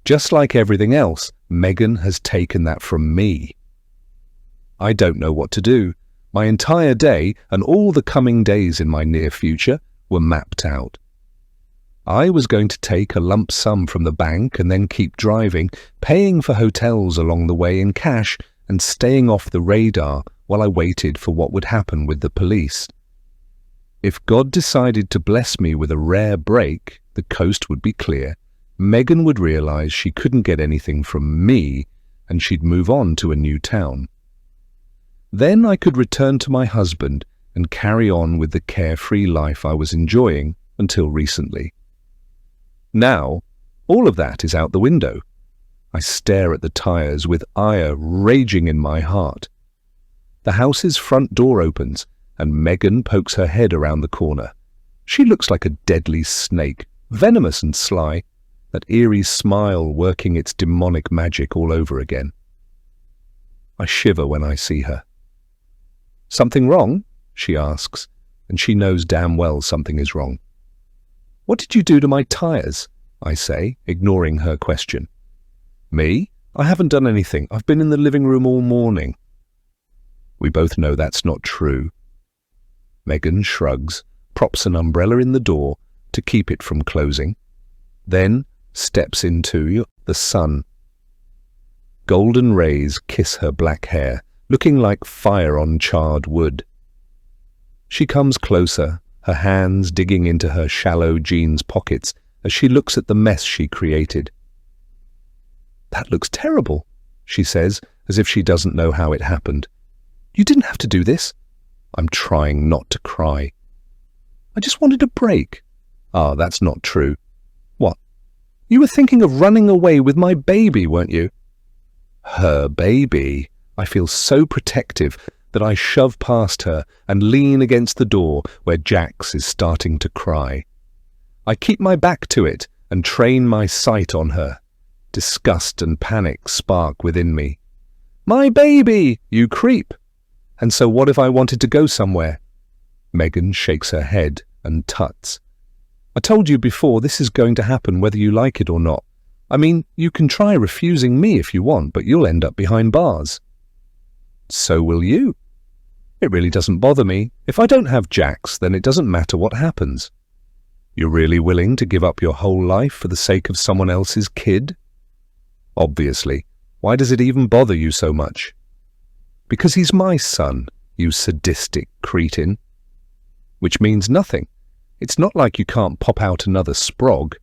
Just like everything else, Megan has taken that from me. I don't know what to do. My entire day and all the coming days in my near future were mapped out. I was going to take a lump sum from the bank and then keep driving, paying for hotels along the way in cash and staying off the radar while I waited for what would happen with the police. If God decided to bless me with a rare break, the coast would be clear. Megan would realize she couldn't get anything from me, and she'd move on to a new town. Then I could return to my husband and carry on with the carefree life I was enjoying until recently. Now, all of that is out the window. I stare at the tires with ire raging in my heart. The house's front door opens, and Megan pokes her head around the corner. She looks like a deadly snake, venomous and sly, that eerie smile working its demonic magic all over again. I shiver when I see her. "Something wrong?" she asks, and she knows damn well something is wrong. "What did you do to my tires?" I say, ignoring her question. "Me? I haven't done anything. I've been in the living room all morning." We both know that's not true. Megan shrugs, props an umbrella in the door to keep it from closing, then steps into the sun. Golden rays kiss her black hair, looking like fire on charred wood. She comes closer, her hands digging into her shallow jeans pockets as she looks at the mess she created. "That looks terrible," she says, as if she doesn't know how it happened. "You didn't have to do this." I'm trying not to cry. "I just wanted a break." "Ah, that's not true." "What?" "You were thinking of running away with my baby, weren't you?" Her baby. I feel so protective that I shove past her and lean against the door where Jax is starting to cry. I keep my back to it and train my sight on her. Disgust and panic spark within me. "My baby, you creep! And so what if I wanted to go somewhere?" Megan shakes her head and tuts. "I told you before, this is going to happen whether you like it or not. I mean, you can try refusing me if you want, but you'll end up behind bars." "So will you." "It really doesn't bother me. If I don't have Jax, then it doesn't matter what happens." "You're really willing to give up your whole life for the sake of someone else's kid?" "Obviously. Why does it even bother you so much?" Because he's my son, you sadistic cretin. Which means nothing. It's not like you can't pop out another sprog.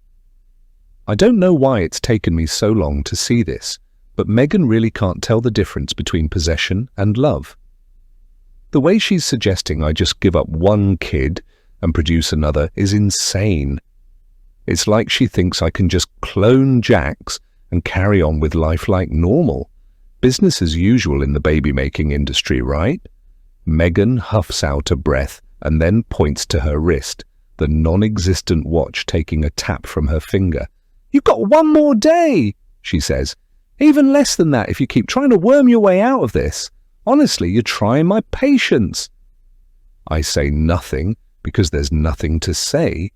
I don't know why it's taken me so long to see this, but Megan really can't tell the difference between possession and love. The way she's suggesting I just give up one kid and produce another is insane. It's like she thinks I can just clone Jax and carry on with life like normal. Business as usual in the baby-making industry, right? Megan huffs out a breath and then points to her wrist, the non-existent watch taking a tap from her finger. "You've got one more day," she says. "Even less than that if you keep trying to worm your way out of this. Honestly, you're trying my patience." I say nothing because there's nothing to say.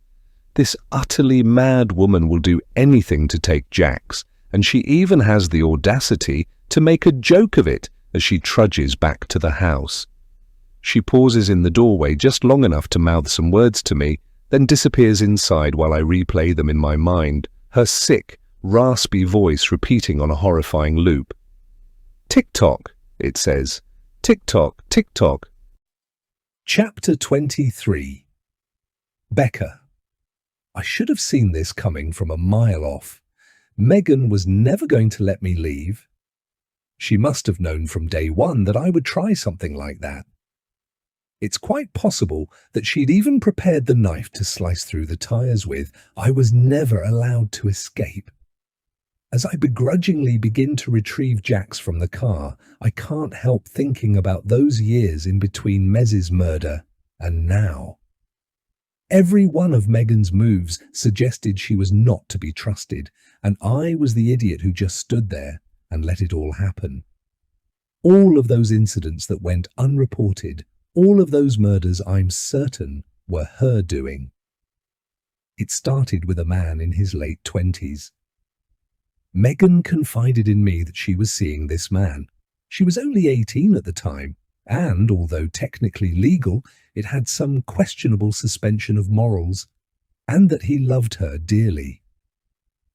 This utterly mad woman will do anything to take Jax, and she even has the audacity to make a joke of it as she trudges back to the house. She pauses in the doorway just long enough to mouth some words to me, then disappears inside while I replay them in my mind, her sick, raspy voice repeating on a horrifying loop. "Tick-tock," it says. "Tick-tock, tick-tock." Chapter 23. Becca. I should have seen this coming from a mile off. Megan was never going to let me leave. She must have known from day one that I would try something like that. It's quite possible that she'd even prepared the knife to slice through the tires with. I was never allowed to escape. As I begrudgingly begin to retrieve Jax from the car, I can't help thinking about those years in between Mez's murder and now. Every one of Megan's moves suggested she was not to be trusted, and I was the idiot who just stood there and let it all happen. All of those incidents that went unreported, all of those murders I'm certain were her doing. It started with a man in his late 20s. Megan confided in me that she was seeing this man. She was only 18 at the time, and although technically legal, it had some questionable suspension of morals, and that he loved her dearly.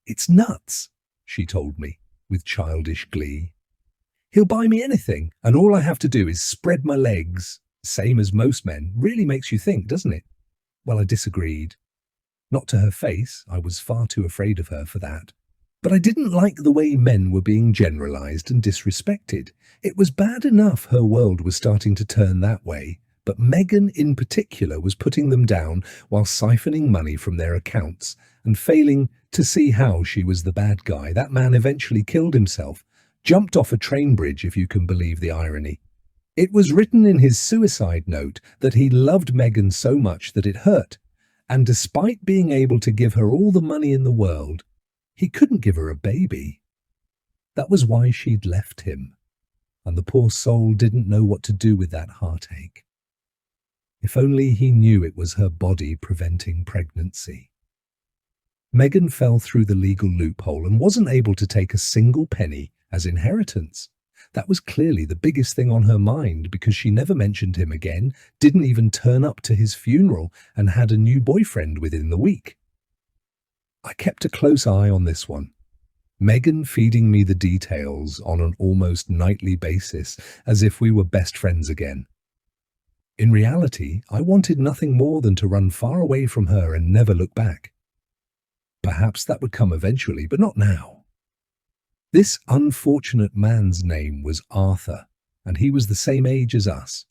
"It's nuts," she told me, with childish glee. "He'll buy me anything, and all I have to do is spread my legs. Same as most men. Really makes you think, doesn't it?" Well, I disagreed. Not to her face, I was far too afraid of her for that. But I didn't like the way men were being generalized and disrespected. It was bad enough her world was starting to turn that way, but Megan in particular was putting them down while siphoning money from their accounts and failing to see how she was the bad guy. That man eventually killed himself, jumped off a train bridge, if you can believe the irony. It was written in his suicide note that he loved Megan so much that it hurt, and despite being able to give her all the money in the world, he couldn't give her a baby. That was why she'd left him, and the poor soul didn't know what to do with that heartache. If only he knew it was her body preventing pregnancy. Megan fell through the legal loophole and wasn't able to take a single penny as inheritance. That was clearly the biggest thing on her mind because she never mentioned him again, didn't even turn up to his funeral, and had a new boyfriend within the week. I kept a close eye on this one, Megan feeding me the details on an almost nightly basis as if we were best friends again. In reality, I wanted nothing more than to run far away from her and never look back. Perhaps that would come eventually, but not now. This unfortunate man's name was Arthur, and he was the same age as us.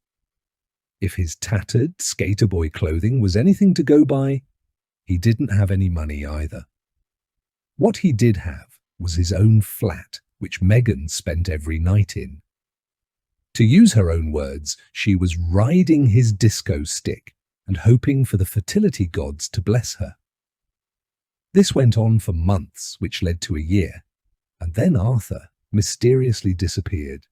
If his tattered skater boy clothing was anything to go by, he didn't have any money either. What he did have was his own flat, which Megan spent every night in. To use her own words, she was riding his disco stick and hoping for the fertility gods to bless her. This went on for months, which led to a year, and then Arthur mysteriously disappeared.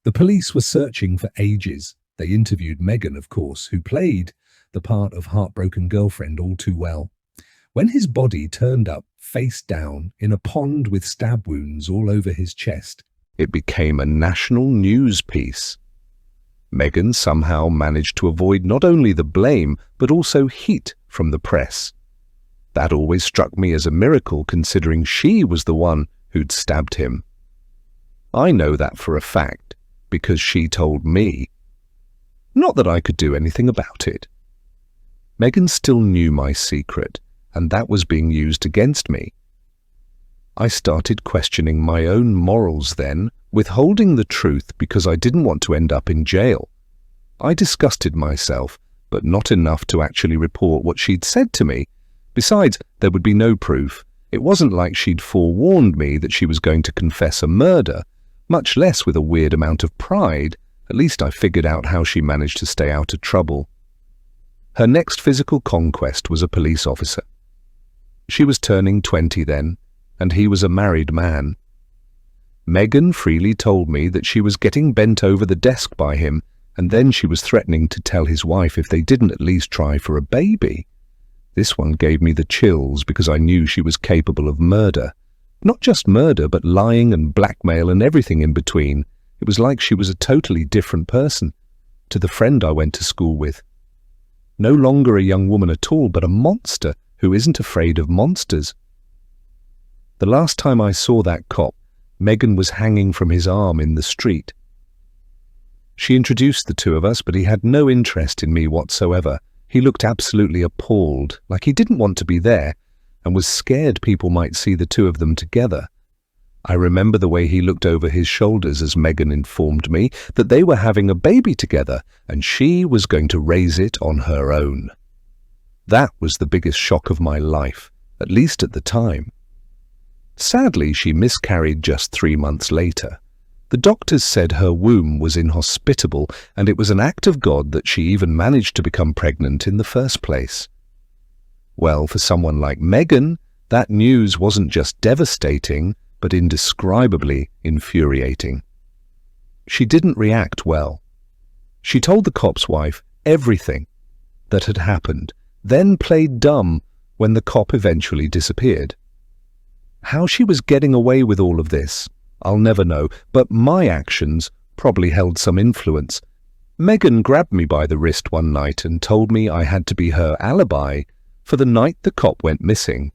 The police were searching for ages. They interviewed Megan, of course, who played the part of heartbroken girlfriend all too well. When his body turned up face down in a pond with stab wounds all over his chest, it became a national news piece. Megan somehow managed to avoid not only the blame, but also heat from the press. That always struck me as a miracle, considering she was the one who'd stabbed him. I know that for a fact, because she told me. Not that I could do anything about it. Megan still knew my secret, and that was being used against me. I started questioning my own morals then, withholding the truth because I didn't want to end up in jail. I disgusted myself, but not enough to actually report what she'd said to me. Besides, there would be no proof. It wasn't like she'd forewarned me that she was going to confess a murder, much less with a weird amount of pride. At least I figured out how she managed to stay out of trouble. Her next physical conquest was a police officer. She was turning 20 then, and he was a married man. Megan freely told me that she was getting bent over the desk by him, and then she was threatening to tell his wife if they didn't at least try for a baby. This one gave me the chills because I knew she was capable of murder. Not just murder, but lying and blackmail and everything in between. It was like she was a totally different person to the friend I went to school with. No longer a young woman at all, but a monster who isn't afraid of monsters. The last time I saw that cop, Megan was hanging from his arm in the street. She introduced the two of us, but he had no interest in me whatsoever. He looked absolutely appalled, like he didn't want to be there, and was scared people might see the two of them together. I remember the way he looked over his shoulders as Megan informed me that they were having a baby together, and she was going to raise it on her own. That was the biggest shock of my life, at least at the time. Sadly, she miscarried just 3 months later. The doctors said her womb was inhospitable, and it was an act of God that she even managed to become pregnant in the first place. Well, for someone like Megan, that news wasn't just devastating, but indescribably infuriating. She didn't react well. She told the cop's wife everything that had happened, then played dumb when the cop eventually disappeared. How she was getting away with all of this, I'll never know, but my actions probably held some influence. Megan grabbed me by the wrist one night and told me I had to be her alibi for the night the cop went missing.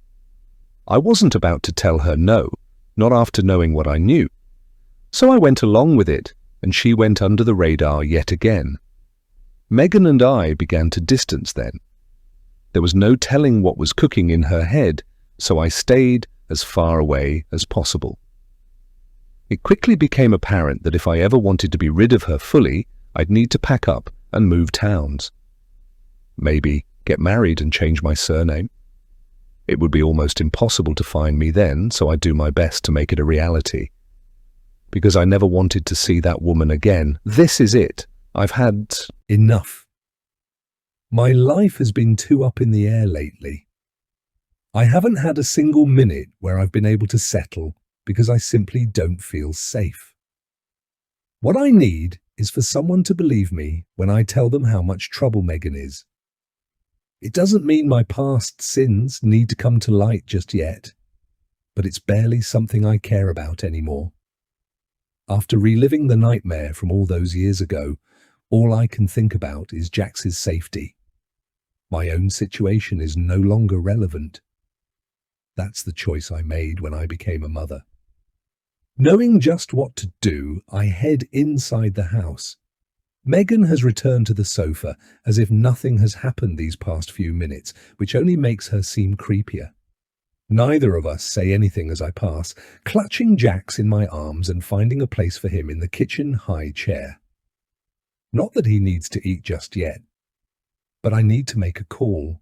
I wasn't about to tell her no, not after knowing what I knew. So I went along with it, and she went under the radar yet again. Megan and I began to distance then. There was no telling what was cooking in her head, so I stayed as far away as possible. It quickly became apparent that if I ever wanted to be rid of her fully, I'd need to pack up and move towns. Maybe get married and change my surname. It would be almost impossible to find me then, so I'd do my best to make it a reality. Because I never wanted to see that woman again. This is it. I've had enough. My life has been too up in the air lately. I haven't had a single minute where I've been able to settle because I simply don't feel safe. What I need is for someone to believe me when I tell them how much trouble Megan is. It doesn't mean my past sins need to come to light just yet, but it's barely something I care about anymore. After reliving the nightmare from all those years ago, all I can think about is Jax's safety. My own situation is no longer relevant. That's the choice I made when I became a mother. Knowing just what to do, I head inside the house. Megan has returned to the sofa as if nothing has happened these past few minutes, which only makes her seem creepier. Neither of us say anything as I pass, clutching Jax in my arms and finding a place for him in the kitchen high chair. Not that he needs to eat just yet, but I need to make a call.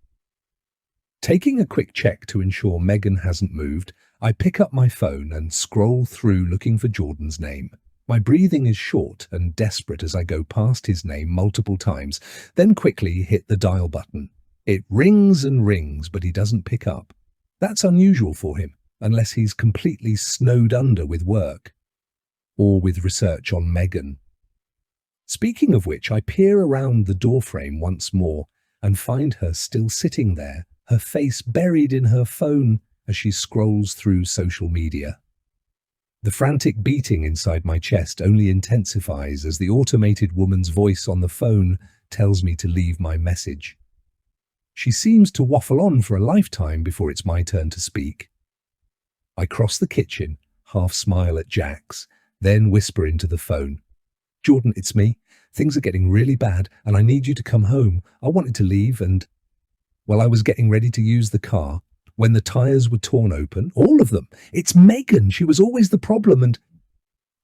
Taking a quick check to ensure Megan hasn't moved, I pick up my phone and scroll through looking for Jordan's name. My breathing is short and desperate as I go past his name multiple times, then quickly hit the dial button. It rings and rings, but he doesn't pick up. That's unusual for him, unless he's completely snowed under with work or with research on Megan. Speaking of which, I peer around the doorframe once more and find her still sitting there, her face buried in her phone as she scrolls through social media. The frantic beating inside my chest only intensifies as the automated woman's voice on the phone tells me to leave my message. She seems to waffle on for a lifetime before it's my turn to speak. I cross the kitchen, half smile at Jax, then whisper into the phone. Jordan, it's me. Things are getting really bad and I need you to come home. I wanted to leave and, well, I was getting ready to use the car when the tires were torn open, all of them. It's Megan. She was always the problem. And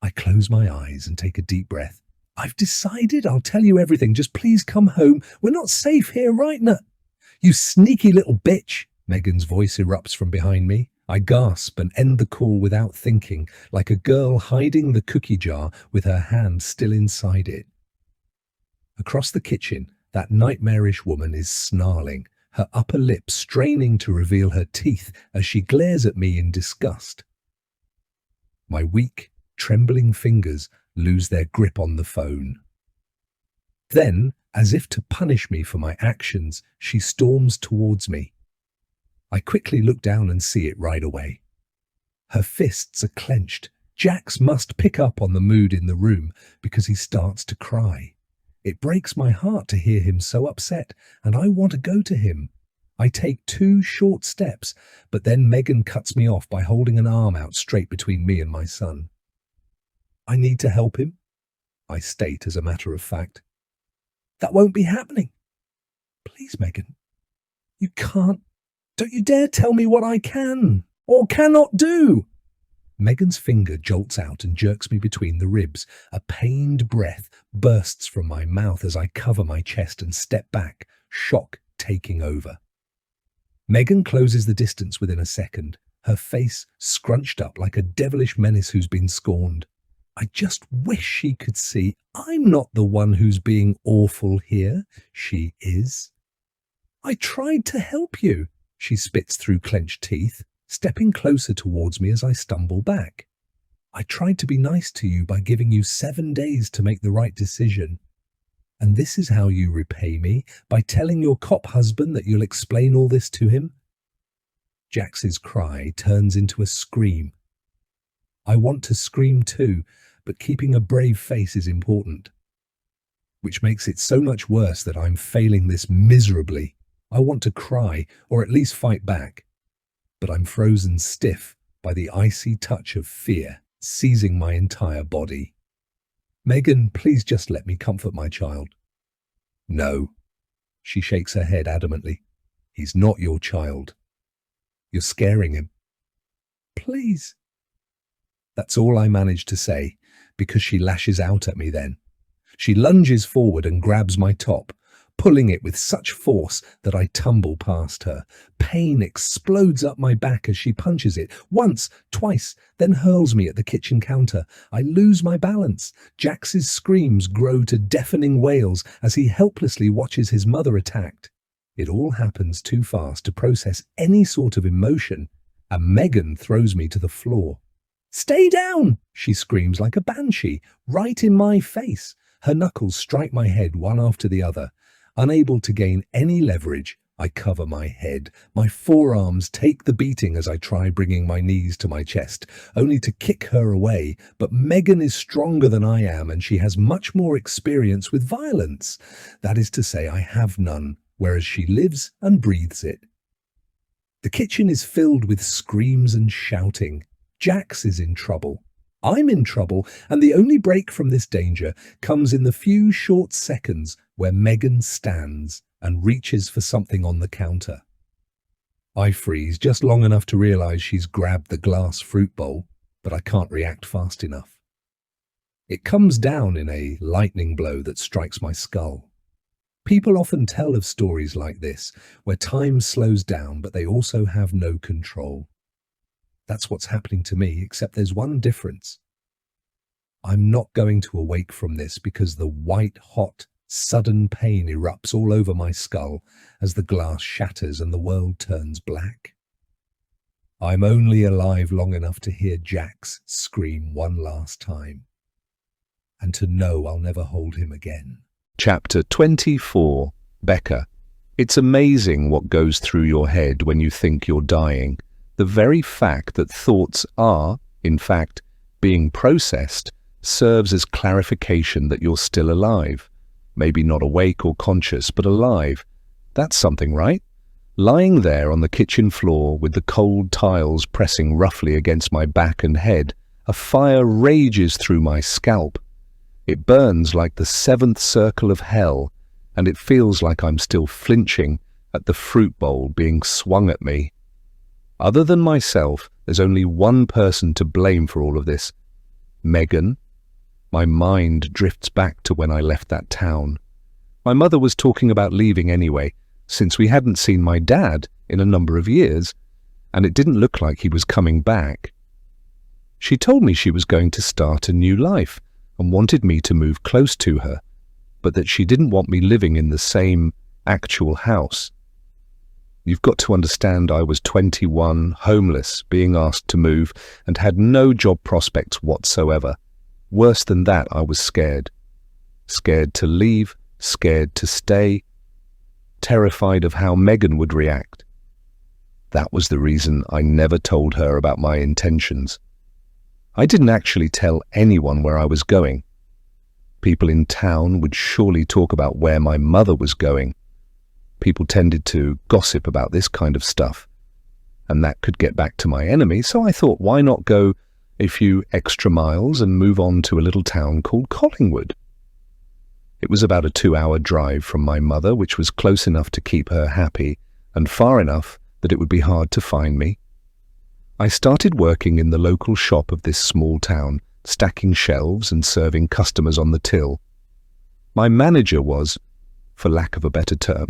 I close my eyes and take a deep breath. I've decided I'll tell you everything. Just please come home. We're not safe here right now. You sneaky little bitch. Megan's voice erupts from behind me. I gasp and end the call without thinking, like a girl hiding the cookie jar with her hand still inside it. Across the kitchen, that nightmarish woman is snarling, her upper lip straining to reveal her teeth as she glares at me in disgust. My weak, trembling fingers lose their grip on the phone. Then, as if to punish me for my actions, she storms towards me. I quickly look down and see it right away. Her fists are clenched. Jax must pick up on the mood in the room because he starts to cry. It breaks my heart to hear him so upset, and I want to go to him. I take 2 short steps, but then Megan cuts me off by holding an arm out straight between me and my son. I need to help him, I state as a matter of fact. That won't be happening. Please, Megan. You can't. Don't you dare tell me what I can or cannot do. Megan's finger jolts out and jerks me between the ribs. A pained breath bursts from my mouth as I cover my chest and step back, shock taking over. Megan closes the distance within a second, her face scrunched up like a devilish menace who's been scorned. I just wish she could see I'm not the one who's being awful here. She is. I tried to help you, she spits through clenched teeth, stepping closer towards me as I stumble back. I tried to be nice to you by giving you 7 days to make the right decision. And this is how you repay me, by telling your cop husband that you'll explain all this to him? Jax's cry turns into a scream. I want to scream too, but keeping a brave face is important. Which makes it so much worse that I'm failing this miserably. I want to cry, or at least fight back. But I'm frozen stiff by the icy touch of fear seizing my entire body. Megan, please just let me comfort my child. No. She shakes her head adamantly. He's not your child. You're scaring him. Please. That's all I manage to say, because she lashes out at me then. She lunges forward and grabs my top, pulling it with such force that I tumble past her. Pain explodes up my back as she punches it, once, twice, then hurls me at the kitchen counter. I lose my balance. Jax's screams grow to deafening wails as he helplessly watches his mother attacked. It all happens too fast to process any sort of emotion, and Megan throws me to the floor. Stay down, she screams like a banshee, right in my face. Her knuckles strike my head one after the other. Unable to gain any leverage, I cover my head. My forearms take the beating as I try bringing my knees to my chest, only to kick her away. But Megan is stronger than I am, and she has much more experience with violence. That is to say, I have none, whereas she lives and breathes it. The kitchen is filled with screams and shouting. Jax is in trouble. I'm in trouble, and the only break from this danger comes in the few short seconds where Megan stands and reaches for something on the counter. I freeze just long enough to realize she's grabbed the glass fruit bowl, but I can't react fast enough. It comes down in a lightning blow that strikes my skull. People often tell of stories like this, where time slows down, but they also have no control. That's what's happening to me, except there's one difference. I'm not going to awake from this because the white-hot, sudden pain erupts all over my skull as the glass shatters and the world turns black. I'm only alive long enough to hear Jax scream one last time, and to know I'll never hold him again. Chapter 24. Becca. It's amazing what goes through your head when you think you're dying. The very fact that thoughts are, in fact, being processed serves as clarification that you're still alive. Maybe not awake or conscious, but alive. That's something, right? Lying there on the kitchen floor with the cold tiles pressing roughly against my back and head, a fire rages through my scalp. It burns like the seventh circle of hell, and it feels like I'm still flinching at the fruit bowl being swung at me. Other than myself, there's only one person to blame for all of this. Megan. My mind drifts back to when I left that town. My mother was talking about leaving anyway, since we hadn't seen my dad in a number of years, and it didn't look like he was coming back. She told me she was going to start a new life and wanted me to move close to her, but that she didn't want me living in the same actual house. You've got to understand I was 21, homeless, being asked to move, and had no job prospects whatsoever. Worse than that, I was scared. Scared to leave, scared to stay, terrified of how Megan would react. That was the reason I never told her about my intentions. I didn't actually tell anyone where I was going. People in town would surely talk about where my mother was going. People tended to gossip about this kind of stuff, and that could get back to my enemy, so I thought, why not go a few extra miles and move on to a little town called Collingwood? It was about a 2-hour drive from my mother, which was close enough to keep her happy, and far enough that it would be hard to find me. I started working in the local shop of this small town, stacking shelves and serving customers on the till. My manager was, for lack of a better term,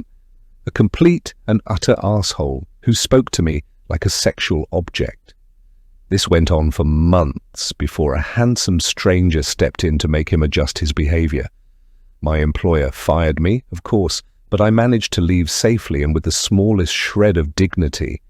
a complete and utter arsehole who spoke to me like a sexual object. This went on for months before a handsome stranger stepped in to make him adjust his behavior. My employer fired me, of course, but I managed to leave safely and with the smallest shred of dignity.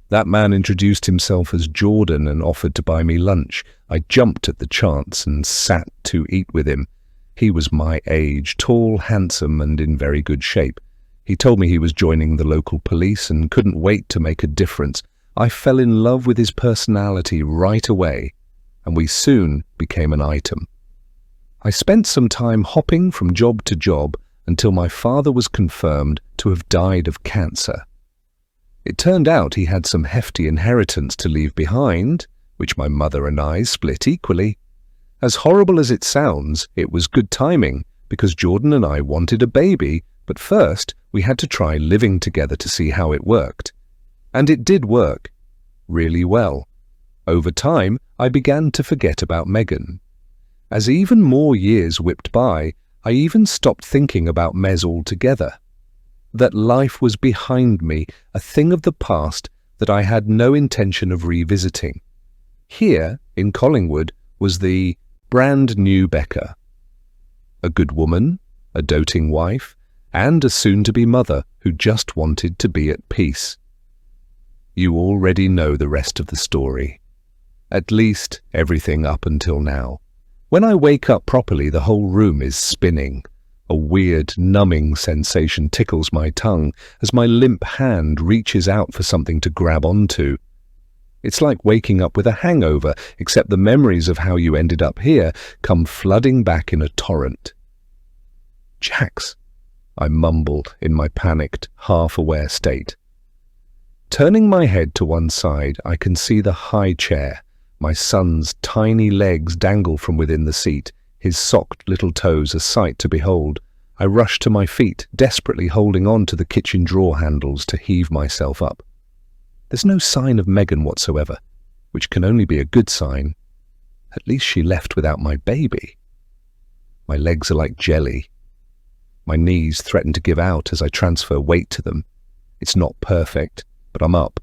That man introduced himself as Jordan and offered to buy me lunch. I jumped at the chance and sat to eat with him. He was my age, tall, handsome, and in very good shape. He told me he was joining the local police and couldn't wait to make a difference. I fell in love with his personality right away, and we soon became an item. I spent some time hopping from job to job until my father was confirmed to have died of cancer. It turned out he had some hefty inheritance to leave behind, which my mother and I split equally. As horrible as it sounds, it was good timing, because Jordan and I wanted a baby, but first we had to try living together to see how it worked. And it did work, really well. Over time, I began to forget about Megan. As even more years whipped by, I even stopped thinking about Mez altogether. That life was behind me, a thing of the past that I had no intention of revisiting. Here, in Collingwood, was the brand new Becca. A good woman, a doting wife, and a soon-to-be mother who just wanted to be at peace. You already know the rest of the story. At least everything up until now. When I wake up properly, the whole room is spinning. A weird, numbing sensation tickles my tongue as my limp hand reaches out for something to grab onto. It's like waking up with a hangover, except the memories of how you ended up here come flooding back in a torrent. "Jax," I mumbled in my panicked, half-aware state. Turning my head to one side, I can see the high chair. My son's tiny legs dangle from within the seat, his socked little toes a sight to behold. I rush to my feet, desperately holding on to the kitchen drawer handles to heave myself up. There's no sign of Megan whatsoever, which can only be a good sign. At least she left without my baby. My legs are like jelly. My knees threaten to give out as I transfer weight to them. It's not perfect, but I'm up.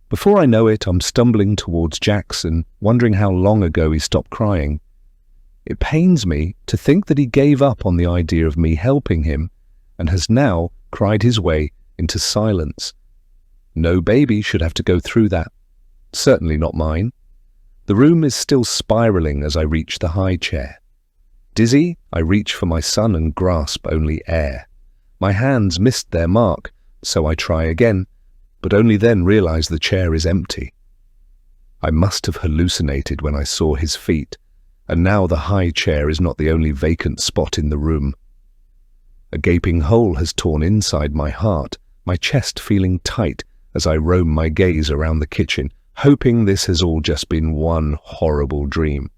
Before I know it, I'm stumbling towards Jackson, wondering how long ago he stopped crying. It pains me to think that he gave up on the idea of me helping him and has now cried his way into silence. No baby should have to go through that. Certainly not mine. The room is still spiraling as I reach the high chair. Dizzy, I reach for my son and grasp only air. My hands missed their mark, so I try again, but only then realize the chair is empty. I must have hallucinated when I saw his feet, and now the high chair is not the only vacant spot in the room. A gaping hole has torn inside my heart, my chest feeling tight as I roam my gaze around the kitchen, hoping this has all just been one horrible dream.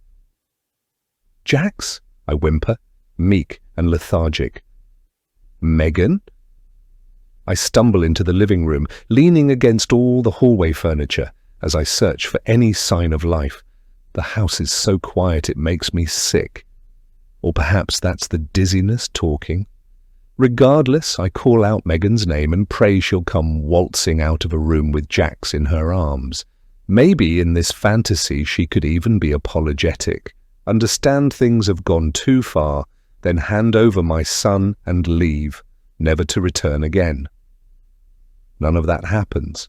"Jax?" I whimper, meek and lethargic. Megan? I stumble into the living room, leaning against all the hallway furniture as I search for any sign of life. The house is so quiet it makes me sick. Or perhaps that's the dizziness talking. Regardless, I call out Megan's name and pray she'll come waltzing out of a room with Jax in her arms. Maybe in this fantasy she could even be apologetic, understand things have gone too far, then hand over my son and leave, never to return again. None of that happens.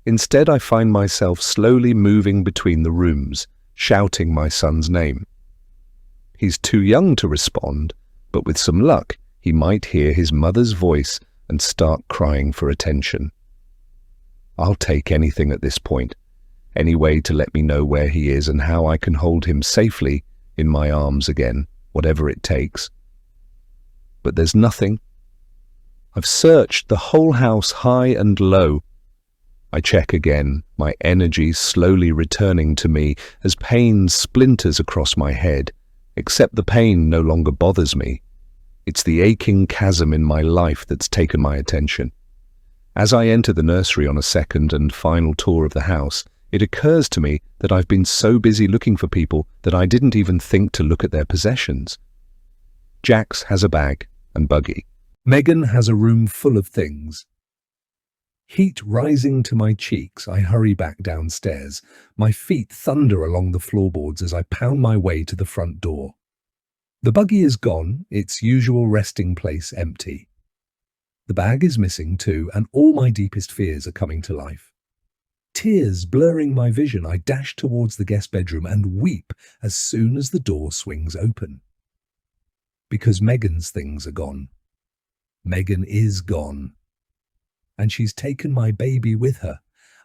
Instead, I find myself slowly moving between the rooms, shouting my son's name. He's too young to respond, but with some luck, he might hear his mother's voice and start crying for attention. I'll take anything at this point, any way to let me know where he is and how I can hold him safely in my arms again, whatever it takes. But there's nothing. I've searched the whole house high and low. I check again, my energy slowly returning to me as pain splinters across my head, except the pain no longer bothers me. It's the aching chasm in my life that's taken my attention. As I enter the nursery on a second and final tour of the house, it occurs to me that I've been so busy looking for people that I didn't even think to look at their possessions. Jax has a bag and buggy. Megan has a room full of things. Heat rising to my cheeks, I hurry back downstairs. My feet thunder along the floorboards as I pound my way to the front door. The buggy is gone, its usual resting place empty. The bag is missing too, and all my deepest fears are coming to life. Tears blurring my vision, I dash towards the guest bedroom and weep as soon as the door swings open. Because Megan's things are gone. Megan is gone. And she's taken my baby with her.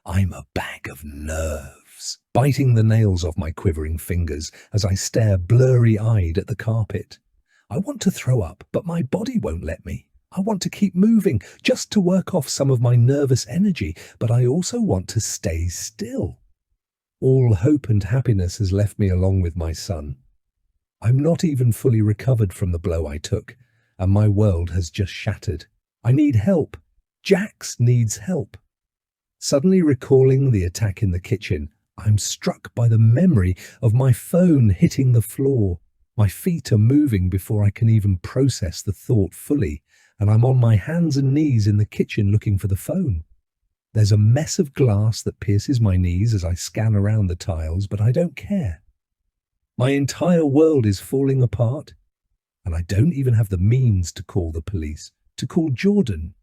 I'm a bag of nerves, biting the nails off my quivering fingers as I stare blurry-eyed at the carpet. I want to throw up, but my body won't let me. I want to keep moving, just to work off some of my nervous energy, but I also want to stay still. All hope and happiness has left me along with my son. I'm not even fully recovered from the blow I took, and my world has just shattered. I need help. Jax needs help. Suddenly recalling the attack in the kitchen, I'm struck by the memory of my phone hitting the floor. My feet are moving before I can even process the thought fully, and I'm on my hands and knees in the kitchen looking for the phone. There's a mess of glass that pierces my knees as I scan around the tiles, but I don't care. My entire world is falling apart, and I don't even have the means to call the police, to call Jordan.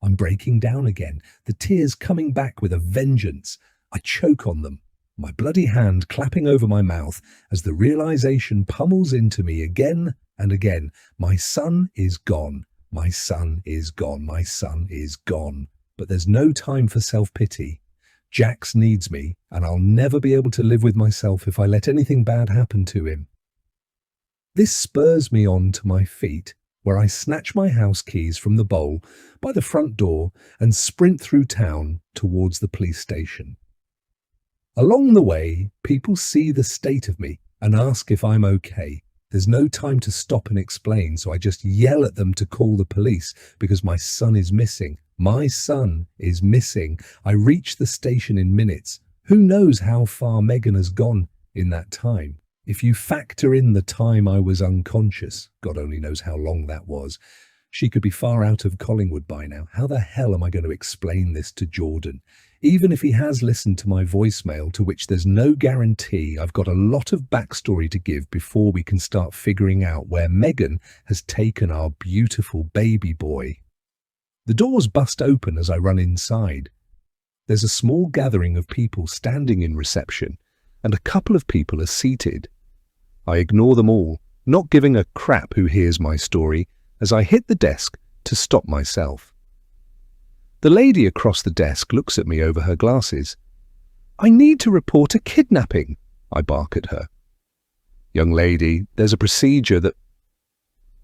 I'm breaking down again, the tears coming back with a vengeance. I choke on them, my bloody hand clapping over my mouth as the realization pummels into me again and again. My son is gone. My son is gone. My son is gone. But there's no time for self-pity. Jax needs me, and I'll never be able to live with myself if I let anything bad happen to him. This spurs me on to my feet, where I snatch my house keys from the bowl by the front door and sprint through town towards the police station. Along the way, people see the state of me and ask if I'm okay. There's no time to stop and explain, so I just yell at them to call the police because my son is missing. My son is missing. I reach the station in minutes. Who knows how far Megan has gone in that time? If you factor in the time I was unconscious, God only knows how long that was, she could be far out of Collingwood by now. How the hell am I going to explain this to Jordan? Even if he has listened to my voicemail, to which there's no guarantee, I've got a lot of backstory to give before we can start figuring out where Megan has taken our beautiful baby boy. The doors bust open as I run inside. There's a small gathering of people standing in reception, and a couple of people are seated. I ignore them all, not giving a crap who hears my story, as I hit the desk to stop myself. The lady across the desk looks at me over her glasses. "I need to report a kidnapping," I bark at her. "Young lady, there's a procedure that..."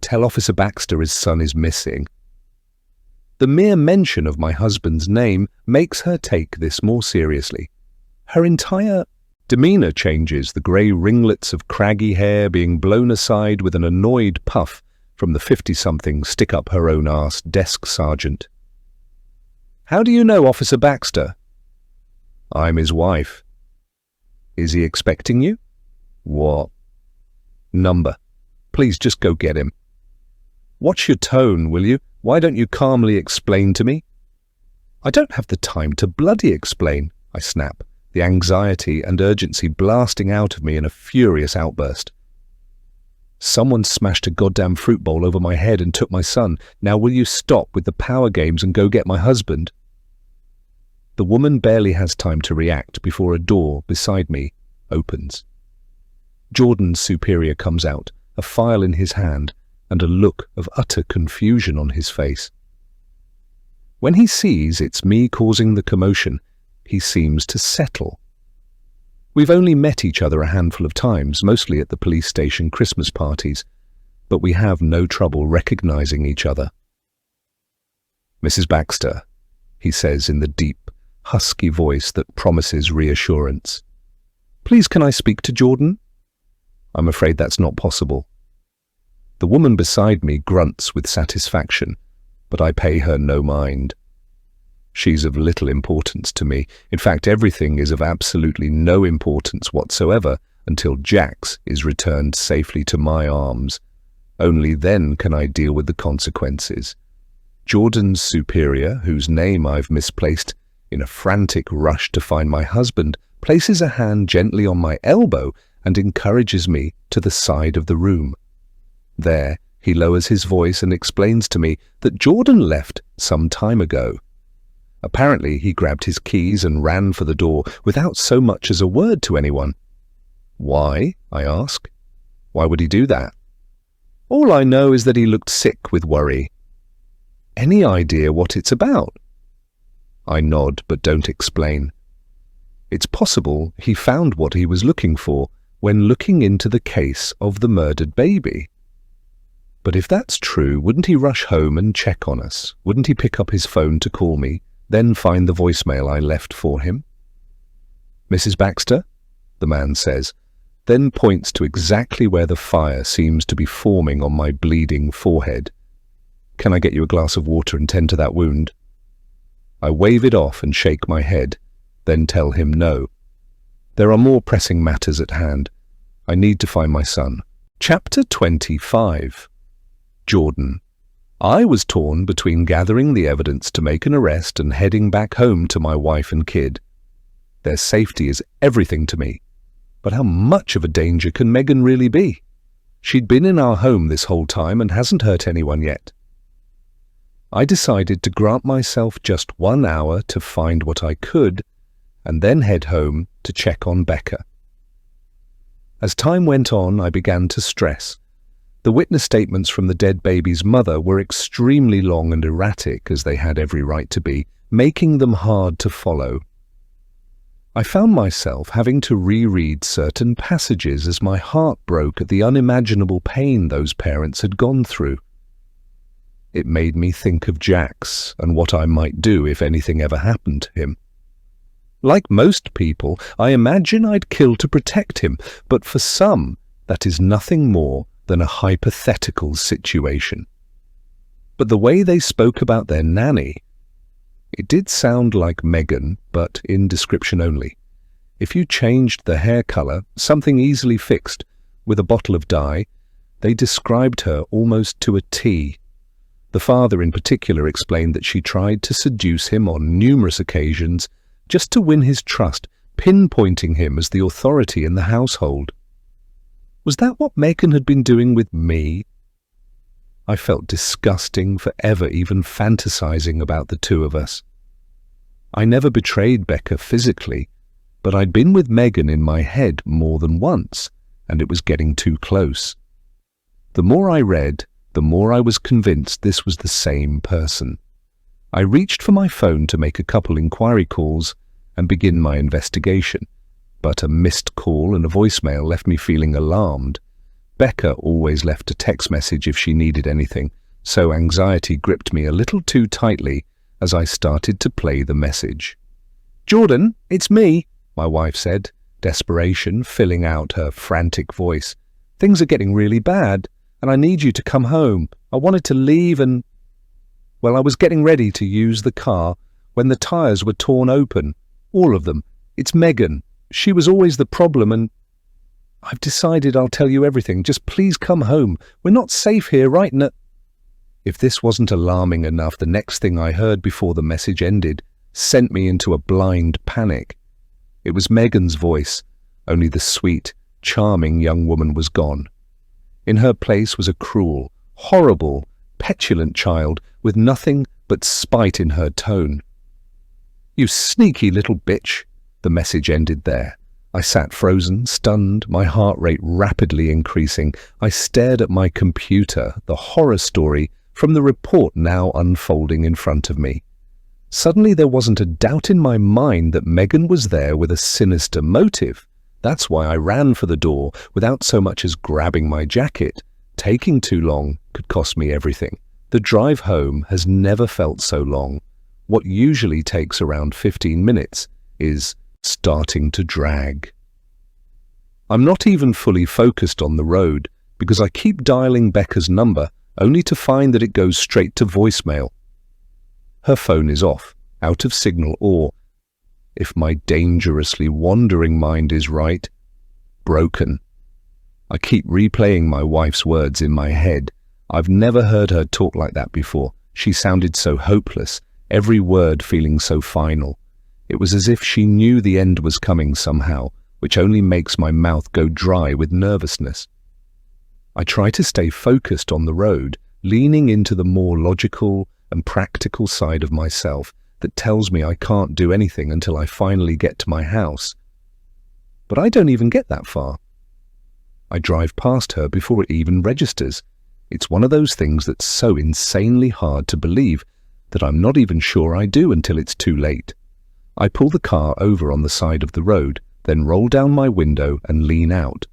"Tell Officer Baxter his son is missing." The mere mention of my husband's name makes her take this more seriously. Her entire Demeanor changes, the grey ringlets of craggy hair being blown aside with an annoyed puff from the 50-something stick-up-her-own-arse desk sergeant. "How do you know Officer Baxter?" "I'm his wife." "Is he expecting you?" "What?" "Number. Please just go get him." "Watch your tone, will you? Why don't you calmly explain to me?" "I don't have the time to bloody explain," I snap, the anxiety and urgency blasting out of me in a furious outburst. "Someone smashed a goddamn fruit bowl over my head and took my son. Now will you stop with the power games and go get my husband?" The woman barely has time to react before a door beside me opens. Jordan's superior comes out, a file in his hand and a look of utter confusion on his face. When he sees it's me causing the commotion, he seems to settle. We've only met each other a handful of times, mostly at the police station Christmas parties, but we have no trouble recognizing each other. "Mrs. Baxter," he says in the deep, husky voice that promises reassurance. "Please, can I speak to Jordan?" I'm afraid that's not possible. The woman beside me grunts with satisfaction, but I pay her no mind. She's of little importance to me. In fact, everything is of absolutely no importance whatsoever until Jax is returned safely to my arms. Only then can I deal with the consequences. Jordan's superior, whose name I've misplaced in a frantic rush to find my husband, places a hand gently on my elbow and encourages me to the side of the room. There, he lowers his voice and explains to me that Jordan left some time ago. Apparently, he grabbed his keys and ran for the door without so much as a word to anyone. "Why?" I ask. "Why would he do that?" "All I know is that he looked sick with worry." "Any idea what it's about?" I nod but don't explain. It's possible he found what he was looking for when looking into the case of the murdered baby. But if that's true, wouldn't he rush home and check on us? Wouldn't he pick up his phone to call me, then find the voicemail I left for him? "Mrs. Baxter?" the man says, then points to exactly where the fire seems to be forming on my bleeding forehead. "Can I get you a glass of water and tend to that wound?" I wave it off and shake my head, then tell him no. There are more pressing matters at hand. I need to find my son. Chapter 25. Jordan. I was torn between gathering the evidence to make an arrest and heading back home to my wife and kid. Their safety is everything to me. But how much of a danger can Megan really be? She'd been in our home this whole time and hasn't hurt anyone yet. I decided to grant myself just 1 hour to find what I could, and then head home to check on Becca. As time went on, I began to stress. The witness statements from the dead baby's mother were extremely long and erratic, as they had every right to be, making them hard to follow. I found myself having to reread certain passages as my heart broke at the unimaginable pain those parents had gone through. It made me think of Jax and what I might do if anything ever happened to him. Like most people, I imagine I'd kill to protect him, but for some, that is nothing more than a hypothetical situation. But the way they spoke about their nanny, it did sound like Megan, but in description only. If you changed the hair color, something easily fixed, with a bottle of dye, they described her almost to a T. The father in particular explained that she tried to seduce him on numerous occasions just to win his trust, pinpointing him as the authority in the household. Was that what Megan had been doing with me? I felt disgusting for ever even fantasizing about the two of us. I never betrayed Becca physically, but I'd been with Megan in my head more than once, and it was getting too close. The more I read, the more I was convinced this was the same person. I reached for my phone to make a couple inquiry calls and begin my investigation, but a missed call and a voicemail left me feeling alarmed. Becca always left a text message if she needed anything, so anxiety gripped me a little too tightly as I started to play the message. "Jordan, it's me," my wife said, desperation filling out her frantic voice. "Things are getting really bad, and I need you to come home. I wanted to leave and—" Well, I was getting ready to use the car when the tires were torn open. All of them. It's Megan. She was always the problem, and I've decided I'll tell you everything. Just please come home. We're not safe here right now. If this wasn't alarming enough, the next thing I heard before the message ended sent me into a blind panic. It was Megan's voice, only the sweet, charming young woman was gone. In her place was a cruel, horrible, petulant child with nothing but spite in her tone. "You sneaky little bitch," the message ended there. I sat frozen, stunned, my heart rate rapidly increasing. I stared at my computer, the horror story from the report now unfolding in front of me. Suddenly there wasn't a doubt in my mind that Megan was there with a sinister motive. That's why I ran for the door without so much as grabbing my jacket. Taking too long could cost me everything. The drive home has never felt so long. What usually takes around 15 minutes is starting to drag. I'm not even fully focused on the road because I keep dialing Becca's number only to find that it goes straight to voicemail. Her phone is off, out of signal, or, if my dangerously wandering mind is right, broken. I keep replaying my wife's words in my head. I've never heard her talk like that before. She sounded so hopeless, every word feeling so final. It was as if she knew the end was coming somehow, which only makes my mouth go dry with nervousness. I try to stay focused on the road, leaning into the more logical and practical side of myself that tells me I can't do anything until I finally get to my house. But I don't even get that far. I drive past her before it even registers. It's one of those things that's so insanely hard to believe that I'm not even sure I do until it's too late. I pull the car over on the side of the road, then roll down my window and lean out.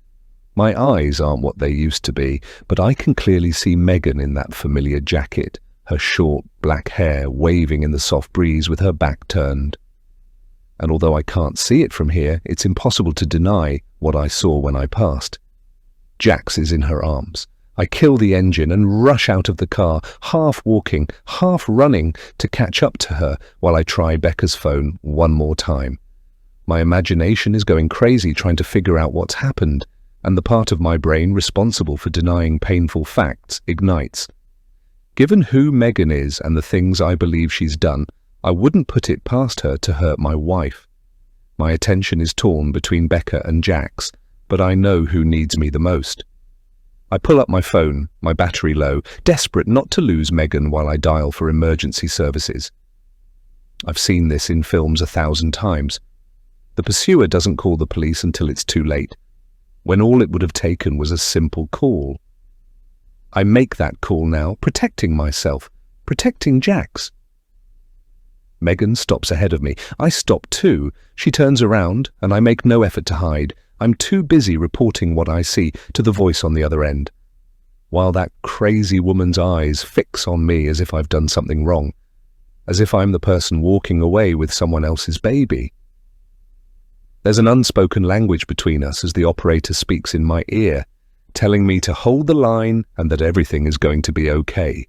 My eyes aren't what they used to be, but I can clearly see Megan in that familiar jacket, her short black hair waving in the soft breeze with her back turned. And although I can't see it from here, it's impossible to deny what I saw when I passed. Jax is in her arms. I kill the engine and rush out of the car, half walking, half running to catch up to her while I try Becca's phone one more time. My imagination is going crazy trying to figure out what's happened, and the part of my brain responsible for denying painful facts ignites. Given who Megan is and the things I believe she's done, I wouldn't put it past her to hurt my wife. My attention is torn between Becca and Jax, but I know who needs me the most. I pull up my phone, my battery low, desperate not to lose Megan while I dial for emergency services. I've seen this in films 1,000 times. The pursuer doesn't call the police until it's too late, when all it would have taken was a simple call. I make that call now, protecting myself, protecting Jax. Megan stops ahead of me. I stop too. She turns around, and I make no effort to hide. I'm too busy reporting what I see to the voice on the other end, while that crazy woman's eyes fix on me as if I've done something wrong, as if I'm the person walking away with someone else's baby. There's an unspoken language between us as the operator speaks in my ear, telling me to hold the line and that everything is going to be okay.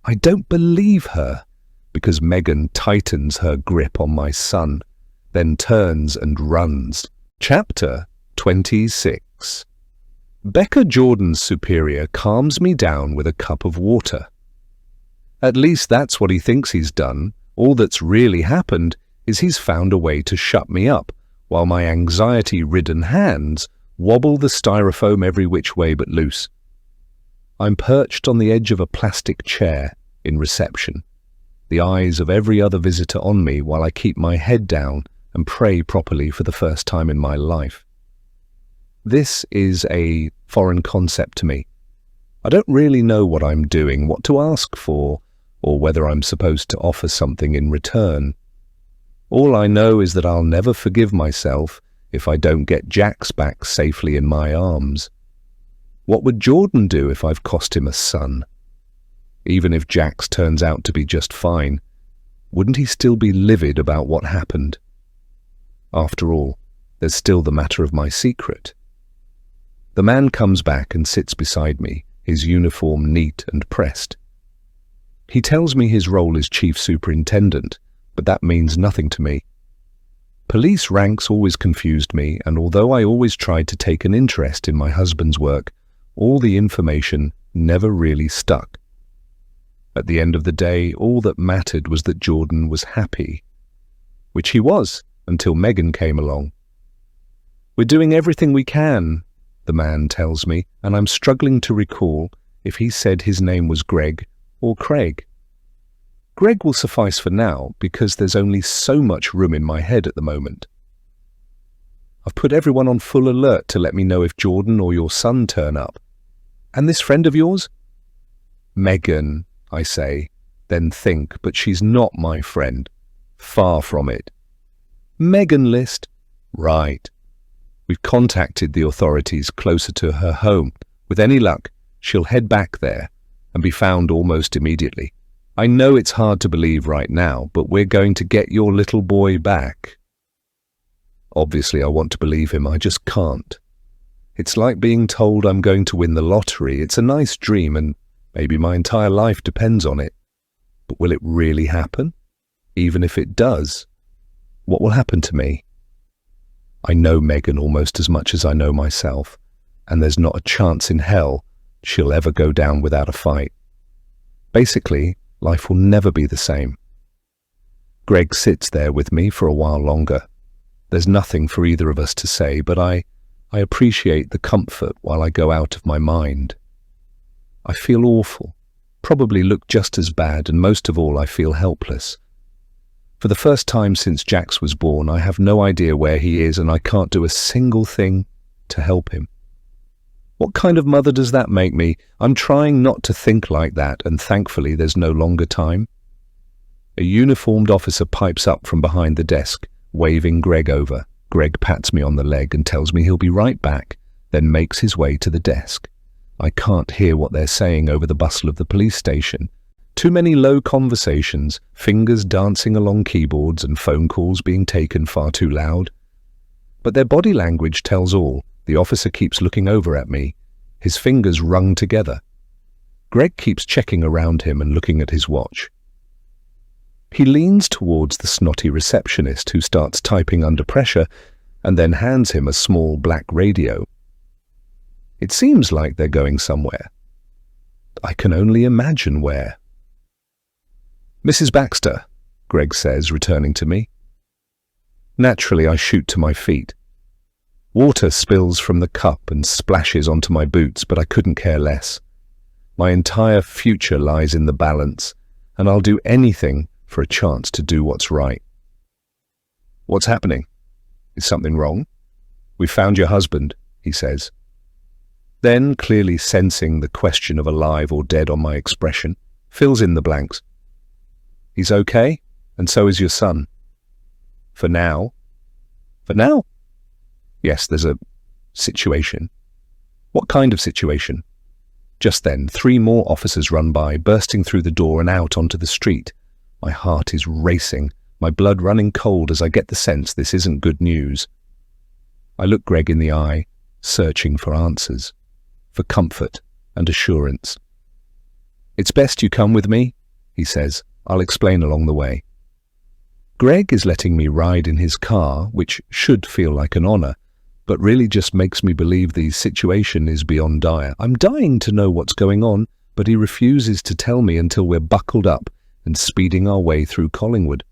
I don't believe her, because Megan tightens her grip on my son, then turns and runs. Chapter 26. Becca Jordan's superior calms me down with a cup of water. At least that's what he thinks he's done. All that's really happened is he's found a way to shut me up, while my anxiety-ridden hands wobble the styrofoam every which way but loose. I'm perched on the edge of a plastic chair in reception, the eyes of every other visitor on me while I keep my head down and pray properly for the first time in my life. This is a foreign concept to me. I don't really know what I'm doing, what to ask for, or whether I'm supposed to offer something in return. All I know is that I'll never forgive myself if I don't get Jax back safely in my arms. What would Jordan do if I've cost him a son? Even if Jax turns out to be just fine, wouldn't he still be livid about what happened? After all, There's still the matter of my secret. The man comes back and sits beside me, his uniform neat and pressed. He tells me his role is chief superintendent, but that means nothing to me. Police ranks always confused me, and although I always tried to take an interest in my husband's work, all the information never really stuck. At the end of the day, all that mattered was that Jordan was happy, which he was until Megan came along. We're doing everything we can, the man tells me, and I'm struggling to recall if he said his name was Greg or Craig. Greg will suffice for now because there's only so much room in my head at the moment. I've put everyone on full alert to let me know if Jordan or your son turn up. And this friend of yours? Megan, I say, then think, but she's not my friend. Far from it. Megan list? Right. We've contacted the authorities closer to her home. With any luck, she'll head back there and be found almost immediately. I know it's hard to believe right now, but we're going to get your little boy back. Obviously, I want to believe him. I just can't. It's like being told I'm going to win the lottery. It's a nice dream, and maybe my entire life depends on it. But will it really happen? Even if it does, what will happen to me? I know Megan almost as much as I know myself, and there's not a chance in hell she'll ever go down without a fight. Basically, life will never be the same. Greg sits there with me for a while longer. There's nothing for either of us to say, but I appreciate the comfort while I go out of my mind. I feel awful, probably look just as bad, and most of all I feel helpless. For the first time since Jax was born, I have no idea where he is, and I can't do a single thing to help him. What kind of mother does that make me? I'm trying not to think like that, and thankfully there's no longer time. A uniformed officer pipes up from behind the desk, waving Greg over. Greg pats me on the leg and tells me he'll be right back, then makes his way to the desk. I can't hear what they're saying over the bustle of the police station. Too many low conversations, fingers dancing along keyboards and phone calls being taken far too loud. But their body language tells all. The officer keeps looking over at me, his fingers wrung together. Greg keeps checking around him and looking at his watch. He leans towards the snotty receptionist who starts typing under pressure and then hands him a small black radio. It seems like they're going somewhere. I can only imagine where. Mrs. Baxter, Greg says, returning to me. Naturally, I shoot to my feet. Water spills from the cup and splashes onto my boots, but I couldn't care less. My entire future lies in the balance, and I'll do anything for a chance to do what's right. What's happening? Is something wrong? We found your husband, he says. Then, clearly sensing the question of alive or dead on my expression, fills in the blanks. He's okay, and so is your son. For now. For now? Yes, there's a situation. What kind of situation? Just then, 3 more officers run by, bursting through the door and out onto the street. My heart is racing, my blood running cold as I get the sense this isn't good news. I look Greg in the eye, searching for answers, for comfort and assurance. It's best you come with me, he says. I'll explain along the way. Greg is letting me ride in his car, which should feel like an honor, but really just makes me believe the situation is beyond dire. I'm dying to know what's going on, but he refuses to tell me until we're buckled up and speeding our way through Collingwood.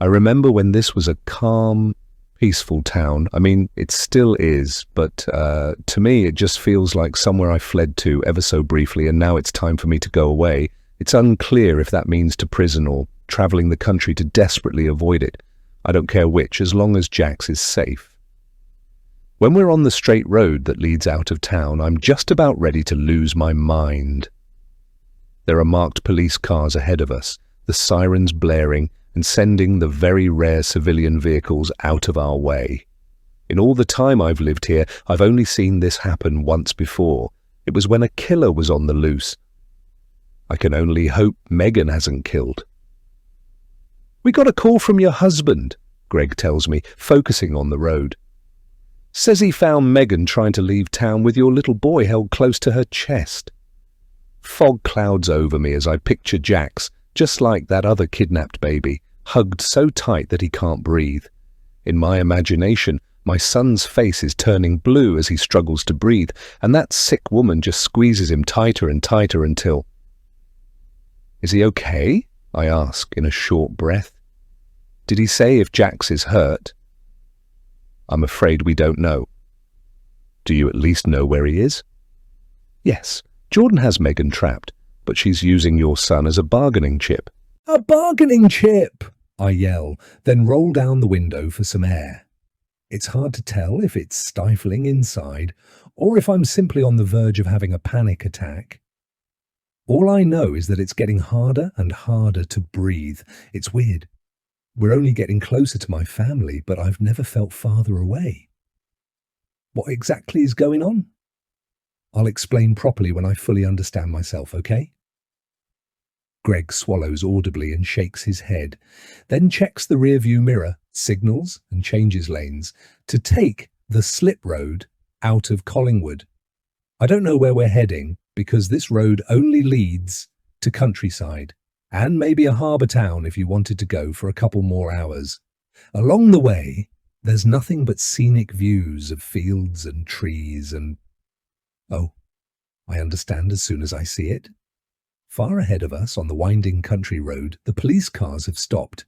I remember when this was a calm, peaceful town. I mean, it still is, but to me it just feels like somewhere I fled to ever so briefly, and now it's time for me to go away. It's unclear if that means to prison or traveling the country to desperately avoid it. I don't care which, as long as Jax is safe. When we're on the straight road that leads out of town, I'm just about ready to lose my mind. There are marked police cars ahead of us, the sirens blaring and sending the very rare civilian vehicles out of our way. In all the time I've lived here, I've only seen this happen once before. It was when a killer was on the loose. I can only hope Megan hasn't killed. We got a call from your husband, Greg tells me, focusing on the road. Says he found Megan trying to leave town with your little boy held close to her chest. Fog clouds over me as I picture Jax, just like that other kidnapped baby, hugged so tight that he can't breathe. In my imagination, my son's face is turning blue as he struggles to breathe, and that sick woman just squeezes him tighter and tighter until... Is he okay? I ask in a short breath. Did he say if Jax is hurt? I'm afraid we don't know. Do you at least know where he is? Yes, Jordan has Megan trapped, but she's using your son as a bargaining chip. A bargaining chip! I yell, then roll down the window for some air. It's hard to tell if it's stifling inside or if I'm simply on the verge of having a panic attack. All I know is that it's getting harder and harder to breathe. It's weird. We're only getting closer to my family, but I've never felt farther away. What exactly is going on? I'll explain properly when I fully understand myself, okay? Greg swallows audibly and shakes his head, then checks the rearview mirror, signals and changes lanes to take the slip road out of Collingwood. I don't know where we're heading because this road only leads to countryside and maybe a harbour town if you wanted to go for a couple more hours. Along the way, there's nothing but scenic views of fields and trees and... Oh, I understand as soon as I see it. Far ahead of us on the winding country road, the police cars have stopped.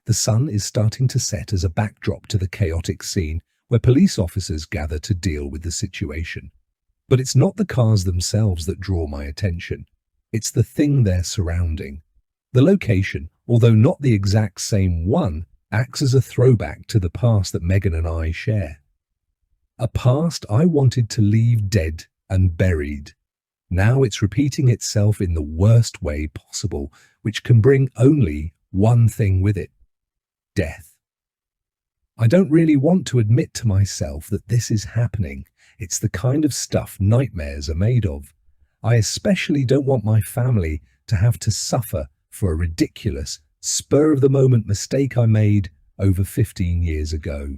The sun is starting to set as a backdrop to the chaotic scene where police officers gather to deal with the situation. But it's not the cars themselves that draw my attention. It's the thing they're surrounding. The location, although not the exact same one, acts as a throwback to the past that Megan and I share. A past I wanted to leave dead and buried. Now it's repeating itself in the worst way possible, which can bring only one thing with it: death. I don't really want to admit to myself that this is happening. It's the kind of stuff nightmares are made of. I especially don't want my family to have to suffer for a ridiculous, spur-of-the-moment mistake I made over 15 years ago.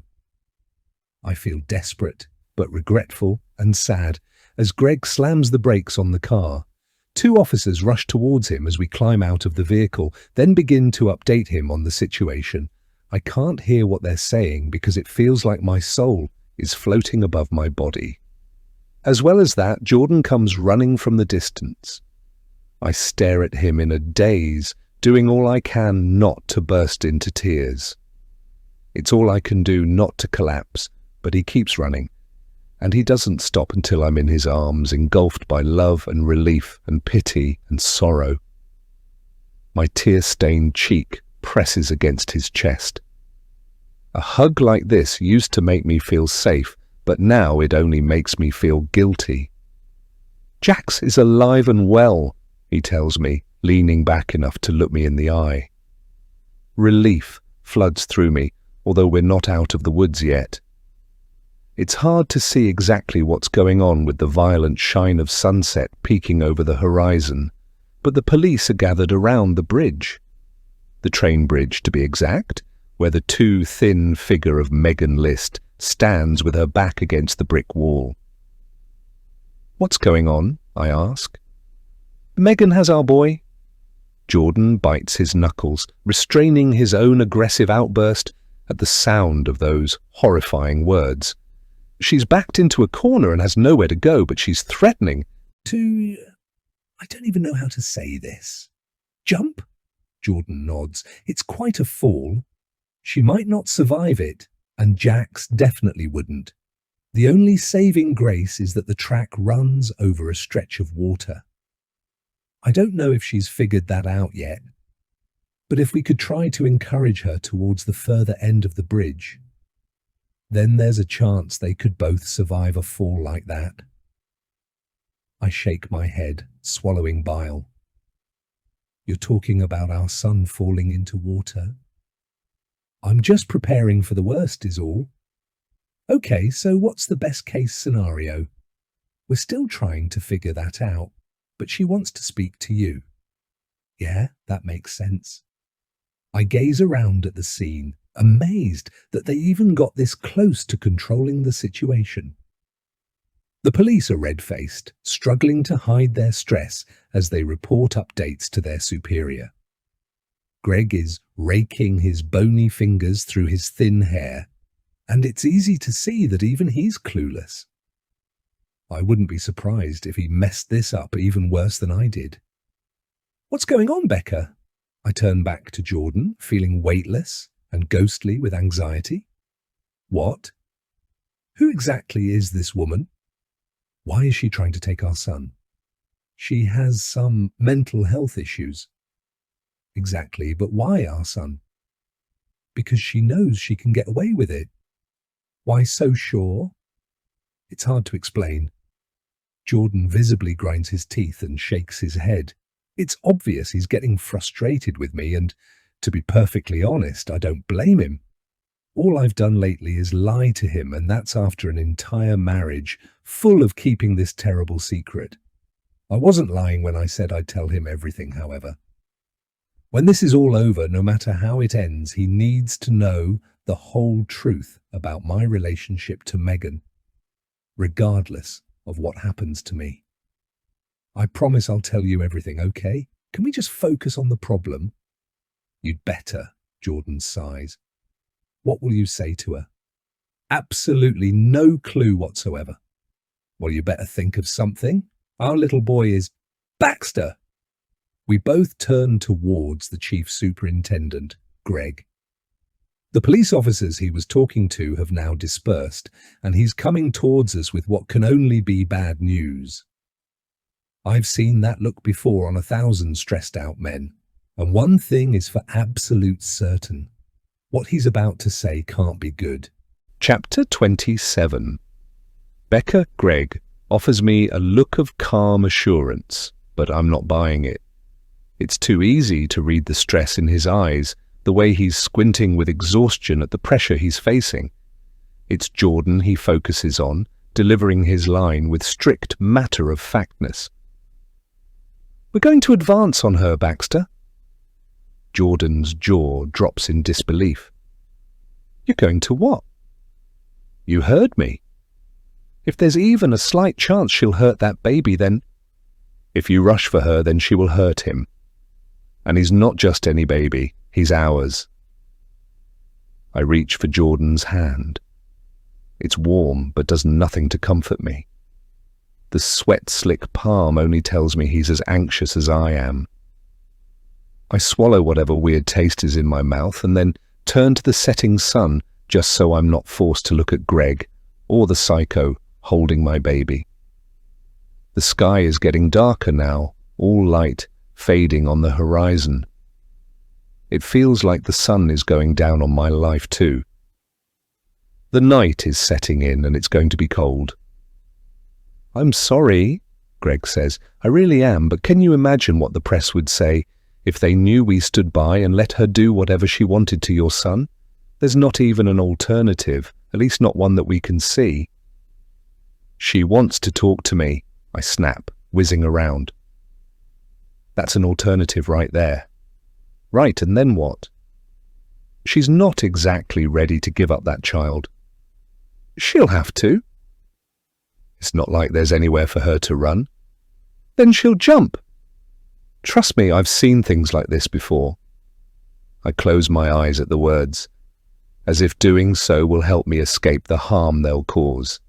I feel desperate, but regretful and sad as Greg slams the brakes on the car. Two officers rush towards him as we climb out of the vehicle, then begin to update him on the situation. I can't hear what they're saying because it feels like my soul is floating above my body. As well as that, Jordan comes running from the distance. I stare at him in a daze, doing all I can not to burst into tears. It's all I can do not to collapse, but he keeps running, and he doesn't stop until I'm in his arms, engulfed by love and relief and pity and sorrow. My tear-stained cheek presses against his chest. A hug like this used to make me feel safe, but now it only makes me feel guilty. Jax is alive and well, he tells me, leaning back enough to look me in the eye. Relief floods through me, although we're not out of the woods yet. It's hard to see exactly what's going on with the violent shine of sunset peeking over the horizon, but the police are gathered around the bridge. The train bridge, to be exact, where the too thin figure of Megan List stands with her back against the brick wall. What's going on? I ask. Megan has our boy. Jordan bites his knuckles, restraining his own aggressive outburst at the sound of those horrifying words. She's backed into a corner and has nowhere to go, but she's threatening to... I don't even know how to say this. Jump? Jordan nods. It's quite a fall. She might not survive it, and Jax definitely wouldn't. The only saving grace is that the track runs over a stretch of water. I don't know if she's figured that out yet, but if we could try to encourage her towards the further end of the bridge, then there's a chance they could both survive a fall like that. I shake my head, swallowing bile. You're talking about our son falling into water? I'm just preparing for the worst is all. Okay, so what's the best case scenario? We're still trying to figure that out, but she wants to speak to you. Yeah, that makes sense. I gaze around at the scene, amazed that they even got this close to controlling the situation. The police are red-faced, struggling to hide their stress as they report updates to their superior. Greg is raking his bony fingers through his thin hair, and it's easy to see that even he's clueless. I wouldn't be surprised if he messed this up even worse than I did. "What's going on, Becca?" I turn back to Jordan, feeling weightless and ghostly with anxiety. "What? Who exactly is this woman? Why is she trying to take our son? She has some mental health issues." "Exactly, but why our son?" "Because she knows she can get away with it." "Why so sure?" It's hard to explain. Jordan visibly grinds his teeth and shakes his head. It's obvious he's getting frustrated with me, and to be perfectly honest, I don't blame him. All I've done lately is lie to him, and that's after an entire marriage full of keeping this terrible secret. I wasn't lying when I said I'd tell him everything, however. When this is all over, no matter how it ends, he needs to know the whole truth about my relationship to Megan, regardless of what happens to me. I promise I'll tell you everything, okay? Can we just focus on the problem? "You'd better," Jordan sighs. "What will you say to her?" "Absolutely no clue whatsoever." "Well, you better think of something. Our little boy is Baxter." We both turn towards the chief superintendent, Greg. The police officers he was talking to have now dispersed, and he's coming towards us with what can only be bad news. I've seen that look before on 1,000 stressed-out men, and one thing is for absolute certain. What he's about to say can't be good. Chapter 27. Becca Greg offers me a look of calm assurance, but I'm not buying it. It's too easy to read the stress in his eyes, the way he's squinting with exhaustion at the pressure he's facing. It's Jordan he focuses on, delivering his line with strict matter-of-factness. "We're going to advance on her, Baxter." Jordan's jaw drops in disbelief. "You're going to what?" "You heard me. If there's even a slight chance she'll hurt that baby, then... If you rush for her, then she will hurt him. And he's not just any baby, he's ours." I reach for Jordan's hand. It's warm, but does nothing to comfort me. The sweat-slick palm only tells me he's as anxious as I am. I swallow whatever weird taste is in my mouth and then turn to the setting sun just so I'm not forced to look at Greg or the psycho holding my baby. The sky is getting darker now, all light, fading on the horizon. It feels like the sun is going down on my life too. The night is setting in and it's going to be cold. "I'm sorry," Greg says. "I really am, but can you imagine what the press would say if they knew we stood by and let her do whatever she wanted to your son? There's not even an alternative, at least not one that we can see." "She wants to talk to me," I snap, whizzing around. "That's an alternative right there." "Right, and then what?" "She's not exactly ready to give up that child." "She'll have to." "It's not like there's anywhere for her to run." "Then she'll jump." "Trust me, I've seen things like this before." I close my eyes at the words, as if doing so will help me escape the harm they'll cause.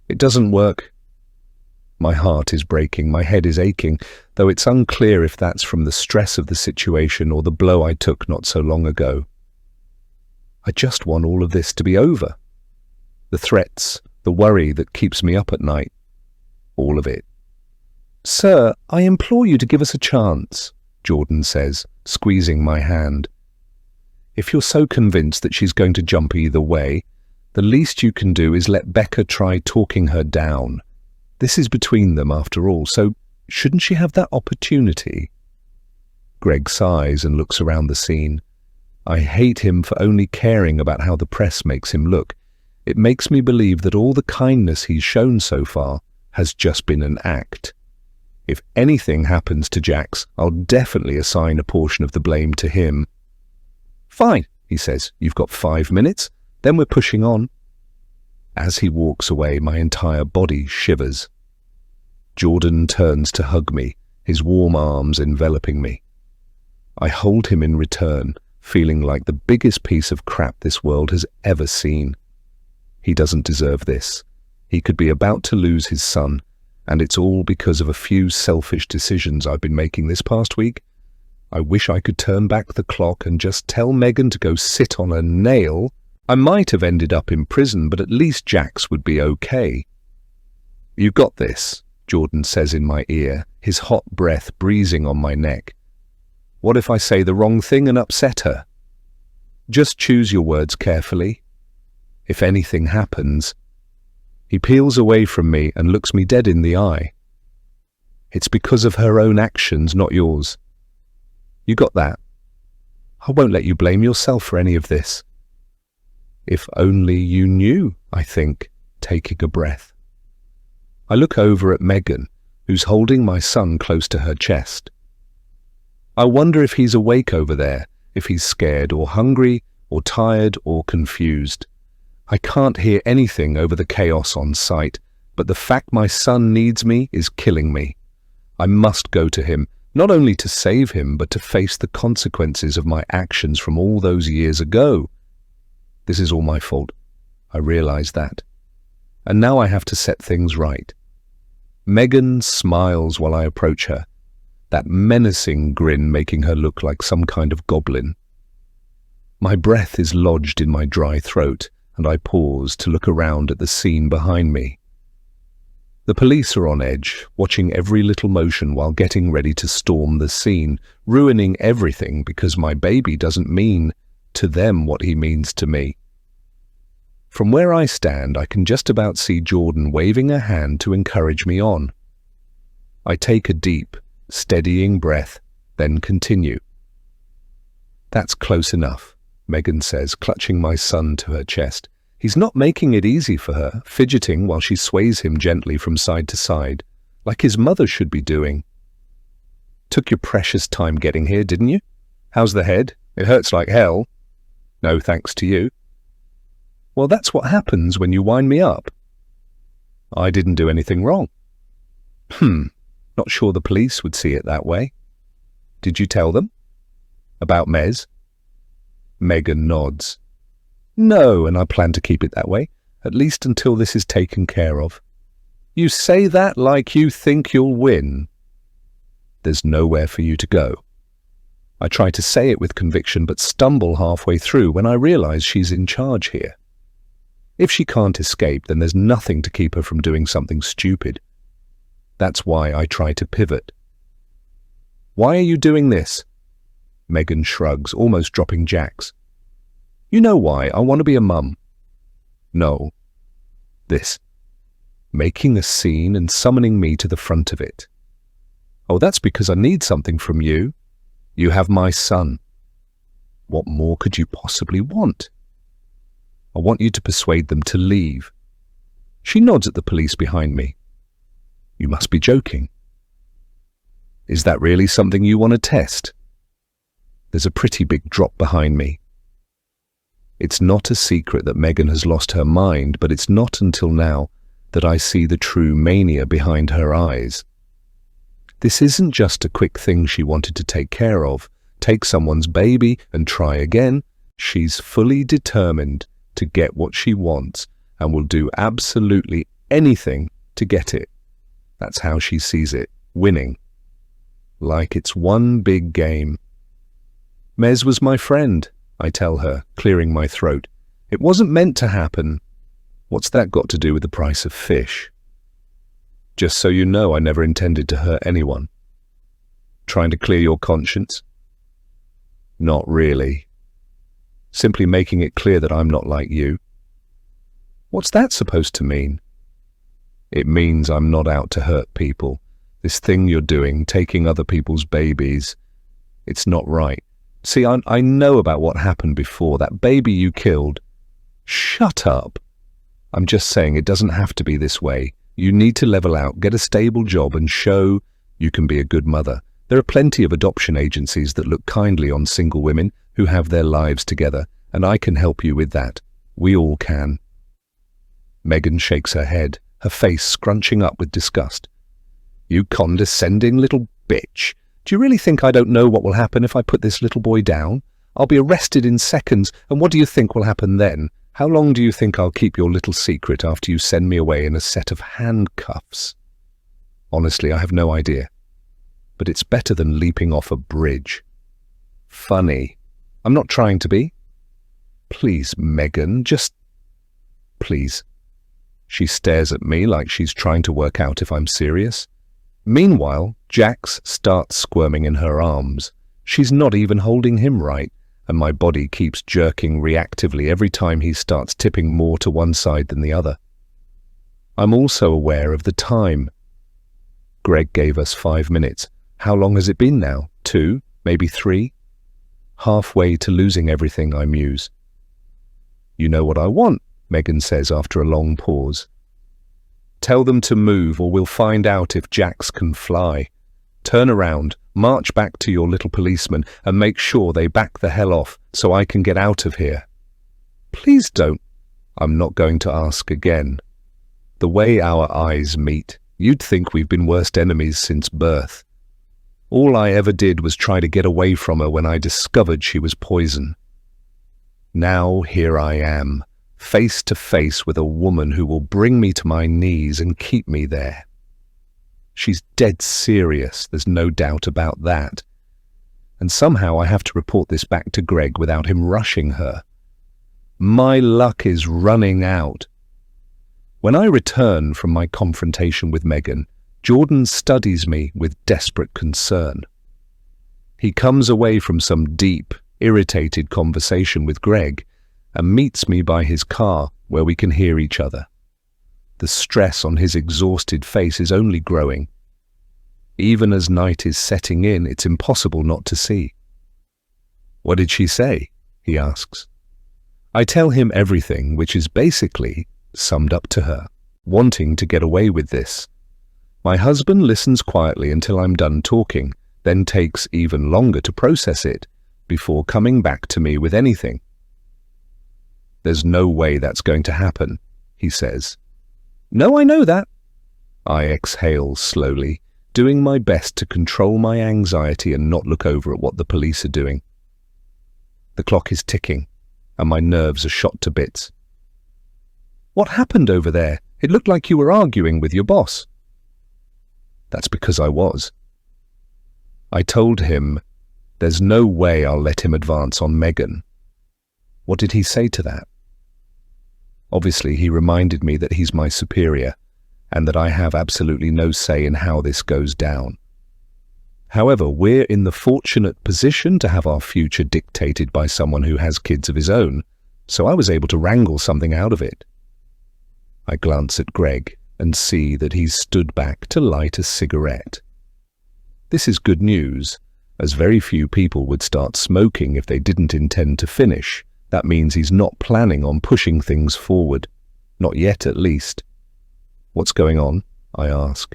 It doesn't work. My heart is breaking, my head is aching, though it's unclear if that's from the stress of the situation or the blow I took not so long ago. I just want all of this to be over. The threats, the worry that keeps me up at night. All of it. "Sir, I implore you to give us a chance," Jordan says, squeezing my hand. "If you're so convinced that she's going to jump either way, the least you can do is let Becca try talking her down. This is between them after all, so shouldn't she have that opportunity?" Greg sighs and looks around the scene. I hate him for only caring about how the press makes him look. It makes me believe that all the kindness he's shown so far has just been an act. If anything happens to Jax, I'll definitely assign a portion of the blame to him. "Fine, he says. You've got 5 minutes, then we're pushing on. As he walks away, my entire body shivers. Jordan turns to hug me, his warm arms enveloping me. I hold him in return, feeling like the biggest piece of crap this world has ever seen. He doesn't deserve this. He could be about to lose his son, and it's all because of a few selfish decisions I've been making this past week. I wish I could turn back the clock and just tell Megan to go sit on a nail. I might have ended up in prison, but at least Jax would be okay. You got this, Jordan says in my ear, his hot breath breezing on my neck. What if I say the wrong thing and upset her? Just choose your words carefully. If anything happens... He peels away from me and looks me dead in the eye. It's because of her own actions, not yours. You got that? I won't let you blame yourself for any of this. If only you knew, I think, taking a breath. I look over at Megan, who's holding my son close to her chest. I wonder if he's awake over there, if he's scared or hungry or tired or confused. I can't hear anything over the chaos on site, but the fact my son needs me is killing me. I must go to him, not only to save him, but to face the consequences of my actions from all those years ago. This is all my fault. I realize that. And now I have to set things right. Megan smiles while I approach her, that menacing grin making her look like some kind of goblin. My breath is lodged in my dry throat, and I pause to look around at the scene behind me. The police are on edge, watching every little motion while getting ready to storm the scene, ruining everything because my baby doesn't mean to them what he means to me. From where I stand, I can just about see Jordan waving a hand to encourage me on. I take a deep, steadying breath, then continue. That's close enough, Megan says, clutching my son to her chest. He's not making it easy for her, fidgeting while she sways him gently from side to side, like his mother should be doing. Took your precious time getting here, didn't you? How's the head? It hurts like hell. No thanks to you. Well, that's what happens when you wind me up. I didn't do anything wrong. Not sure the police would see it that way. Did you tell them? About Mez? Megan nods. No, and I plan to keep it that way, at least until this is taken care of. You say that like you think you'll win. There's nowhere for you to go. I try to say it with conviction, but stumble halfway through when I realize she's in charge here. If she can't escape, then there's nothing to keep her from doing something stupid. That's why I try to pivot. Why are you doing this? Megan shrugs, almost dropping Jax. You know why, I want to be a mum. No. This. Making a scene and summoning me to the front of it. Oh, that's because I need something from you. You have my son. What more could you possibly want? I want you to persuade them to leave. She nods at the police behind me. You must be joking. Is that really something you want to test? There's a pretty big drop behind me. It's not a secret that Megan has lost her mind, but it's not until now that I see the true mania behind her eyes. This isn't just a quick thing she wanted to take care of, take someone's baby and try again. She's fully determined to get what she wants and will do absolutely anything to get it. That's how she sees it, winning. Like it's one big game. Mez was my friend, I tell her, clearing my throat. It wasn't meant to happen. What's that got to do with the price of fish? Just so you know, I never intended to hurt anyone. Trying to clear your conscience? Not really. Simply making it clear that I'm not like you. What's that supposed to mean? It means I'm not out to hurt people. This thing you're doing, taking other people's babies, it's not right. See, I know about what happened before. That baby you killed. Shut up. I'm just saying it doesn't have to be this way. You need to level out, get a stable job, and show you can be a good mother. There are plenty of adoption agencies that look kindly on single women. who have their lives together, and I can help you with that. We all can. Megan shakes her head, her face scrunching up with disgust. You condescending little bitch. Do you really think I don't know what will happen if I put this little boy down? I'll be arrested in seconds, and what do you think will happen then? How long do you think I'll keep your little secret after you send me away in a set of handcuffs? Honestly, I have no idea. But it's better than leaping off a bridge. Funny. I'm not trying to be. Please, Megan, just... Please. She stares at me like she's trying to work out if I'm serious. Meanwhile, Jax starts squirming in her arms. She's not even holding him right, and my body keeps jerking reactively every time he starts tipping more to one side than the other. I'm also aware of the time. Greg gave us 5 minutes. How long has it been now? 2? Maybe 3? Halfway to losing everything, I muse. You know what I want, Megan says after a long pause. Tell them to move or we'll find out if Jax can fly. Turn around, march back to your little policeman and make sure they back the hell off so I can get out of here. Please don't. I'm not going to ask again. The way our eyes meet, you'd think we've been worst enemies since birth. All I ever did was try to get away from her when I discovered she was poison. Now here I am, face to face with a woman who will bring me to my knees and keep me there. She's dead serious, there's no doubt about that. And somehow I have to report this back to Greg without him rushing her. My luck is running out. When I return from my confrontation with Megan, Jordan studies me with desperate concern. He comes away from some deep, irritated conversation with Greg and meets me by his car where we can hear each other. The stress on his exhausted face is only growing. Even as night is setting in, it's impossible not to see. What did she say? He asks. I tell him everything, which is basically summed up to her, wanting to get away with this. My husband listens quietly until I'm done talking, then takes even longer to process it before coming back to me with anything. There's no way that's going to happen, he says. No, I know that. I exhale slowly, doing my best to control my anxiety and not look over at what the police are doing. The clock is ticking, and my nerves are shot to bits. What happened over there? It looked like you were arguing with your boss. That's because I was. I told him, there's no way I'll let him advance on Megan. What did he say to that? Obviously, he reminded me that he's my superior, and that I have absolutely no say in how this goes down. However, we're in the fortunate position to have our future dictated by someone who has kids of his own, so I was able to wrangle something out of it. I glance at Greg and see that he's stood back to light a cigarette. This is good news, as very few people would start smoking if they didn't intend to finish. That means he's not planning on pushing things forward. Not yet, at least. What's going on? I ask.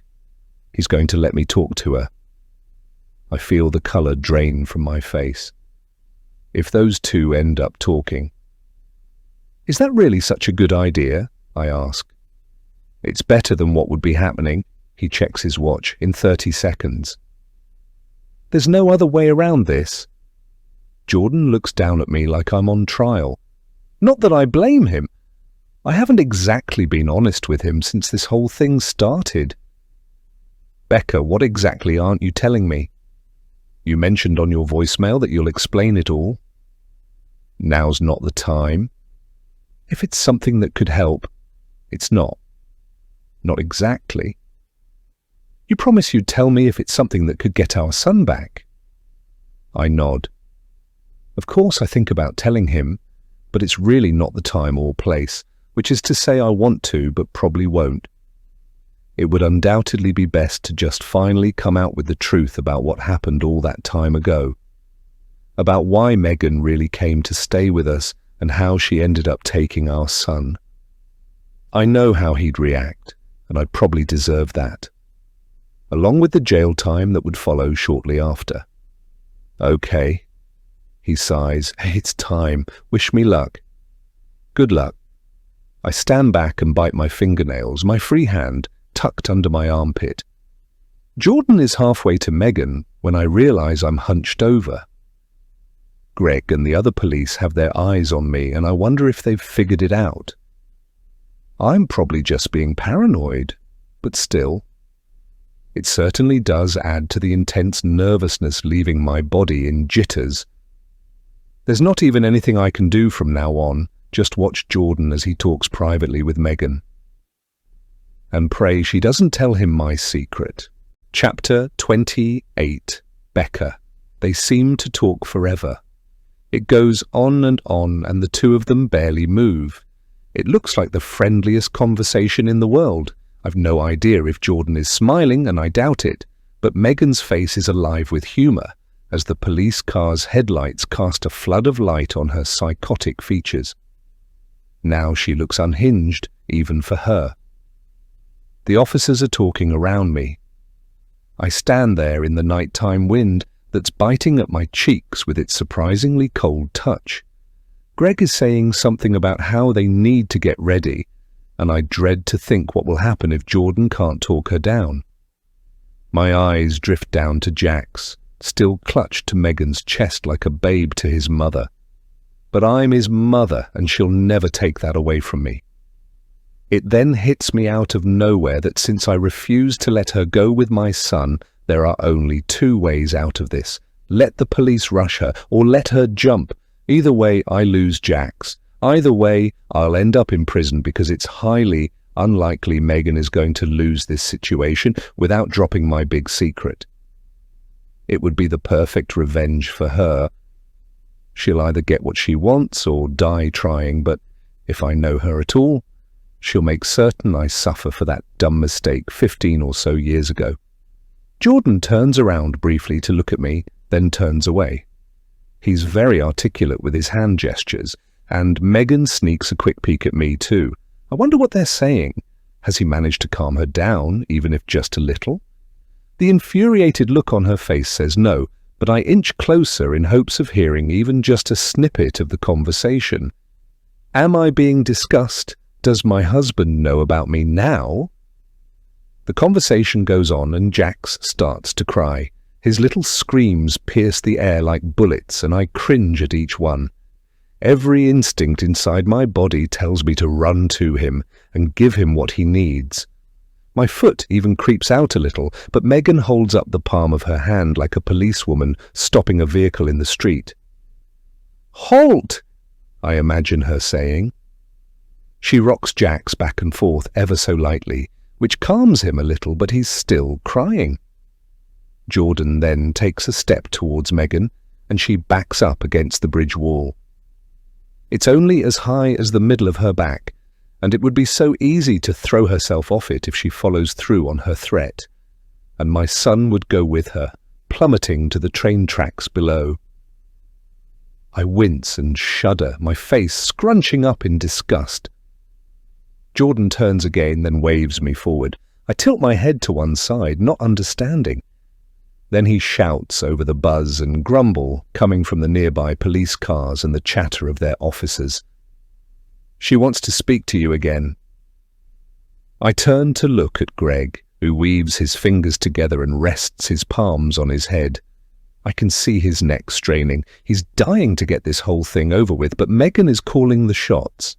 He's going to let me talk to her. I feel the color drain from my face. If those two end up talking. Is that really such a good idea? I ask. It's better than what would be happening, he checks his watch, in 30 seconds. There's no other way around this. Jordan looks down at me like I'm on trial. Not that I blame him. I haven't exactly been honest with him since this whole thing started. Becca, what exactly aren't you telling me? You mentioned on your voicemail that you'll explain it all. Now's not the time. If it's something that could help, it's not. Not exactly. You promise you'd tell me if it's something that could get our son back. I nod. Of course I think about telling him, but it's really not the time or place, which is to say I want to, but probably won't. It would undoubtedly be best to just finally come out with the truth about what happened all that time ago, about why Megan really came to stay with us and how she ended up taking our son. I know how he'd react, and I'd probably deserve that, along with the jail time that would follow shortly after. Okay, He sighs. It's time. Wish me luck. Good luck. I stand back and bite my fingernails, my free hand tucked under my armpit. Jordan is halfway to Megan when I realize I'm hunched over. Greg and the other police have their eyes on me, and I wonder if they've figured it out. I'm probably just being paranoid, but still. It certainly does add to the intense nervousness leaving my body in jitters. There's not even anything I can do from now on, just watch Jordan as he talks privately with Megan. And pray she doesn't tell him my secret. Chapter 28. Becca. They seem to talk forever. It goes on, and the two of them barely move. It looks like the friendliest conversation in the world. I've no idea if Jordan is smiling, and I doubt it, but Megan's face is alive with humor as the police car's headlights cast a flood of light on her psychotic features. Now she looks unhinged, even for her. The officers are talking around me. I stand there in the nighttime wind that's biting at my cheeks with its surprisingly cold touch. Greg is saying something about how they need to get ready, and I dread to think what will happen if Jordan can't talk her down. My eyes drift down to Jack's, still clutched to Megan's chest like a babe to his mother. But I'm his mother, and she'll never take that away from me. It then hits me out of nowhere that since I refuse to let her go with my son, there are only two ways out of this. Let the police rush her, or let her jump. Either way, I lose Jack's. Either way, I'll end up in prison because it's highly unlikely Megan is going to lose this situation without dropping my big secret. It would be the perfect revenge for her. She'll either get what she wants or die trying, but if I know her at all, she'll make certain I suffer for that dumb mistake 15 or so years ago. Jordan turns around briefly to look at me, then turns away. He's very articulate with his hand gestures, and Megan sneaks a quick peek at me too. I wonder what they're saying. Has he managed to calm her down, even if just a little? The infuriated look on her face says no, but I inch closer in hopes of hearing even just a snippet of the conversation. Am I being discussed? Does my husband know about me now? The conversation goes on and Jax starts to cry. His little screams pierce the air like bullets, and I cringe at each one. Every instinct inside my body tells me to run to him and give him what he needs. My foot even creeps out a little, but Megan holds up the palm of her hand like a policewoman stopping a vehicle in the street. "Halt!" I imagine her saying. She rocks Jax back and forth ever so lightly, which calms him a little, but he's still crying. Jordan then takes a step towards Megan, and she backs up against the bridge wall. It's only as high as the middle of her back, and it would be so easy to throw herself off it if she follows through on her threat, and my son would go with her, plummeting to the train tracks below. I wince and shudder, my face scrunching up in disgust. Jordan turns again, then waves me forward. I tilt my head to one side, not understanding. Then he shouts over the buzz and grumble coming from the nearby police cars and the chatter of their officers. "She wants to speak to you again." I turn to look at Greg, who weaves his fingers together and rests his palms on his head. I can see his neck straining. He's dying to get this whole thing over with, but Megan is calling the shots.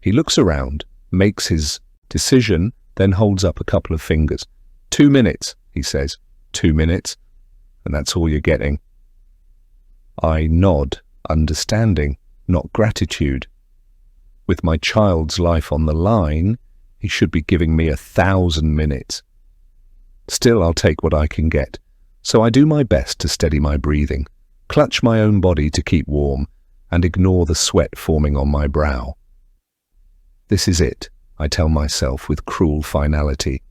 He looks around, makes his decision, then holds up a couple of fingers. 2 minutes, he says. 2 minutes, and that's all you're getting. I nod, understanding, not gratitude. With my child's life on the line, he should be giving me 1,000 minutes. Still, I'll take what I can get, so I do my best to steady my breathing, clutch my own body to keep warm, and ignore the sweat forming on my brow. This is it, I tell myself with cruel finality.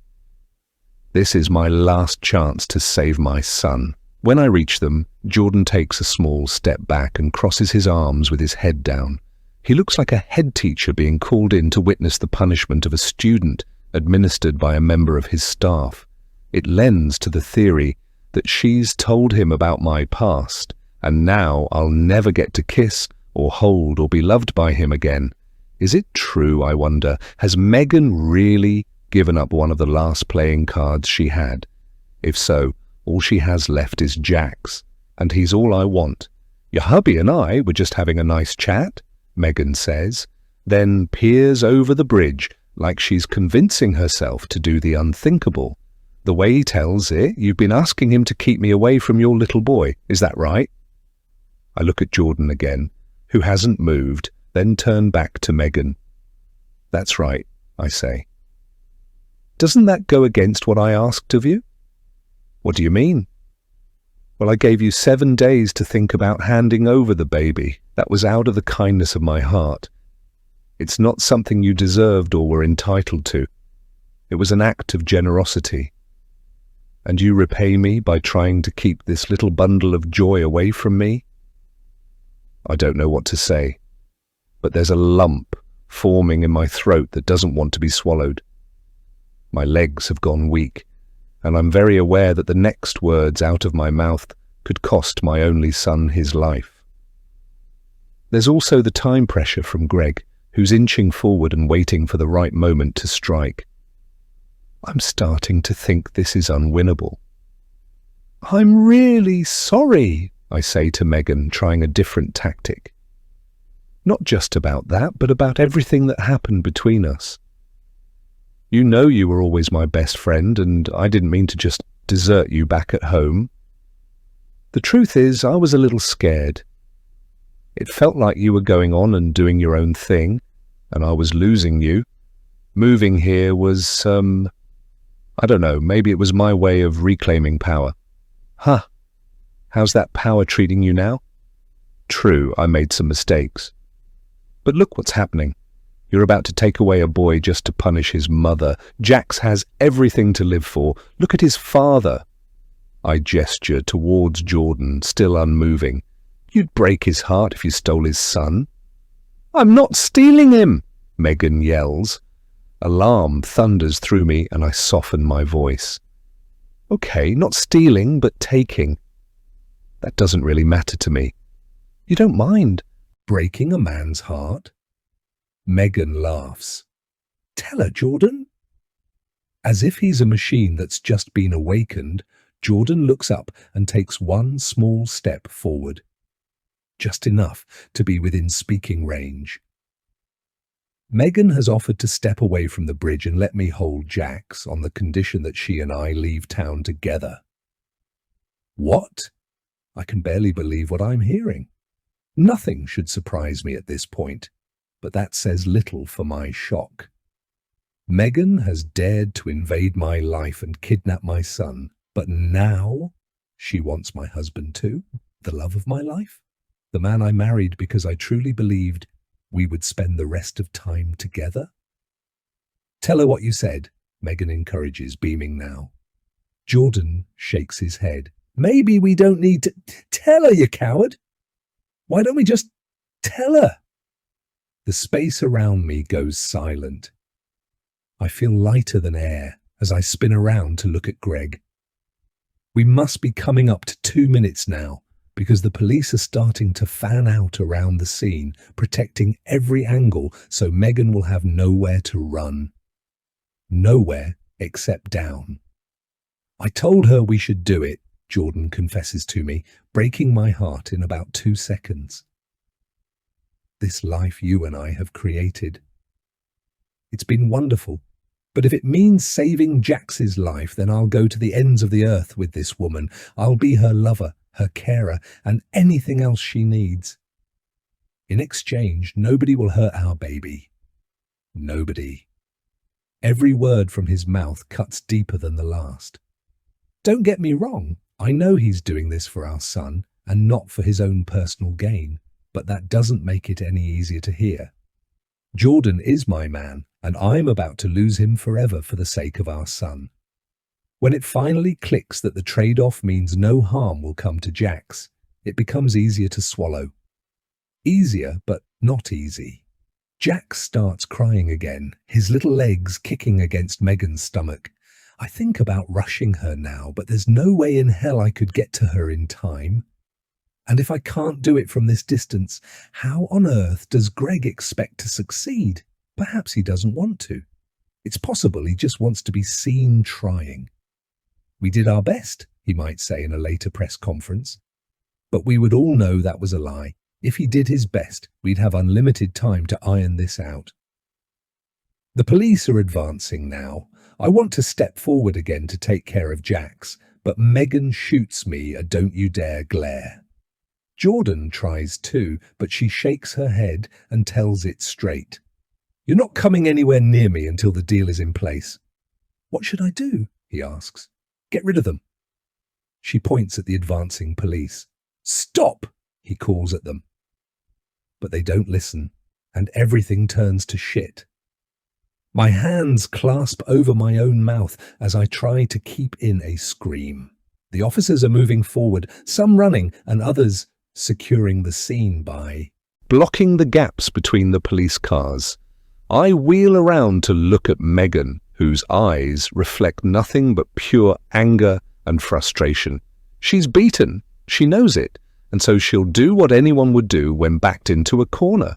This is my last chance to save my son. When I reach them, Jordan takes a small step back and crosses his arms with his head down. He looks like a head teacher being called in to witness the punishment of a student administered by a member of his staff. It lends to the theory that she's told him about my past And now I'll never get to kiss or hold or be loved by him again. Is it true, I wonder? Has Megan really given up one of the last playing cards she had? If so, all she has left is Jack's, and he's all I want. Your hubby and I were just having a nice chat, Megan says, then peers over the bridge like she's convincing herself to do the unthinkable. The way he tells it, you've been asking him to keep me away from your little boy. Is that right? I look at Jordan again, who hasn't moved, then turn back to Megan. That's right, I say. Doesn't that go against what I asked of you? What do you mean? Well, I gave you 7 days to think about handing over the baby. That was out of the kindness of my heart. It's not something you deserved or were entitled to. It was an act of generosity. And you repay me by trying to keep this little bundle of joy away from me? I don't know what to say, but there's a lump forming in my throat that doesn't want to be swallowed. My legs have gone weak, and I'm very aware that the next words out of my mouth could cost my only son his life. There's also the time pressure from Greg, who's inching forward and waiting for the right moment to strike. I'm starting to think this is unwinnable. I'm really sorry, I say to Megan, trying a different tactic. Not just about that, but about everything that happened between us. You know you were always my best friend, and I didn't mean to just desert you back at home. The truth is, I was a little scared. It felt like you were going on and doing your own thing, and I was losing you. Moving here was, I don't know, maybe it was my way of reclaiming power. Huh. How's that power treating you now? True, I made some mistakes. But look what's happening. You're about to take away a boy just to punish his mother. Jax has everything to live for. Look at his father. I gesture towards Jordan, still unmoving. You'd break his heart if you stole his son. I'm not stealing him, Megan yells. Alarm thunders through me and I soften my voice. Okay, not stealing, but taking. That doesn't really matter to me. You don't mind breaking a man's heart? Megan laughs. Tell her, Jordan. As if he's a machine that's just been awakened, Jordan looks up and takes one small step forward. Just enough to be within speaking range. Megan has offered to step away from the bridge and let me hold Jax on the condition that she and I leave town together. What? I can barely believe what I'm hearing. Nothing should surprise me at this point, but that says little for my shock. Megan has dared to invade my life and kidnap my son, but now she wants my husband too, the love of my life, the man I married because I truly believed we would spend the rest of time together. Tell her what you said, Megan encourages, beaming now. Jordan shakes his head. Maybe we don't need to tell her, you coward. Why don't we just tell her? The space around me goes silent. I feel lighter than air as I spin around to look at Greg. We must be coming up to 2 minutes now because the police are starting to fan out around the scene, protecting every angle so Megan will have nowhere to run. Nowhere except down. I told her we should do it, Jordan confesses to me, breaking my heart in about 2 seconds. This life you and I have created. It's been wonderful, but if it means saving Jax's life, then I'll go to the ends of the earth with this woman. I'll be her lover, her carer, and anything else she needs. In exchange, nobody will hurt our baby. Nobody. Every word from his mouth cuts deeper than the last. Don't get me wrong. I know he's doing this for our son and not for his own personal gain, but that doesn't make it any easier to hear. Jordan is my man, and I'm about to lose him forever for the sake of our son. When it finally clicks that the trade-off means no harm will come to Jax, it becomes easier to swallow. Easier, but not easy. Jax starts crying again, his little legs kicking against Megan's stomach. I think about rushing her now, but there's no way in hell I could get to her in time. And if I can't do it from this distance, how on earth does Greg expect to succeed? Perhaps he doesn't want to. It's possible he just wants to be seen trying. We did our best, he might say in a later press conference. But we would all know that was a lie. If he did his best, we'd have unlimited time to iron this out. The police are advancing now. I want to step forward again to take care of Jax, but Megan shoots me a don't you dare glare. Jordan tries too, but she shakes her head and tells it straight. You're not coming anywhere near me until the deal is in place. What should I do? He asks. Get rid of them. She points at the advancing police. Stop! He calls at them. But they don't listen, and everything turns to shit. My hands clasp over my own mouth as I try to keep in a scream. The officers are moving forward, some running and others securing the scene by blocking the gaps between the police cars. I wheel around to look at Megan, whose eyes reflect nothing but pure anger and frustration. She's beaten, she knows it, and so she'll do what anyone would do when backed into a corner.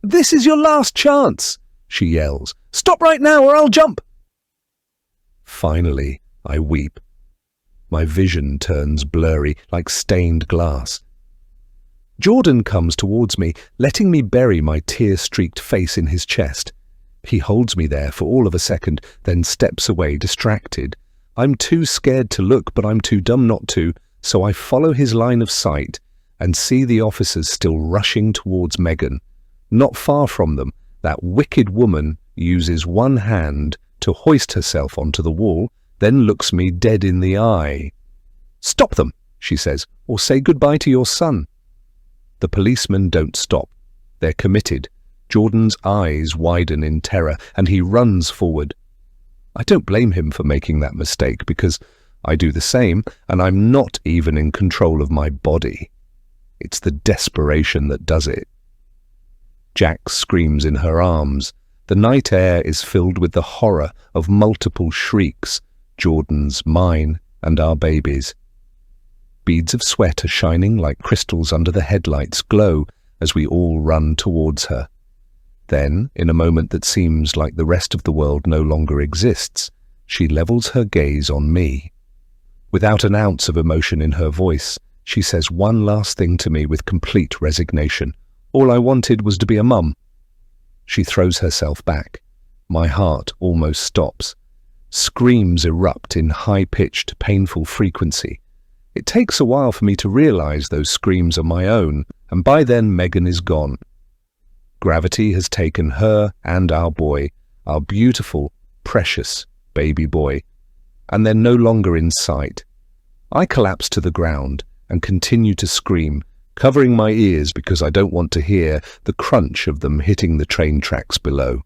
This is your last chance, she yells. Stop right now or I'll jump. Finally, I weep. My vision turns blurry like stained glass. Jordan comes towards me, letting me bury my tear-streaked face in his chest. He holds me there for all of a second, then steps away distracted. I'm too scared to look, but I'm too dumb not to, so I follow his line of sight and see the officers still rushing towards Megan. Not far from them, that wicked woman uses one hand to hoist herself onto the wall, then looks me dead in the eye. Stop them, she says, or say goodbye to your son. The policemen don't stop. They're committed. Jordan's eyes widen in terror, and he runs forward. I don't blame him for making that mistake, because I do the same, and I'm not even in control of my body. It's the desperation that does it. Jax screams in her arms. The night air is filled with the horror of multiple shrieks, Jordan's, mine, and our baby's. Beads of sweat are shining like crystals under the headlights glow as we all run towards her. Then, in a moment that seems like the rest of the world no longer exists, she levels her gaze on me. Without an ounce of emotion in her voice, she says one last thing to me with complete resignation. All I wanted was to be a mum. She throws herself back. My heart almost stops. Screams erupt in high-pitched, painful frequency. It takes a while for me to realize those screams are my own, and by then Megan is gone. Gravity has taken her and our boy, our beautiful, precious baby boy, and they're no longer in sight. I collapse to the ground and continue to scream, covering my ears because I don't want to hear the crunch of them hitting the train tracks below.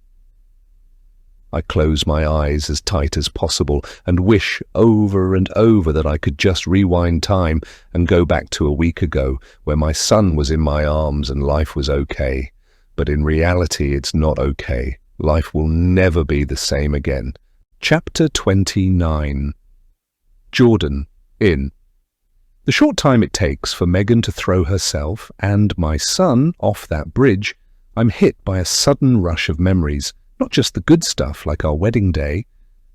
I close my eyes as tight as possible and wish over and over that I could just rewind time and go back to a week ago where my son was in my arms and life was okay. But in reality, it's not okay. Life will never be the same again. Chapter 29. Jordan, in. The short time it takes for Megan to throw herself and my son off that bridge, I'm hit by a sudden rush of memories. Not just the good stuff like our wedding day,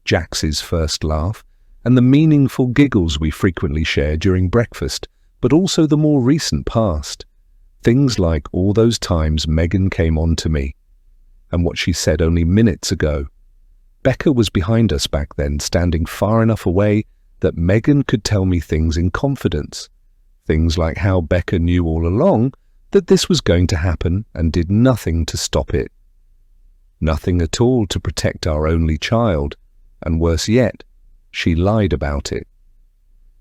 Jax's first laugh, and the meaningful giggles we frequently share during breakfast, but also the more recent past. Things like all those times Megan came on to me, and what she said only minutes ago. Becca was behind us back then, standing far enough away that Megan could tell me things in confidence. Things like how Becca knew all along that this was going to happen and did nothing to stop it. Nothing at all to protect our only child, and worse yet, she lied about it.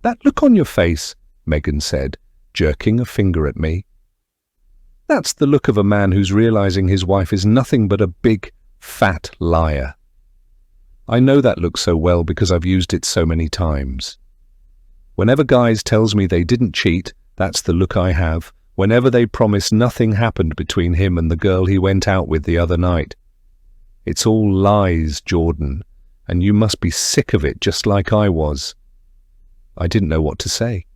That look on your face, Megan said, jerking a finger at me. That's the look of a man who's realizing his wife is nothing but a big, fat liar. I know that look so well because I've used it so many times. Whenever guys tells me they didn't cheat, that's the look I have. Whenever they promise nothing happened between him and the girl he went out with the other night. It's all lies, Jordan, and you must be sick of it just like I was. I didn't know what to say.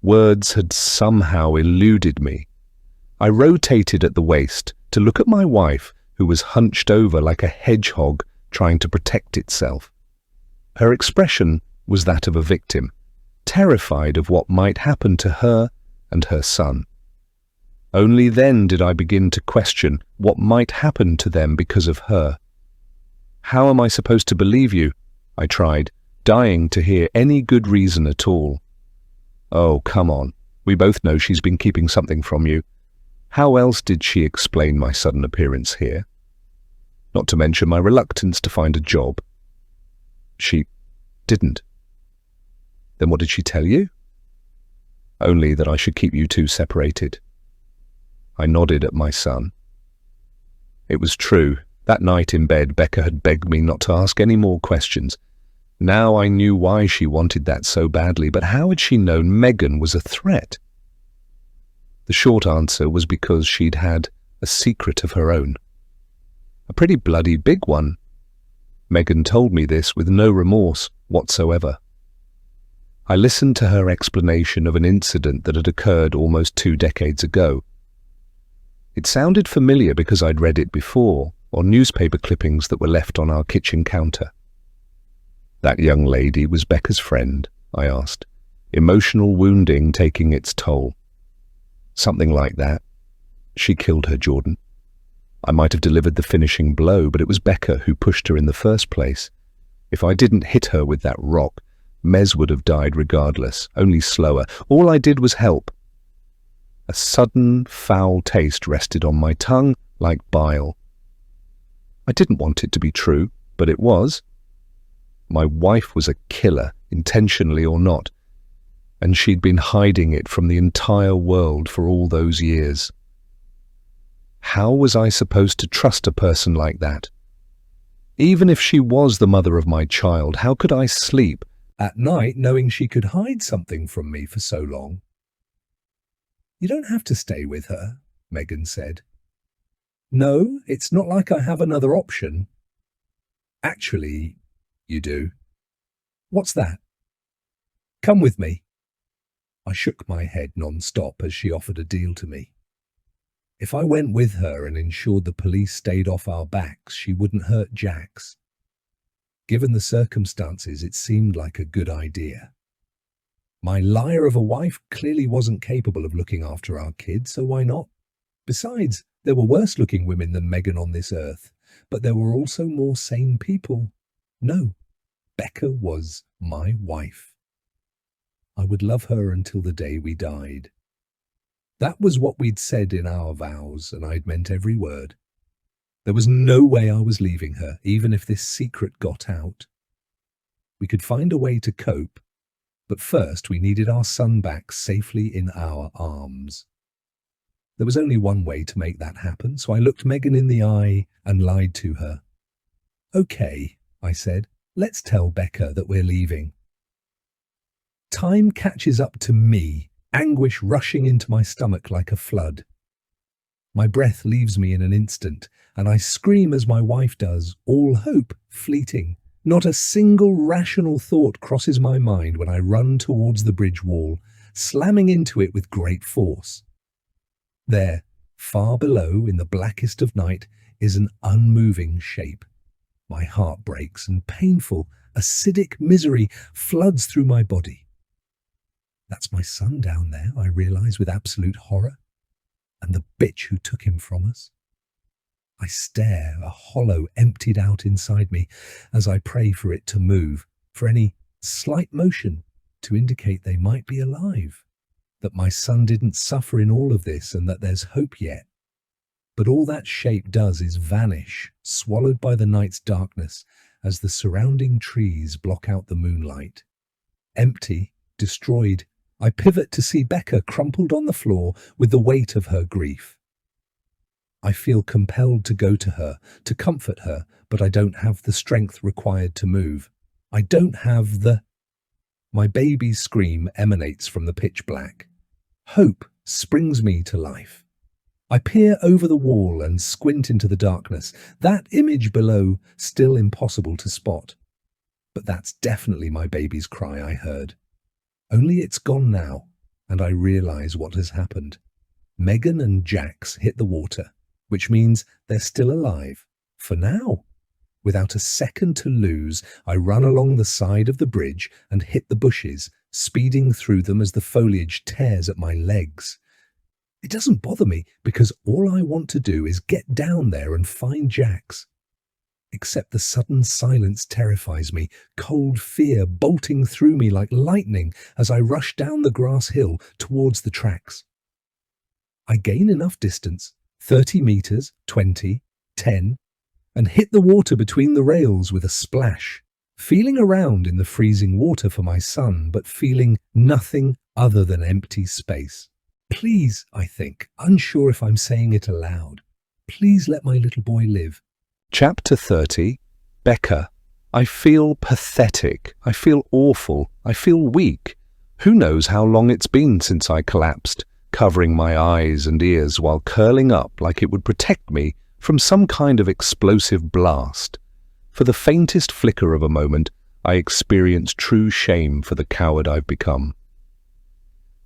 Words had somehow eluded me. I rotated at the waist to look at my wife, who was hunched over like a hedgehog trying to protect itself. Her expression was that of a victim, terrified of what might happen to her and her son. Only then did I begin to question what might happen to them because of her. "How am I supposed to believe you?" I tried, dying to hear any good reason at all. "Oh, come on. We both know she's been keeping something from you. How else did she explain my sudden appearance here? Not to mention my reluctance to find a job." "She didn't." "Then what did she tell you?" "Only that I should keep you two separated." I nodded at my son. It was true. That night in bed, Becca had begged me not to ask any more questions. Now I knew why she wanted that so badly, but how had she known Megan was a threat? The short answer was because she'd had a secret of her own. A pretty bloody big one. Megan told me this with no remorse whatsoever. I listened to her explanation of an incident that had occurred almost 2 decades ago. It sounded familiar because I'd read it before, on newspaper clippings that were left on our kitchen counter. "That young lady was Becca's friend?" I asked, emotional wounding taking its toll. "Something like that. She killed her, Jordan. I might have delivered the finishing blow, but it was Becca who pushed her in the first place. If I didn't hit her with that rock, Mez would have died regardless, only slower. All I did was help." A sudden, foul taste rested on my tongue like bile. I didn't want it to be true, but it was. My wife was a killer, intentionally or not, and she'd been hiding it from the entire world for all those years. How was I supposed to trust a person like that? Even if she was the mother of my child, how could I sleep at night knowing she could hide something from me for so long? "You don't have to stay with her," Megan said. "No, it's not like I have another option." "Actually, you do." "What's that?" "Come with me." I shook my head non-stop as she offered a deal to me. If I went with her and ensured the police stayed off our backs, she wouldn't hurt Jax. Given the circumstances, it seemed like a good idea. My liar of a wife clearly wasn't capable of looking after our kids, so why not? Besides, there were worse-looking women than Megan on this earth, but there were also more sane people. No, Becca was my wife. I would love her until the day we died. That was what we'd said in our vows, and I'd meant every word. There was no way I was leaving her, even if this secret got out. We could find a way to cope, but first we needed our son back safely in our arms. There was only one way to make that happen, so I looked Megan in the eye and lied to her. "Okay," I said, "let's tell Becca that we're leaving." Time catches up to me, anguish rushing into my stomach like a flood. My breath leaves me in an instant, and I scream as my wife does, all hope fleeting. Not a single rational thought crosses my mind when I run towards the bridge wall, slamming into it with great force. There, far below, in the blackest of night, is an unmoving shape. My heart breaks, and painful, acidic misery floods through my body. That's my son down there, I realize with absolute horror, and the bitch who took him from us. I stare, a hollow emptied out inside me, as I pray for it to move, for any slight motion to indicate they might be alive, that my son didn't suffer in all of this and that there's hope yet. But all that shape does is vanish, swallowed by the night's darkness as the surrounding trees block out the moonlight. Empty, destroyed, I pivot to see Becca crumpled on the floor with the weight of her grief. I feel compelled to go to her, to comfort her, but I don't have the strength required to move. I don't have the... My baby's scream emanates from the pitch black. Hope springs me to life. I peer over the wall and squint into the darkness, that image below still impossible to spot. But that's definitely my baby's cry I heard. Only it's gone now, and I realize what has happened. Megan and Jax hit the water, which means they're still alive. For now. Without a second to lose, I run along the side of the bridge and hit the bushes, speeding through them as the foliage tears at my legs. It doesn't bother me because all I want to do is get down there and find Jax. Except the sudden silence terrifies me, cold fear bolting through me like lightning as I rush down the grass hill towards the tracks. I gain enough distance, 30 meters, 20, 10, and hit the water between the rails with a splash, feeling around in the freezing water for my son, but feeling nothing other than empty space. Please, I think, unsure if I'm saying it aloud, please let my little boy live. Chapter 30. Becca. I feel pathetic. I feel awful. I feel weak. Who knows how long it's been since I collapsed, covering my eyes and ears while curling up like it would protect me from some kind of explosive blast. For the faintest flicker of a moment, I experience true shame for the coward I've become.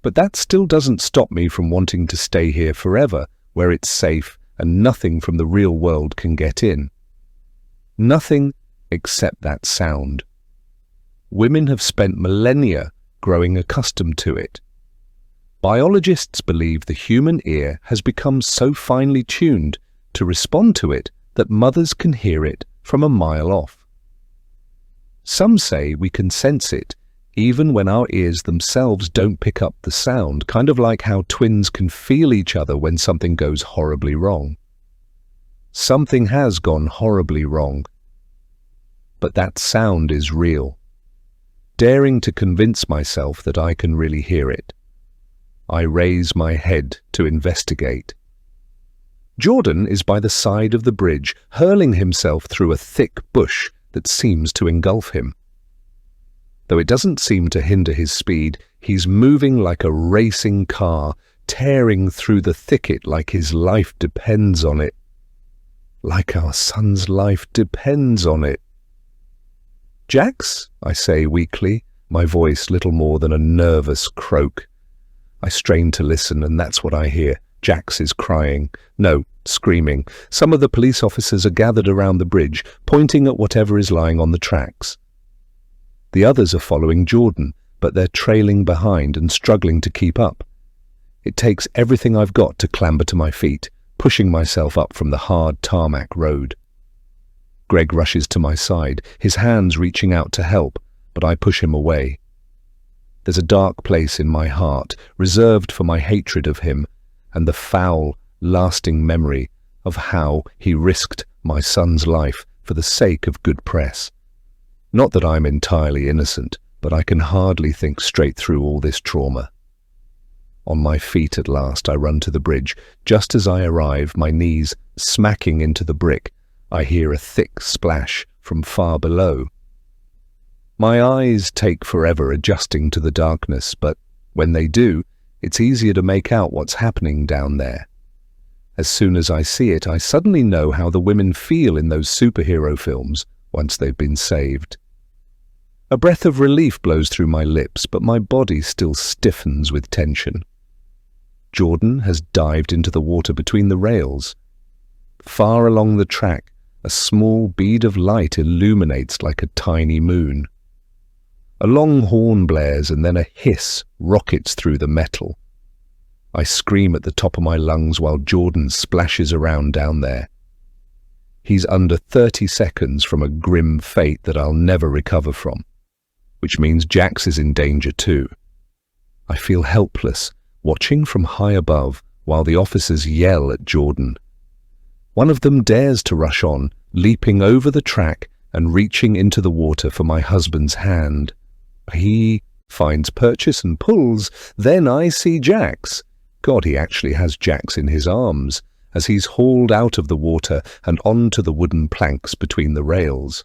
But that still doesn't stop me from wanting to stay here forever, where it's safe and nothing from the real world can get in. Nothing except that sound. Women have spent millennia growing accustomed to it. Biologists believe the human ear has become so finely tuned to respond to it that mothers can hear it from a mile off. Some say we can sense it even when our ears themselves don't pick up the sound, kind of like how twins can feel each other when something goes horribly wrong. Something has gone horribly wrong. But that sound is real. Daring to convince myself that I can really hear it, I raise my head to investigate. Jordan is by the side of the bridge, hurling himself through a thick bush that seems to engulf him. Though it doesn't seem to hinder his speed, he's moving like a racing car, tearing through the thicket like his life depends on it. Like our son's life depends on it. "Jax," I say weakly, my voice little more than a nervous croak. I strain to listen, and that's what I hear. Jax is crying. No, screaming. Some of the police officers are gathered around the bridge, pointing at whatever is lying on the tracks. The others are following Jordan, but they're trailing behind and struggling to keep up. It takes everything I've got to clamber to my feet, pushing myself up from the hard tarmac road. Greg rushes to my side, his hands reaching out to help, but I push him away. There's a dark place in my heart, reserved for my hatred of him, and the foul, lasting memory of how he risked my son's life for the sake of good press. Not that I'm entirely innocent, but I can hardly think straight through all this trauma. On my feet at last, I run to the bridge. Just as I arrive, my knees smacking into the brick, I hear a thick splash from far below. My eyes take forever adjusting to the darkness, but when they do, it's easier to make out what's happening down there. As soon as I see it, I suddenly know how the women feel in those superhero films once they've been saved. A breath of relief blows through my lips, but my body still stiffens with tension. Jordan has dived into the water between the rails. Far along the track, a small bead of light illuminates like a tiny moon. A long horn blares, and then a hiss rockets through the metal. I scream at the top of my lungs while Jordan splashes around down there. He's under 30 seconds from a grim fate that I'll never recover from, which means Jax is in danger too. I feel helpless, watching from high above while the officers yell at Jordan. One of them dares to rush on, leaping over the track and reaching into the water for my husband's hand. He finds purchase and pulls. Then I see Jax. God, he actually has Jax in his arms as he's hauled out of the water and onto the wooden planks between the rails.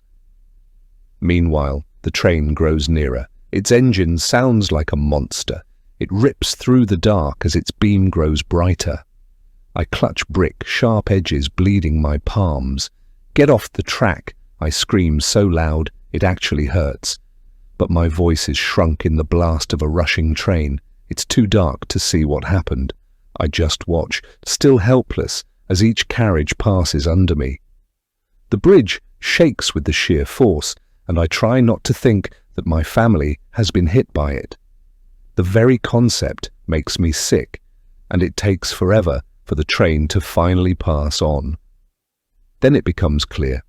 Meanwhile, the train grows nearer. Its engine sounds like a monster. It rips through the dark as its beam grows brighter. I clutch brick, sharp edges bleeding my palms. "Get off the track," I scream so loud it actually hurts. But my voice is shrunk in the blast of a rushing train. It's too dark to see what happened. I just watch, still helpless, as each carriage passes under me. The bridge shakes with the sheer force, and I try not to think that my family has been hit by it. The very concept makes me sick, and it takes forever for the train to finally pass on. Then it becomes clear.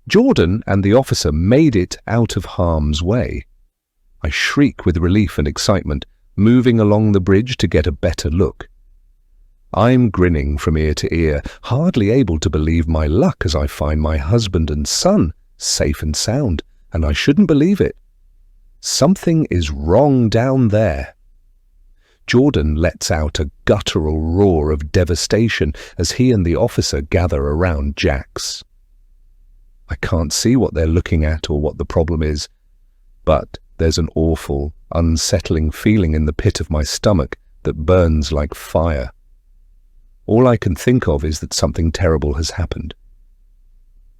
Jordan and the officer made it out of harm's way. I shriek with relief and excitement, moving along the bridge to get a better look. I'm grinning from ear to ear, hardly able to believe my luck as I find my husband and son safe and sound, and I shouldn't believe it. Something is wrong down there. Jordan lets out a guttural roar of devastation as he and the officer gather around Jax. I can't see what they're looking at or what the problem is, but there's an awful, unsettling feeling in the pit of my stomach that burns like fire. All I can think of is that something terrible has happened.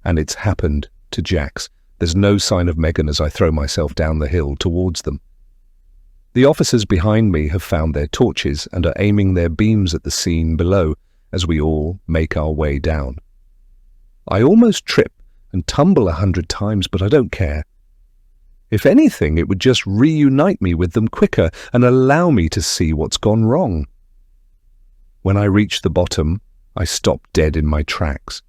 And it's happened to Jax. There's no sign of Megan as I throw myself down the hill towards them. The officers behind me have found their torches and are aiming their beams at the scene below as we all make our way down. I almost trip and tumble 100 times, but I don't care. If anything, it would just reunite me with them quicker and allow me to see what's gone wrong. When I reach the bottom, I stop dead in my tracks.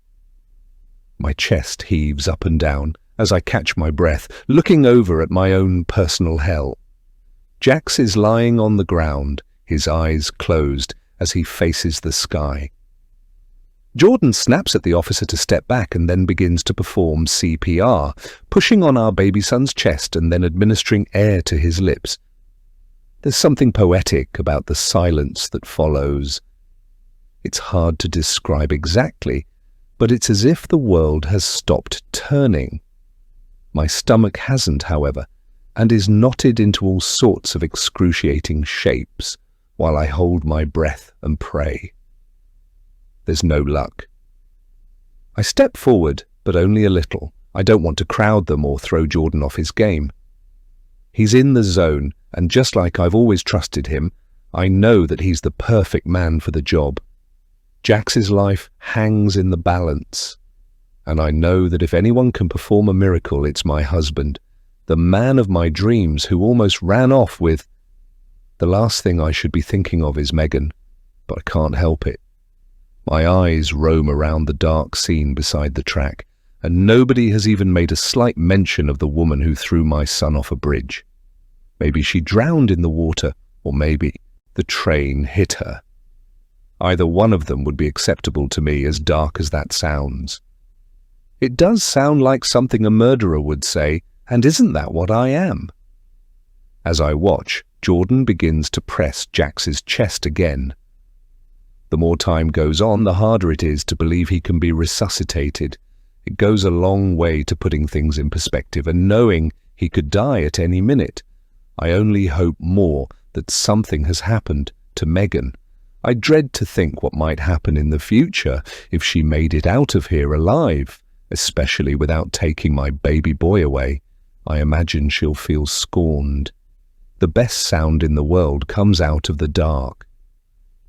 My chest heaves up and down as I catch my breath, looking over at my own personal hell. Jax is lying on the ground, his eyes closed as he faces the sky. Jordan snaps at the officer to step back and then begins to perform CPR, pushing on our baby son's chest and then administering air to his lips. There's something poetic about the silence that follows. It's hard to describe exactly, but it's as if the world has stopped turning. My stomach hasn't, however, and is knotted into all sorts of excruciating shapes while I hold my breath and pray. There's no luck. I step forward, but only a little. I don't want to crowd them or throw Jordan off his game. He's in the zone, and just like I've always trusted him, I know that he's the perfect man for the job. Jax's life hangs in the balance, and I know that if anyone can perform a miracle, it's my husband, the man of my dreams who almost ran off with... The last thing I should be thinking of is Megan, but I can't help it. My eyes roam around the dark scene beside the track, and nobody has even made a slight mention of the woman who threw my son off a bridge. Maybe she drowned in the water, or maybe the train hit her. Either one of them would be acceptable to me, as dark as that sounds. It does sound like something a murderer would say, and isn't that what I am? As I watch, Jordan begins to press Jax's chest again. The more time goes on, the harder it is to believe he can be resuscitated. It goes a long way to putting things in perspective and knowing he could die at any minute. I only hope more that something has happened to Megan. I dread to think what might happen in the future if she made it out of here alive, especially without taking my baby boy away. I imagine she'll feel scorned. The best sound in the world comes out of the dark.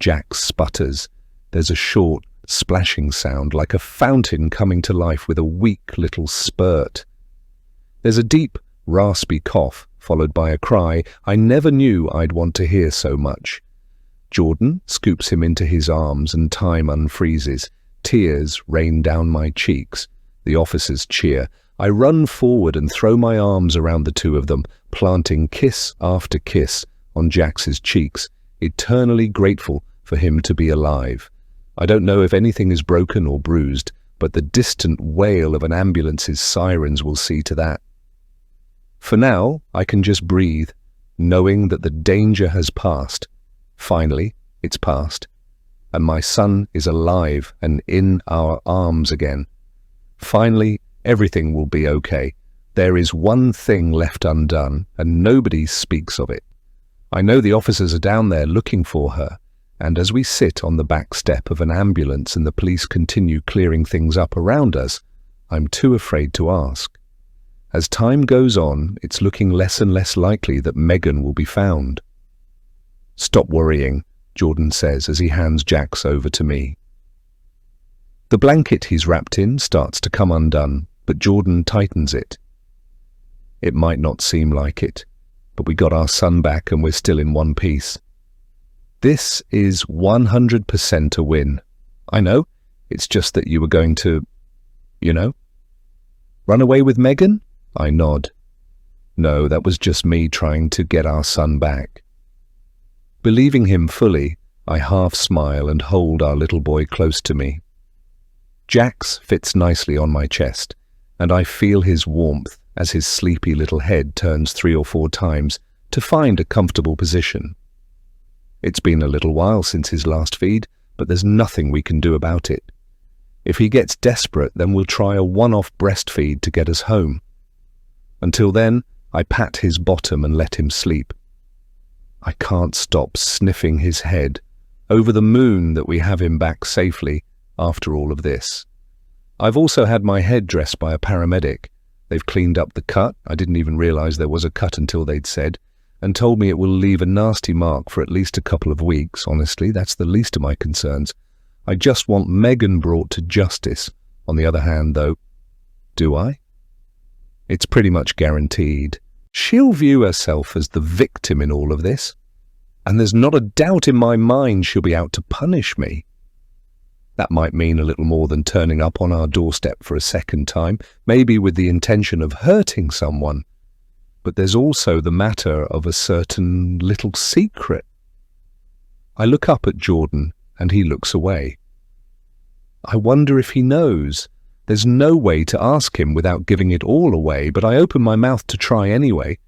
Jax sputters. There's a short, splashing sound like a fountain coming to life with a weak little spurt. There's a deep, raspy cough, followed by a cry I never knew I'd want to hear so much. Jordan scoops him into his arms and time unfreezes. Tears rain down my cheeks. The officers cheer. I run forward and throw my arms around the two of them, planting kiss after kiss on Jax's cheeks, eternally grateful for him to be alive. I don't know if anything is broken or bruised, but the distant wail of an ambulance's sirens will see to that. For now, I can just breathe, knowing that the danger has passed. Finally, it's passed, and my son is alive and in our arms again. Finally, everything will be okay. There is one thing left undone, and nobody speaks of it. I know the officers are down there looking for her, and as we sit on the back step of an ambulance and the police continue clearing things up around us, I'm too afraid to ask. As time goes on, it's looking less and less likely that Megan will be found. "Stop worrying," Jordan says as he hands Jax over to me. The blanket he's wrapped in starts to come undone, but Jordan tightens it. It might not seem like it, but we got our son back and we're still in one piece. This is 100% a win. I know, it's just that you were going to, run away with Megan? I nod. No, that was just me trying to get our son back. Believing him fully, I half smile and hold our little boy close to me. Jax fits nicely on my chest, and I feel his warmth as his sleepy little head turns 3 or 4 times to find a comfortable position. It's been a little while since his last feed, but there's nothing we can do about it. If he gets desperate, then we'll try a one-off breastfeed to get us home. Until then, I pat his bottom and let him sleep. I can't stop sniffing his head, over the moon that we have him back safely after all of this. I've also had my head dressed by a paramedic. They've cleaned up the cut, I didn't even realize there was a cut until they'd said, and told me it will leave a nasty mark for at least a couple of weeks. Honestly, that's the least of my concerns. I just want Megan brought to justice. On the other hand, though, do I? It's pretty much guaranteed. She'll view herself as the victim in all of this, and there's not a doubt in my mind she'll be out to punish me. That might mean a little more than turning up on our doorstep for a second time, maybe with the intention of hurting someone. But there's also the matter of a certain little secret. I look up at Jordan, and he looks away. I wonder if he knows. There's no way to ask him without giving it all away, but I open my mouth to try anyway.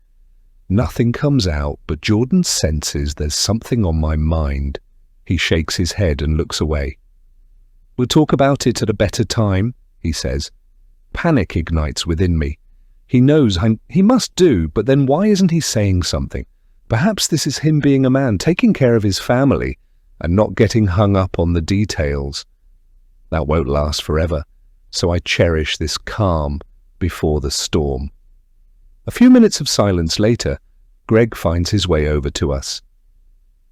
Nothing comes out, but Jordan senses there's something on my mind. He shakes his head and looks away. "We'll talk about it at a better time," he says. Panic ignites within me. He knows he must do, but then why isn't he saying something? Perhaps this is him being a man, taking care of his family, and not getting hung up on the details. That won't last forever, so I cherish this calm before the storm. A few minutes of silence later, Greg finds his way over to us.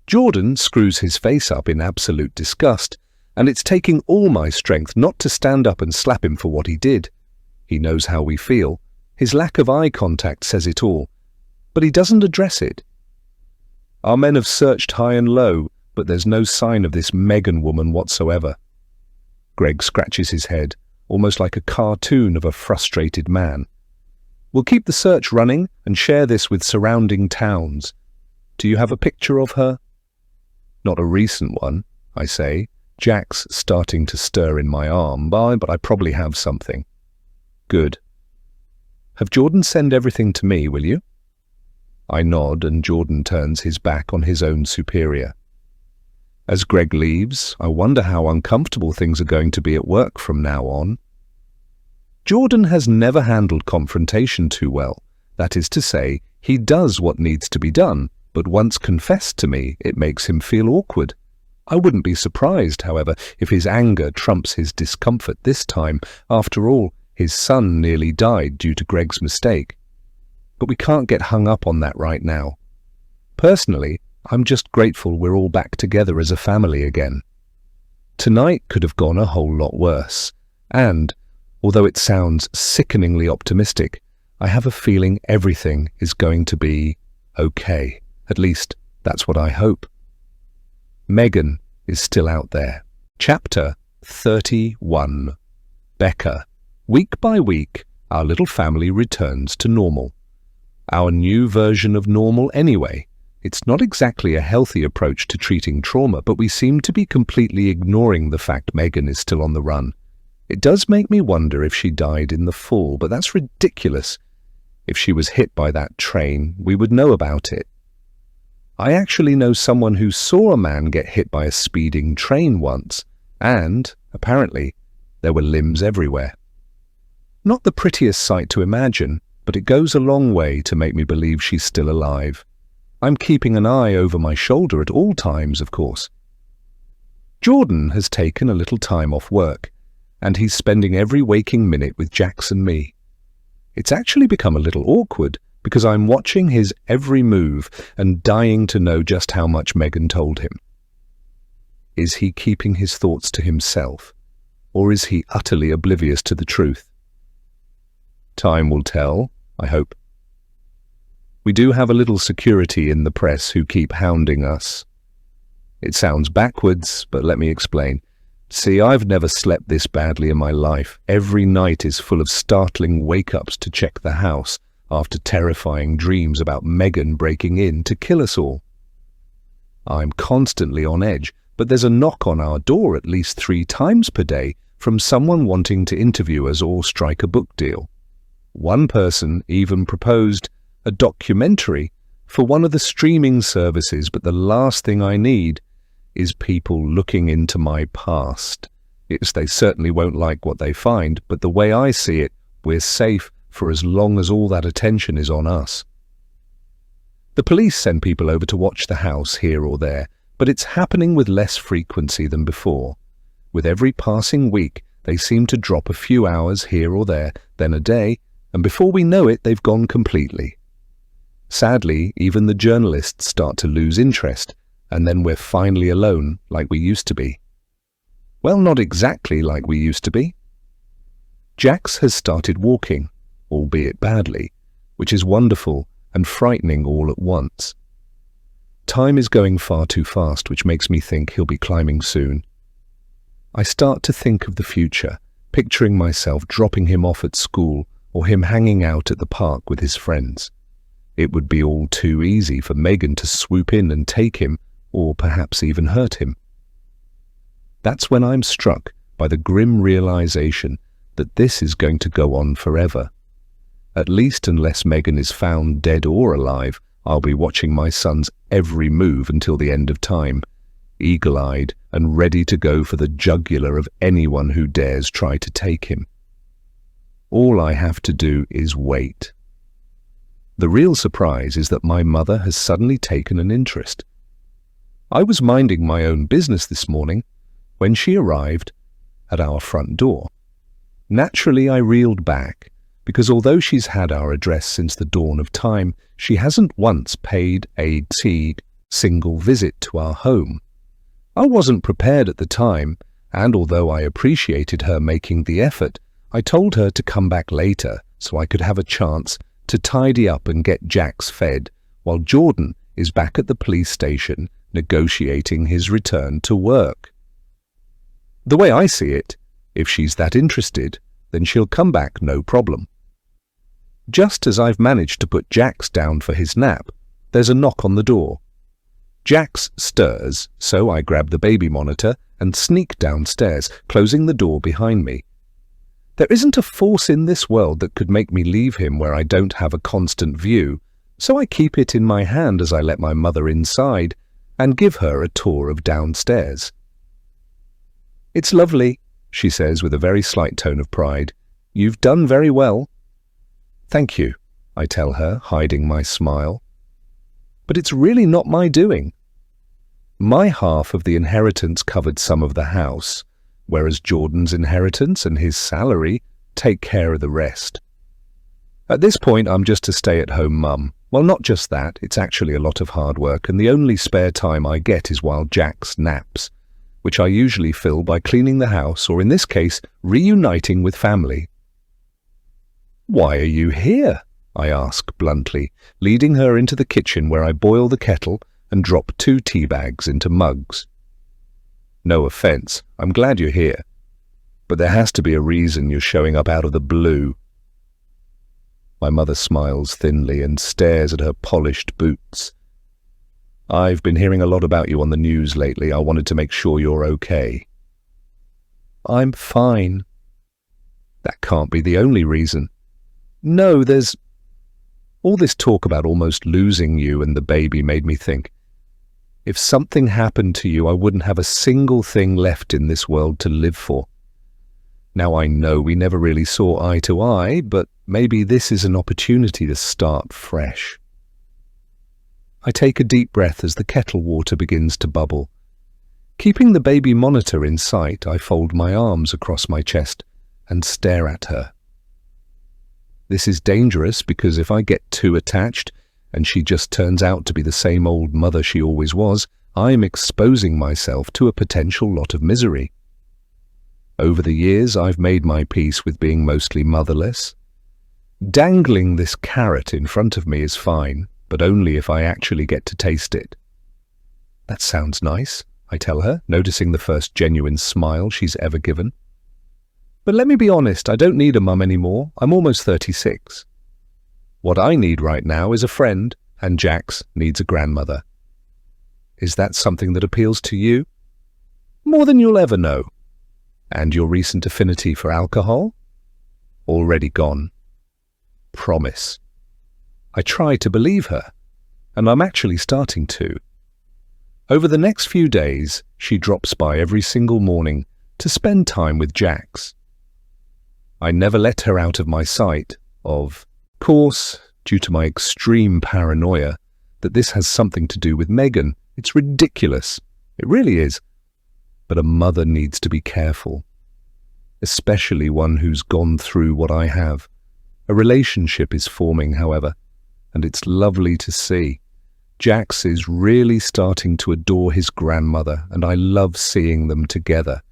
Jordan screws his face up in absolute disgust, and it's taking all my strength not to stand up and slap him for what he did. He knows how we feel. His lack of eye contact says it all, but he doesn't address it. Our men have searched high and low, but there's no sign of this Megan woman whatsoever. Greg scratches his head, almost like a cartoon of a frustrated man. We'll keep the search running and share this with surrounding towns. Do you have a picture of her? Not a recent one, I say, Jack's starting to stir in my arm, but I probably have something. Good. Have Jordan send everything to me, will you? I nod, and Jordan turns his back on his own superior. As Greg leaves, I wonder how uncomfortable things are going to be at work from now on. Jordan has never handled confrontation too well. That is to say, he does what needs to be done, but once confessed to me, it makes him feel awkward. I wouldn't be surprised, however, if his anger trumps his discomfort this time. After all, his son nearly died due to Greg's mistake. But we can't get hung up on that right now. Personally, I'm just grateful we're all back together as a family again. Tonight could have gone a whole lot worse, and, although it sounds sickeningly optimistic, I have a feeling everything is going to be okay. At least, that's what I hope. Megan is still out there. Chapter 31. Becca. Week by week, our little family returns to normal. Our new version of normal anyway. It's not exactly a healthy approach to treating trauma, but we seem to be completely ignoring the fact Megan is still on the run. It does make me wonder if she died in the fall, but that's ridiculous. If she was hit by that train, we would know about it. I actually know someone who saw a man get hit by a speeding train once, and, apparently, there were limbs everywhere. Not the prettiest sight to imagine, but it goes a long way to make me believe she's still alive. I'm keeping an eye over my shoulder at all times, of course. Jordan has taken a little time off work, and he's spending every waking minute with Jax and me. It's actually become a little awkward, because I'm watching his every move and dying to know just how much Megan told him. Is he keeping his thoughts to himself, or is he utterly oblivious to the truth? Time will tell, I hope. We do have a little security in the press who keep hounding us. It sounds backwards, but let me explain. See, I've never slept this badly in my life. Every night is full of startling wake-ups to check the house after terrifying dreams about Megan breaking in to kill us all. I'm constantly on edge, but there's a knock on our door at least 3 times per day from someone wanting to interview us or strike a book deal. One person even proposed a documentary for one of the streaming services, but the last thing I need is people looking into my past. They certainly won't like what they find, but the way I see it, we're safe for as long as all that attention is on us. The police send people over to watch the house here or there, but it's happening with less frequency than before. With every passing week, they seem to drop a few hours here or there, then a day, and before we know it, they've gone completely. Sadly, even the journalists start to lose interest, and then we're finally alone like we used to be. Well, not exactly like we used to be. Jax has started walking, albeit badly, which is wonderful and frightening all at once. Time is going far too fast, which makes me think he'll be climbing soon. I start to think of the future, picturing myself dropping him off at school or him hanging out at the park with his friends. It would be all too easy for Megan to swoop in and take him, or perhaps even hurt him. That's when I'm struck by the grim realization that this is going to go on forever. At least unless Megan is found dead or alive, I'll be watching my son's every move until the end of time, eagle-eyed and ready to go for the jugular of anyone who dares try to take him. All I have to do is wait. The real surprise is that my mother has suddenly taken an interest. I was minding my own business this morning when she arrived at our front door. Naturally, I reeled back, because although she's had our address since the dawn of time, she hasn't once paid a single visit to our home. I wasn't prepared at the time, and although I appreciated her making the effort, I told her to come back later so I could have a chance to tidy up and get Jax fed, while Jordan is back at the police station negotiating his return to work. The way I see it, if she's that interested, then she'll come back no problem. Just as I've managed to put Jax down for his nap, there's a knock on the door. Jax stirs, so I grab the baby monitor and sneak downstairs, closing the door behind me. There isn't a force in this world that could make me leave him where I don't have a constant view, so I keep it in my hand as I let my mother inside and give her a tour of downstairs. "It's lovely," she says with a very slight tone of pride. "You've done very well." "Thank you," I tell her, hiding my smile. But it's really not my doing. My half of the inheritance covered some of the house, whereas Jordan's inheritance and his salary take care of the rest. At this point, I'm just a stay-at-home mum. Well, not just that, it's actually a lot of hard work, and the only spare time I get is while Jax naps, which I usually fill by cleaning the house, or in this case, reuniting with family. "Why are you here?" I ask bluntly, leading her into the kitchen where I boil the kettle and drop 2 tea bags into mugs. "No offense, I'm glad you're here, but there has to be a reason you're showing up out of the blue." My mother smiles thinly and stares at her polished boots. "I've been hearing a lot about you on the news lately. I wanted to make sure you're okay." "I'm fine." "That can't be the only reason." "No, there's..." All this talk about almost losing you and the baby made me think, if something happened to you, I wouldn't have a single thing left in this world to live for. Now I know we never really saw eye to eye, but maybe this is an opportunity to start fresh. I take a deep breath as the kettle water begins to bubble. Keeping the baby monitor in sight, I fold my arms across my chest and stare at her. This is dangerous because if I get too attached and she just turns out to be the same old mother she always was, I'm exposing myself to a potential lot of misery. Over the years, I've made my peace with being mostly motherless. Dangling this carrot in front of me is fine, but only if I actually get to taste it. That sounds nice, I tell her, noticing the first genuine smile she's ever given. But let me be honest, I don't need a mum anymore. I'm almost 36. What I need right now is a friend, and Jax needs a grandmother. Is that something that appeals to you? More than you'll ever know. And your recent affinity for alcohol? Already gone. Promise. I try to believe her, and I'm actually starting to. Over the next few days, she drops by every single morning to spend time with Jax. I never let her out of my sight, of course, due to my extreme paranoia, that this has something to do with Megan. It's ridiculous. It really is. But a mother needs to be careful, especially one who's gone through what I have. A relationship is forming, however, and it's lovely to see. Jax is really starting to adore his grandmother, and I love seeing them together.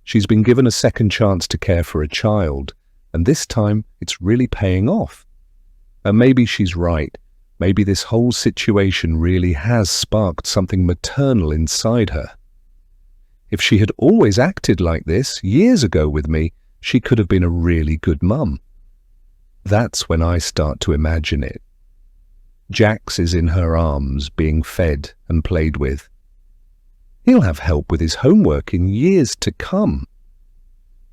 She's been given a second chance to care for a child, and this time it's really paying off. And maybe she's right. Maybe this whole situation really has sparked something maternal inside her. If she had always acted like this years ago with me, she could have been a really good mum. That's when I start to imagine it. Jax is in her arms, being fed and played with. He'll have help with his homework in years to come.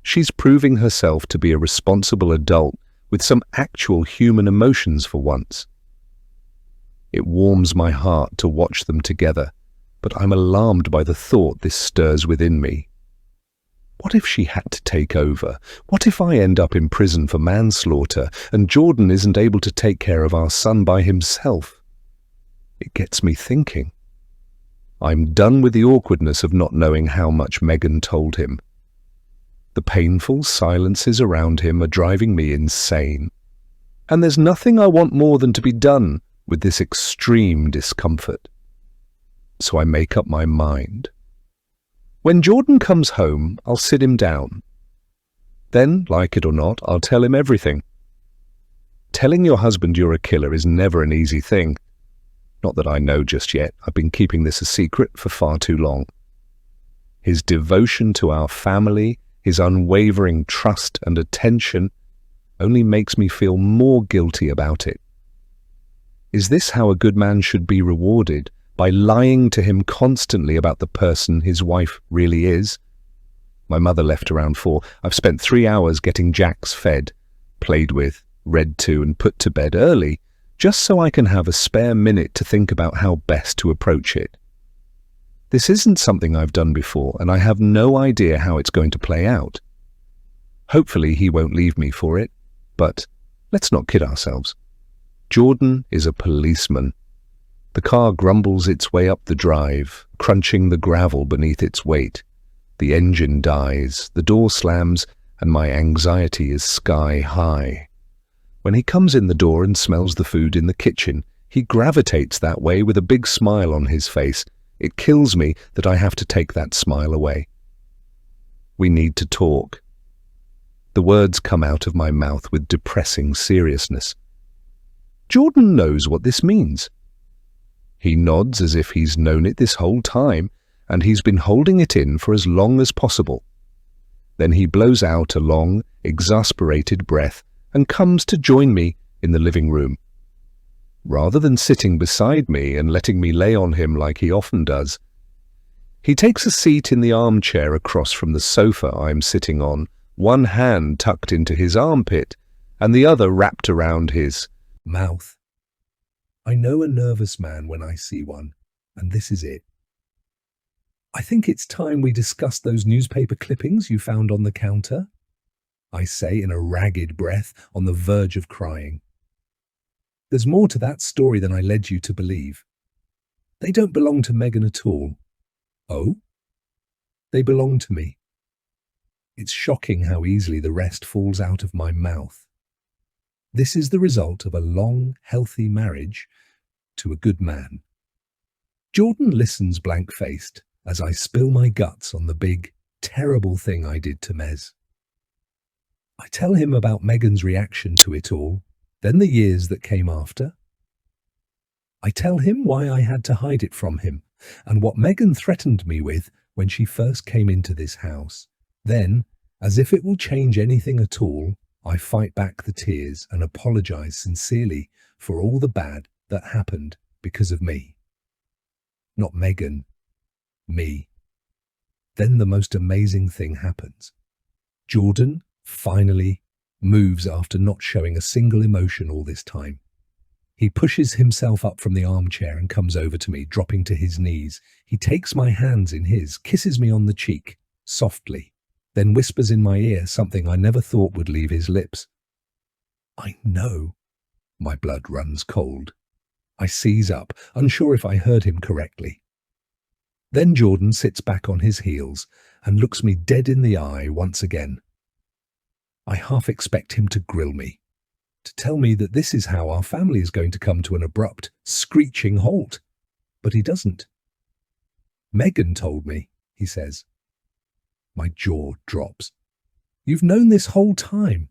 She's proving herself to be a responsible adult with some actual human emotions for once. It warms my heart to watch them together, but I'm alarmed by the thought this stirs within me. What if she had to take over? What if I end up in prison for manslaughter and Jordan isn't able to take care of our son by himself? It gets me thinking. I'm done with the awkwardness of not knowing how much Megan told him. The painful silences around him are driving me insane. And there's nothing I want more than to be done with this extreme discomfort. So I make up my mind. When Jordan comes home, I'll sit him down. Then, like it or not, I'll tell him everything. Telling your husband you're a killer is never an easy thing. Not that I know just yet. I've been keeping this a secret for far too long. His devotion to our family, his unwavering trust and attention, only makes me feel more guilty about it. Is this how a good man should be rewarded? By lying to him constantly about the person his wife really is? My mother left around 4. I've spent 3 hours getting Jax fed, played with, read to and put to bed early, just so I can have a spare minute to think about how best to approach it. This isn't something I've done before, and I have no idea how it's going to play out. Hopefully he won't leave me for it, but let's not kid ourselves. Jordan is a policeman. The car grumbles its way up the drive, crunching the gravel beneath its weight. The engine dies, the door slams, and my anxiety is sky high. When he comes in the door and smells the food in the kitchen, he gravitates that way with a big smile on his face. It kills me that I have to take that smile away. We need to talk. The words come out of my mouth with depressing seriousness. Jordan knows what this means. He nods as if he's known it this whole time, and he's been holding it in for as long as possible. Then he blows out a long, exasperated breath and comes to join me in the living room. Rather than sitting beside me and letting me lay on him like he often does, he takes a seat in the armchair across from the sofa I'm sitting on, one hand tucked into his armpit and the other wrapped around his mouth. I know a nervous man when I see one, and this is it. I think it's time we discuss those newspaper clippings you found on the counter, I say in a ragged breath, on the verge of crying. There's more to that story than I led you to believe. They don't belong to Megan at all. Oh? They belong to me. It's shocking how easily the rest falls out of my mouth. This is the result of a long, healthy marriage to a good man. Jordan listens blank-faced as I spill my guts on the big, terrible thing I did to Mez. I tell him about Megan's reaction to it all, then the years that came after. I tell him why I had to hide it from him and what Megan threatened me with when she first came into this house. Then, as if it will change anything at all, I fight back the tears and apologize sincerely for all the bad that happened because of me. Not Megan, me. Then the most amazing thing happens. Jordan finally moves after not showing a single emotion all this time. He pushes himself up from the armchair and comes over to me, dropping to his knees. He takes my hands in his, kisses me on the cheek, softly, then whispers in my ear something I never thought would leave his lips. I know. My blood runs cold. I seize up, unsure if I heard him correctly. Then Jordan sits back on his heels and looks me dead in the eye once again. I half expect him to grill me, to tell me that this is how our family is going to come to an abrupt, screeching halt. But he doesn't. Megan told me, he says. My jaw drops. You've known this whole time.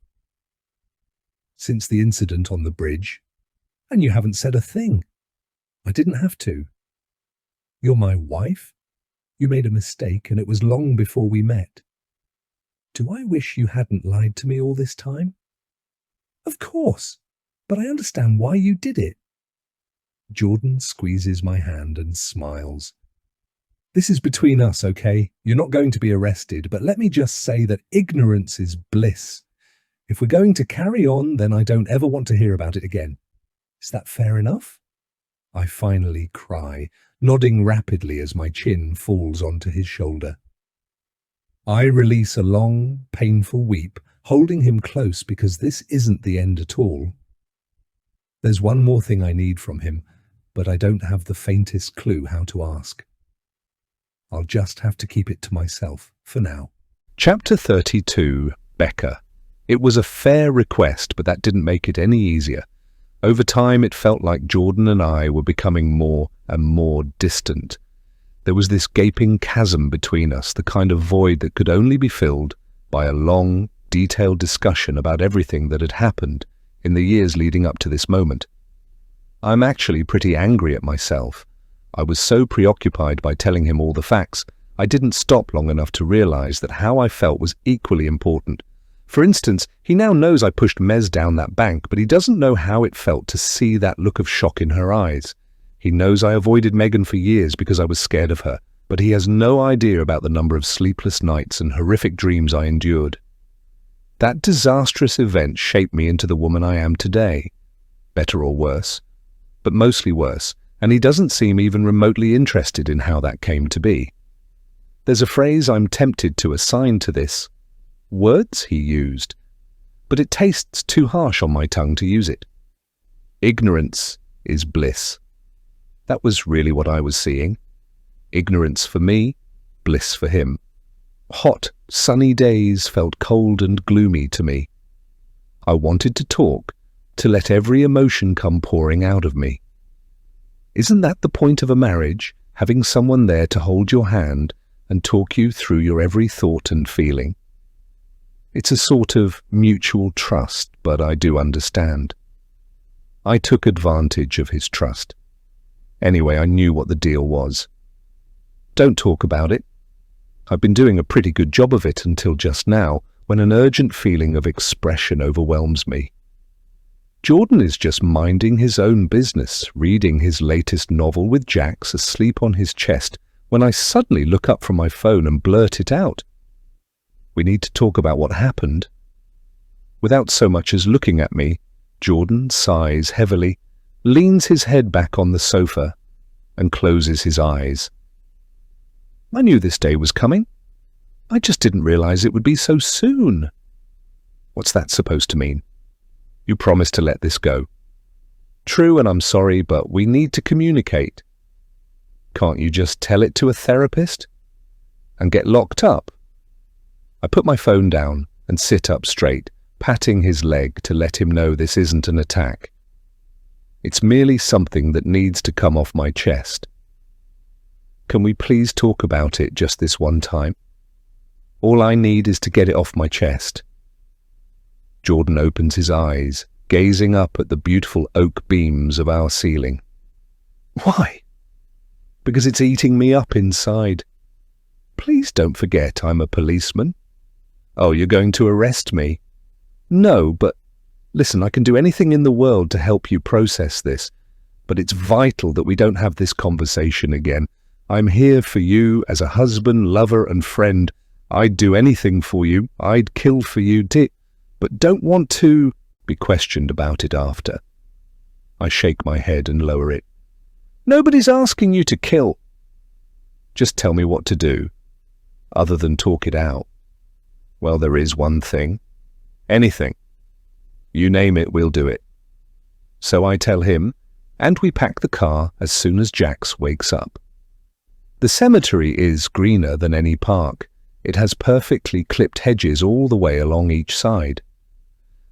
Since the incident on the bridge, and you haven't said a thing. I didn't have to. You're my wife? You made a mistake, and it was long before we met. Do I wish you hadn't lied to me all this time? Of course, but I understand why you did it. Jordan squeezes my hand and smiles. This is between us, okay? You're not going to be arrested, but let me just say that ignorance is bliss. If we're going to carry on, then I don't ever want to hear about it again. Is that fair enough? I finally cry, nodding rapidly as my chin falls onto his shoulder. I release a long, painful weep, holding him close because this isn't the end at all. There's one more thing I need from him, but I don't have the faintest clue how to ask. I'll just have to keep it to myself for now. Chapter 32, Becca. It was a fair request, but that didn't make it any easier. Over time, it felt like Jordan and I were becoming more and more distant. There was this gaping chasm between us, the kind of void that could only be filled by a long, detailed discussion about everything that had happened in the years leading up to this moment. I'm actually pretty angry at myself. I was so preoccupied by telling him all the facts, I didn't stop long enough to realize that how I felt was equally important. For instance, he now knows I pushed Mez down that bank, but he doesn't know how it felt to see that look of shock in her eyes. He knows I avoided Megan for years because I was scared of her, but he has no idea about the number of sleepless nights and horrific dreams I endured. That disastrous event shaped me into the woman I am today. Better or worse, but mostly worse, and he doesn't seem even remotely interested in how that came to be. There's a phrase I'm tempted to assign to this. Words he used, but it tastes too harsh on my tongue to use it. Ignorance is bliss. That was really what I was seeing. Ignorance for me, bliss for him. Hot, sunny days felt cold and gloomy to me. I wanted to talk, to let every emotion come pouring out of me. Isn't that the point of a marriage, having someone there to hold your hand and talk you through your every thought and feeling? It's a sort of mutual trust, but I do understand. I took advantage of his trust. Anyway, I knew what the deal was. Don't talk about it. I've been doing a pretty good job of it until just now, when an urgent feeling of expression overwhelms me. Jordan is just minding his own business, reading his latest novel with Jax asleep on his chest, when I suddenly look up from my phone and blurt it out. We need to talk about what happened. Without so much as looking at me, Jordan sighs heavily, leans his head back on the sofa, and closes his eyes. I knew this day was coming. I just didn't realize it would be so soon. What's that supposed to mean? You promised to let this go. True, and I'm sorry, but we need to communicate. Can't you just tell it to a therapist? And get locked up? I put my phone down and sit up straight, patting his leg to let him know this isn't an attack. It's merely something that needs to come off my chest. Can we please talk about it just this one time? All I need is to get it off my chest. Jordan opens his eyes, gazing up at the beautiful oak beams of our ceiling. Why? Because it's eating me up inside. Please don't forget I'm a policeman. Oh, you're going to arrest me? No, but listen, I can do anything in the world to help you process this, but it's vital that we don't have this conversation again. I'm here for you as a husband, lover, and friend. I'd do anything for you. I'd kill for you, but don't want to be questioned about it after. I shake my head and lower it. Nobody's asking you to kill. Just tell me what to do, other than talk it out. Well, there is one thing. Anything. You name it, we'll do it. So I tell him, and we pack the car as soon as Jax wakes up. The cemetery is greener than any park. It has perfectly clipped hedges all the way along each side.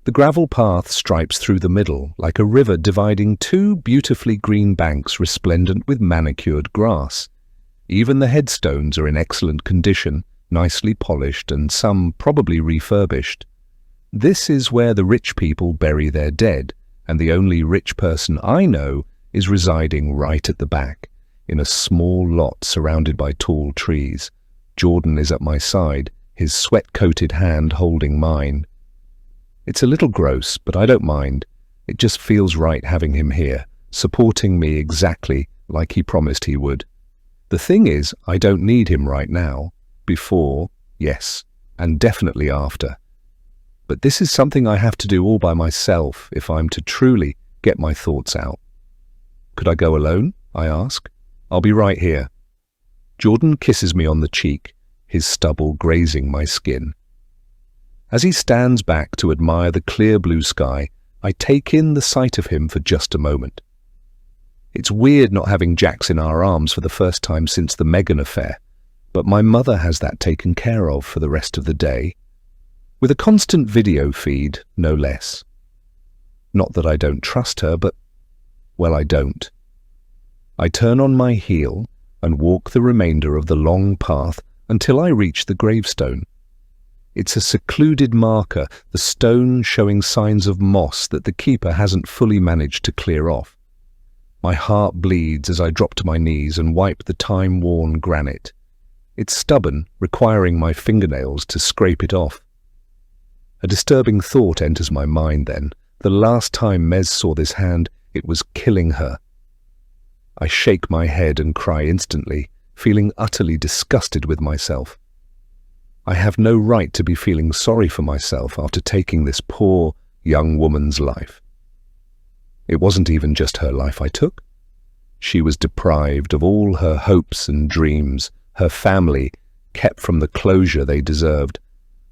The gravel path stripes through the middle like a river dividing two beautifully green banks resplendent with manicured grass. Even the headstones are in excellent condition, nicely polished and some probably refurbished. This is where the rich people bury their dead, and the only rich person I know is residing right at the back, in a small lot surrounded by tall trees. Jordan is at my side, his sweat-coated hand holding mine. It's a little gross, but I don't mind. It just feels right having him here, supporting me exactly like he promised he would. The thing is, I don't need him right now. Before, yes, and definitely after. But this is something I have to do all by myself if I'm to truly get my thoughts out. Could I go alone? I ask. I'll be right here. Jordan kisses me on the cheek, his stubble grazing my skin. As he stands back to admire the clear blue sky, I take in the sight of him for just a moment. It's weird not having Jax in our arms for the first time since the Megan affair, but my mother has that taken care of for the rest of the day, with a constant video feed, no less. Not that I don't trust her, but, well, I don't. I turn on my heel and walk the remainder of the long path until I reach the gravestone. It's a secluded marker, the stone showing signs of moss that the keeper hasn't fully managed to clear off. My heart bleeds as I drop to my knees and wipe the time-worn granite. It's stubborn, requiring my fingernails to scrape it off. A disturbing thought enters my mind then. The last time Mez saw this hand, it was killing her. I shake my head and cry instantly, feeling utterly disgusted with myself. I have no right to be feeling sorry for myself after taking this poor, young woman's life. It wasn't even just her life I took. She was deprived of all her hopes and dreams, her family kept from the closure they deserved.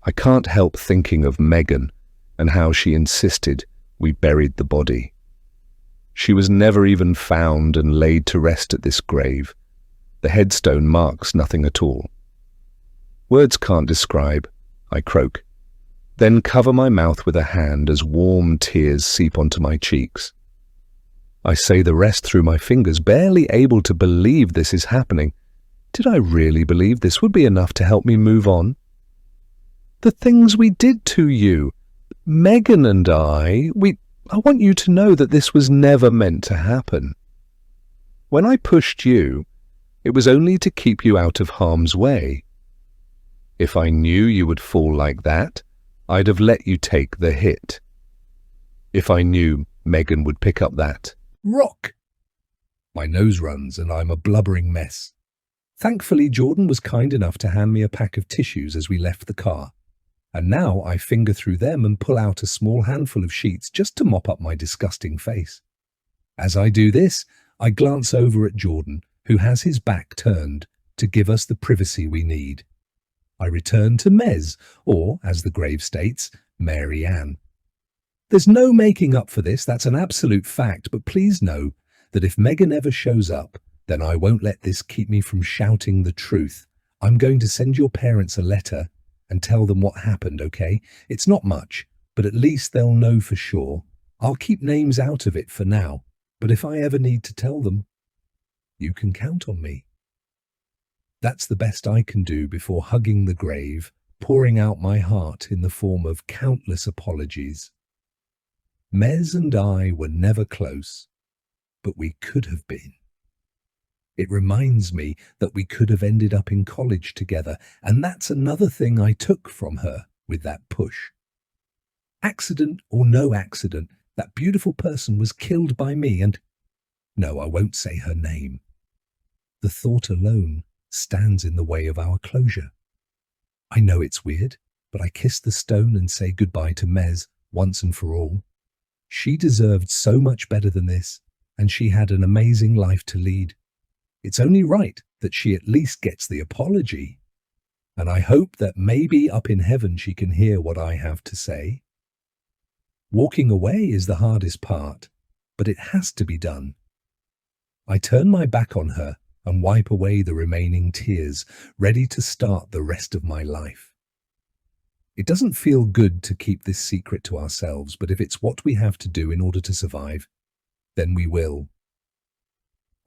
I can't help thinking of Megan and how she insisted we buried the body. She was never even found and laid to rest at this grave. The headstone marks nothing at all. Words can't describe, I croak, then cover my mouth with a hand as warm tears seep onto my cheeks. I say the rest through my fingers, barely able to believe this is happening. Did I really believe this would be enough to help me move on? The things we did to you, Megan and I want you to know that this was never meant to happen. When I pushed you, it was only to keep you out of harm's way. If I knew you would fall like that, I'd have let you take the hit. If I knew Megan would pick up that. Rock! My nose runs and I'm a blubbering mess. Thankfully, Jordan was kind enough to hand me a pack of tissues as we left the car. And now I finger through them and pull out a small handful of sheets just to mop up my disgusting face. As I do this, I glance over at Jordan, who has his back turned to give us the privacy we need. I return to Mez, or, as the grave states, Mary Ann. There's no making up for this, that's an absolute fact, but please know that if Megan ever shows up, then I won't let this keep me from shouting the truth. I'm going to send your parents a letter and tell them what happened, okay? It's not much, but at least they'll know for sure. I'll keep names out of it for now, but if I ever need to tell them, you can count on me. That's the best I can do before hugging the grave, pouring out my heart in the form of countless apologies. Mez and I were never close, but we could have been. It reminds me that we could have ended up in college together, and that's another thing I took from her with that push. Accident or no accident, that beautiful person was killed by me, and no, I won't say her name. The thought alone stands in the way of our closure. I know it's weird, but I kiss the stone and say goodbye to Mez once and for all. She deserved so much better than this, and she had an amazing life to lead. It's only right that she at least gets the apology, and I hope that maybe up in heaven she can hear what I have to say. Walking away is the hardest part, but it has to be done. I turn my back on her and wipe away the remaining tears, ready to start the rest of my life. It doesn't feel good to keep this secret to ourselves, but if it's what we have to do in order to survive, then we will.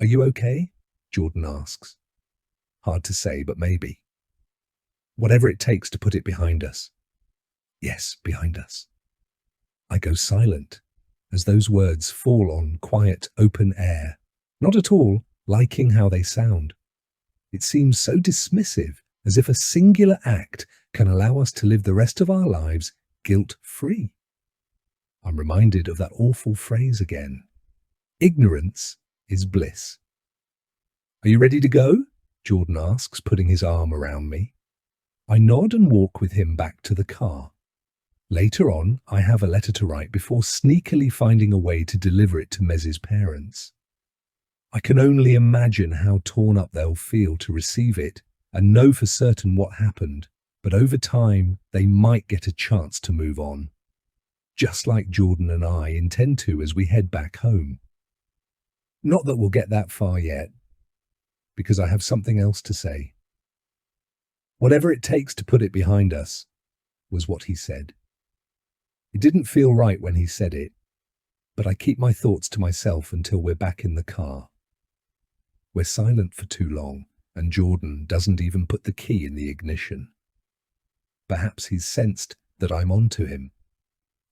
Are you okay? Jordan asks. Hard to say, but maybe. Whatever it takes to put it behind us. Yes, behind us. I go silent as those words fall on quiet, open air, not at all liking how they sound. It seems so dismissive, as if a singular act can allow us to live the rest of our lives guilt-free. I'm reminded of that awful phrase again. Ignorance is bliss. Are you ready to go? Jordan asks, putting his arm around me. I nod and walk with him back to the car. Later on, I have a letter to write before sneakily finding a way to deliver it to Mez's parents. I can only imagine how torn up they'll feel to receive it and know for certain what happened, but over time they might get a chance to move on, just like Jordan and I intend to as we head back home. Not that we'll get that far yet, because I have something else to say. Whatever it takes to put it behind us, was what he said. It didn't feel right when he said it, but I keep my thoughts to myself until we're back in the car. We're silent for too long, and Jordan doesn't even put the key in the ignition. Perhaps he's sensed that I'm onto him,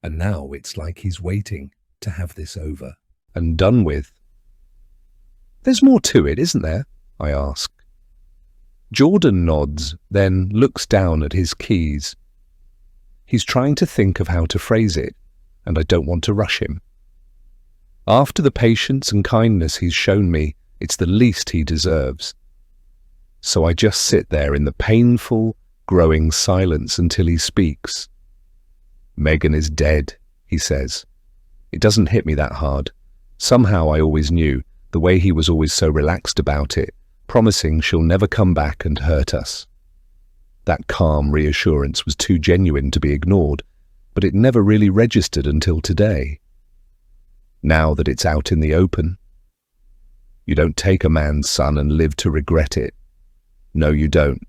and now it's like he's waiting to have this over. And done with. There's more to it, isn't there? I ask. Jordan nods, then looks down at his keys. He's trying to think of how to phrase it, and I don't want to rush him. After the patience and kindness he's shown me, it's the least he deserves. So I just sit there in the painful, growing silence until he speaks. Megan is dead, he says. It doesn't hit me that hard. Somehow I always knew, the way he was always so relaxed about it, promising she'll never come back and hurt us. That calm reassurance was too genuine to be ignored, but it never really registered until today. Now that it's out in the open. You don't take a man's son and live to regret it. No, you don't.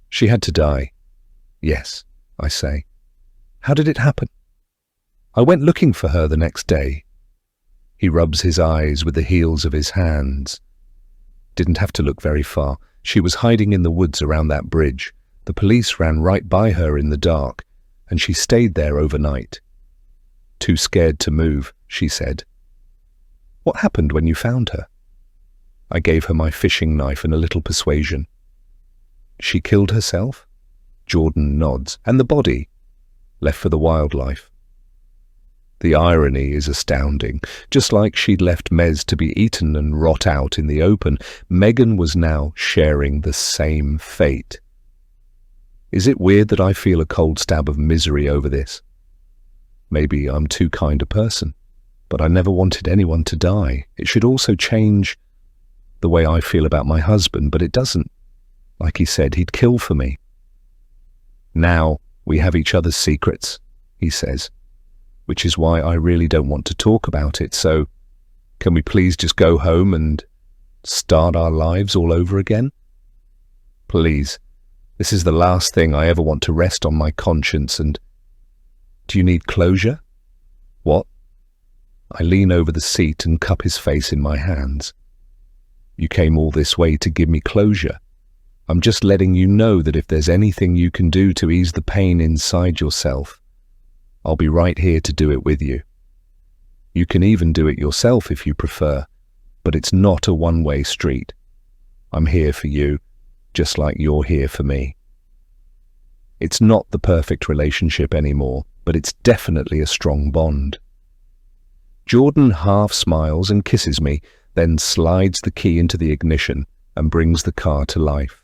She had to die. Yes, I say. How did it happen? I went looking for her the next day. He rubs his eyes with the heels of his hands. Didn't have to look very far. She was hiding in the woods around that bridge. The police ran right by her in the dark, and she stayed there overnight. Too scared to move, she said. What happened when you found her? I gave her my fishing knife and a little persuasion. She killed herself? Jordan nods. And the body? Left for the wildlife. The irony is astounding. Just like she'd left Mez to be eaten and rot out in the open, Megan was now sharing the same fate. Is it weird that I feel a cold stab of misery over this? Maybe I'm too kind a person, but I never wanted anyone to die. It should also change the way I feel about my husband, but it doesn't. Like he said, he'd kill for me. Now we have each other's secrets, he says, which is why I really don't want to talk about it. So can we please just go home and start our lives all over again? Please, this is the last thing I ever want to rest on my conscience, and Do you need closure? What? I lean over the seat and cup his face in my hands. You came all this way to give me closure. I'm just letting you know that if there's anything you can do to ease the pain inside yourself, I'll be right here to do it with you. You can even do it yourself if you prefer, but it's not a one-way street. I'm here for you, just like you're here for me. It's not the perfect relationship anymore, but it's definitely a strong bond. Jordan half smiles and kisses me, then slides the key into the ignition and brings the car to life.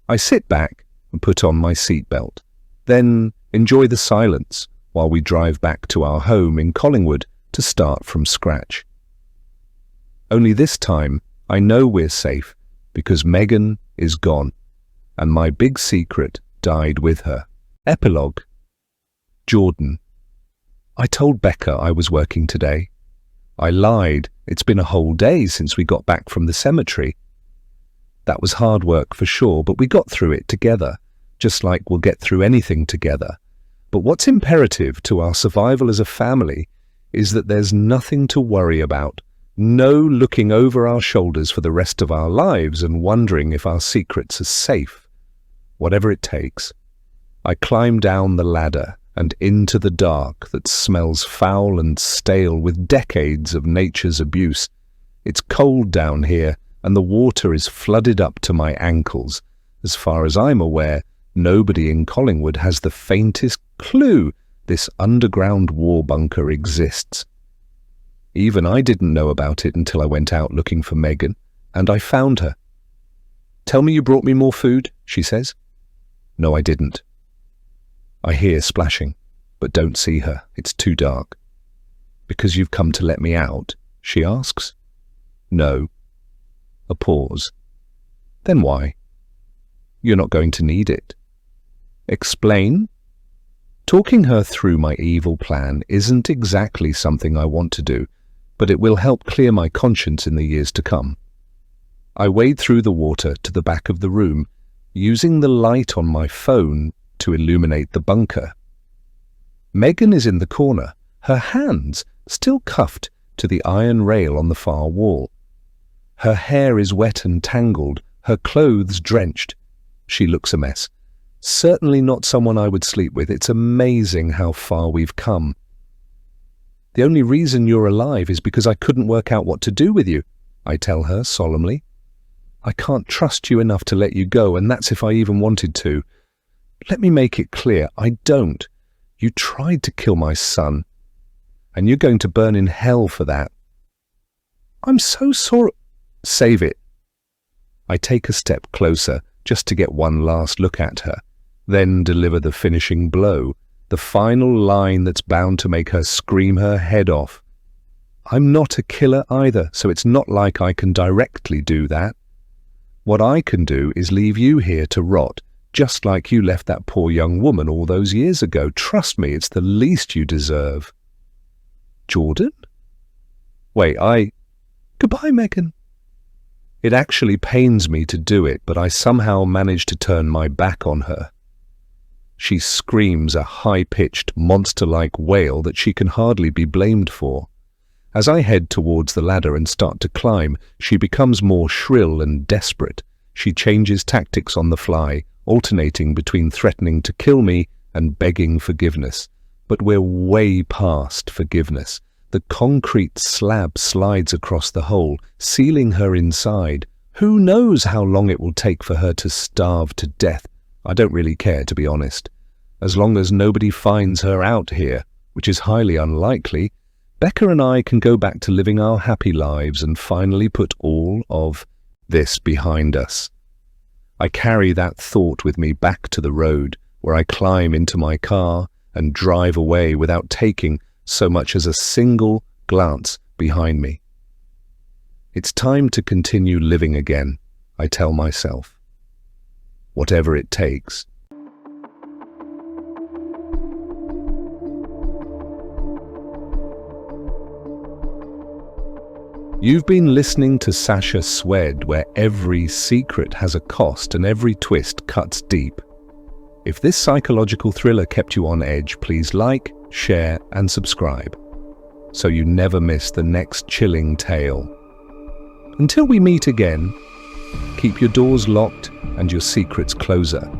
I sit back and put on my seatbelt, then enjoy the silence while we drive back to our home in Collingwood to start from scratch. Only this time, I know we're safe because Megan is gone, and my big secret died with her. Epilogue. Jordan. I told Becca I was working today. I lied. It's been a whole day since we got back from the cemetery. That was hard work for sure, but we got through it together, just like we'll get through anything together. But what's imperative to our survival as a family is that there's nothing to worry about. No looking over our shoulders for the rest of our lives and wondering if our secrets are safe. Whatever it takes. I climb down the ladder and into the dark that smells foul and stale with decades of nature's abuse. It's cold down here, and the water is flooded up to my ankles. As far as I'm aware, nobody in Collingwood has the faintest clue this underground war bunker exists. Even I didn't know about it until I went out looking for Megan, and I found her. "Tell me you brought me more food," she says. No, I didn't. I hear splashing, but don't see her. It's too dark. "Because you've come to let me out?" she asks. "No." A pause. "Then why?" "You're not going to need it." "Explain?" Talking her through my evil plan isn't exactly something I want to do, but it will help clear my conscience in the years to come. I wade through the water to the back of the room, using the light on my phone to illuminate the bunker. Megan is in the corner, her hands still cuffed to the iron rail on the far wall. Her hair is wet and tangled, her clothes drenched. She looks a mess. Certainly not someone I would sleep with. It's amazing how far we've come. "The only reason you're alive is because I couldn't work out what to do with you," I tell her solemnly. "I can't trust you enough to let you go, and that's if I even wanted to. Let me make it clear, I don't. You tried to kill my son, and you're going to burn in hell for that." "I'm so sorry." "Save it." I take a step closer just to get one last look at her, then deliver the finishing blow, the final line that's bound to make her scream her head off. I'm not a killer either, so it's not like I can directly do that. What I can do is leave you here to rot, just like you left that poor young woman all those years ago. Trust me, it's the least you deserve. "Jordan?" "Wait, Goodbye, Megan." It actually pains me to do it, but I somehow manage to turn my back on her. She screams a high-pitched, monster-like wail that she can hardly be blamed for. As I head towards the ladder and start to climb, she becomes more shrill and desperate. She changes tactics on the fly, alternating between threatening to kill me and begging forgiveness. But we're way past forgiveness. The concrete slab slides across the hole, sealing her inside. Who knows how long it will take for her to starve to death? I don't really care, to be honest. As long as nobody finds her out here, which is highly unlikely, Becca and I can go back to living our happy lives and finally put all of this behind us. I carry that thought with me back to the road, where I climb into my car and drive away without taking so much as a single glance behind me. It's time to continue living again, I tell myself. Whatever it takes. You've been listening to Sacha Szwed, where every secret has a cost and every twist cuts deep. If this psychological thriller kept you on edge, please like, share, and subscribe, so you never miss the next chilling tale. Until we meet again, keep your doors locked and your secrets closer.